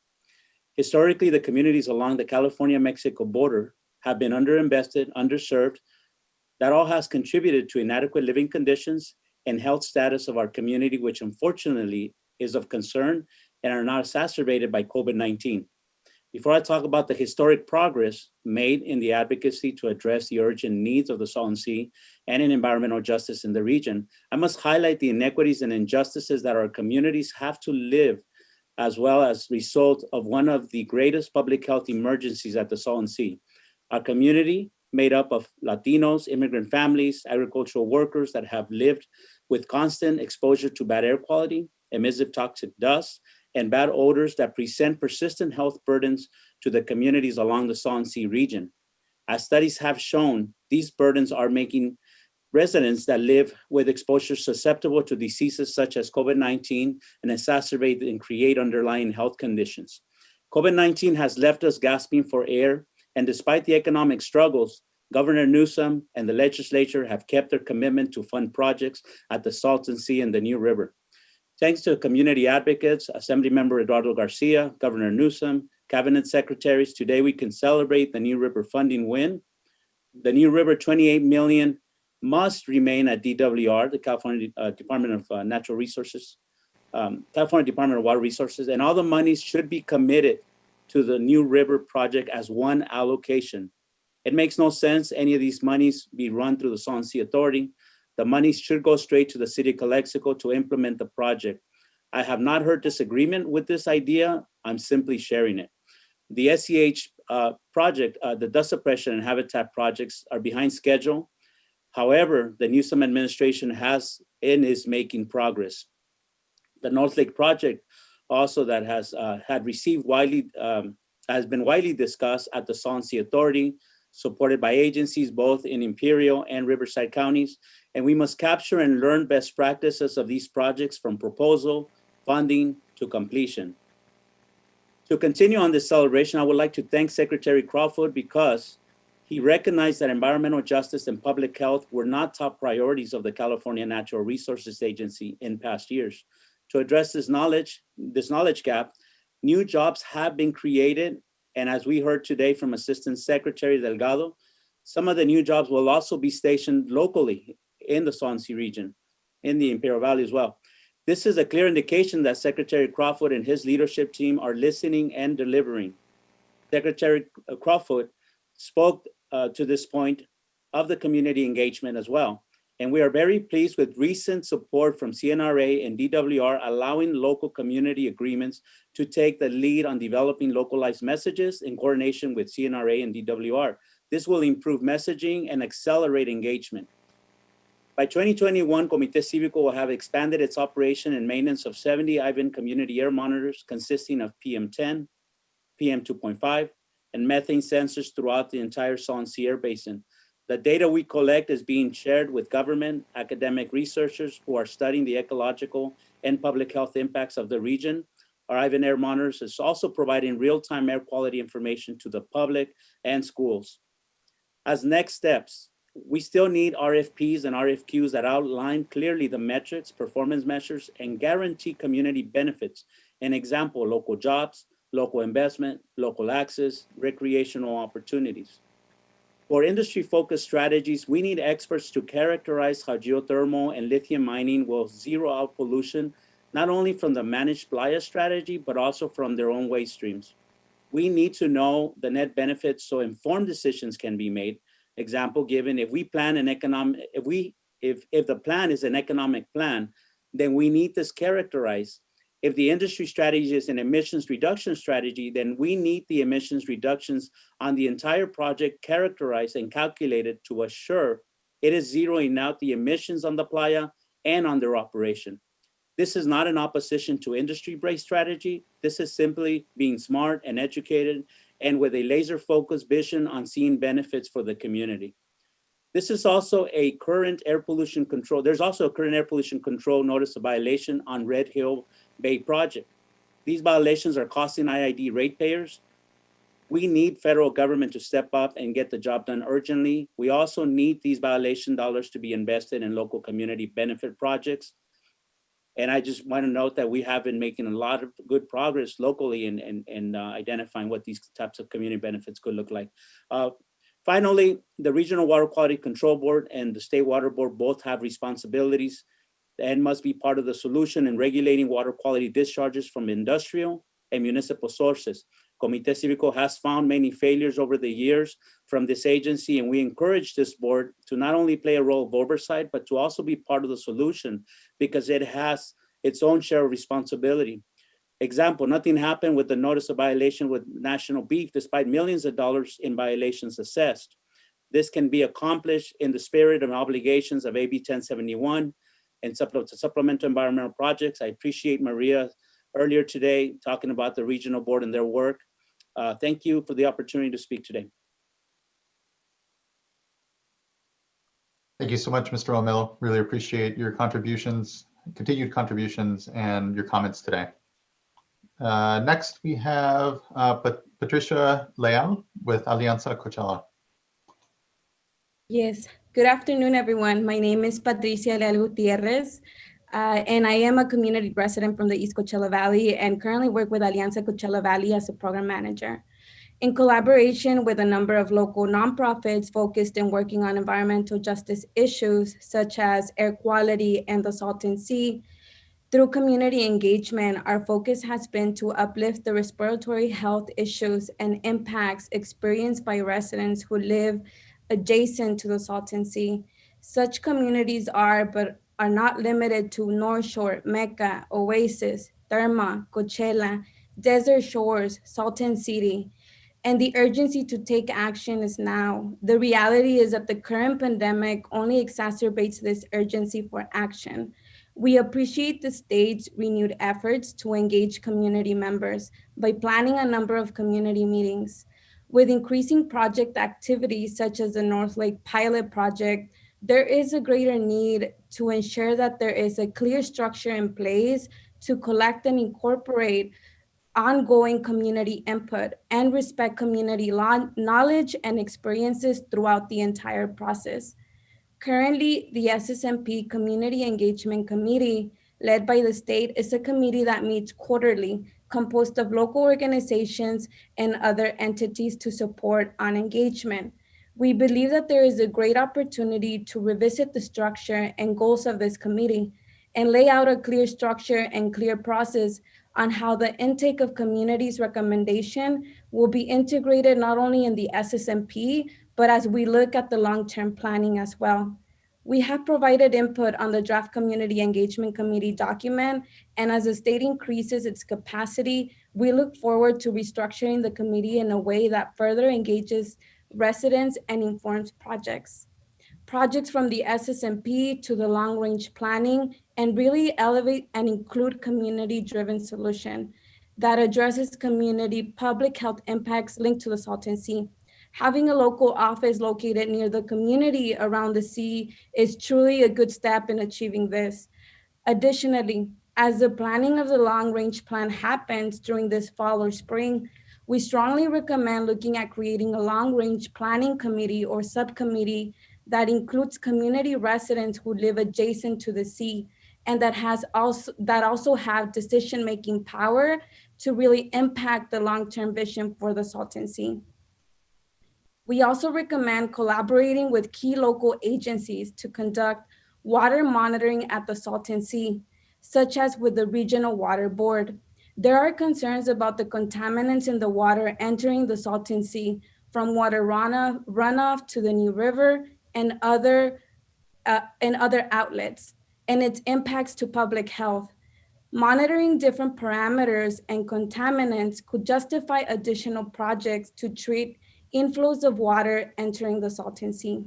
Historically, the communities along the California-Mexico border have been underinvested, underserved. That all has contributed to inadequate living conditions and health status of our community, which unfortunately is of concern and are now exacerbated by COVID-19. Before I talk about the historic progress made in the advocacy to address the urgent needs of the Salton Sea and in environmental justice in the region, I must highlight the inequities and injustices that our communities have to live as well as result of one of the greatest public health emergencies at the Salton Sea. Our community, made up of Latinos, immigrant families, agricultural workers that have lived with constant exposure to bad air quality, emissive toxic dust, and bad odors that present persistent health burdens to the communities along the Salton Sea region. As studies have shown, these burdens are making residents that live with exposure susceptible to diseases such as COVID-19 and exacerbate and create underlying health conditions. COVID-19 has left us gasping for air, and despite the economic struggles, Governor Newsom and the legislature have kept their commitment to fund projects at the Salton Sea and the New River. Thanks to community advocates, Assemblymember Eduardo Garcia, Governor Newsom, cabinet secretaries, today we can celebrate the New River funding win. The New River $28 million must remain at DWR, the California Department of Natural Resources, California Department of Water Resources, and all the monies should be committed to the New River project as one allocation. It makes no sense any of these monies be run through the Salton Sea Authority. The monies should go straight to the City of Calexico to implement the project. I have not heard disagreement with this idea. I'm simply sharing it. The SEH project, the dust suppression and habitat projects are behind schedule. However, the Newsom administration has and is making progress. The North Lake project also that has been widely discussed at the Salton Sea Authority, supported by agencies both in Imperial and Riverside counties. And we must capture and learn best practices of these projects from proposal, funding to completion. To continue on this celebration, I would like to thank Secretary Crawford because he recognized that environmental justice and public health were not top priorities of the California Natural Resources Agency in past years. To address this knowledge gap, new jobs have been created. And as we heard today from Assistant Secretary Delgado, some of the new jobs will also be stationed locally in the Salton Sea region, in the Imperial Valley as well. This is a clear indication that Secretary Crawford and his leadership team are listening and delivering. Secretary Crawford spoke to this point of the community engagement as well. And we are very pleased with recent support from CNRA and DWR, allowing local community agreements to take the lead on developing localized messages in coordination with CNRA and DWR. This will improve messaging and accelerate engagement. By 2021, Comité Cívico will have expanded its operation and maintenance of 70 Ivan community air monitors consisting of PM10, PM2.5, and methane sensors throughout the entire Salton Sea Air Basin. The data we collect is being shared with government, academic researchers who are studying the ecological and public health impacts of the region. Our Ivan Air Monitors is also providing real-time air quality information to the public and schools. As next steps, we still need RFPs and RFQs that outline clearly the metrics, performance measures, and guarantee community benefits. An example, local jobs, local investment, local access, recreational opportunities. For industry-focused strategies, we need experts to characterize how geothermal and lithium mining will zero out pollution, not only from the managed playa strategy, but also from their own waste streams. We need to know the net benefits so informed decisions can be made. Example given, if we plan an economic, if the plan is an economic plan, then we need this characterized. If the industry strategy is an emissions reduction strategy, then we need the emissions reductions on the entire project characterized and calculated to assure it is zeroing out the emissions on the playa and on their operation. This is not an opposition to industry-based strategy. This is simply being smart and educated and with a laser-focused vision on seeing benefits for the community. This is also a current air pollution control. There's also a current air pollution control notice of violation on Red Hill Bay project. These violations are costing IID ratepayers. We need federal government to step up and get the job done urgently. We also need these violation dollars to be invested in local community benefit projects. And I just want to note that we have been making a lot of good progress locally in identifying what these types of community benefits could look like. Finally, the Regional Water Quality Control Board and the State Water Board both have responsibilities and must be part of the solution in regulating water quality discharges from industrial and municipal sources. Comité Cívico has found many failures over the years from this agency, and we encourage this board to not only play a role of oversight, but to also be part of the solution because it has its own share of responsibility. Example, nothing happened with the notice of violation with National Beef despite millions of dollars in violations assessed. This can be accomplished in the spirit and obligations of AB 1071 and supplemental environmental projects. I appreciate Maria earlier today talking about the regional board and their work. Thank you for the opportunity to speak today. Thank you so much, Mr. O'Mill. Really appreciate your contributions, continued contributions, and your comments today. Next, we have Patricia Leal with Alianza Coachella. Yes, good afternoon, everyone. My name is Patricia Leal Gutierrez, and I am a community resident from the East Coachella Valley and currently work with Alianza Coachella Valley as a program manager. In collaboration with a number of local nonprofits focused in working on environmental justice issues such as air quality and the Salton Sea, through community engagement, our focus has been to uplift the respiratory health issues and impacts experienced by residents who live adjacent to the Salton Sea. Such communities are, but are not limited to North Shore, Mecca, Oasis, Therma, Coachella, Desert Shores, Salton City, and the urgency to take action is now. The reality is that the current pandemic only exacerbates this urgency for action. We appreciate the state's renewed efforts to engage community members by planning a number of community meetings. With increasing project activities such as the North Lake Pilot Project, there is a greater need to ensure that there is a clear structure in place to collect and incorporate ongoing community input and respect community knowledge and experiences throughout the entire process. Currently, the SSMP Community Engagement Committee, led by the state, is a committee that meets quarterly, composed of local organizations and other entities to support on engagement. We believe that there is a great opportunity to revisit the structure and goals of this committee and lay out a clear structure and clear process on how the intake of communities' recommendation will be integrated not only in the SSMP, but as we look at the long-term planning as well. We have provided input on the draft Community Engagement Committee document, and as the state increases its capacity, we look forward to restructuring the committee in a way that further engages residents and informs projects. Projects from the SSMP to the long-range planning, and really elevate and include community-driven solution that addresses community public health impacts linked to the Salton Sea. Having a local office located near the community around the sea is truly a good step in achieving this. Additionally, as the planning of the long-range plan happens during this fall or spring, we strongly recommend looking at creating a long-range planning committee or subcommittee that includes community residents who live adjacent to the sea and that also have decision-making power to really impact the long-term vision for the Salton Sea. We also recommend collaborating with key local agencies to conduct water monitoring at the Salton Sea, such as with the Regional Water Board. There are concerns about the contaminants in the water entering the Salton Sea from water runoff to the New River and other outlets, and its impacts to public health. Monitoring different parameters and contaminants could justify additional projects to treat inflows of water entering the Salton Sea.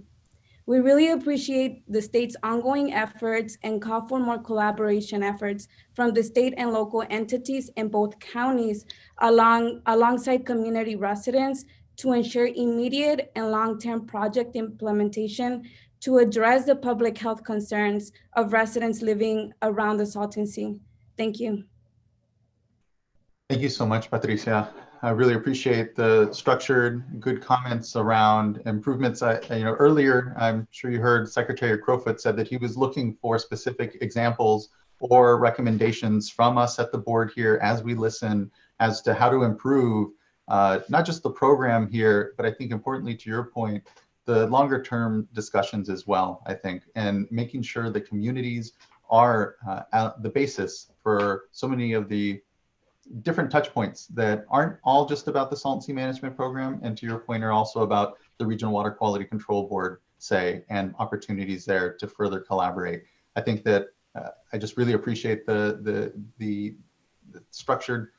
We really appreciate the state's ongoing efforts and call for more collaboration efforts from the state and local entities in both counties alongside community residents to ensure immediate and long-term project implementation to address the public health concerns of residents living around the Salton Sea. Thank you. Thank you so much, Patricia. I really appreciate the structured, good comments around improvements. Earlier, I'm sure you heard Secretary Crowfoot said that he was looking for specific examples or recommendations from us at the board here as we listen as to how to improve not just the program here, but I think importantly to your point, the longer term discussions as well, I think, and making sure the communities are the basis for so many of the different touch points that aren't all just about the Salton Sea Management Program, and to your point are also about the Regional Water Quality Control Board, say, and opportunities there to further collaborate. I think that I just really appreciate the structured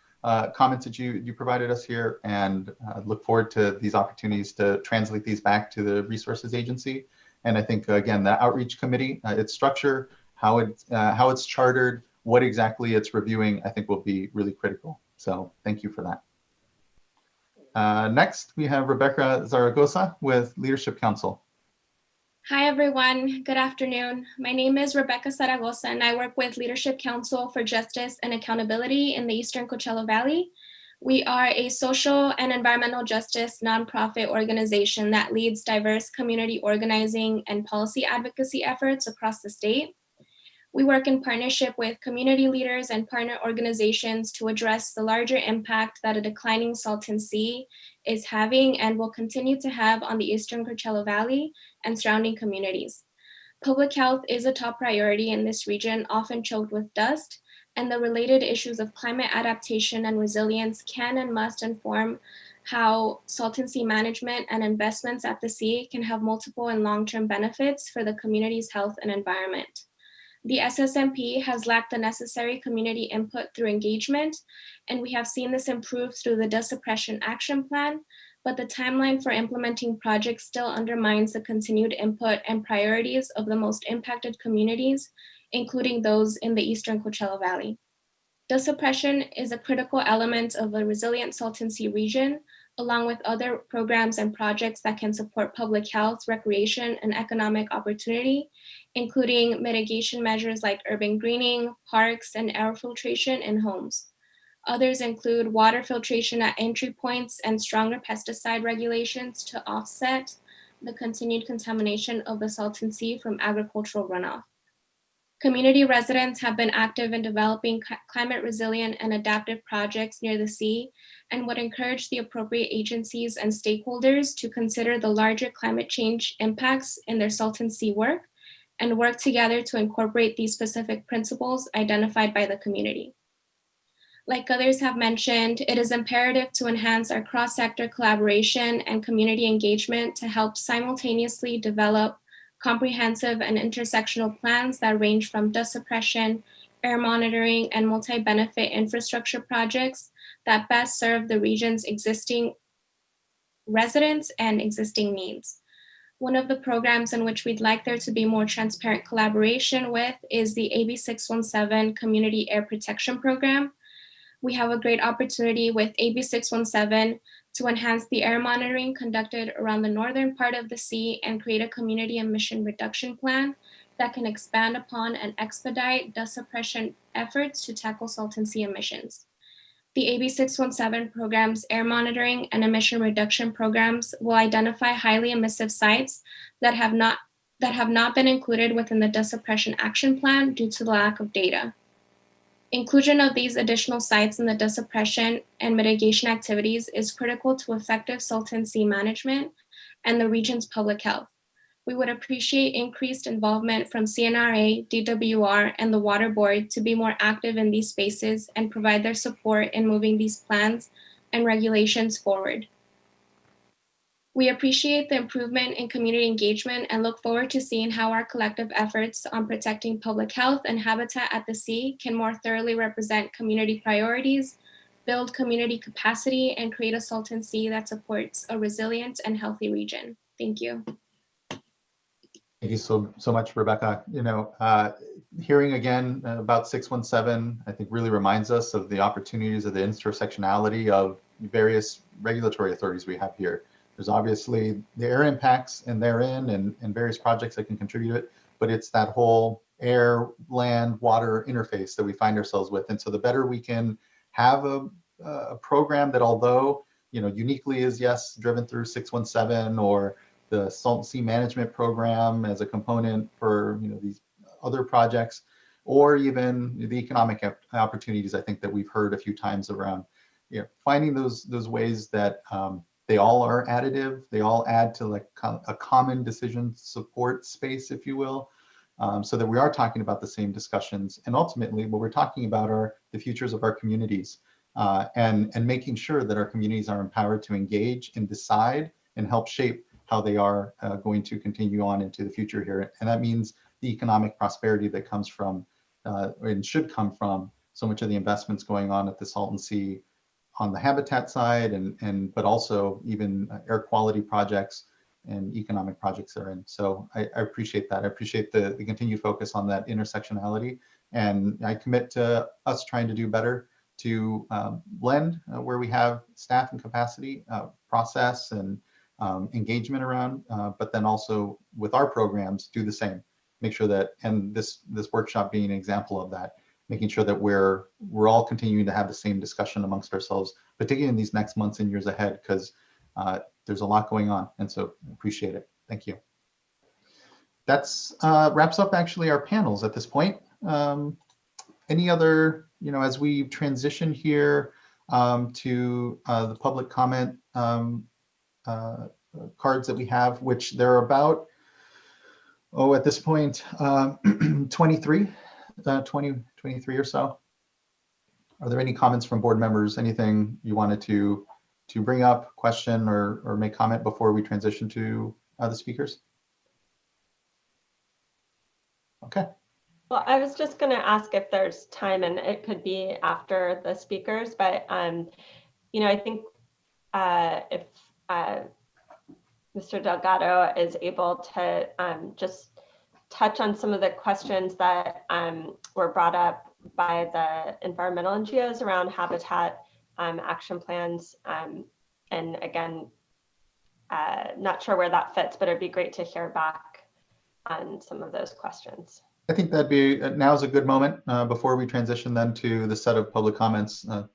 comments that you provided us here, and look forward to these opportunities to translate these back to the Resources Agency. And I think, again, the Outreach Committee, its structure, how it's chartered, what exactly it's reviewing, I think will be really critical. So thank you for that. Next, we have Rebecca Zaragoza with Leadership Council. Hi, everyone. Good afternoon. My name is Rebecca Zaragoza, and I work with Leadership Council for Justice and Accountability in the Eastern Coachella Valley. We are a social and environmental justice nonprofit organization that leads diverse community organizing and policy advocacy efforts across the state. We work in partnership with community leaders and partner organizations to address the larger impact that a declining Salton Sea is having and will continue to have on the Eastern Coachella Valley and surrounding communities. Public health is a top priority in this region, often choked with dust, and the related issues of climate adaptation and resilience can and must inform how Salton Sea management and investments at the sea can have multiple and long-term benefits for the community's health and environment. The SSMP has lacked the necessary community input through engagement, and we have seen this improve through the Dust Suppression Action Plan, but the timeline for implementing projects still undermines the continued input and priorities of the most impacted communities, including those in the Eastern Coachella Valley. Dust suppression is a critical element of a resilient Salton Sea region, along with other programs and projects that can support public health, recreation, and economic opportunity, including mitigation measures like urban greening, parks, and air filtration in homes. Others include water filtration at entry points and stronger pesticide regulations to offset the continued contamination of the Salton Sea from agricultural runoff. Community residents have been active in developing climate resilient and adaptive projects near the sea and would encourage the appropriate agencies and stakeholders to consider the larger climate change impacts in their Salton Sea work and work together to incorporate these specific principles identified by the community. Like others have mentioned, it is imperative to enhance our cross-sector collaboration and community engagement to help simultaneously develop comprehensive and intersectional plans that range from dust suppression, air monitoring, and multi-benefit infrastructure projects that best serve the region's existing residents and existing needs. One of the programs in which we'd like there to be more transparent collaboration with is the AB 617 Community Air Protection Program. We have a great opportunity with AB 617 to enhance the air monitoring conducted around the northern part of the sea and create a community emission reduction plan that can expand upon and expedite dust suppression efforts to tackle Salton Sea emissions. The AB 617 program's air monitoring and emission reduction programs will identify highly emissive sites that have not been included within the Dust Suppression Action Plan due to the lack of data. Inclusion of these additional sites in the dust suppression and mitigation activities is critical to effective Salton Sea management and the region's public health. We would appreciate increased involvement from CNRA, DWR, and the Water Board to be more active in these spaces and provide their support in moving these plans and regulations forward. We appreciate the improvement in community engagement and look forward to seeing how our collective efforts on protecting public health and habitat at the sea can more thoroughly represent community priorities, build community capacity, and create a Salton Sea that supports a resilient and healthy region. Thank you. Thank you so much, Rebecca. hearing again about 617, I think really reminds us of the opportunities of the intersectionality of various regulatory authorities we have here. There's obviously the air impacts and therein and various projects that can contribute to it, but it's that whole air, land, water interface that we find ourselves with. And so the better we can have a program that, although uniquely is, yes, driven through 617 or the Salton Sea Management Program as a component for these other projects, or even the economic opportunities, I think that we've heard a few times around, finding those ways that they all are additive, they all add to like a common decision support space, if you will, so that we are talking about the same discussions. And ultimately, what we're talking about are the futures of our communities, and making sure that our communities are empowered to engage and decide and help shape how they are going to continue on into the future here. And that means the economic prosperity that comes from and should come from so much of the investments going on at the Salton Sea on the habitat side, but also even air quality projects and economic projects therein. So I appreciate that. I appreciate the continued focus on that intersectionality. And I commit to us trying to do better to blend where we have staff and capacity, process and engagement around, but then also with our programs, do the same. Make sure that, and this workshop being an example of that, making sure that we're all continuing to have the same discussion amongst ourselves, particularly in these next months and years ahead, because there's a lot going on. And so I appreciate it. Thank you. That's wraps up actually our panels at this point. Any other, as we transition here to the public comment cards that we have, which there are about, at this point, 23 or so. Are there any comments from board members? Anything you wanted to bring up, question, or make comment before we transition to the speakers? Okay. Well, I was just going to ask if there's time, and it could be after the speakers, but I think if Mr. Delgado is able to just touch on some of the questions that were brought up by the environmental NGOs around habitat action plans. And again, not sure where that fits, but it'd be great to hear back on some of those questions. I think that'd be, now's a good moment before we transition then to the set of public comments to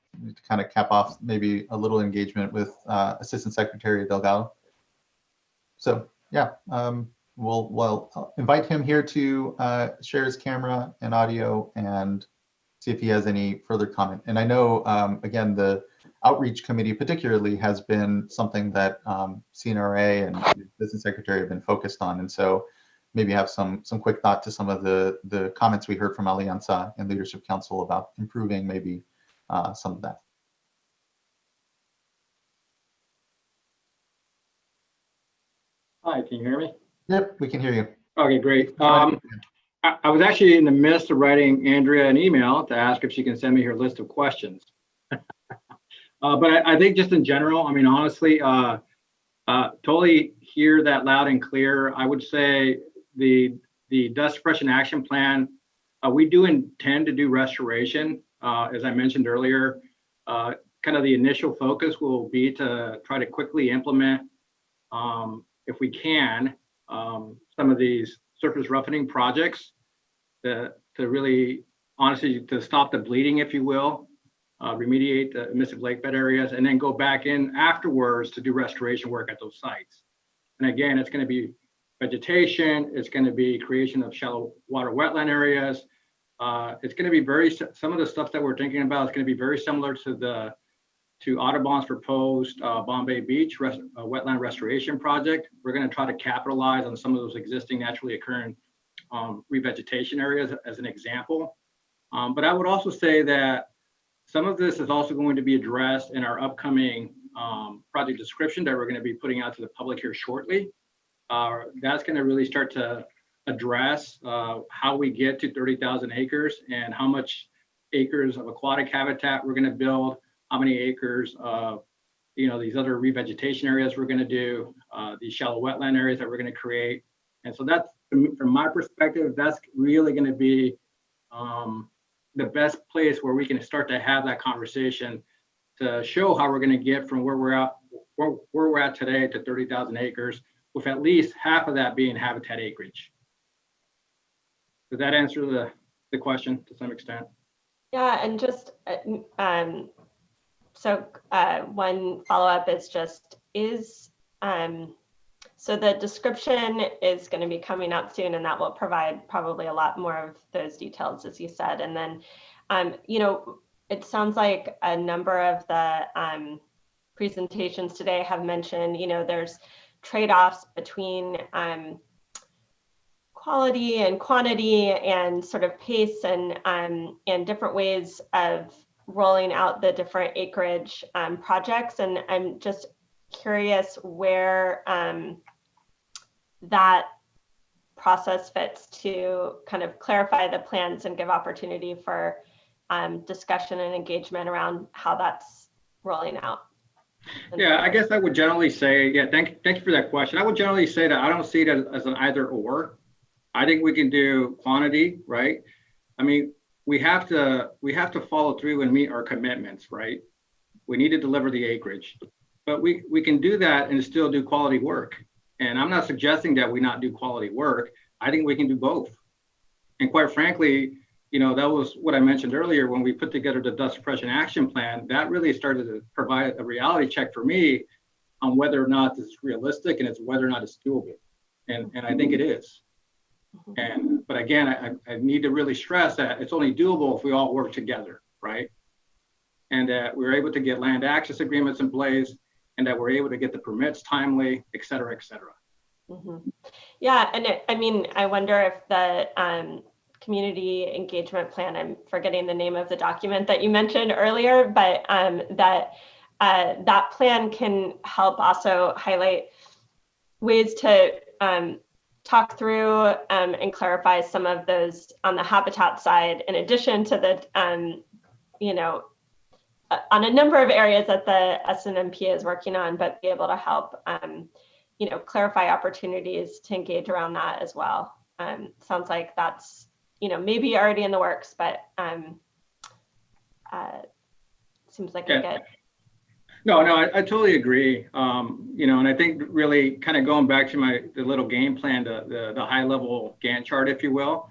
kind of cap off maybe a little engagement with Assistant Secretary Delgado. So yeah, we'll invite him here to share his camera and audio and see if he has any further comment. And I know, again, the outreach committee particularly has been something that CNRA and the Business Secretary have been focused on. And so maybe have some quick thought to some of the comments we heard from Alianza and Leadership Council about improving maybe some of that. Hi, can you hear me? Yep, we can hear you. Okay, great. I was actually in the midst of writing Andrea an email to ask if she can send me her list of questions. But I think just in general, I mean, honestly, totally hear that loud and clear. I would say the dust suppression action plan, we do intend to do restoration. As I mentioned earlier, kind of the initial focus will be to try to quickly implement, if we can, some of these surface roughening projects to really, honestly, to stop the bleeding, if you will, remediate the emissive lake bed areas, and then go back in afterwards to do restoration work at those sites. And again, it's going to be vegetation, it's going to be creation of shallow water wetland areas. It's going to be some of the stuff that we're thinking about is going to be very similar to Audubon's proposed Bombay Beach wetland restoration project. We're going to try to capitalize on some of those existing naturally occurring revegetation areas as an example. But I would also say that some of this is also going to be addressed in our upcoming project description that we're going to be putting out to the public here shortly. That's going to really start to address how we get to 30,000 acres and how much acres of aquatic habitat we're going to build, how many acres of these other revegetation areas we're going to do, these shallow wetland areas that we're going to create. And so that's, from my perspective, that's really going to be the best place where we can start to have that conversation to show how we're going to get from where we're at today to 30,000 acres, with at least half of that being habitat acreage. Did that answer the question to some extent? Yeah, and just one follow-up is just so the description is going to be coming out soon, and that will provide probably a lot more of those details, as you said. And then, you know, it sounds like a number of the presentations today have mentioned, you know, there's trade-offs between quality and quantity and sort of pace and different ways of rolling out the different acreage projects. And I'm just curious where that process fits to kind of clarify the plans and give opportunity for discussion and engagement around how that's rolling out. Yeah, I guess I would generally say, yeah, thank you for that question. I would generally say that I don't see it as an either or. I think we can do quantity, right? I mean, we have to follow through and meet our commitments, right? We need to deliver the acreage, but we can do that and still do quality work. And I'm not suggesting that we not do quality work. I think we can do both. And quite frankly, you know, that was what I mentioned earlier when we put together the dust suppression action plan. That really started to provide a reality check for me on whether or not this is realistic and it's whether or not it's doable. And I think it is. But again, I need to really stress that it's only doable if we all work together, right? And that we're able to get land access agreements in place, and that we're able to get the permits timely, et cetera, et cetera. Mm-hmm. Yeah, and I mean, I wonder if the community engagement plan, I'm forgetting the name of the document that you mentioned earlier, but that plan can help also highlight ways to talk through and clarify some of those on the habitat side, in addition to the, you know, on a number of areas that the SSMP is working on, but be able to help, you know, clarify opportunities to engage around that as well. Sounds like that's, you know, maybe already in the works, but seems like a good. No, I totally agree. You know, and I think really kind of going back to the little game plan, the high level Gantt chart, if you will,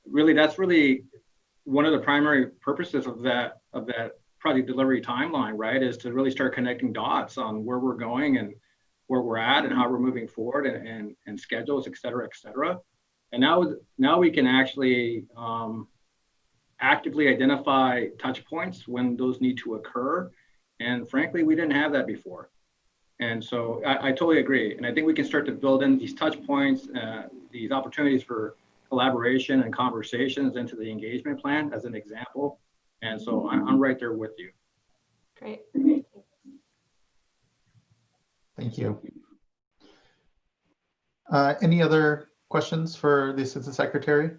really, that's really one of the primary purposes of that project delivery timeline, right? Is to really start connecting dots on where we're going and where we're at and how we're moving forward and schedules, et cetera, et cetera. And now we can actually actively identify touch points when those need to occur. And frankly, we didn't have that before. And so I totally agree. And I think we can start to build in these touch points, these opportunities for collaboration and conversations into the engagement plan as an example. And so I'm right there with you. Great. Thank you. Any other questions for the Assistant Secretary?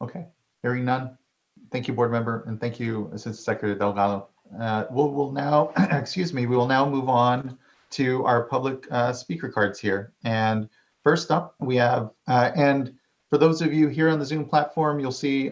Okay, hearing none. Thank you, board member, and thank you, Assistant Secretary Delgado. We'll now, excuse me, we will now move on to our public speaker cards here. And first up, we have, and for those of you here on the Zoom platform, you'll see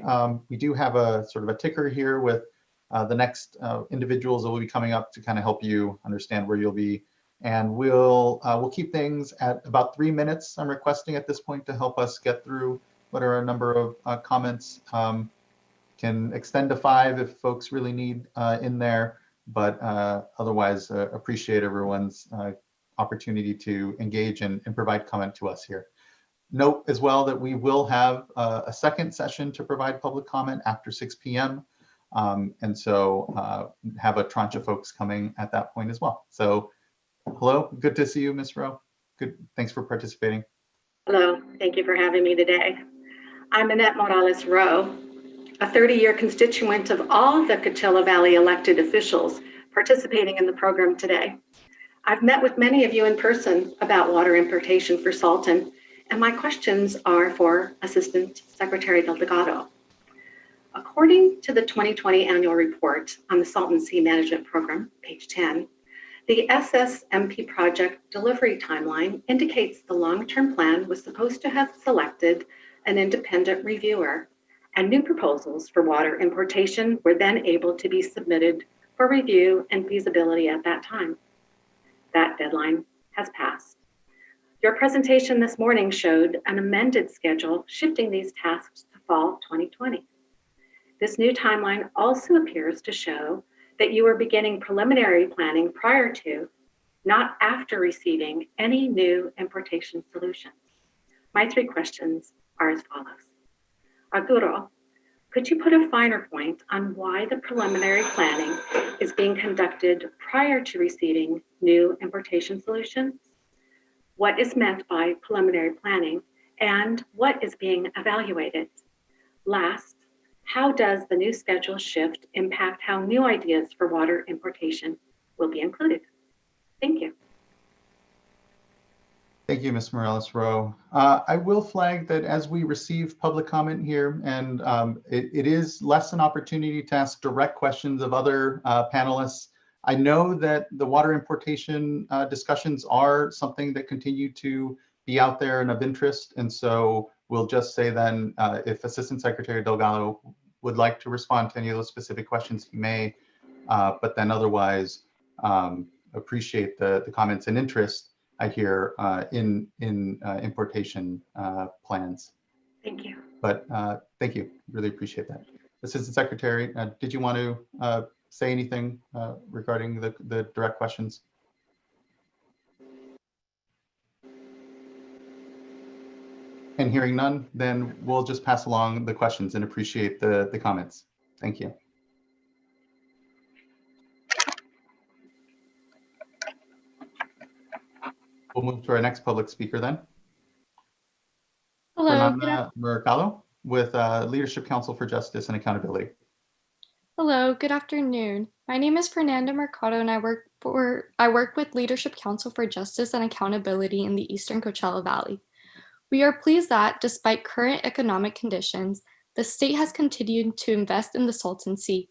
we do have a sort of a ticker here with the next individuals that will be coming up to kind of help you understand where you'll be. And we'll keep things at about 3 minutes. I'm requesting at this point to help us get through what are a number of comments. Can extend to 5 if folks really need in there, but otherwise appreciate everyone's opportunity to engage and provide comment to us here. Note as well that we will have a second session to provide public comment after 6 p.m. And so have a tranche of folks coming at that point as well. So hello, good to see you, Ms. Rowe. Good, thanks for participating. Hello, thank you for having me today. I'm Annette Morales Rowe, a 30-year constituent of all the Coachella Valley elected officials participating in the program today. I've met with many of you in person about water importation for Salton, and my questions are for Assistant Secretary Delgado. According to the 2020 annual report on the Salton Sea Management Program, page 10, the SSMP project delivery timeline indicates the long-term plan was supposed to have selected an independent reviewer, and new proposals for water importation were then able to be submitted for review and feasibility at that time. That deadline has passed. Your presentation this morning showed an amended schedule shifting these tasks to fall 2020. This new timeline also appears to show that you are beginning preliminary planning prior to, not after receiving any new importation solutions. My three questions are as follows. Arturo, could you put a finer point on why the preliminary planning is being conducted prior to receiving new importation solutions? What is meant by preliminary planning and what is being evaluated? Last, how does the new schedule shift impact how new ideas for water importation will be included? Thank you. Thank you, Ms. Morales-Rowe. I will flag that as we receive public comment here, and it is less an opportunity to ask direct questions of other panelists. I know that the water importation discussions are something that continue to be out there and of interest. And so we'll just say then, if Assistant Secretary Delgado would like to respond to any of those specific questions, he may, but then otherwise appreciate the comments and interest I hear in importation plans. Thank you. But thank you, really appreciate that. Assistant Secretary, did you want to say anything regarding the direct questions? And hearing none, then we'll just pass along the questions and appreciate the comments. Thank you. We'll move to our next public speaker then. Hello. Fernanda Mercado with Leadership Council for Justice and Accountability. Hello, good afternoon. My name is Fernanda Mercado and I work with Leadership Council for Justice and Accountability in the Eastern Coachella Valley. We are pleased that despite current economic conditions, the state has continued to invest in the Salton Sea.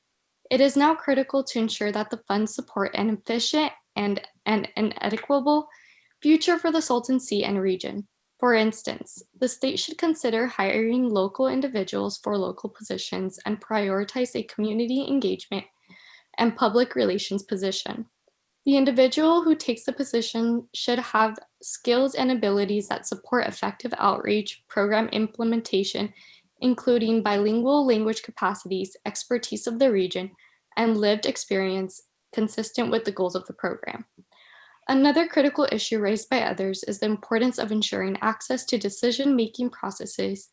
It is now critical to ensure that the funds support an efficient and an equitable future for the Salton Sea and region. For instance, the state should consider hiring local individuals for local positions and prioritize a community engagement and public relations position. The individual who takes the position should have skills and abilities that support effective outreach program implementation, including bilingual language capacities, expertise of the region, and lived experience consistent with the goals of the program. Another critical issue raised by others is the importance of ensuring access to decision-making processes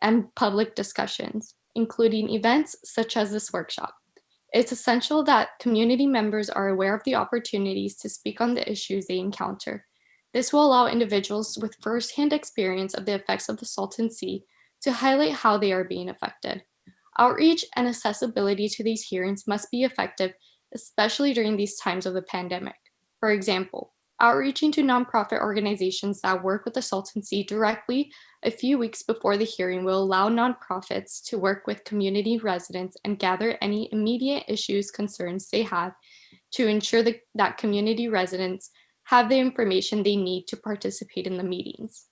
and public discussions, including events such as this workshop. It's essential that community members are aware of the opportunities to speak on the issues they encounter. This will allow individuals with firsthand experience of the effects of the Salton Sea to highlight how they are being affected. Outreach and accessibility to these hearings must be effective, especially during these times of the pandemic. For example, outreaching to nonprofit organizations that work with the Salton Sea directly a few weeks before the hearing will allow nonprofits to work with community residents and gather any immediate issues, concerns they have to ensure that community residents have the information they need to participate in the meetings.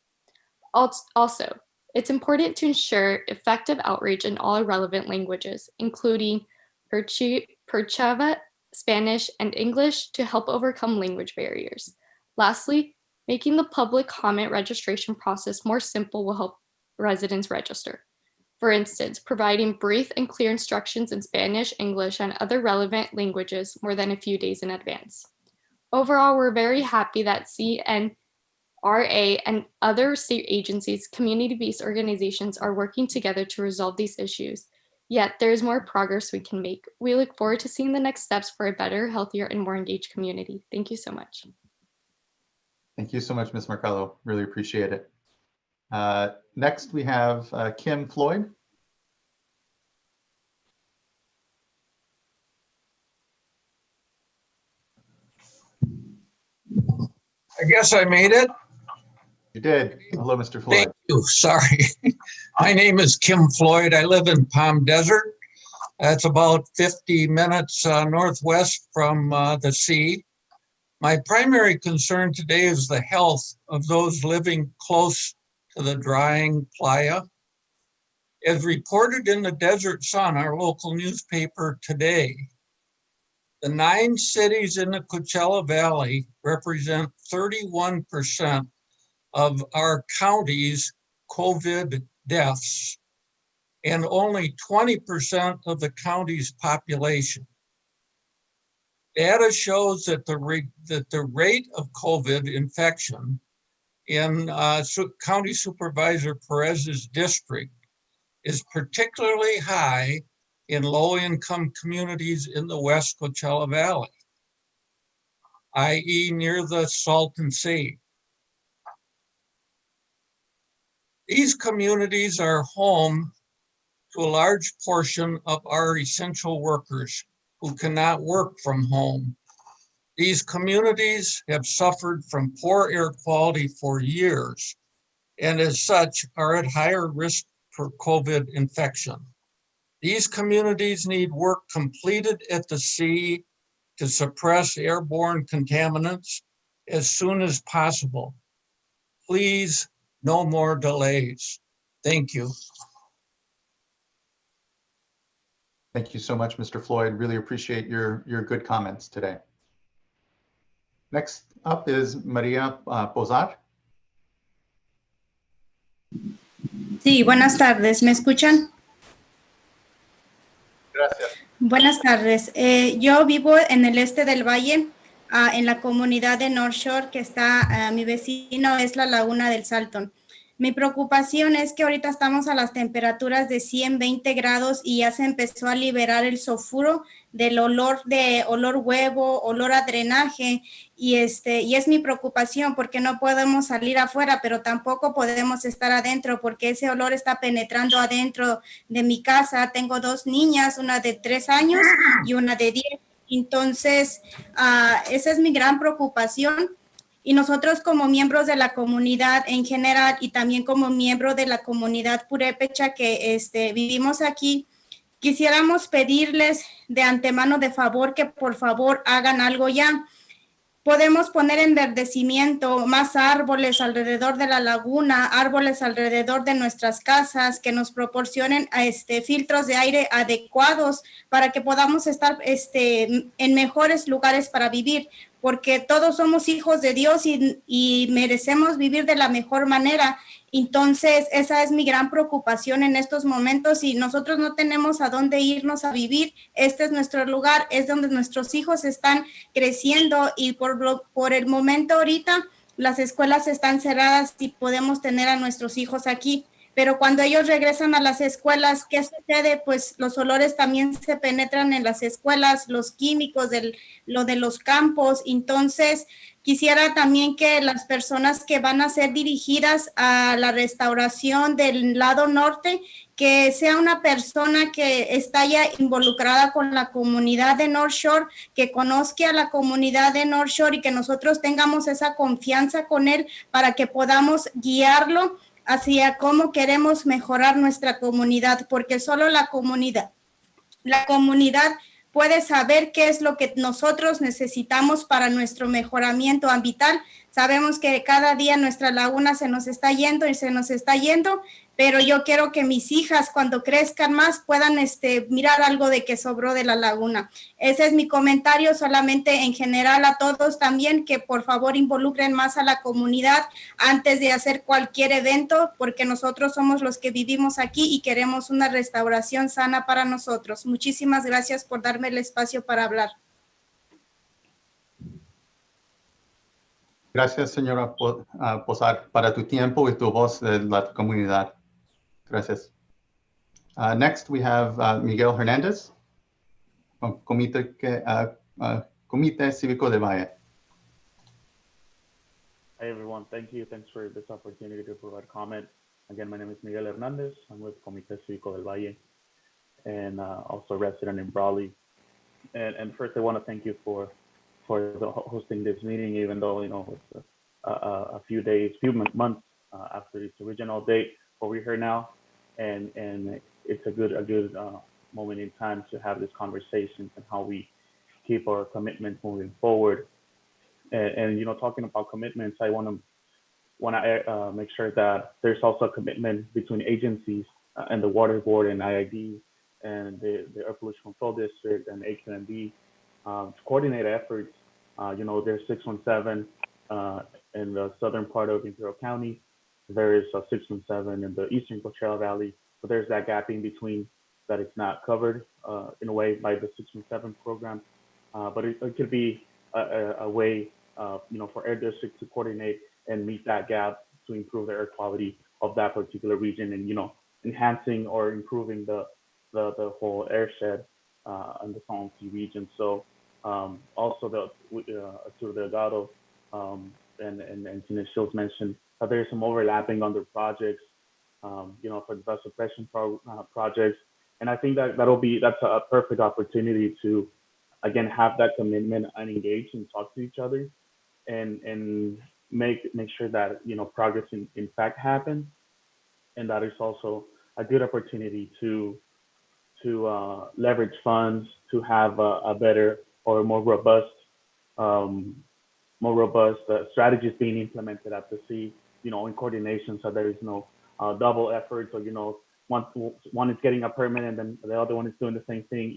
Also, it's important to ensure effective outreach in all relevant languages, including Quechua, Spanish, and English to help overcome language barriers. Lastly, making the public comment registration process more simple will help residents register. For instance, providing brief and clear instructions in Spanish, English, and other relevant languages more than a few days in advance. Overall, we're very happy that CNRA and other state agencies, community-based organizations are working together to resolve these issues. Yet there is more progress we can make. We look forward to seeing the next steps for a better, healthier, and more engaged community. Thank you so much. Thank you so much, Ms. Mercado. Really appreciate it. Next, we have Kim Floyd. I guess I made it. You did. Hello, Mr. Floyd. Thank you. Sorry. My name is Kim Floyd. I live in Palm Desert. That's about 50 minutes northwest from the sea. My primary concern today is the health of those living close to the drying playa. As reported in the Desert Sun, our local newspaper today, the 9 cities in the Coachella Valley represent 31% of our county's COVID deaths and only 20% of the county's population. Data shows that the rate of COVID infection in County Supervisor Perez's district is particularly high in low-income communities in the West Coachella Valley, i.e. near the Salton Sea. These communities are home to a large portion of our essential workers who cannot work from home. These communities have suffered from poor air quality for years, and as such are at higher risk for COVID infection. These communities need work completed at the sea to suppress airborne contaminants as soon as possible. Please, no more delays. Thank you. Thank you so much, Mr. Floyd. Really appreciate your good comments today. Next up is Maria Posar. Sí, buenas tardes. ¿Me escuchan? Gracias. Buenas tardes. Yo vivo en el este del valle, en la comunidad de North Shore, que está, mi vecino es la laguna del Salton. Mi preocupación es que ahorita estamos a las temperaturas de 120 grados y ya se empezó a liberar el sulfuro del olor huevo, olor a drenaje, y es mi preocupación porque no podemos salir afuera, pero tampoco podemos estar adentro porque ese olor está penetrando adentro de mi casa. Tengo 2 niñas, una de 3 años y una de 10. Entonces, esa es mi gran preocupación. Y nosotros como miembros de la comunidad en general y también como miembro de la comunidad purépecha que vivimos aquí, quisiéramos pedirles de antemano de favor que por favor hagan algo ya. Podemos poner enverdecimiento, más árboles alrededor de la laguna, árboles alrededor de nuestras casas que nos proporcionen filtros de aire adecuados para que podamos estar en mejores lugares para vivir, porque todos somos hijos de Dios y merecemos vivir de la mejor manera. Entonces, esa es mi gran preocupación en estos momentos y nosotros no tenemos a dónde irnos a vivir. Este es nuestro lugar, es donde nuestros hijos están creciendo y por el momento ahorita las escuelas están cerradas y podemos tener a nuestros hijos aquí. Pero cuando ellos regresan a las escuelas, ¿qué sucede? Pues los olores también se penetran en las escuelas, los químicos, lo de los campos. Entonces, quisiera también que las personas que van a ser dirigidas a la restauración del lado norte, que sea una persona que está ya involucrada con la comunidad de North Shore, que conozca a la comunidad de North Shore y que nosotros tengamos esa confianza con él para que podamos guiarlo hacia cómo queremos mejorar nuestra comunidad, porque solo la comunidad puede saber qué es lo que nosotros necesitamos para nuestro mejoramiento ambiental. Sabemos que cada día nuestra laguna se nos está yendo, pero yo quiero que mis hijas cuando crezcan más puedan mirar algo de que sobró de la laguna. Ese es mi comentario, solamente en general a todos también, que por favor involucren más a la comunidad antes de hacer cualquier evento, porque nosotros somos los que vivimos aquí y queremos una restauración sana para nosotros. Muchísimas gracias por darme el espacio para hablar. Gracias, señora Posar, para tu tiempo y tu voz de la comunidad. Gracias. Next, we have Miguel Hernandez, Comité Cívico de Valle. Hi, everyone. Thank you. Thanks for this opportunity to provide comment. Again, my name is Miguel Hernandez. I'm with Comité Cívico del Valle and also resident in Brawley. And first, I want to thank you for hosting this meeting, even though, it's a few months after its original date. But we're here now, and it's a good moment in time to have this conversation and how we keep our commitments moving forward. And talking about commitments, I want to make sure that there's also a commitment between agencies and the Water Board and IID and the Air Pollution Control District and AQMD to coordinate efforts. There's 617 in the southern part of Imperial County. There is 617 in the eastern Coachella Valley. So there's that gap in between that it's not covered in a way by the 617 program. But it could be a way, for air districts to coordinate and meet that gap to improve the air quality of that particular region, and enhancing or improving the whole airshed in the Salton Sea region. So also Arturo Delgado and Tina Shields mentioned that there's some overlapping on the projects, for the dust suppression projects, and I think that's a perfect opportunity to again have that commitment and engage and talk to each other, and make sure that progress in fact happens, and that is also a good opportunity to leverage funds to have a better or more robust strategies being implemented at the sea, in coordination, so there is no double efforts, or one is getting a permit and then the other one is doing the same thing.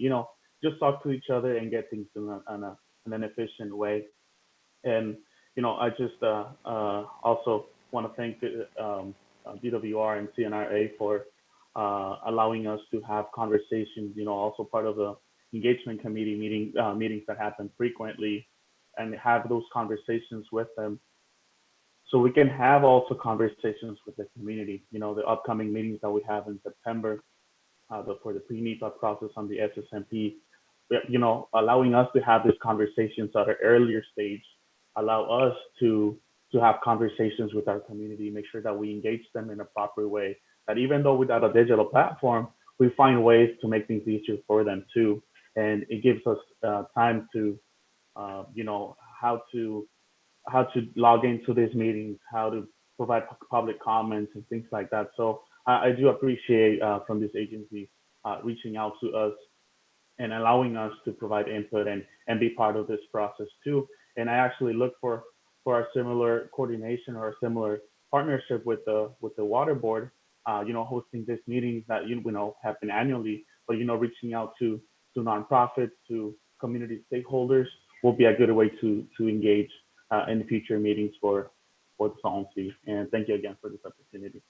Just talk to each other and get things done in an efficient way. And I just also want to thank DWR and CNRA for allowing us to have conversations. Also part of the engagement committee meetings that happen frequently, and have those conversations with them, so we can have also conversations with the community. The upcoming meetings that we have in September for the pre-NEPA process on the SSMP, allowing us to have these conversations at an earlier stage, allow us to have conversations with our community, make sure that we engage them in a proper way, that even though without a digital platform, we find ways to make things easier for them too. And it gives us time to, how to log into these meetings, how to provide public comments and things like that. So I do appreciate from this agency reaching out to us and allowing us to provide input and be part of this process too. And I actually look for a similar coordination or a similar partnership with the Water Board, hosting these meetings that happen annually, but reaching out to nonprofits, to community stakeholders will be a good way to engage in the future meetings for the Salton Sea. And thank you again for this opportunity.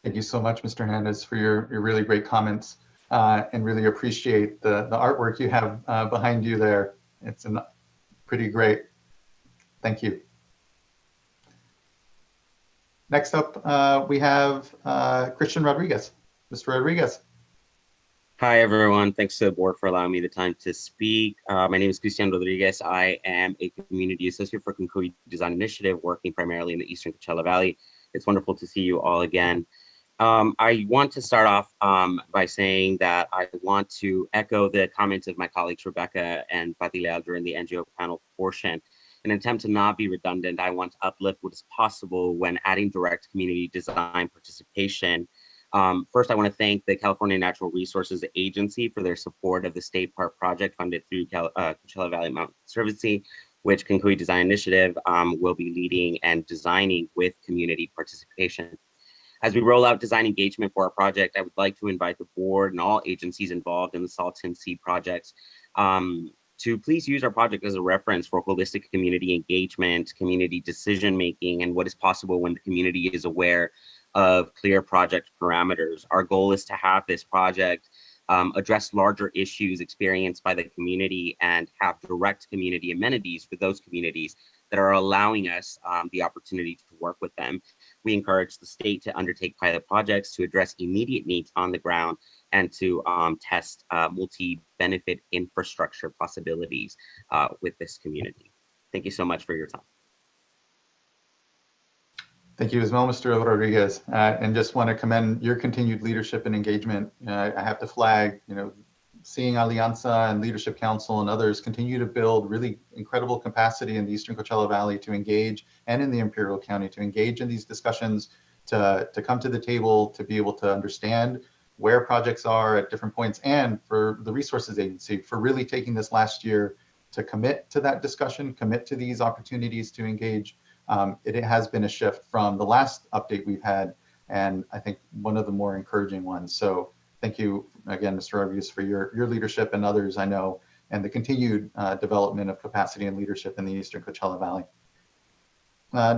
Thank you so much, Mr. Hernandez, for your really great comments, and really appreciate the artwork you have behind you there. It's pretty great. Thank you. Next up, we have Christian Rodriguez. Mr. Rodriguez. Hi, everyone. Thanks to the board for allowing me the time to speak. My name is Christian Rodriguez. I am a community associate for Concrete Design Initiative, working primarily in the Eastern Coachella Valley. It's wonderful to see you all again. I want to start off by saying that I want to echo the comments of my colleagues, Rebecca and Patti Leal, during the NGO panel portion. In an attempt to not be redundant, I want to uplift what is possible when adding direct community design participation. First, I want to thank the California Natural Resources Agency for their support of the State Park project funded through Coachella Valley Mountain Conservancy, which Concrete Design Initiative will be leading and designing with community participation. As we roll out design engagement for our project, I would like to invite the board and all agencies involved in the Salton Sea projects to please use our project as a reference for holistic community engagement, community decision-making, and what is possible when the community is aware of clear project parameters. Our goal is to have this project address larger issues experienced by the community and have direct community amenities for those communities that are allowing us the opportunity to work with them. We encourage the state to undertake pilot projects to address immediate needs on the ground and to test multi-benefit infrastructure possibilities with this community. Thank you so much for your time. Thank you as well, Mr. Rodriguez, and just want to commend your continued leadership and engagement. I have to flag, seeing Alianza and Leadership Council and others continue to build really incredible capacity in the Eastern Coachella Valley to engage, and in the Imperial County to engage in these discussions, to come to the table, to be able to understand where projects are at different points, and for the Resources Agency for really taking this last year to commit to that discussion, commit to these opportunities to engage. It has been a shift from the last update we've had, and I think one of the more encouraging ones. So thank you again, Mr. Rodriguez, for your leadership and others I know, and the continued development of capacity and leadership in the Eastern Coachella Valley.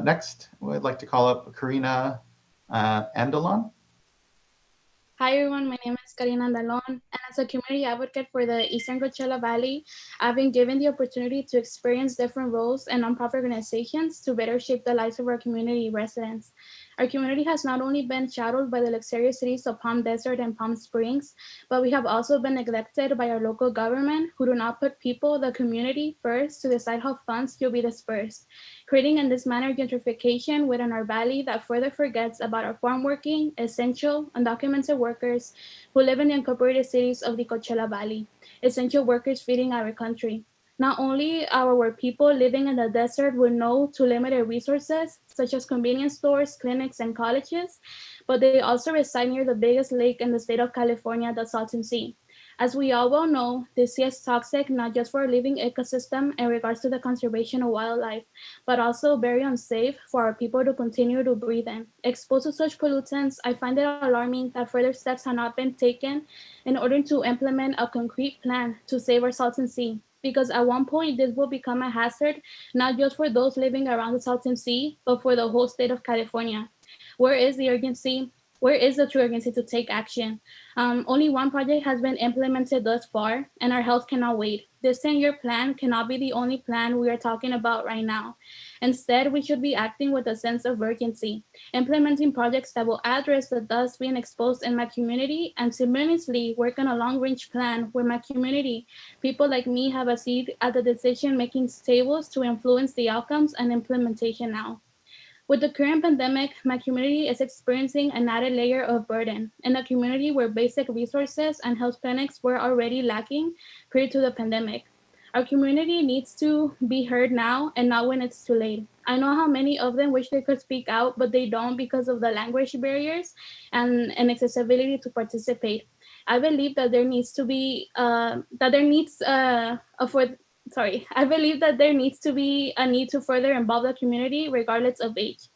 Next, I'd like to call up Karina Andalon. Hi everyone, my name is Karina Andalon, and as a community advocate for the Eastern Coachella Valley, I've been given the opportunity to experience different roles and nonprofit organizations to better shape the lives of our community residents. Our community has not only been shadowed by the luxurious cities of Palm Desert and Palm Springs, but we have also been neglected by our local government who do not put people, the community, first to decide how funds will be dispersed, creating in this manner gentrification within our valley that further forgets about our farm working, essential, undocumented workers who live in the incorporated cities of the Coachella Valley, essential workers feeding our country. Not only our people living in the desert with no to limited resources, such as convenience stores, clinics, and colleges, but they also reside near the biggest lake in the state of California, the Salton Sea. As we all well know, the sea is toxic not just for our living ecosystem in regards to the conservation of wildlife, but also very unsafe for our people to continue to breathe in. Exposed to such pollutants, I find it alarming that further steps have not been taken in order to implement a concrete plan to save our Salton Sea, because at one point this will become a hazard, not just for those living around the Salton Sea, but for the whole state of California. Where is the urgency? Where is the true urgency to take action? Only one project has been implemented thus far, and our health cannot wait. This 10-year plan cannot be the only plan we are talking about right now. Instead, we should be acting with a sense of urgency, implementing projects that will address the dust being exposed in my community, and simultaneously work on a long-range plan where my community, people like me, have a seat at the decision-making tables to influence the outcomes and implementation now. With the current pandemic, my community is experiencing an added layer of burden in a community where basic resources and health clinics were already lacking prior to the pandemic. Our community needs to be heard now and not when it's too late. I know how many of them wish they could speak out, but they don't because of the language barriers and inaccessibility to participate. I believe that there needs to be I believe that there needs to be a need to further involve the community regardless of age.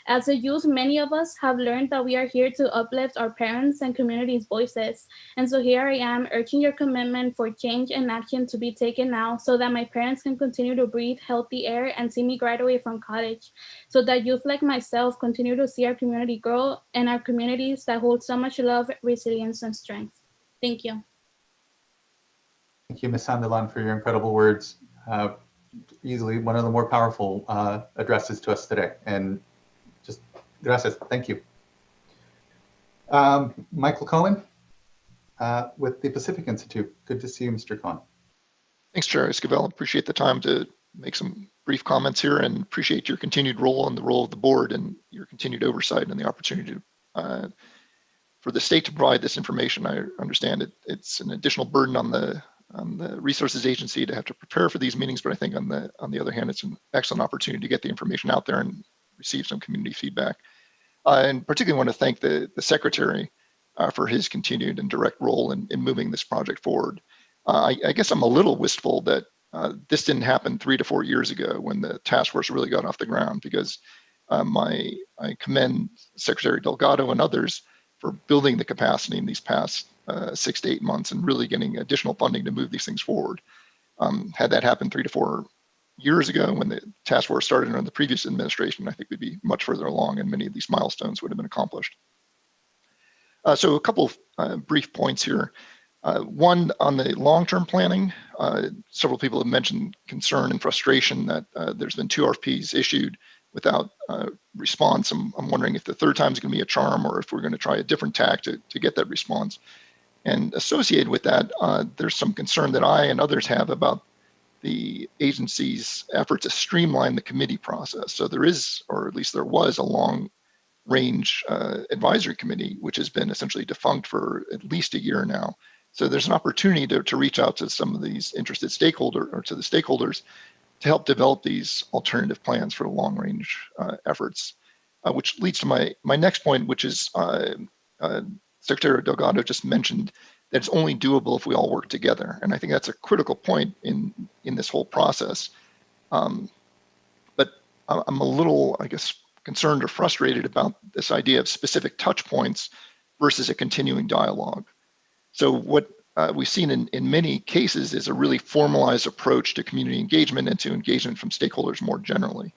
As a youth, many of us have learned that we are here to uplift our parents and community's voices. And so here I am urging your commitment for change and action to be taken now so that my parents can continue to breathe healthy air and see me graduate from college. So that youth like myself continue to see our community grow and our communities that hold so much love, resilience, and strength. Thank you. Thank you, Ms. Sandelan, for your incredible words. Easily one of the more powerful addresses to us today. And just gracias, thank you. Michael Cohen with the Pacific Institute. Good to see you, Mr. Cohen. Thanks, Chair Esquivel. Appreciate the time to make some brief comments here and appreciate your continued role and the role of the board and your continued oversight and the opportunity to, for the state to provide this information. I understand it's an additional burden on the resources agency to have to prepare for these meetings, but I think on the other hand, it's an excellent opportunity to get the information out there and receive some community feedback. And particularly want to thank the secretary for his continued and direct role in moving this project forward. I guess I'm a little wistful that this didn't happen 3 to 4 years ago when the task force really got off the ground, because I commend Secretary Delgado and others for building the capacity in these past 6 to 8 months and really getting additional funding to move these things forward. Had that happened 3 to 4 years ago when the task force started under the previous administration, I think we'd be much further along and many of these milestones would have been accomplished. So a couple of brief points here. One, on the long-term planning, several people have mentioned concern and frustration that there's been 2 RFPs issued without response. I'm wondering if the third time is going to be a charm or if we're going to try a different tack to get that response. And associated with that, there's some concern that I and others have about the agency's effort to streamline the committee process. So there is, or at least there was, a long-range advisory committee, which has been essentially defunct for at least a year now. So there's an opportunity to reach out to some of these interested stakeholders, or to the stakeholders, to help develop these alternative plans for long-range efforts, which leads to my next point, which is Secretary Delgado just mentioned that it's only doable if we all work together. And I think that's a critical point in this whole process. But I'm a little, I guess, concerned or frustrated about this idea of specific touch points versus a continuing dialogue. So what we've seen in many cases is a really formalized approach to community engagement and to engagement from stakeholders more generally,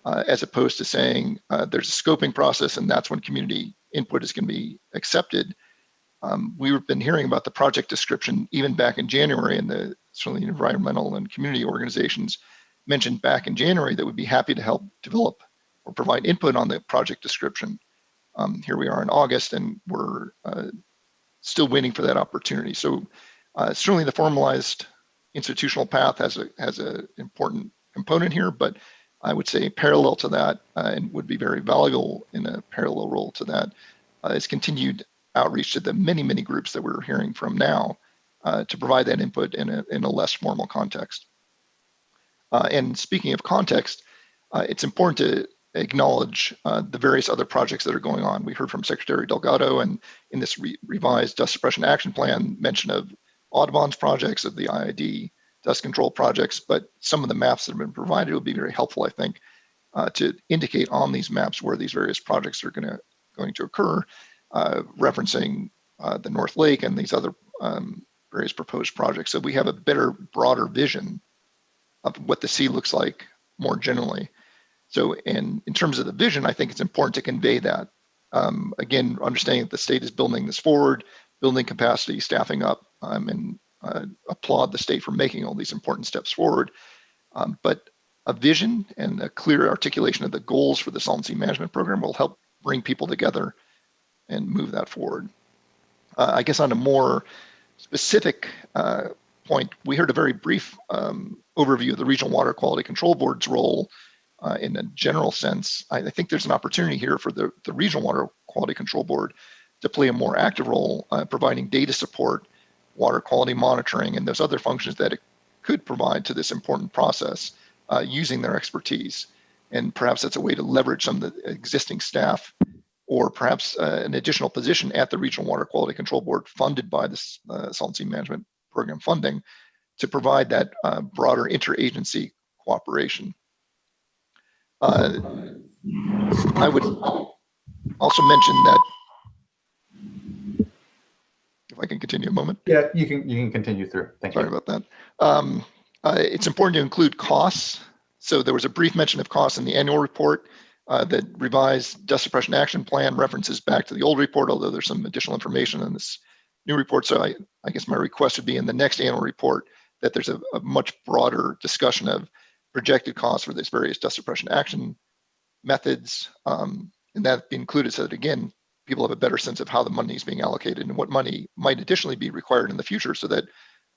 as opposed to saying there's a scoping process and that's when community input is going to be accepted. We've been hearing about the project description even back in January, and certainly environmental and community organizations mentioned back in January that would be happy to help develop or provide input on the project description. Here we are in August, and we're still waiting for that opportunity. So certainly the formalized institutional path has an important component here, but I would say parallel to that, and would be very valuable in a parallel role to that, is continued outreach to the many, many groups that we're hearing from now to provide that input in a less formal context. And speaking of context, it's important to acknowledge the various other projects that are going on. We heard from Secretary Delgado, and in this revised dust suppression action plan, mention of Audubon's projects, of the IID dust control projects, but some of the maps that have been provided would be very helpful, I think, to indicate on these maps where these various projects are going to occur, referencing the North Lake and these other various proposed projects. So we have a better, broader vision of what the sea looks like more generally. So in terms of the vision, I think it's important to convey that. Again, understanding that the state is building this forward, building capacity, staffing up, and applaud the state for making all these important steps forward. But a vision and a clear articulation of the goals for the Salton Sea Management Program will help bring people together and move that forward. I guess on a more specific point, we heard a very brief overview of the Regional Water Quality Control Board's role in a general sense. I think there's an opportunity here for the Regional Water Quality Control Board to play a more active role, providing data support, water quality monitoring, and those other functions that it could provide to this important process using their expertise. And perhaps that's a way to leverage some of the existing staff, or perhaps an additional position at the Regional Water Quality Control Board funded by the Salton Sea Management Program funding to provide that broader interagency cooperation. I would also mention that, if I can continue a moment. Yeah, you can continue through. Thank you. Sorry about that. It's important to include costs. So there was a brief mention of costs in the annual report. The revised dust suppression action plan references back to the old report, although there's some additional information in this new report. So I guess my request would be in the next annual report that there's a much broader discussion of projected costs for these various dust suppression action methods, and that be included so that, again, people have a better sense of how the money is being allocated and what money might additionally be required in the future, so that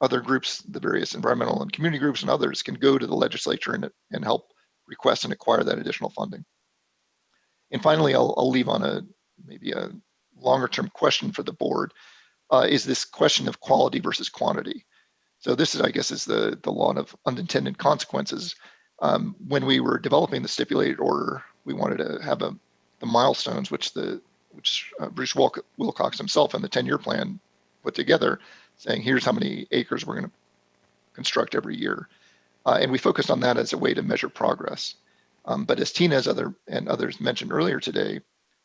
other groups, the various environmental and community groups and others, can go to the legislature and help request and acquire that additional funding. And finally, I'll leave on maybe a longer term question for the board, is this question of quality versus quantity. So this is, I guess, is the law of unintended consequences. When we were developing the stipulated order, we wanted to have the milestones, which Bruce Wilcox himself and the 10-year plan put together, saying here's how many acres we're going to construct every year. And we focused on that as a way to measure progress. But as Tina and others mentioned earlier today,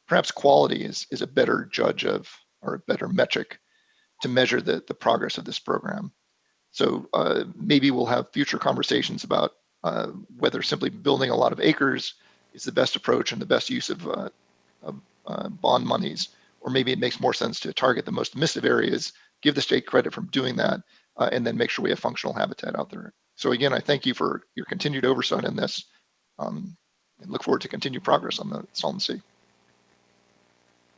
perhaps quality is a better judge of, or a better metric to measure the progress of this program. So maybe we'll have future conversations about whether simply building a lot of acres is the best approach and the best use of bond monies, or maybe it makes more sense to target the most emissive areas, give the state credit for doing that, and then make sure we have functional habitat out there. So again, I thank you for your continued oversight in this, and look forward to continued progress on the Salton Sea.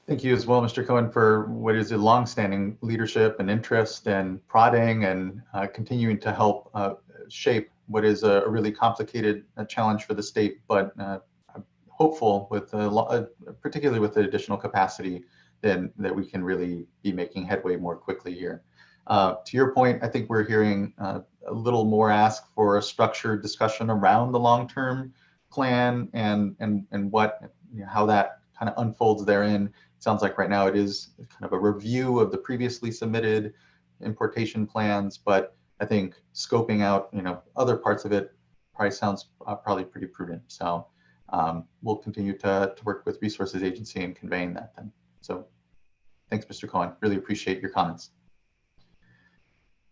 Thank you as well, Mr. Cohen, for what is a longstanding leadership and interest and prodding and continuing to help shape what is a really complicated challenge for the state, but I'm hopeful with particularly with the additional capacity then that we can really be making headway more quickly here. To your point, I think we're hearing a little more ask for a structured discussion around the long-term plan and what, how that kind of unfolds therein. It sounds like right now it is kind of a review of the previously submitted importation plans, but I think scoping out, other parts of it probably sounds probably pretty prudent. So we'll continue to work with Resources Agency in conveying that then. So thanks, Mr. Cohen. Really appreciate your comments.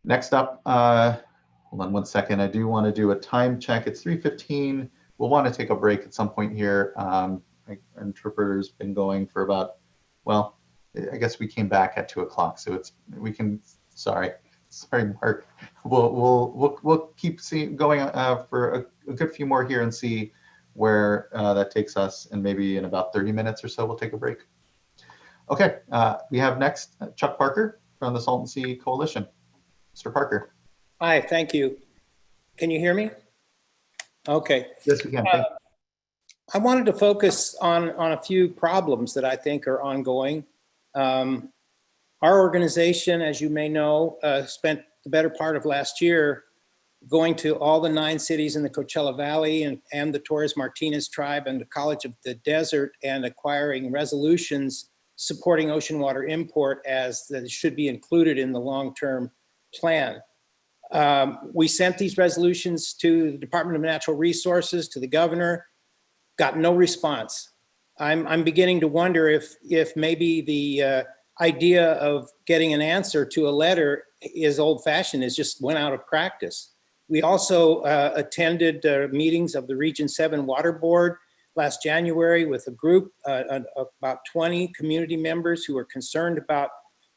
Next up, hold on one second. I do want to do a time check. It's 3:15. We'll want to take a break at some point here. Our interpreter's been going for about, well, I guess we came back at 2 o'clock. So we can, sorry, Mark. We'll keep going for a good few more here and see where that takes us. And maybe in about 30 minutes or so, we'll take a break. Okay, we have next Chuck Parker from the Salton Sea Coalition. Mr. Parker. Hi, thank you. Can you hear me? Okay. Yes, we can. I wanted to focus on a few problems that I think are ongoing. Our organization, as you may know, spent the better part of last year going to all the 9 cities in the Coachella Valley and the Torres Martinez tribe and the College of the Desert and acquiring resolutions supporting ocean water import as that should be included in the long-term plan. We sent these resolutions to the Department of Natural Resources, to the governor, got no response. I'm beginning to wonder if maybe the idea of getting an answer to a letter is old-fashioned, is just went out of practice. We also attended meetings of the Region 7 Water Board last January with a group, about 20 community members who are concerned about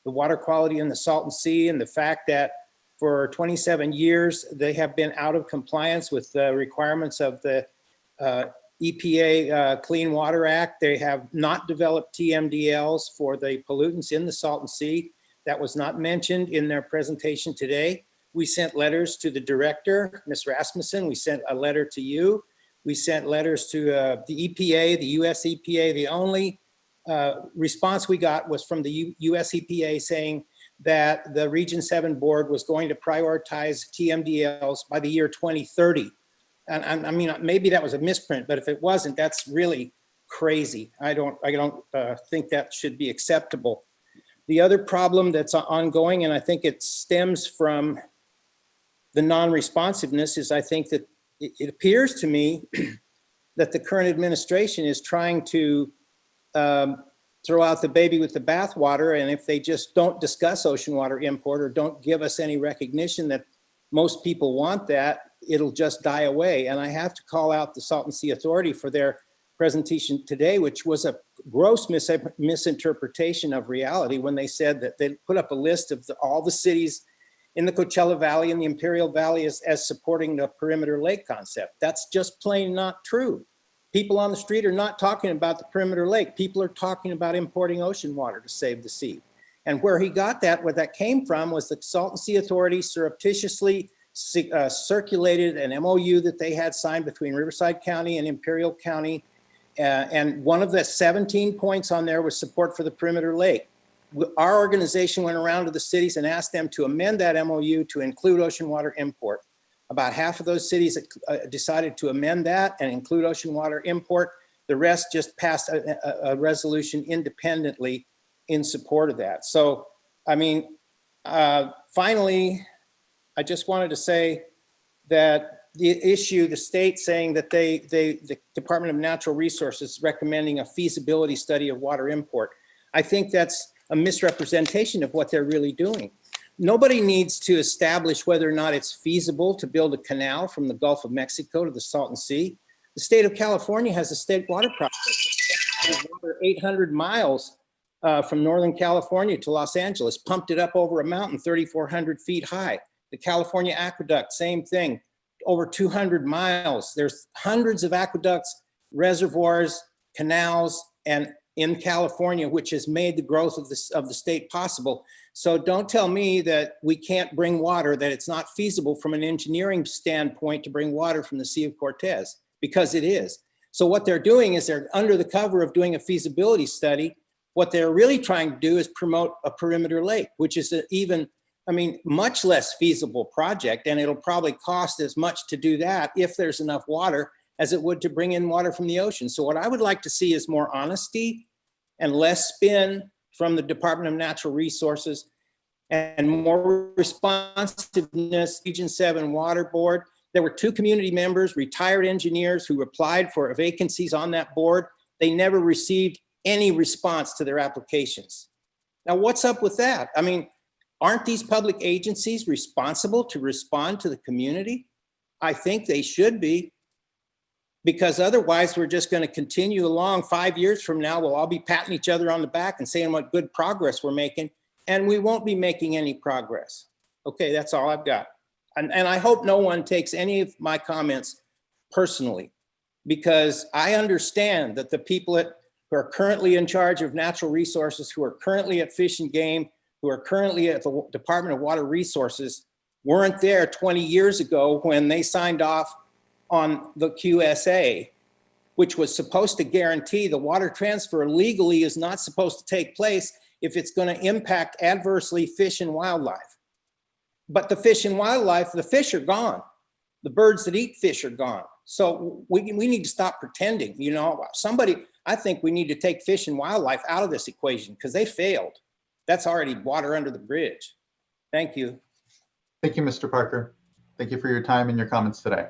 the water quality in the Salton Sea and the fact that for 27 years, they have been out of compliance with the requirements of the EPA Clean Water Act. They have not developed TMDLs for the pollutants in the Salton Sea. That was not mentioned in their presentation today. We sent letters to the director, Ms. Rasmussen. We sent a letter to you. We sent letters to the EPA, the US EPA. The only response we got was from the US EPA saying that the Region 7 board was going to prioritize TMDLs by the year 2030. And I mean, maybe that was a misprint, but if it wasn't, that's really crazy. I don't think that should be acceptable. The other problem that's ongoing, and I think it stems from the non-responsiveness, is I think that it appears to me that the current administration is trying to throw out the baby with the bathwater, and if they just don't discuss ocean water import or don't give us any recognition that most people want that, it'll just die away. And I have to call out the Salton Sea Authority for their presentation today, which was a gross misinterpretation of reality when they said that they put up a list of all the cities in the Coachella Valley and the Imperial Valley as supporting the perimeter lake concept. That's just plain not true. People on the street are not talking about the perimeter lake. People are talking about importing ocean water to save the sea. And where he got that, where that came from, was the Salton Sea Authority surreptitiously circulated an MOU that they had signed between Riverside County and Imperial County. And one of the 17 points on there was support for the perimeter lake. Our organization went around to the cities and asked them to amend that MOU to include ocean water import. About half of those cities decided to amend that and include ocean water import. The rest just passed a resolution independently in support of that. So, I mean, finally, I just wanted to say that the state saying that the Department of Natural Resources recommending a feasibility study of water import. I think that's a misrepresentation of what they're really doing. Nobody needs to establish whether or not it's feasible to build a canal from the Gulf of Mexico to the Salton Sea. The state of California has a state water project, 800 miles from Northern California to Los Angeles, pumped it up over a mountain 3,400 feet high. The California Aqueduct, same thing, over 200 miles. There's hundreds of aqueducts, reservoirs, canals, and in California, which has made the growth of the state possible. So don't tell me that we can't bring water, that it's not feasible from an engineering standpoint to bring water from the Sea of Cortez, because it is. So what they're doing is they're under the cover of doing a feasibility study. What they're really trying to do is promote a perimeter lake, which is much less feasible project, and it'll probably cost as much to do that if there's enough water as it would to bring in water from the ocean. So what I would like to see is more honesty and less spin from the Department of Natural Resources and more responsiveness. Region 7 Water Board, There were 2 community members, retired engineers, who applied for vacancies on that board. They never received any response to their applications. Now, what's up with that? I mean, aren't these public agencies responsible to respond to the community? I think they should be, because otherwise we're just going to continue along. 5 years from now, we'll all be patting each other on the back and saying what good progress we're making, and we won't be making any progress. Okay, that's all I've got. And I hope no one takes any of my comments personally, because I understand that the people who are currently in charge of natural resources, who are currently at Fish and Game, who are currently at the Department of Water Resources, weren't there 20 years ago when they signed off on the QSA, which was supposed to guarantee the water transfer legally is not supposed to take place if it's going to impact adversely fish and wildlife. But the fish and wildlife, the fish are gone. The birds that eat fish are gone. So we need to stop pretending, you know, I think we need to take fish and wildlife out of this equation because they failed. That's already water under the bridge. Thank you. Thank you, Mr. Parker. Thank you for your time and your comments today.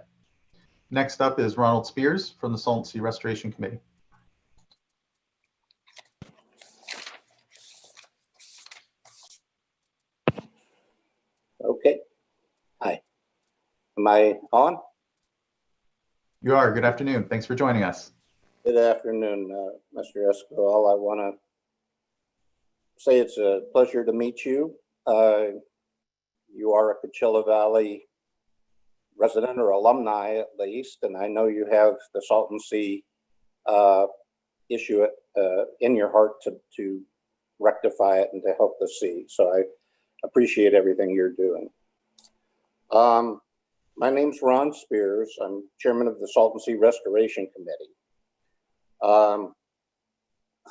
Next up is Ronald Spears from the Salton Sea Restoration Committee. Okay. Hi. Am I on? You are. Good afternoon. Thanks for joining us. Good afternoon, Mr. Escobar. I want to say it's a pleasure to meet you. You are a Coachella Valley resident or alumni at least, and I know you have the Salton Sea issue in your heart to rectify it and to help the sea. So I appreciate everything you're doing. My name's Ron Spears. I'm chairman of the Salton Sea Restoration Committee.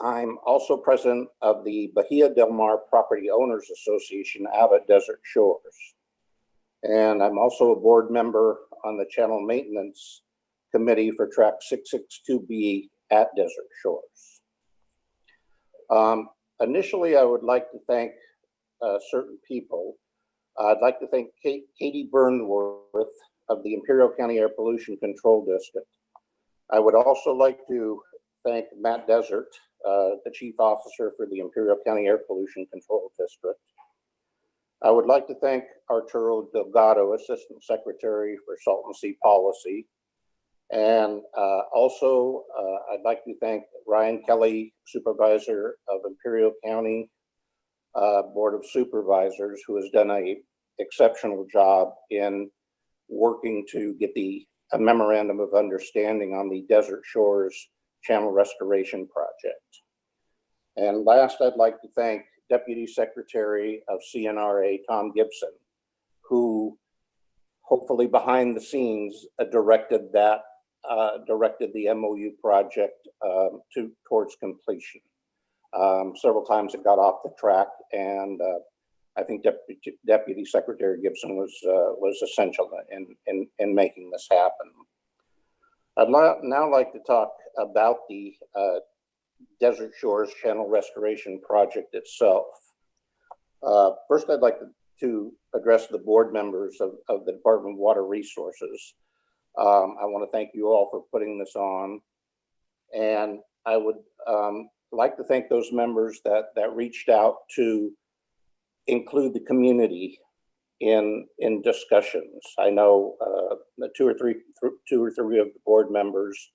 I'm also president of the Bahia del Mar Property Owners Association out at Desert Shores. And I'm also a board member on the Channel Maintenance Committee for Track 662B at Desert Shores. Initially, I would like to thank certain people. I'd like to thank Katie Burnworth of the Imperial County Air Pollution Control District. I would also like to thank Matt Desert, the Chief Officer for the Imperial County Air Pollution Control District. I would like to thank Arturo Delgado, Assistant Secretary for Salton Sea Policy. And also, I'd like to thank Ryan Kelly, Supervisor of Imperial County Board of Supervisors, who has done an exceptional job in working to get a memorandum of understanding on the Desert Shores Channel Restoration Project. And last, I'd like to thank Deputy Secretary of CNRA, Tom Gibson, who hopefully behind the scenes directed the MOU project towards completion. Several times it got off the track, and I think Deputy Secretary Gibson was essential in making this happen. I'd now like to talk about the Desert Shores Channel Restoration Project itself. First, I'd like to address the board members of the Department of Water Resources. I want to thank you all for putting this on, and I would like to thank those members that reached out to include the community in discussions. I know the two or three of the board members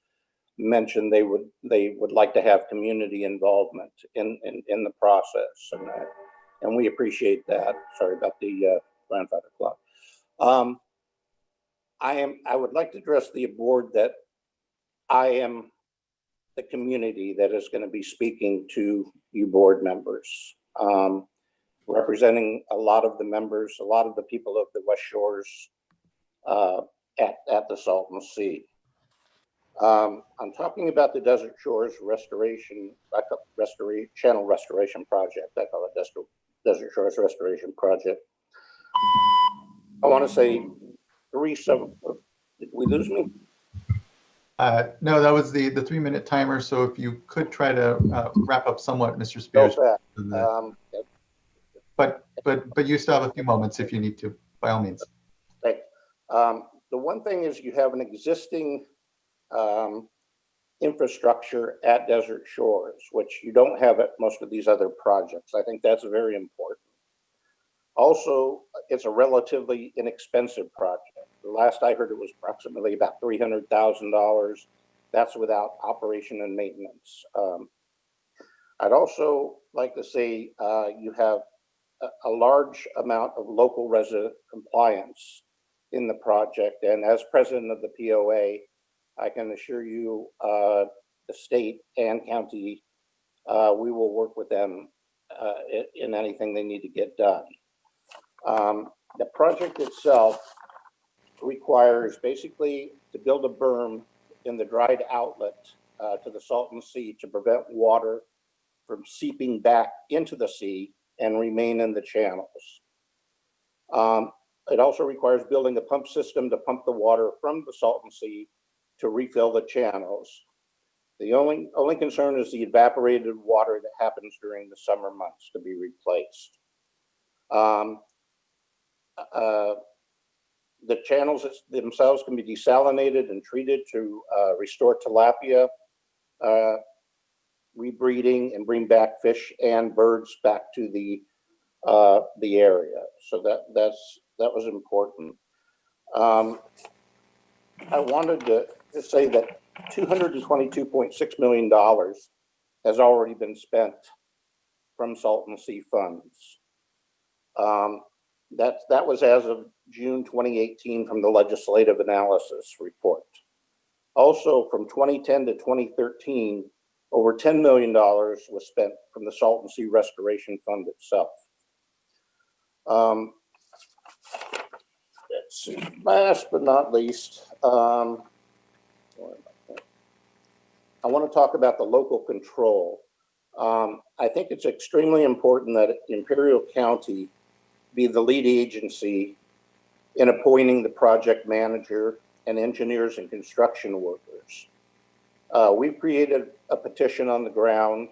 mentioned they would like to have community involvement in the process, and we appreciate that. Sorry about the grandfather clock. I would like to address the board that I am the community that is going to be speaking to you board members, representing a lot of the members, a lot of the people of the West Shores at the Salton Sea. I'm talking about the Desert Shores Channel Restoration Project. I call it Desert Shores Restoration Project. I want to say did we lose me? No, that was the 3-minute timer. So if you could try to wrap up somewhat, Mr. Spears. But you still have a few moments if you need to, by all means. Okay. The one thing is you have an existing infrastructure at Desert Shores, which you don't have at most of these other projects. I think that's very important. Also, it's a relatively inexpensive project. The last I heard, it was approximately about $300,000. That's without operation and maintenance. I'd also like to say you have a large amount of local resident compliance in the project. And as president of the POA, I can assure you the state and county, we will work with them in anything they need to get done. The project itself requires basically to build a berm in the dried outlet to the Salton Sea to prevent water from seeping back into the sea and remain in the channels. It also requires building a pump system to pump the water from the Salton Sea to refill the channels. The only concern is the evaporated water that happens during the summer months to be replaced. The channels themselves can be desalinated and treated to restore tilapia, rebreeding, and bring back fish and birds back to the area. So that was important. I wanted to say that $222.6 million has already been spent from Salton Sea funds. That was as of June 2018 from the legislative analysis report. Also, from 2010 to 2013, over $10 million was spent from the Salton Sea Restoration Fund itself. Let's see, last but not least, I want to talk about the local control. I think it's extremely important that Imperial County be the lead agency in appointing the project manager and engineers and construction workers. We've created a petition on the ground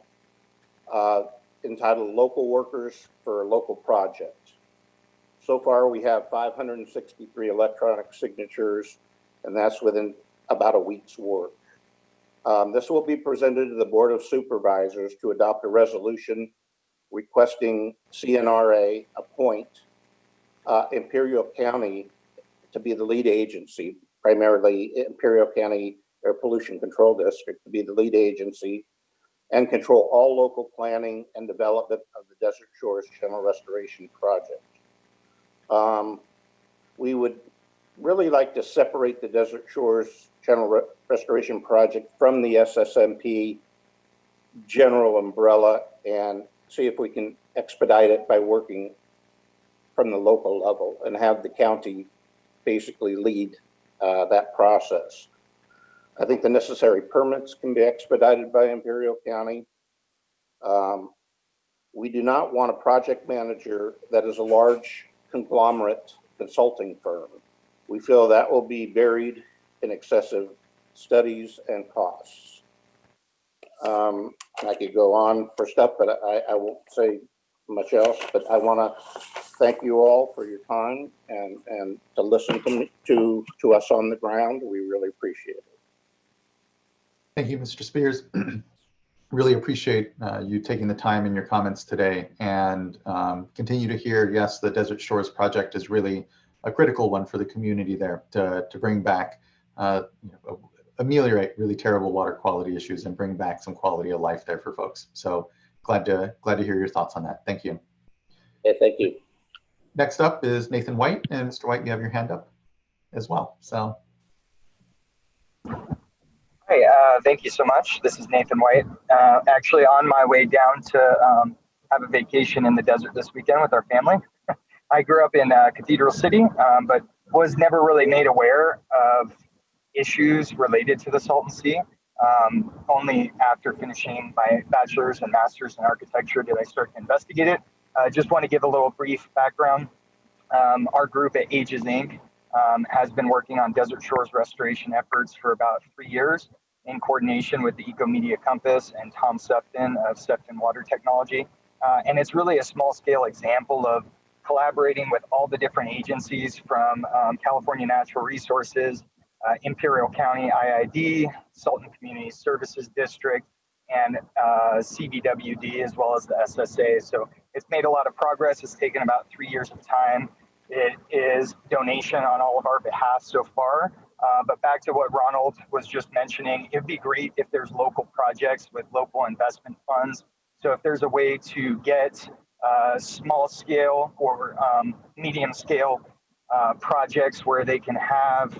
entitled Local Workers for a Local Project. So far, we have 563 electronic signatures, and that's within about a week's work. This will be presented to the Board of Supervisors to adopt a resolution requesting CNRA appoint Imperial County to be the lead agency, primarily Imperial County Air Pollution Control District to be the lead agency and control all local planning and development of the Desert Shores Channel Restoration Project. We would really like to separate the Desert Shores Channel Restoration Project from the SSMP general umbrella and see if we can expedite it by working from the local level and have the county basically lead that process. I think the necessary permits can be expedited by Imperial County. We do not want a project manager that is a large conglomerate consulting firm. We feel that will be buried in excessive studies and costs. I could go on for stuff, but I won't say much else, but I want to thank you all for your time and to listen to us on the ground. We really appreciate it. Thank you, Mr. Spears. Really appreciate you taking the time in your comments today and continue to hear, yes, the Desert Shores project is really a critical one for the community there to bring back, ameliorate really terrible water quality issues and bring back some quality of life there for folks. So glad to hear your thoughts on that. Thank you. Yeah, thank you. Next up is Nathan White, and Mr. White, you have your hand up as well. So. Hi, thank you so much. This is Nathan White. Actually on my way down to have a vacation in the desert this weekend with our family. I grew up in Cathedral City, but was never really made aware of issues related to the Salton Sea. Only after finishing my bachelor's and master's in architecture did I start to investigate it. Just want to give a little brief background. Our group at Ages Inc. Has been working on Desert Shores restoration efforts for about 3 years in coordination with the Ecomedia Compass and Tom Sefton of Sefton Water Technology. And it's really a small scale example of collaborating with all the different agencies from California Natural Resources, Imperial County IID, Salton Community Services District, and CBWD, as well as the SSA. So it's made a lot of progress. It's taken about 3 years of time. It is donation on all of our behalf so far. But back to what Ronald was just mentioning, it'd be great if there's local projects with local investment funds. So if there's a way to get small scale or medium scale projects where they can have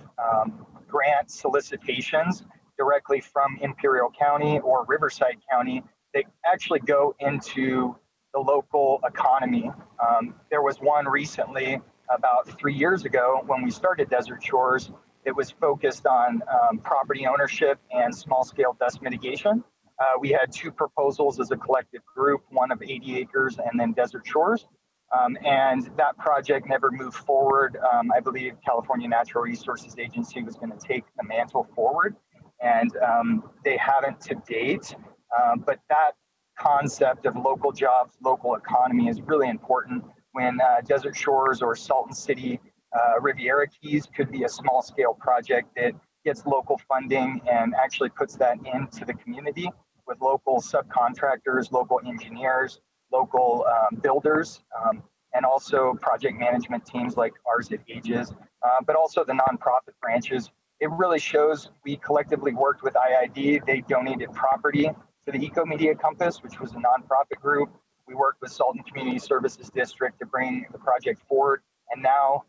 grant solicitations directly from Imperial County or Riverside County, they actually go into the local economy. There was one recently about 3 years ago when we started Desert Shores. It was focused on property ownership and small scale dust mitigation. We had 2 proposals as a collective group, one of 80 acres and then Desert Shores. And that project never moved forward. I believe California Natural Resources Agency was going to take the mantle forward, and they haven't to date. But that concept of local jobs, local economy is really important when Desert Shores or Salton City Riviera Keys could be a small scale project that gets local funding and actually puts that into the community with local subcontractors, local engineers, local builders, and also project management teams like ours at Aegis, but also the nonprofit branches. It really shows we collectively worked with IID. They donated property to the Eco Media Compass, which was a nonprofit group. We worked with Salton Community Services District to bring the project forward. And now,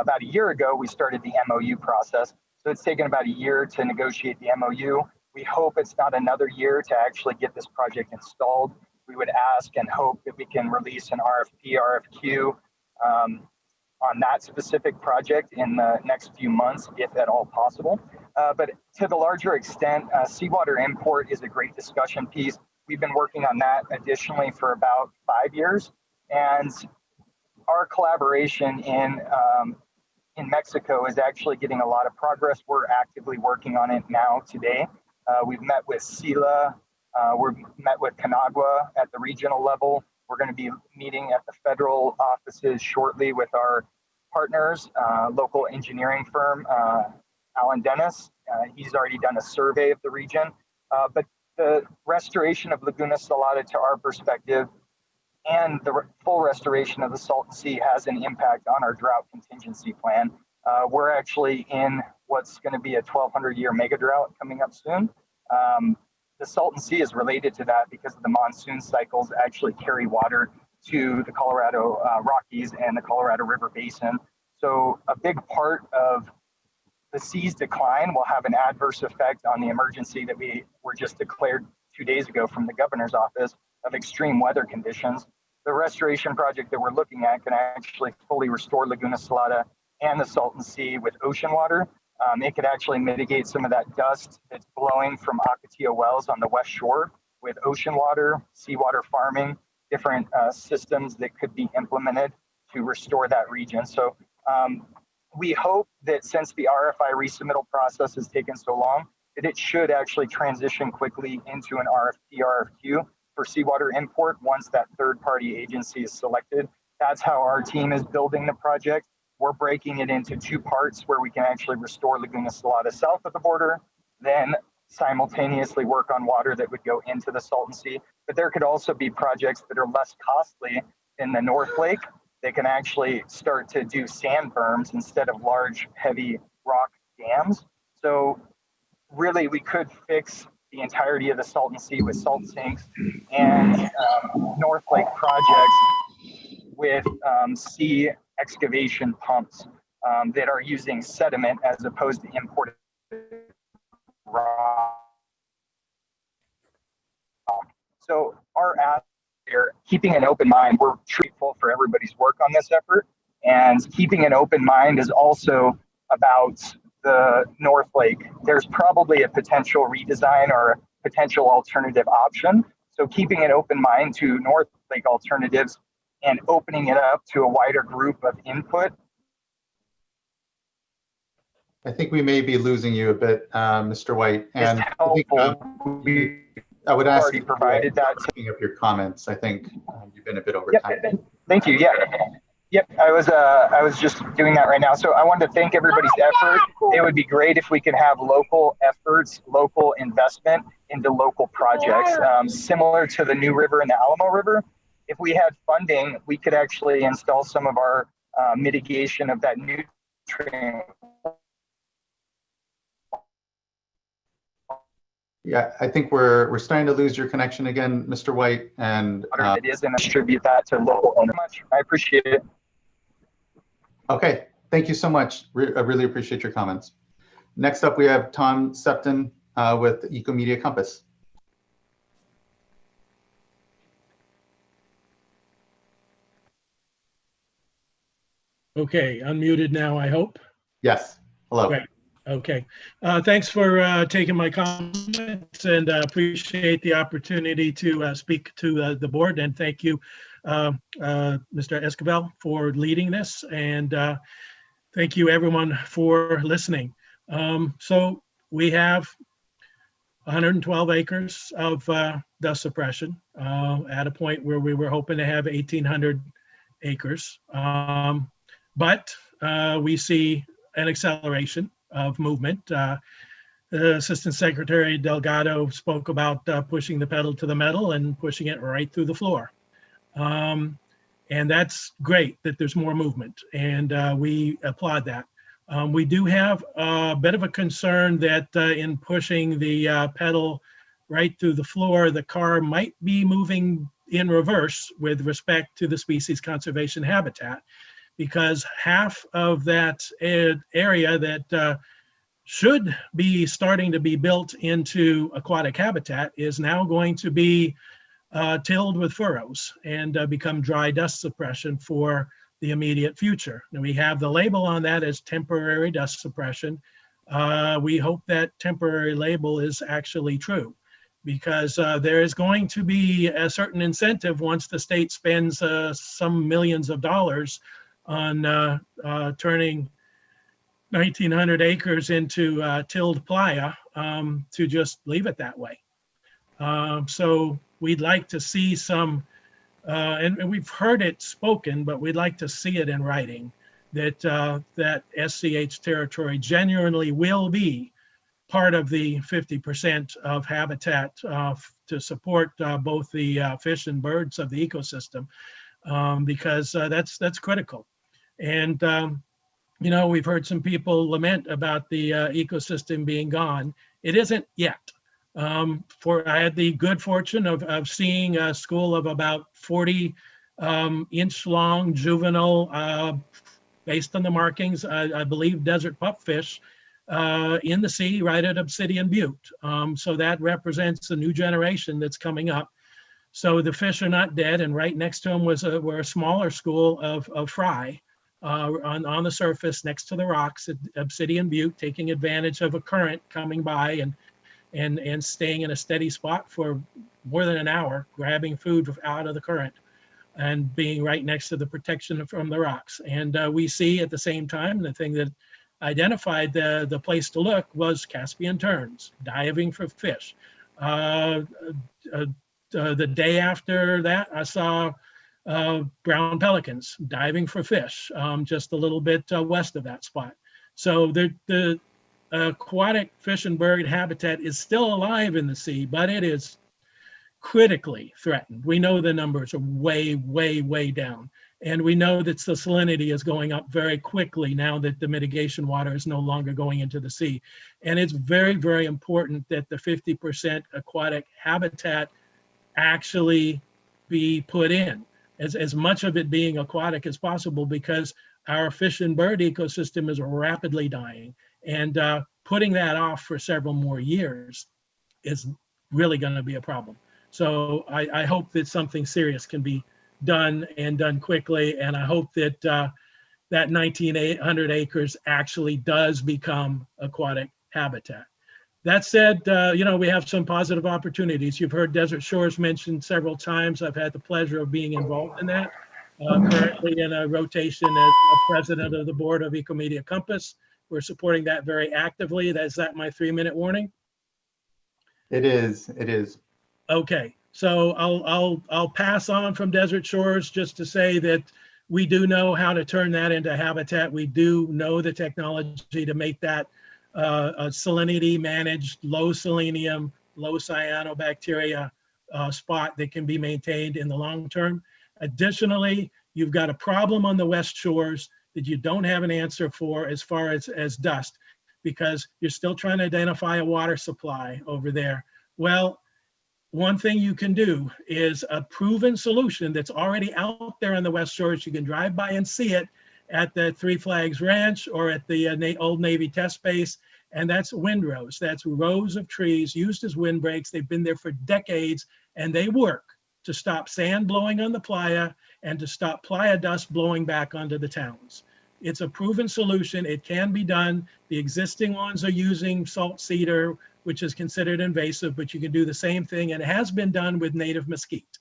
about a year ago, we started the MOU process. So it's taken about a year to negotiate the MOU. We hope it's not another year to actually get this project installed. We would ask and hope that we can release an RFP, RFQ on that specific project in the next few months, if at all possible. But to the larger extent, seawater import is a great discussion piece. We've been working on that additionally for about 5 years. And our collaboration in Mexico is actually getting a lot of progress. We're actively working on it now today. We've met with SILA, we've met with Canagua at the regional level. We're going to be meeting at the federal offices shortly with our partners, local engineering firm, Alan Dennis. He's already done a survey of the region. But the restoration of Laguna Salada, to our perspective, and the full restoration of the Salton Sea has an impact on our drought contingency plan. We're actually in what's going to be a 1,200-year mega drought coming up soon. The Salton Sea is related to that because the monsoon cycles actually carry water to the Colorado Rockies and the Colorado River Basin. So a big part of the sea's decline will have an adverse effect on the emergency that we were just declared 2 days ago from the governor's office of extreme weather conditions. The restoration project that we're looking at can actually fully restore Laguna Salada and the Salton Sea with ocean water. It could actually mitigate some of that dust that's blowing from Ocotillo wells on the west shore with ocean water, seawater farming, different systems that could be implemented to restore that region. So we hope that since the RFI resubmittal process has taken so long, that it should actually transition quickly into an RFP, RFQ for seawater import once that third-party agency is selected. That's how our team is building the project. We're breaking it into 2 parts where we can actually restore Laguna Salada south of the border, then simultaneously work on water that would go into the Salton Sea. But there could also be projects that are less costly in the North Lake. They can actually start to do sand berms instead of large, heavy rock dams. So really, we could fix the entirety of the Salton Sea with salt sinks and North Lake projects with sea excavation pumps that are using sediment as opposed to imported rock. So our ask here, keeping an open mind, we're grateful for everybody's work on this effort, and keeping an open mind is also about the North Lake. There's probably a potential redesign or a potential alternative option. So keeping an open mind to North Lake alternatives and opening it up to a wider group of input. I think we may be losing you a bit, Mr. White. And I would ask you provided that picking up your comments. I think you've been a bit over time. Thank you. Yeah. Yep, I was just doing that right now. So I wanted to thank everybody's effort. It would be great if we could have local efforts, local investment into local projects, similar to the New River and the Alamo River. If we had funding, we could actually install some of our mitigation of that nutrient. Yeah, I think we're starting to lose your connection again, Mr. White, and It is, and distribute that to local owners. I appreciate it. Okay, thank you so much. I really appreciate your comments. Next up, we have Tom Septon with Ecomedia Compass. Okay, unmuted now, I hope. Yes, hello. Great. Okay, thanks for taking my comments, and appreciate the opportunity to speak to the board, and thank you, Mr. Esquivel, for leading this, and thank you everyone for listening. So we have 112 acres of dust suppression at a point where we were hoping to have 1,800 acres. But we see an acceleration of movement. The Assistant Secretary Delgado spoke about pushing the pedal to the metal and pushing it right through the floor. And that's great that there's more movement, and we applaud that. We do have a bit of a concern that in pushing the pedal right through the floor, the car might be moving in reverse with respect to the species conservation habitat, because half of that area that should be starting to be built into aquatic habitat is now going to be tilled with furrows and become dry dust suppression for the immediate future. Now, we have the label on that as temporary dust suppression. We hope that temporary label is actually true, because there is going to be a certain incentive once the state spends some millions of dollars on turning 1,900 acres into tilled playa to just leave it that way. So we'd like to see some, and we've heard it spoken, but we'd like to see it in writing, that that SCH territory genuinely will be part of the 50% of habitat to support both the fish and birds of the ecosystem, because that's critical. And you know, we've heard some people lament about the ecosystem being gone. It isn't yet. I had the good fortune of seeing a school of about 40 inch long juvenile, based on the markings, I believe desert pupfish in the sea right at Obsidian Butte. So that represents a new generation that's coming up. So the fish are not dead, and right next to them were a smaller school of fry on the surface next to the rocks at Obsidian Butte, taking advantage of a current coming by and staying in a steady spot for more than an hour, grabbing food out of the current and being right next to the protection from the rocks. And we see at the same time, the thing that identified the place to look was Caspian terns, diving for fish. The day after that, I saw brown pelicans diving for fish, just a little bit west of that spot. So the aquatic fish and bird habitat is still alive in the sea, but it is critically threatened. We know the numbers are way, way, way down. And we know that the salinity is going up very quickly now that the mitigation water is no longer going into the sea. And it's very, very important that the 50% aquatic habitat actually be put in, as much of it being aquatic as possible, because our fish and bird ecosystem is rapidly dying. And putting that off for several more years is really going to be a problem. So I hope that something serious can be done, and done quickly. And I hope that that 1,900 acres actually does become aquatic habitat. That said, you know, we have some positive opportunities. You've heard Desert Shores mentioned several times. I've had the pleasure of being involved in that. Currently in a rotation as president of the board of Ecomedia Compass. We're supporting that very actively. Is that my 3-minute warning? It is. It is. Okay, so I'll pass on from Desert Shores just to say that we do know how to turn that into habitat. We do know the technology to make that a salinity managed, low selenium, low cyanobacteria spot that can be maintained in the long term. Additionally, you've got a problem on the west shores that you don't have an answer for as far as dust, because you're still trying to identify a water supply over there. Well, one thing you can do is a proven solution that's already out there on the west shores. You can drive by and see it at the Three Flags Ranch or at the Old Navy Test Base, and that's windrows. That's rows of trees used as windbreaks. They've been there for decades, and they work to stop sand blowing on the playa and to stop playa dust blowing back onto the towns. It's a proven solution. It can be done. The existing ones are using salt cedar, which is considered invasive, but you can do the same thing, and it has been done with native mesquite.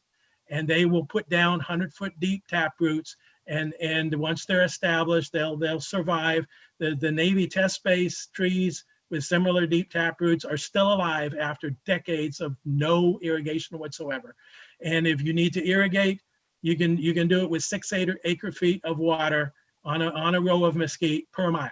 And they will put down 100-foot deep taproots, and once they're established, they'll survive. The Navy test base trees with similar deep taproots are still alive after decades of no irrigation whatsoever. And if you need to irrigate, you can do it with 6 acre feet of water on a row of mesquite per mile.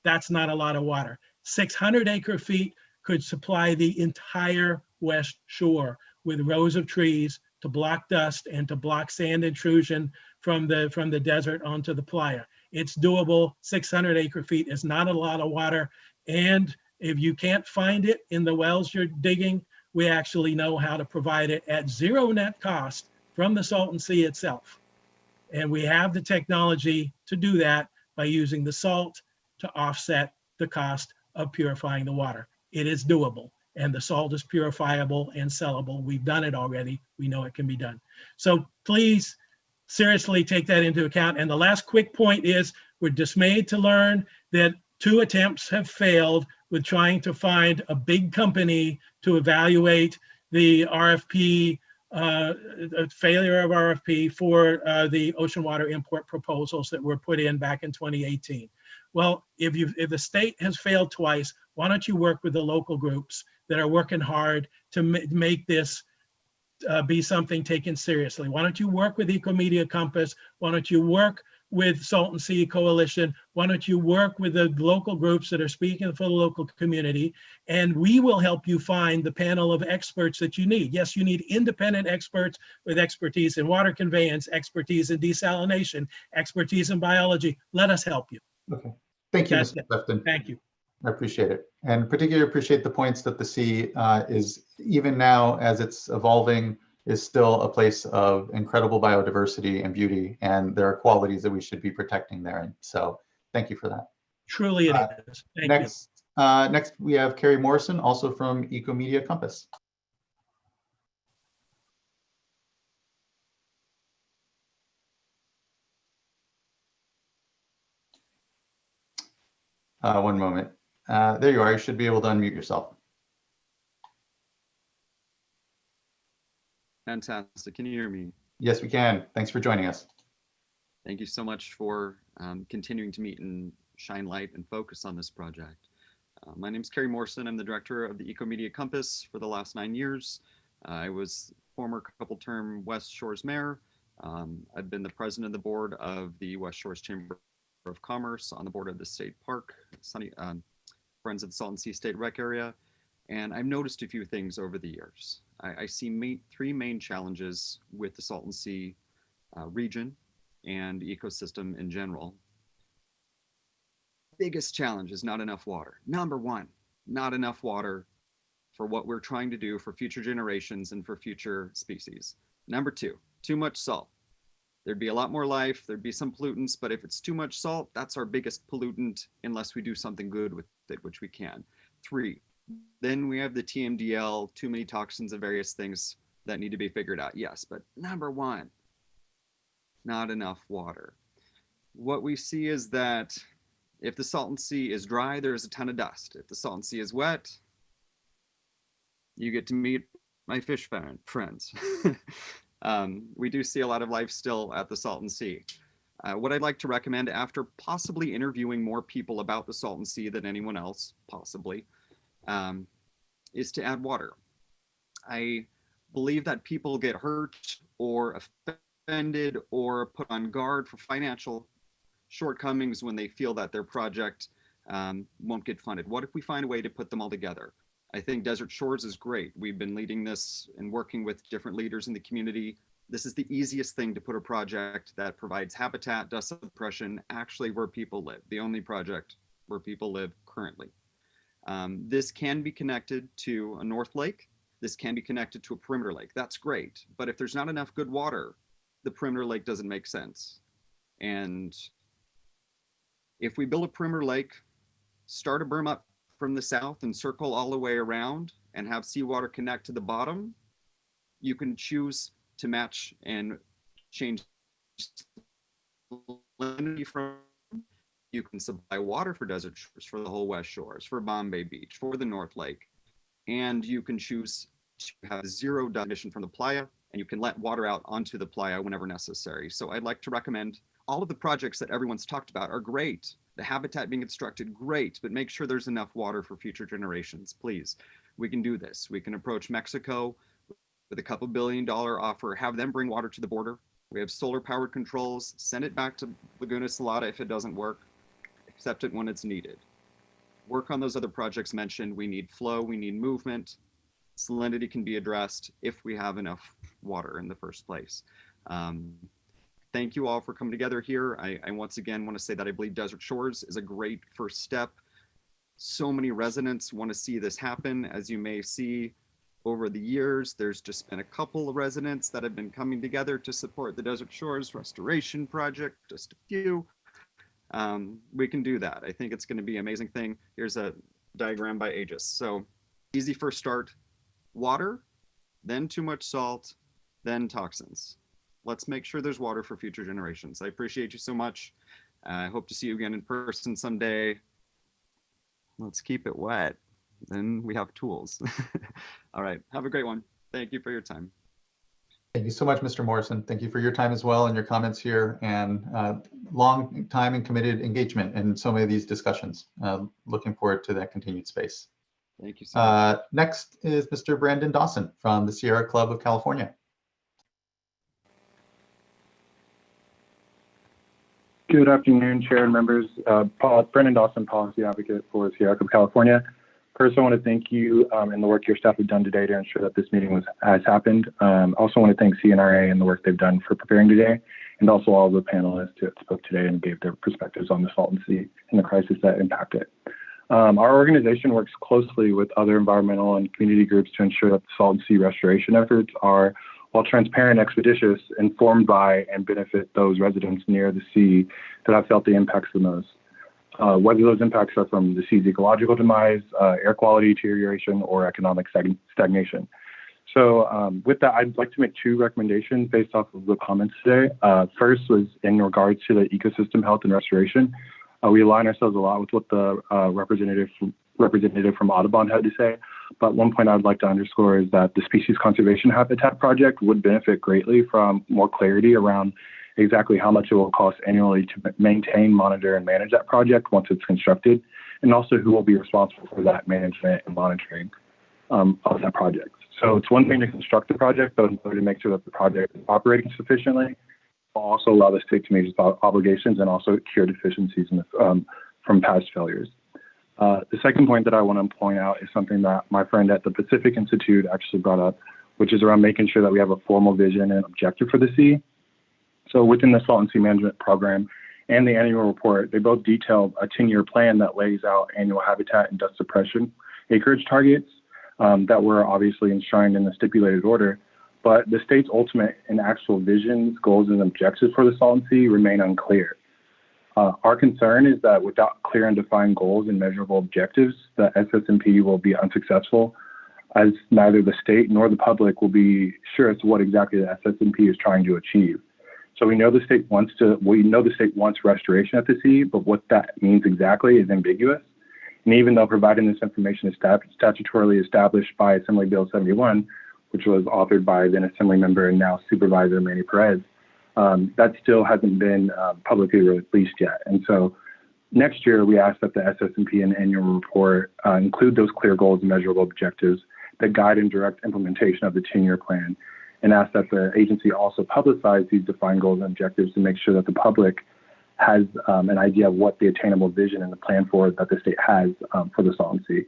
That's not a lot of water. 600 acre feet could supply the entire west shore with rows of trees to block dust and to block sand intrusion from the desert onto the playa. It's doable. 600 acre feet is not a lot of water. And if you can't find it in the wells you're digging, we actually know how to provide it at zero net cost from the Salton Sea itself. And we have the technology to do that by using the salt to offset the cost of purifying the water. It is doable, and the salt is purifiable and sellable. We've done it already. We know it can be done. So please seriously take that into account. And the last quick point is we're dismayed to learn that 2 attempts have failed with trying to find a big company to evaluate the RFP, failure of RFP for the ocean water import proposals that were put in back in 2018. Well, if the state has failed twice, why don't you work with the local groups that are working hard to make this be something taken seriously? Why don't you work with Ecomedia Compass? Why don't you work with Salton Sea Coalition? Why don't you work with the local groups that are speaking for the local community? And we will help you find the panel of experts that you need. Yes, you need independent experts with expertise in water conveyance, expertise in desalination, expertise in biology. Let us help you. Okay. Thank you, That's Mr. it. Clifton. Thank you. I appreciate it. And particularly appreciate the points that the sea is, even now as it's evolving, is still a place of incredible biodiversity and beauty. And there are qualities that we should be protecting there. And so thank you for that. Truly it is. Thank you. Next, we have Carrie Morrison, also from Ecomedia Compass. One moment. There you are. You should be able to unmute yourself. Fantastic. Can you hear me? Yes, we can. Thanks for joining us. Thank you so much for continuing to meet and shine light and focus on this project. My name is Carrie Morrison. I'm the director of the Ecomedia Compass for the last 9 years. I was former couple-term West Shores mayor. I've been the president of the board of the West Shores Chamber of Commerce, on the board of the state park, Friends of the Salton Sea State Rec Area. And I've noticed a few things over the years. I see 3 main challenges with the Salton Sea region and ecosystem in general. Biggest challenge is not enough water. Number 1, not enough water for what we're trying to do for future generations and for future species. Number 2, too much salt. There'd be a lot more life, there'd be some pollutants, but if it's too much salt, that's our biggest pollutant unless we do something good with it, which we can. 3, then we have the TMDL, too many toxins and various things that need to be figured out. Yes, but number 1, not enough water. What we see is that if the Salton Sea is dry, there's a ton of dust. If the Salton Sea is wet, you get to meet my fish friends. We do see a lot of life still at the Salton Sea. What I'd like to recommend, after possibly interviewing more people about the Salton Sea than anyone else, possibly, is to add water. I believe that people get hurt or suspended or put on guard for financial shortcomings when they feel that their project won't get funded? What if we find a way to put them all together? I think Desert Shores is great. We've been leading this and working with different leaders in the community. This is the easiest thing to put a project that provides habitat, dust suppression, actually where people live, the only project where people live currently. This can be connected to a North Lake. This can be connected to a perimeter lake. That's great. But if there's not enough good water, the perimeter lake doesn't make sense. And if we build a perimeter lake, start a berm up from the south and circle all the way around and have seawater connect to the bottom, you can choose to match and change from. You can supply water for Desert Shores, for the whole West Shores, for Bombay Beach, for the North Lake. And you can choose to have zero emission from the playa, and you can let water out onto the playa whenever necessary. So I'd like to recommend all of the projects that everyone's talked about are great. The habitat being constructed, great, but make sure there's enough water for future generations, please. We can do this. We can approach Mexico with a couple $2 billion offer, have them bring water to the border. We have solar powered controls, send it back to Laguna Salada if it doesn't work, accept it when it's needed. Work on those other projects mentioned. We need flow, we need movement. Salinity can be addressed if we have enough water in the first place. Thank you all for coming together here. I once again want to say that I believe Desert Shores is a great first step. So many residents want to see this happen. As you may see over the years, there's just been a couple of residents that have been coming together to support the Desert Shores Restoration Project, just a few. We can do that. I think it's going to be an amazing thing. Here's a diagram by Aegis. So easy first start, water, then too much salt, then toxins. Let's make sure there's water for future generations. I appreciate you so much. I hope to see you again in person someday. Let's keep it wet. Then we have tools. All right, have a great one. Thank you for your time. Thank you so much, Mr. Morrison. Thank you for your time as well and your comments here, and long time and committed engagement in so many of these discussions. Looking forward to that continued space. Thank you so much. Next is Mr. Brandon Dawson from the Sierra Club of California. Good afternoon, Chair and members. Brendan Dawson, Policy Advocate for Sierra Club of California. First, I want to thank you and the work your staff have done today to ensure that this meeting has happened. Also want to thank CNRA and the work they've done for preparing today, and also all of the panelists who spoke today and gave their perspectives on the Salton Sea and the crisis that impacted it. Our organization works closely with other environmental and community groups to ensure that the Salton Sea restoration efforts are, while transparent, expeditious, informed by, and benefit those residents near the sea that have felt the impacts the most. Whether those impacts are from the sea's ecological demise, air quality deterioration, or economic stagnation. So with that, I'd like to make two recommendations based off of the comments today. First was in regards to the ecosystem health and restoration. We align ourselves a lot with what the representative from Audubon had to say. But one point I'd like to underscore is that the Species Conservation Habitat Project would benefit greatly from more clarity around exactly how much it will cost annually to maintain, monitor, and manage that project once it's constructed, and also who will be responsible for that management and monitoring of that project. So it's one thing to construct the project, but another to make sure that the project is operating sufficiently, will also allow the state to meet its obligations and also cure deficiencies from past failures. The second point that I want to point out is something that my friend at the Pacific Institute actually brought up, which is around making sure that we have a formal vision and objective for the sea. So within the Salton Sea Management Program and the annual report, they both detail a 10-year plan that lays out annual habitat and dust suppression acreage targets that were obviously enshrined in the stipulated order. But the state's ultimate and actual visions, goals, and objectives for the Salton Sea remain unclear. Our concern is that without clear and defined goals and measurable objectives, the SSMP will be unsuccessful, as neither the state nor the public will be sure as to what exactly the SSMP is trying to achieve. So we know the state wants restoration at the sea, but what that means exactly is ambiguous. And even though providing this information is statutorily established by Assembly Bill 71, which was authored by then Assembly member and now Supervisor Manny Perez, that still hasn't been publicly released yet. And so next year, we ask that the SSMP and annual report include those clear goals and measurable objectives that guide and direct implementation of the 10-year plan. and ask that the agency also publicize these defined goals and objectives to make sure that the public has an idea of what the attainable vision and the plan forward that the state has for the Salton Sea.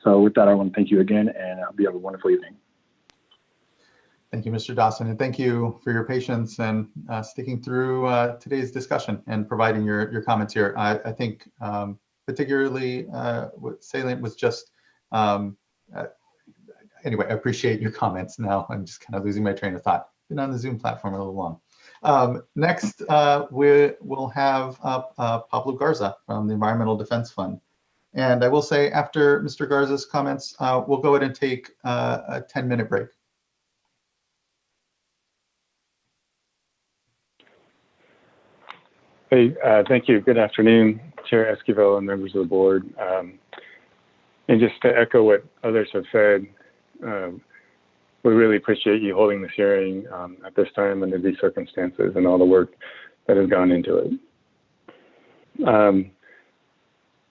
So with that, I want to thank you again, and you have a wonderful evening. Thank you, Mr. Dawson, and thank you for your patience and sticking through today's discussion and providing your comments here. I think particularly what salient was just, anyway, I appreciate your comments. Now I'm just kind of losing my train of thought. Been on the Zoom platform a little long. Next, we'll have Pablo Garza from the Environmental Defense Fund. And I will say after Mr. Garza's comments, we'll go ahead and take a 10-minute break. Hey, thank you. Good afternoon, Chair Esquivel and members of the board. And just to echo what others have said, we really appreciate you holding this hearing at this time under these circumstances and all the work that has gone into it.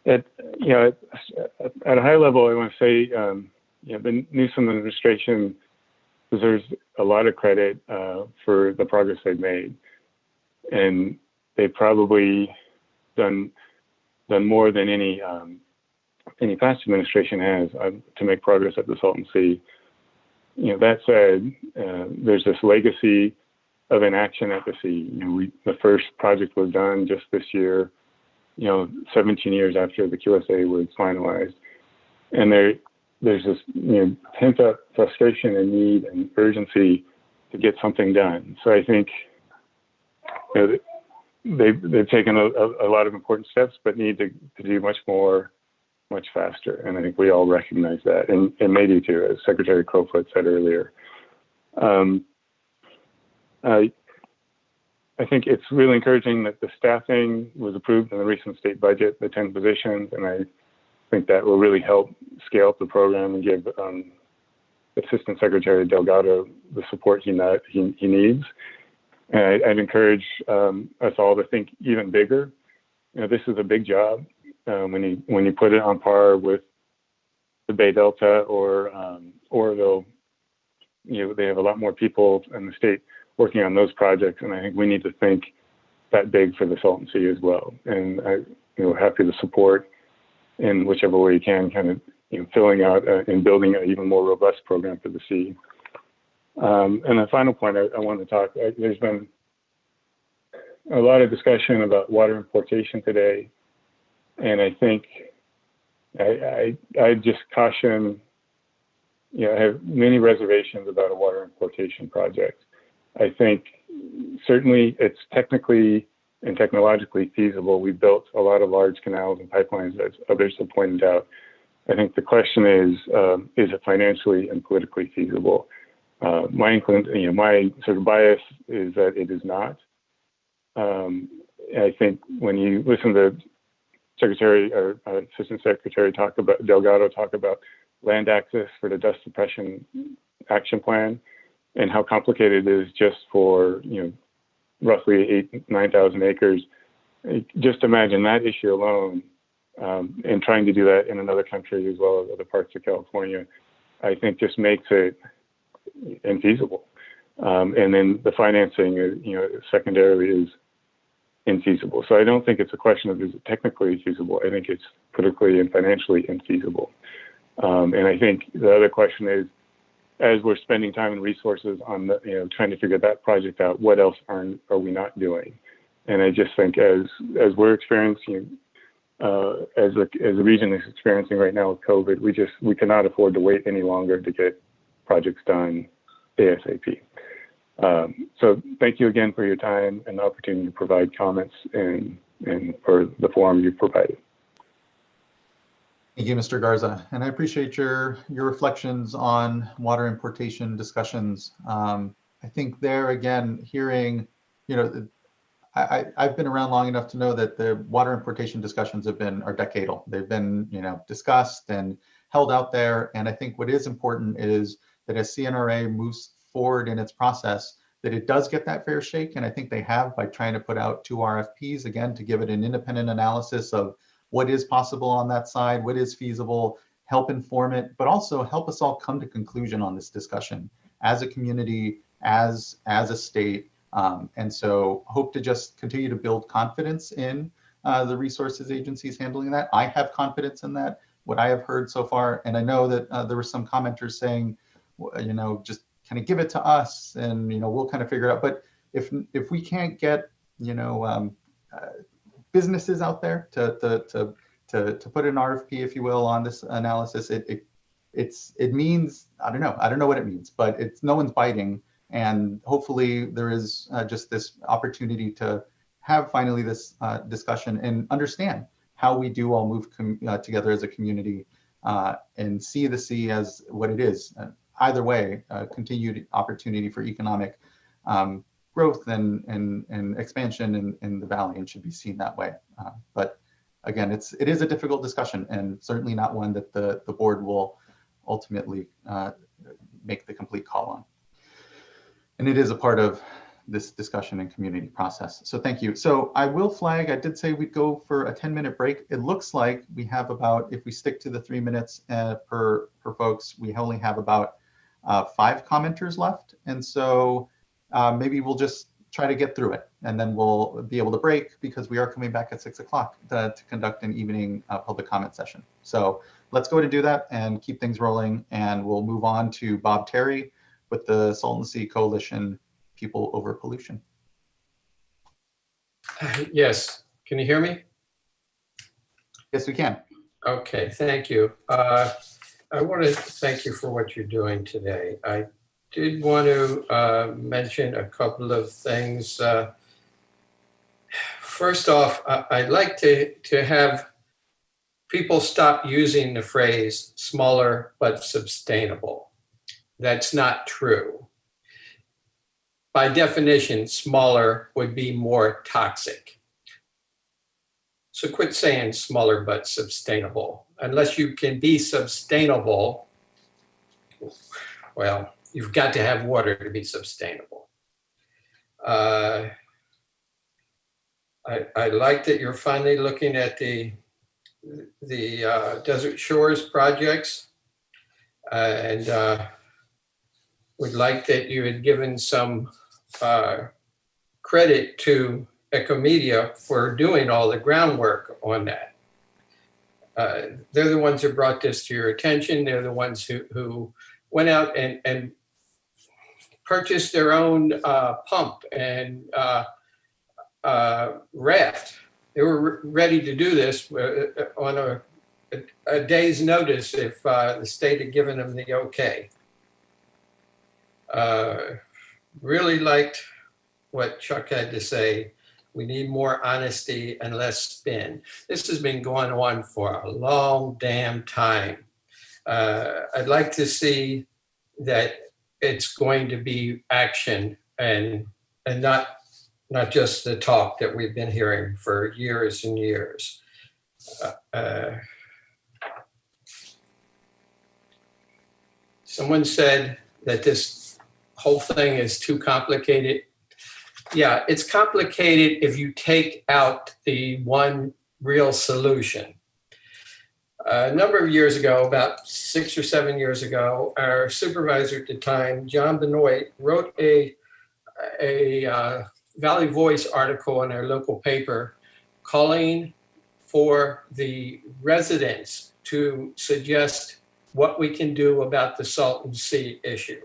At a high level, I want to say, the Newsom administration deserves a lot of credit for the progress they've made, and they've probably done more than any past administration has to make progress at the Salton Sea. That said, there's this legacy of inaction at the sea. The first project was done just this year, 17 years after the QSA was finalized, and there's this pent up frustration and need and urgency to get something done. So I think they've taken a lot of important steps, but need to do much more, much faster. And I think we all recognize that, and they do too, as Secretary Crowfoot said earlier. I think it's really encouraging that the staffing was approved in the recent state budget, the 10 positions, and I think that will really help scale up the program and give Assistant Secretary Delgado the support he needs. And I'd encourage us all to think even bigger. This is a big job. When you put it on par with the Bay Delta or Oroville, they have a lot more people in the state working on those projects, and I think we need to think that big for the Salton Sea as well. And happy to support in whichever way you can, kind of filling out and building an even more robust program for the sea. And the final point I want to talk, there's been a lot of discussion about water importation today, and I think I just caution, I have many reservations about a water importation project. I think certainly it's technically and technologically feasible. We built a lot of large canals and pipelines, as others have pointed out. I think the question is it financially and politically feasible? My sort of bias is that it is not. I think when you listen to Secretary or Assistant Secretary Delgado talk about land access for the dust suppression action plan and how complicated it is just for roughly 9,000 acres. Just imagine that issue alone, and trying to do that in another country as well as other parts of California, I think just makes it infeasible. And then the financing, secondarily is infeasible. So I don't think it's a question of is it technically feasible. I think it's politically and financially infeasible. And I think the other question is, as we're spending time and resources on trying to figure that project out, what else are we not doing? And I just think as we're experiencing, as the region is experiencing right now with COVID, we cannot afford to wait any longer to get projects done ASAP. So thank you again for your time and the opportunity to provide comments and for the forum you've provided. Thank you, Mr. Garza, and I appreciate your reflections on water importation discussions. I think there again, hearing, I've been around long enough to know that the water importation discussions are decadal. They've been, discussed and held out there. And I think what is important is that as CNRA moves forward in its process, that it does get that fair shake. And I think they have by trying to put out 2 RFPs again to give it an independent analysis of what is possible on that side, what is feasible, help inform it, but also help us all come to conclusion on this discussion as a community as a state. And so hope to just continue to build confidence in the resources agencies handling that. I have confidence in that, what I have heard so far. And I know that there were some commenters saying, you know, just kind of give it to us and, you know, we'll kind of figure it out. But if we can't get, you know, businesses out there to put an RFP, if you will, on this analysis, it means, I don't know what it means, but it's no one's biting. And hopefully there is just this opportunity to have finally this discussion and understand how we do all move together as a community and see the sea as what it is. Either way, continued opportunity for economic growth and expansion in the valley, and should be seen that way. But again, it is a difficult discussion, and certainly not one that the board will ultimately make the complete call on. And it is a part of this discussion and community process. So thank you. So I will flag, I did say we'd go for a 10-minute break. It looks like we have about, if we stick to the 3 minutes per folks, we only have about 5 commenters left. And so maybe we'll just try to get through it, and then we'll be able to break because we are coming back at 6 o'clock to conduct an evening public comment session. So let's go to do that and keep things rolling, and we'll move on to Bob Terry with the Salton Sea Coalition People Over Pollution. Yes, can you hear me? Yes, we can. Okay, thank you. I want to thank you for what you're doing today. I did want to mention a couple of things. First off, I'd like to have people stop using the phrase smaller but sustainable. That's not true. By definition, smaller would be more toxic. So quit saying smaller but sustainable. Unless you can be sustainable, well, you've got to have water to be sustainable. I like that you're finally looking at the Desert Shores projects, and would like that you had given some credit to Ecomedia for doing all the groundwork on that. They're the ones who brought this to your attention. They're the ones who went out and purchased their own pump and raft. They were ready to do this on a day's notice if the state had given them the okay. Really liked what Chuck had to say. We need more honesty and less spin. This has been going on for a long damn time. I'd like to see that it's going to be action and not just the talk that we've been hearing for years and years. Someone said that this whole thing is too complicated. Yeah, it's complicated if you take out the one real solution. A number of years ago, about 6 or 7 years ago, our supervisor at the time, John Benoit, wrote a Valley Voice article in our local paper calling for the residents to suggest what we can do about the Salton Sea issue.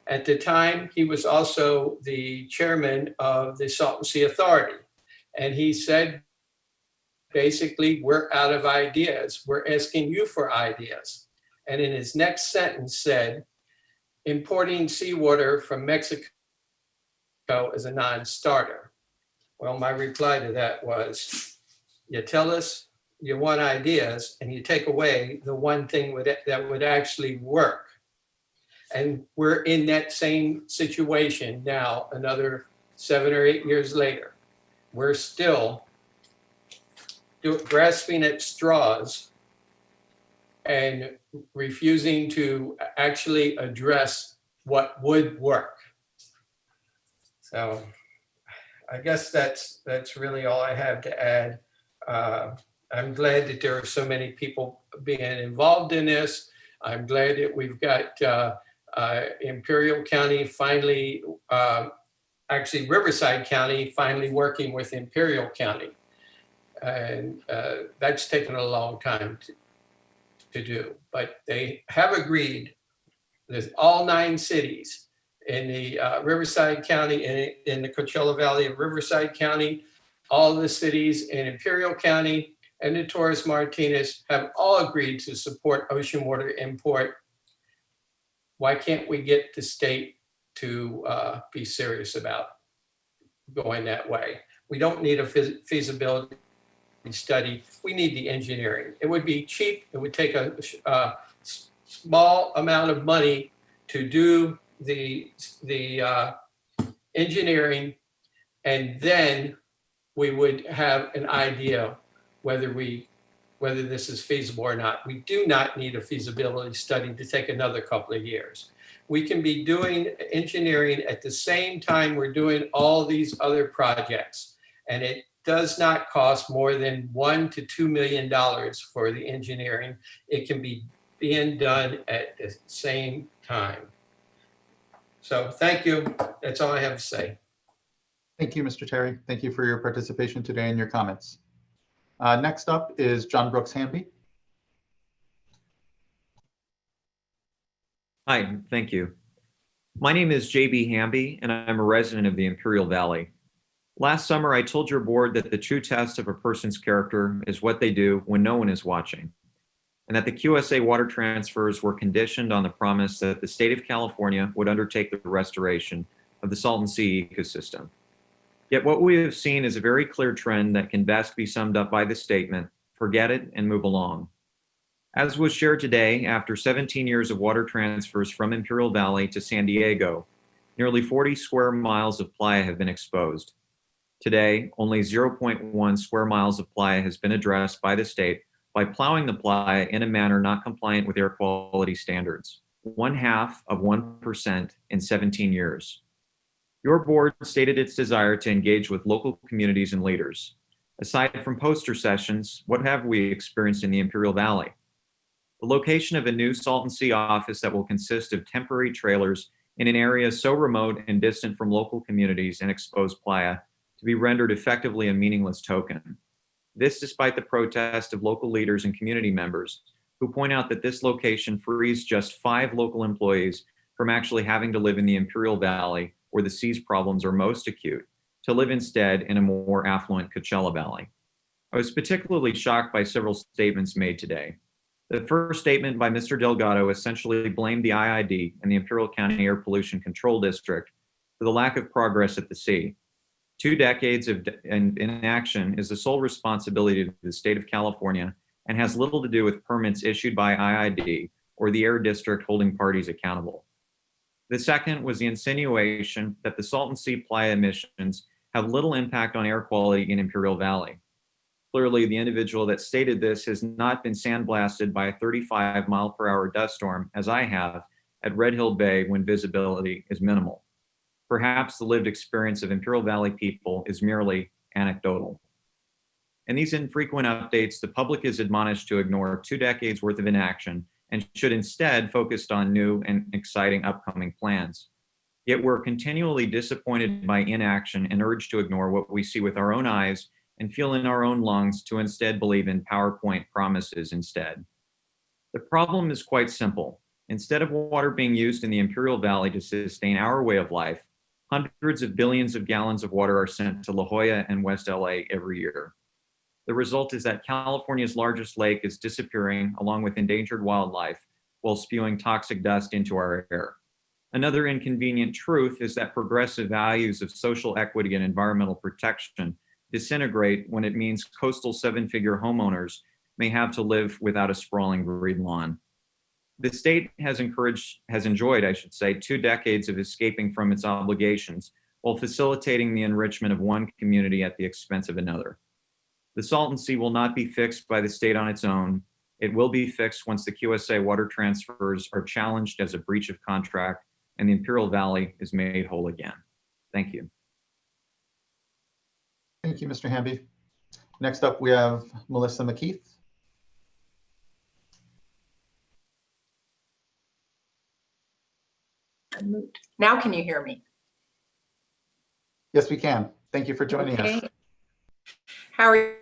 At the time, he was also the chairman of the Salton Sea Authority. And he said, basically, we're out of ideas. We're asking you for ideas. And in his next sentence said, importing seawater from Mexico is a non-starter. Well, my reply to that was, you tell us you want ideas and you take away the one thing that would actually work. And we're in that same situation now, another 7 or 8 years later. We're still grasping at straws and refusing to actually address what would work. So I guess that's really all I have to add. I'm glad that there are so many people being involved in this. I'm glad that we've got Imperial County finally, actually Riverside County finally working with Imperial County. And that's taken a long time to do, but they have agreed that all 9 cities in the Riverside County and in the Coachella Valley of Riverside County, all the cities in Imperial County and the Torres Martinez have all agreed to support ocean water import. Why can't we get the state to be serious about going that way? We don't need a feasibility study. We need the engineering. It would be cheap. It would take a small amount of money to do the engineering, and then we would have an idea whether this is feasible or not. We do not need a feasibility study to take another couple of years. We can be doing engineering at the same time we're doing all these other projects, and it does not cost more than $1 to $2 million for the engineering. It can be being done at the same time. So thank you. That's all I have to say. Thank you, Mr. Terry. Thank you for your participation today and your comments. Next up is John Brooks Hamby. Hi, thank you. My name is JB Hamby, and I'm a resident of the Imperial Valley. Last summer, I told your board that the true test of a person's character is what they do when no one is watching, and that the QSA water transfers were conditioned on the promise that the state of California would undertake the restoration of the Salton Sea ecosystem. Yet what we have seen is a very clear trend that can best be summed up by the statement, forget it and move along. As was shared today, after 17 years of water transfers from Imperial Valley to San Diego, nearly 40 square miles of playa have been exposed. Today, only 0.1 square miles of playa has been addressed by the state by plowing the playa in a manner not compliant with air quality standards, 0.5% in 17 years. Your board stated its desire to engage with local communities and leaders. Aside from poster sessions, what have we experienced in the Imperial Valley? The location of a new Salton Sea office that will consist of temporary trailers in an area so remote and distant from local communities and exposed playa to be rendered effectively a meaningless token. This despite the protest of local leaders and community members who point out that this location frees just 5 local employees from actually having to live in the Imperial Valley, where the sea's problems are most acute, to live instead in a more affluent Coachella Valley. I was particularly shocked by several statements made today. The first statement by Mr. Delgado essentially blamed the IID and the Imperial County Air Pollution Control District for the lack of progress at the sea. 2 decades of inaction is the sole responsibility of the state of California and has little to do with permits issued by IID or the Air District holding parties accountable. The second was the insinuation that the Salton Sea playa emissions have little impact on air quality in Imperial Valley. Clearly, the individual that stated this has not been sandblasted by a 35-mile-per-hour dust storm, as I have, at Red Hill Bay when visibility is minimal. Perhaps the lived experience of Imperial Valley people is merely anecdotal. In these infrequent updates, the public is admonished to ignore 2 decades worth of inaction and should instead focus on new and exciting upcoming plans. Yet we're continually disappointed by inaction and urged to ignore what we see with our own eyes and feel in our own lungs to instead believe in PowerPoint promises instead. The problem is quite simple. Instead of water being used in the Imperial Valley to sustain our way of life, hundreds of billions of gallons of water are sent to La Jolla and West LA every year. The result is that California's largest lake is disappearing along with endangered wildlife while spewing toxic dust into our air. Another inconvenient truth is that progressive values of social equity and environmental protection disintegrate when it means coastal 7-figure homeowners may have to live without a sprawling green lawn. The state has enjoyed 2 decades of escaping from its obligations while facilitating the enrichment of one community at the expense of another. The Salton Sea will not be fixed by the state on its own. It will be fixed once the QSA water transfers are challenged as a breach of contract and the Imperial Valley is made whole again. Thank you. Thank you, Mr. Hamby. Next up, we have Melissa McKeith. Unmute. Now can you hear me? Yes, we can. Thank you for joining us. Okay. How are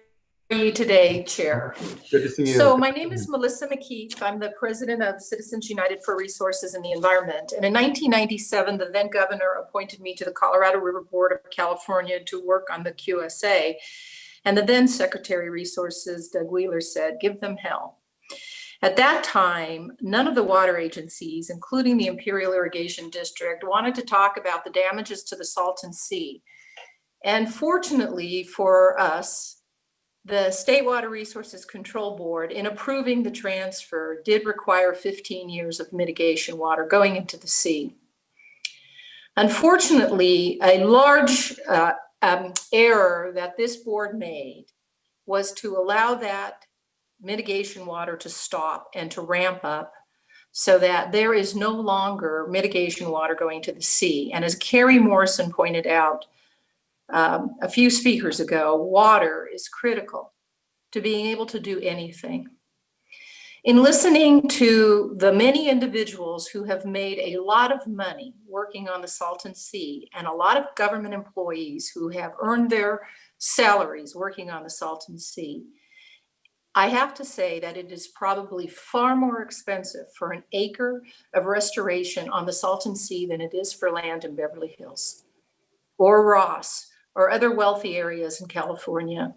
you today, Chair? Good to see you. So my name is Melissa McKeith. I'm the president of Citizens United for Resources and the Environment. And in 1997, the then governor appointed me to the Colorado River Board of California to work on the QSA. And the then Secretary of Resources, Doug Wheeler, said, give them hell. At that time, none of the water agencies, including the Imperial Irrigation District, wanted to talk about the damages to the Salton Sea. And fortunately for us, the State Water Resources Control Board, in approving the transfer, did require 15 years of mitigation water going into the sea. Unfortunately, a large error that this board made was to allow that mitigation water to stop and to ramp up so that there is no longer mitigation water going to the sea. And as Carrie Morrison pointed out a few speakers ago, water is critical to being able to do anything. In listening to the many individuals who have made a lot of money working on the Salton Sea and a lot of government employees who have earned their salaries working on the Salton Sea, I have to say that it is probably far more expensive for an acre of restoration on the Salton Sea than it is for land in Beverly Hills or Ross or other wealthy areas in California.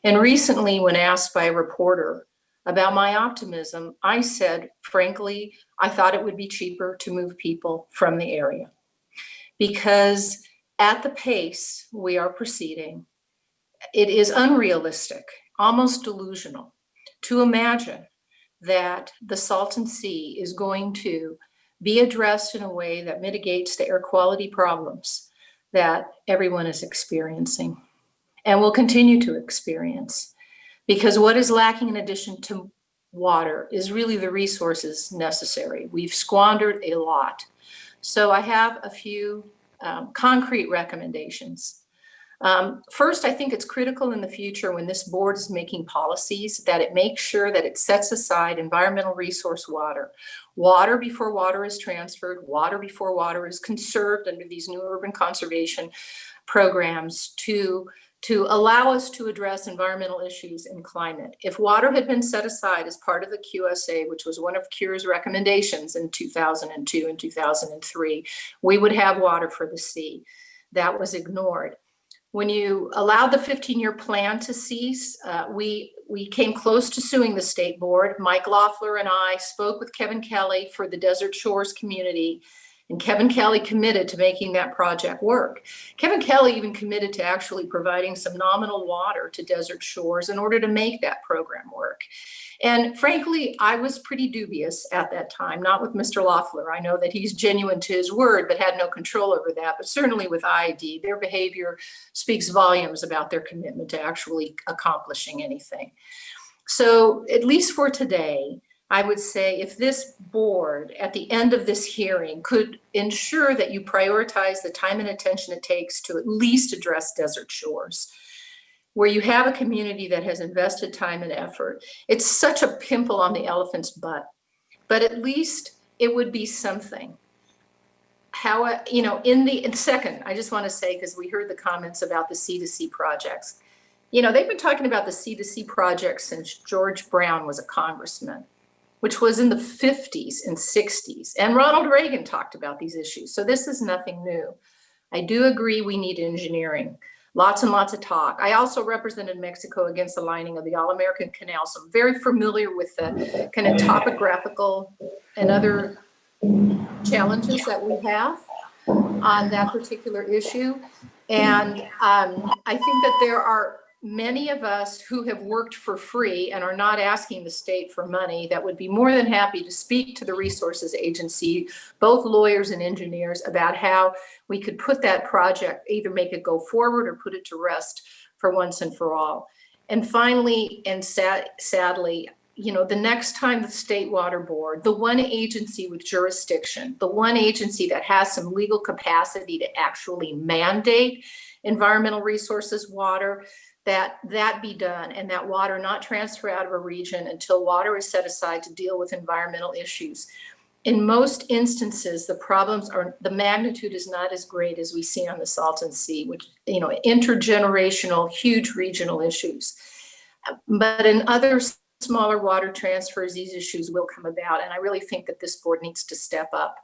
And recently, when asked by a reporter about my optimism, I said, frankly, I thought it would be cheaper to move people from the area. Because at the pace we are proceeding, it is unrealistic, almost delusional, to imagine that the Salton Sea is going to be addressed in a way that mitigates the air quality problems that everyone is experiencing and will continue to experience. Because what is lacking in addition to water is really the resources necessary. We've squandered a lot. So I have a few concrete recommendations. First, I think it's critical in the future when this board is making policies that it makes sure that it sets aside environmental resource water. Water before water is transferred, water before water is conserved under these new urban conservation programs to allow us to address environmental issues and climate. If water had been set aside as part of the QSA, which was one of CURE's recommendations in 2002 and 2003, we would have water for the sea. That was ignored. When you allowed the 15-year plan to cease, we came close to suing the state board. Mike Loeffler and I spoke with Kevin Kelly for the Desert Shores community, and Kevin Kelly committed to making that project work. Kevin Kelly even committed to actually providing some nominal water to Desert Shores in order to make that program work. And frankly, I was pretty dubious at that time, not with Mr. Loeffler. I know that he's genuine to his word, but had no control over that. But certainly with IID, their behavior speaks volumes about their commitment to actually accomplishing anything. So at least for today, I would say if this board at the end of this hearing could ensure that you prioritize the time and attention it takes to at least address Desert Shores, where you have a community that has invested time and effort. It's such a pimple on the elephant's butt, but at least it would be something. How, you know, in second, I just want to say, because we heard the comments about the C2C projects. You know, they've been talking about the C2C projects since George Brown was a congressman, which was in the 50s and 60s. And Ronald Reagan talked about these issues. So this is nothing new. I do agree we need engineering. Lots and lots of talk. I also represented Mexico against the lining of the All-American Canal, so I'm very familiar with the kind of topographical and other challenges that we have on that particular issue. And I think that there are many of us who have worked for free and are not asking the state for money that would be more than happy to speak to the resources agency, both lawyers and engineers, about how we could put that project, either make it go forward or put it to rest for once and for all. And finally, and sadly, you know, the next time the State Water Board, the one agency with jurisdiction, the one agency that has some legal capacity to actually mandate environmental resources water, that be done, and that water not transfer out of a region until water is set aside to deal with environmental issues. In most instances, the magnitude is not as great as we see on the Salton Sea, which, intergenerational, huge regional issues. But in other smaller water transfers, these issues will come about. And I really think that this board needs to step up.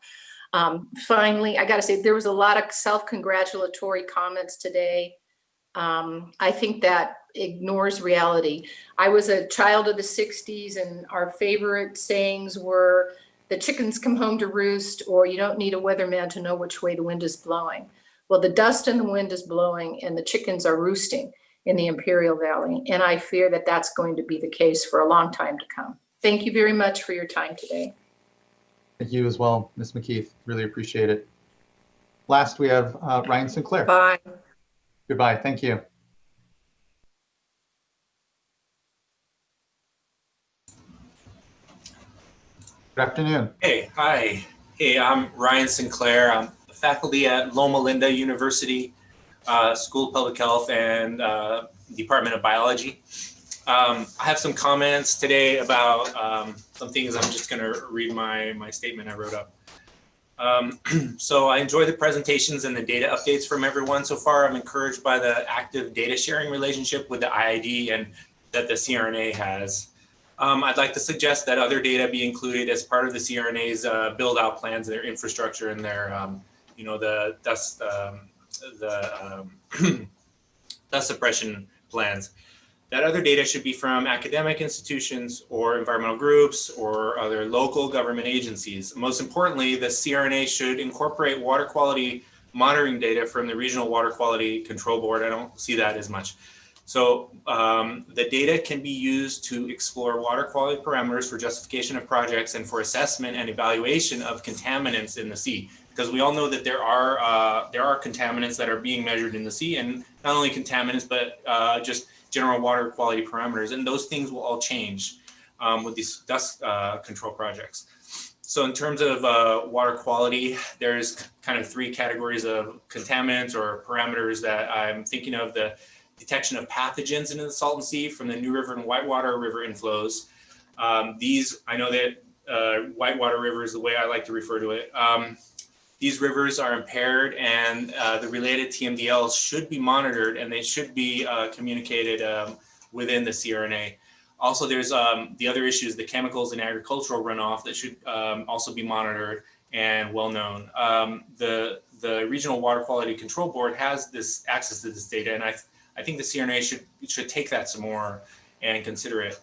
Finally, I got to say, there was a lot of self-congratulatory comments today. I think that ignores reality. I was a child of the 60s, and our favorite sayings were, the chickens come home to roost, or you don't need a weatherman to know which way the wind is blowing. Well, the dust and the wind is blowing, and the chickens are roosting in the Imperial Valley. And I fear that that's going to be the case for a long time to come. Thank you very much for your time today. Thank you as well, Ms. McKeith. Really appreciate it. Last, we have Ryan Sinclair. Bye. Goodbye. Thank you. Good afternoon. Hey, hi. Hey, I'm Ryan Sinclair. I'm faculty at Loma Linda University, School of Public Health and Department of Biology. I have some comments today about some things. I'm just going to read my statement I wrote up. So I enjoy the presentations and the data updates from everyone so far. I'm encouraged by the active data sharing relationship with the IID and that the CRNA has. I'd like to suggest that other data be included as part of the CRNA's build out plans, their infrastructure and their, the dust suppression plans. That other data should be from academic institutions or environmental groups or other local government agencies. Most importantly, the CRNA should incorporate water quality monitoring data from the Regional Water Quality Control Board. I don't see that as much. So the data can be used to explore water quality parameters for justification of projects and for assessment and evaluation of contaminants in the sea. Because we all know that there are contaminants that are being measured in the sea, and not only contaminants, but just general water quality parameters. And those things will all change with these dust control projects. So in terms of water quality, there's kind of three categories of contaminants or parameters that I'm thinking of. The detection of pathogens into the Salton Sea from the New River and Whitewater River inflows. These, I know that Whitewater River is the way I like to refer to it. These rivers are impaired, and the related TMDLs should be monitored, and they should be communicated within the CRNA. Also, there's the other issues, the chemicals and agricultural runoff that should also be monitored and well known. The Regional Water Quality Control Board has this access to this data, and I think the CRNA should take that some more and consider it.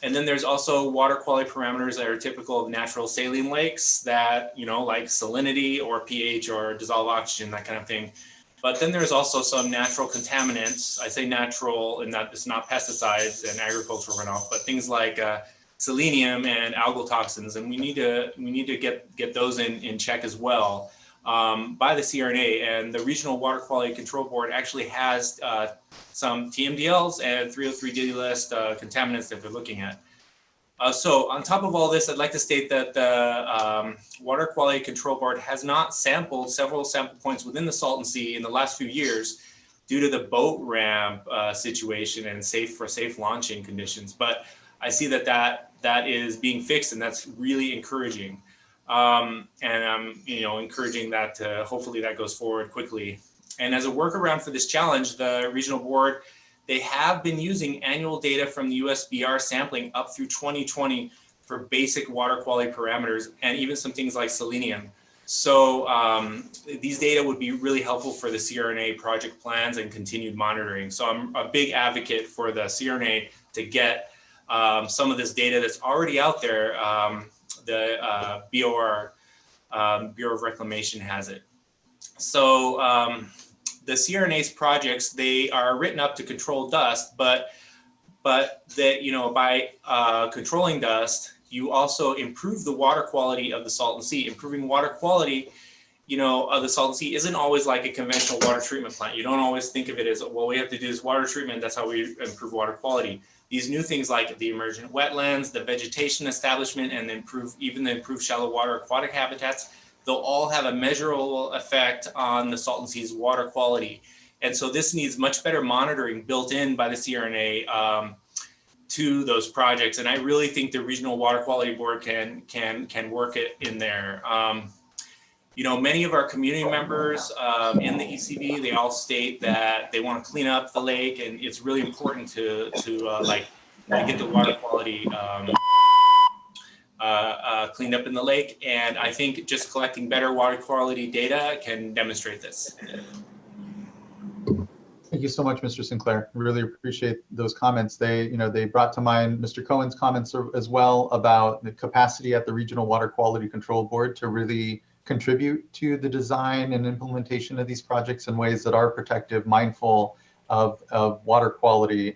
And then there's also water quality parameters that are typical of natural saline lakes that, like salinity or pH or dissolved oxygen, that kind of thing. But then there's also some natural contaminants. I say natural in that it's not pesticides and agricultural runoff, but things like selenium and algal toxins. And we need to get those in check as well. By the CRNA, and the Regional Water Quality Control Board actually has some TMDLs and 303D list contaminants that they're looking at. So on top of all this, I'd like to state that the Water Quality Control Board has not sampled several sample points within the Salton Sea in the last few years due to the boat ramp situation and safe launching conditions. But I see that is being fixed, and that's really encouraging. And I'm, encouraging that hopefully that goes forward quickly. And as a workaround for this challenge, the regional board, they have been using annual data from the USBR sampling up through 2020 for basic water quality parameters and even some things like selenium. So these data would be really helpful for the CRNA project plans and continued monitoring. So I'm a big advocate for the CRNA to get some of this data that's already out there. The BOR, Bureau of Reclamation, has it. So the CRNA's projects, they are written up to control dust, but that, by controlling dust, you also improve the water quality of the Salton Sea. Improving water quality, of the Salton Sea isn't always like a conventional water treatment plant. You don't always think of it as, well, we have to do this water treatment, that's how we improve water quality. These new things like the emergent wetlands, the vegetation establishment, and the improved shallow water aquatic habitats, they'll all have a measurable effect on the Salton Sea's water quality. And so this needs much better monitoring built in by the CRNA to those projects. And I really think the Regional Water Quality Board can work it in there. You know, many of our community members in the ECB, they all state that they want to clean up the lake, and it's really important to get the water quality cleaned up in the lake. And I think just collecting better water quality data can demonstrate this. Thank you so much, Mr. Sinclair. Really appreciate those comments. They brought to mind Mr. Cohen's comments as well about the capacity at the Regional Water Quality Control Board to really contribute to the design and implementation of these projects in ways that are protective, mindful of water quality,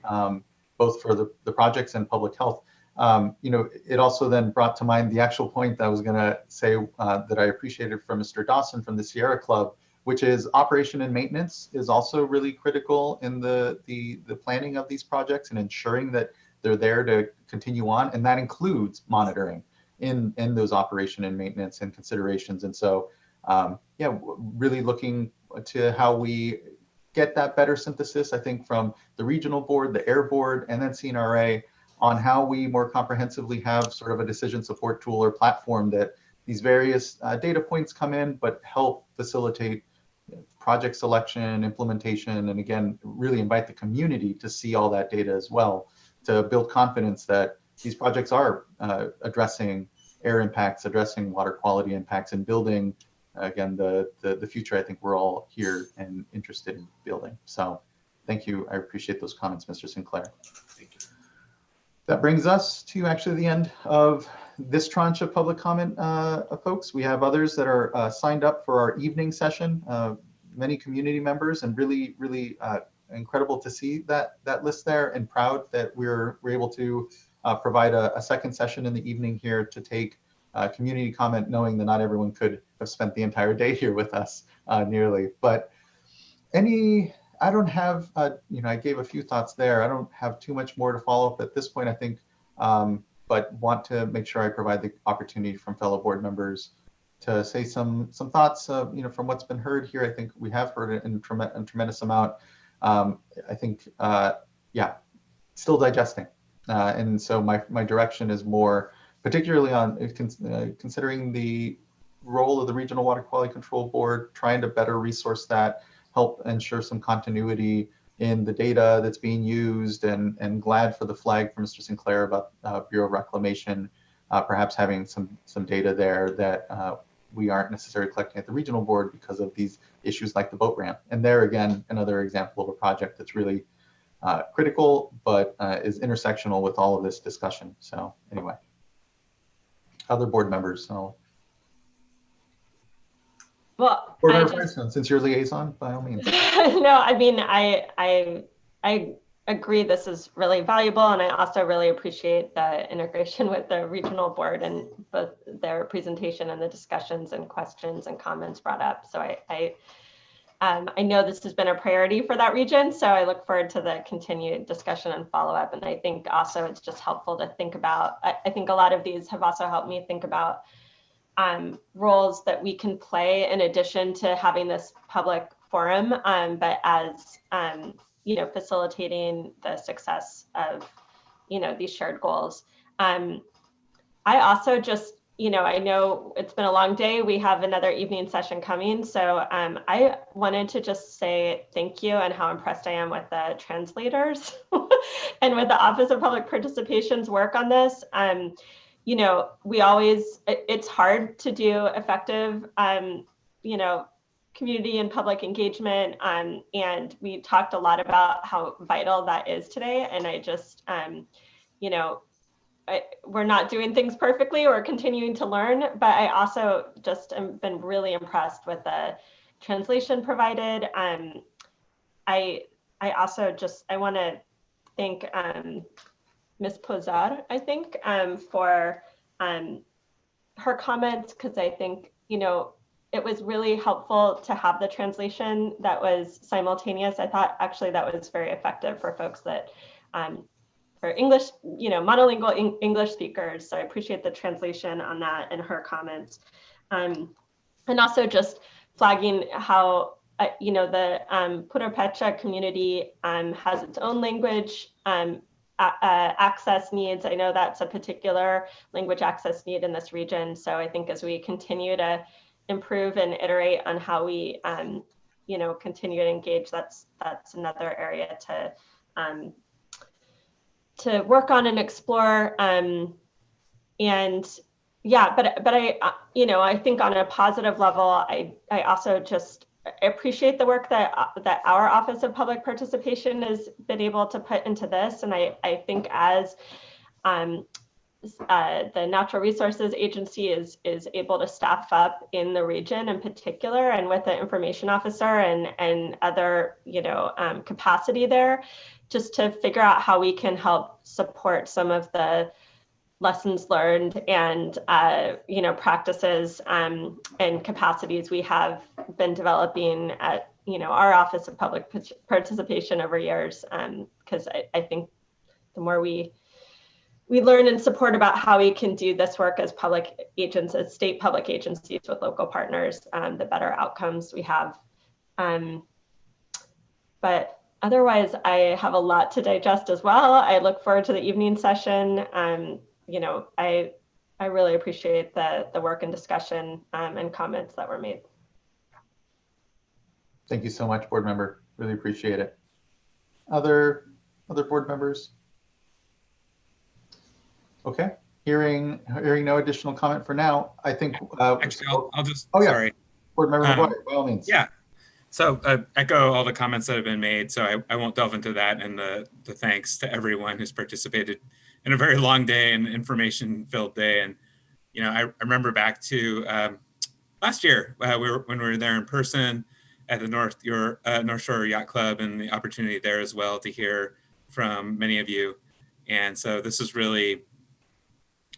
both for the projects and public health. It also then brought to mind the actual point that I was going to say that I appreciated from Mr. Dawson from the Sierra Club, which is operation and maintenance is also really critical in the planning of these projects and ensuring that they're there to continue on. And that includes monitoring in those operation and maintenance and considerations. And so, really looking to how we get that better synthesis, I think, from the regional board, the air board, and then CNRA on how we more comprehensively have sort of a decision support tool or platform that these various data points come in, but help facilitate project selection, implementation, and again, really invite the community to see all that data as well, to build confidence that these projects are addressing air impacts, addressing water quality impacts, and building, again, the future I think we're all here and interested in building. So thank you. I appreciate those comments, Mr. Sinclair. Thank you. That brings us to actually the end of this tranche of public comment, folks. We have others that are signed up for our evening session, many community members, and really, really incredible to see that list there, and proud that we're able to provide a second session in the evening here to take community comment, knowing that not everyone could have spent the entire day here with us nearly. But I don't have, I gave a few thoughts there. I don't have too much more to follow up at this point, I think, but want to make sure I provide the opportunity from fellow board members to say some thoughts, from what's been heard here. I think we have heard it in a tremendous amount. I think, still digesting. And so my direction is more particularly on considering the role of the Regional Water Quality Control Board, trying to better resource that, help ensure some continuity in the data that's being used, and glad for the flag from Mr. Sinclair about Bureau of Reclamation, perhaps having some data there that we aren't necessarily collecting at the regional board because of these issues like the boat ramp. And there again, another example of a project that's really critical, but is intersectional with all of this discussion. So anyway, other board members. So. Well, Board Member Princeton, since you're liaison, by all means. No, I mean, I agree this is really valuable, and I also really appreciate the integration with the regional board and both their presentation and the discussions and questions and comments brought up. So I know this has been a priority for that region, so I look forward to the continued discussion and follow-up. And I think also it's just helpful to think about, I think a lot of these have also helped me think about roles that we can play in addition to having this public forum, but as facilitating the success of these shared goals. I also just I know it's been a long day. We have another evening session coming, so I wanted to just say thank you and how impressed I am with the translators and with the Office of Public Participation's work on this. It's hard to do effective, community and public engagement. And we talked a lot about how vital that is today. And I just, we're not doing things perfectly. We're continuing to learn, but I also just have been really impressed with the translation provided. I want to thank Ms. Pozar, I think, for her comments, because I think, it was really helpful to have the translation that was simultaneous. I thought actually that was very effective for folks that, for English, monolingual English speakers. So I appreciate the translation on that and her comments. And also just flagging how, the Purepecha community has its own language, access needs. I know that's a particular language access need in this region. So I think as we continue to improve and iterate on how we, you know, continue to engage, that's another area to work on and explore. And yeah, but I, you know, I think on a positive level, I also just appreciate the work that our Office of Public Participation has been able to put into this. And I think as the Natural Resources Agency is able to staff up in the region in particular, and with the information officer and other, you know, capacity there, just to figure out how we can help support some of the lessons learned and you know, practices and capacities we have been developing at, you know, our Office of Public Participation over years, because I think the more we learn and support about how we can do this work as public agents, as state public agencies with local partners, the better outcomes we have. But otherwise, I have a lot to digest as well. I look forward to the evening session. You know, I really appreciate the work and discussion and comments that were made. Thank you so much, board member. Really appreciate it. Other board members? Okay, hearing no additional comment for now, I think. Actually, I'll just, oh, yeah. Sorry. Board member McGuire, by all means. Yeah. So echo all the comments that have been made. So I won't delve into that, and the thanks to everyone who's participated in a very long day and information-filled day. And, you know, I remember back to last year when we were there in person at the North Shore Yacht Club, and the opportunity there as well to hear from many of you. And so this is really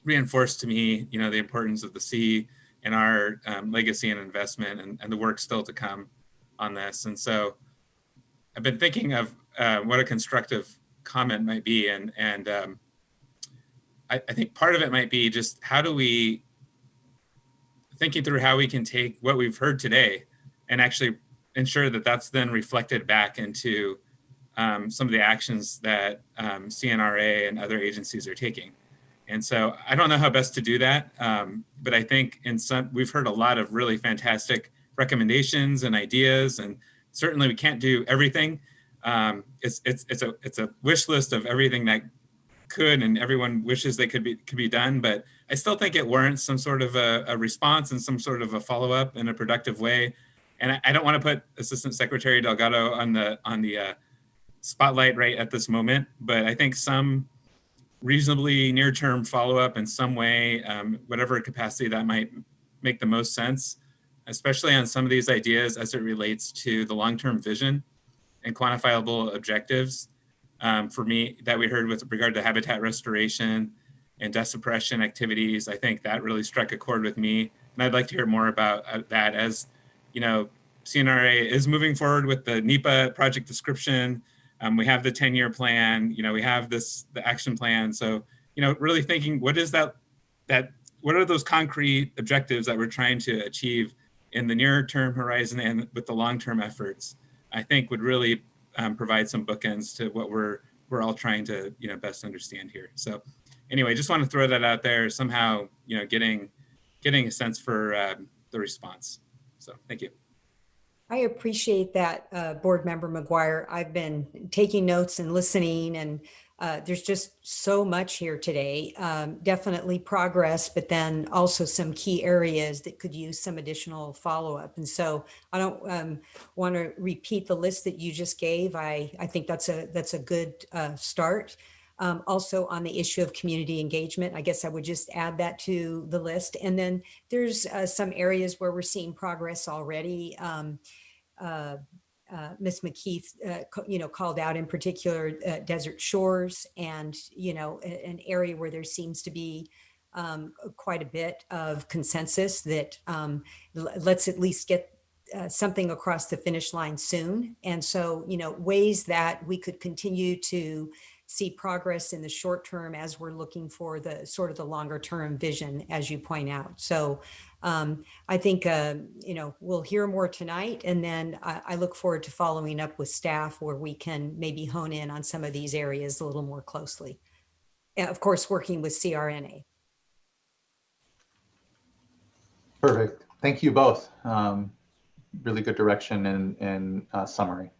reinforced to me, you know, the importance of the sea and our legacy and investment, and the work still to come on this. And so I've been thinking of what a constructive comment might be. And I think part of it might be just thinking through how we can take what we've heard today and actually ensure that that's then reflected back into some of the actions that CNRA and other agencies are taking. And so I don't know how best to do that, but I think we've heard a lot of really fantastic recommendations and ideas, and certainly we can't do everything. It's a wish list of everything that could, and everyone wishes they could be done, but I still think it warrants some sort of a response and some sort of a follow-up in a productive way. And I don't want to put Assistant Secretary Delgado on the spotlight right at this moment, but I think some reasonably near-term follow-up in some way, whatever capacity that might make the most sense, especially on some of these ideas as it relates to the long-term vision and quantifiable objectives. For me, that we heard with regard to habitat restoration and dust suppression activities, I think that really struck a chord with me. And I'd like to hear more about that. As you know, CNRA is moving forward with the NEPA project description. We have the 10-year plan, you know, we have the action plan. So, you know, really thinking, what is what are those concrete objectives that we're trying to achieve in the near term horizon and with the long-term efforts, I think would really provide some bookends to what we're all trying to, you know, best understand here. So anyway, just want to throw that out there, somehow, you know, getting a sense for the response. So thank you. I appreciate that, Board Member McGuire. I've been taking notes and listening, and there's just so much here today. Definitely progress, but then also some key areas that could use some additional follow-up. And so I don't want to repeat the list that you just gave. I think that's a good start. Also on the issue of community engagement, I guess I would just add that to the list. And then there's some areas where we're seeing progress already. Ms. McKeith, called out in particular desert shores, and, an area where there seems to be quite a bit of consensus that let's at least get something across the finish line soon. And so, ways that we could continue to see progress in the short term as we're looking for the sort of the longer term vision, as you point out. So I think, we'll hear more tonight, and then I look forward to following up with staff where we can maybe hone in on some of these areas a little more closely. And of course, working with CRNA. Perfect. Thank you both. Really good direction and summary.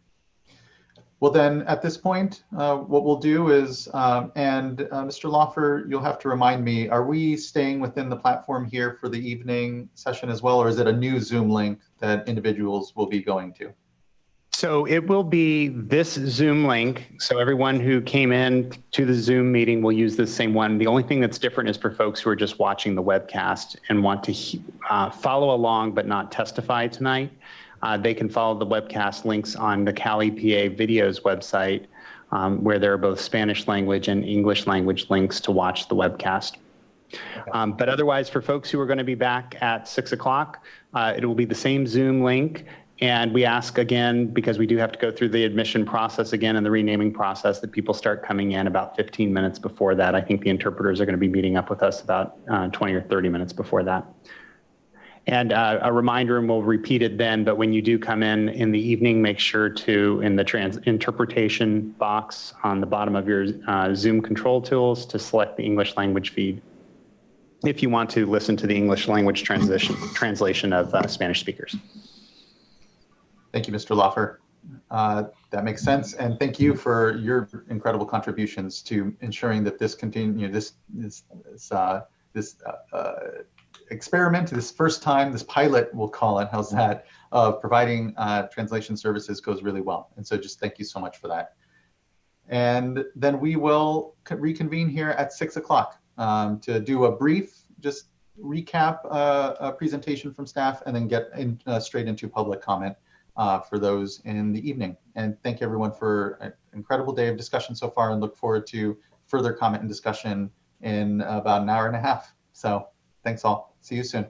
Well, then at this point, what we'll do is, Mr. Lawfer, you'll have to remind me, are we staying within the platform here for the evening session as well, or is it a new Zoom link that individuals will be going to? So it will be this Zoom link. So everyone who came in to the Zoom meeting will use the same one. The only thing that's different is for folks who are just watching the webcast and want to follow along but not testify tonight. They can follow the webcast links on the Cal EPA videos website, where there are both Spanish language and English language links to watch the webcast. But otherwise, for folks who are going to be back at 6 o'clock, it will be the same Zoom link. And we ask again, because we do have to go through the admission process again and the renaming process, that people start coming in about 15 minutes before that. I think the interpreters are going to be meeting up with us about 20 or 30 minutes before that. And a reminder, and we'll repeat it then, but when you do come in the evening, make sure to, in the interpretation box on the bottom of your Zoom control tools, to select the English language feed if you want to listen to the English language translation of Spanish speakers. Thank you, Mr. Lawfer. That makes sense. And thank you for your incredible contributions to ensuring that this experiment, this first time, this pilot, we'll call it, how's that, of providing translation services goes really well. And so just thank you so much for that. And then we will reconvene here at 6 o'clock to do a brief, just recap presentation from staff, and then get straight into public comment for those in the evening. And thank everyone for an incredible day of discussion so far, and look forward to further comment and discussion in about an hour and a half. So thanks all. See you soon.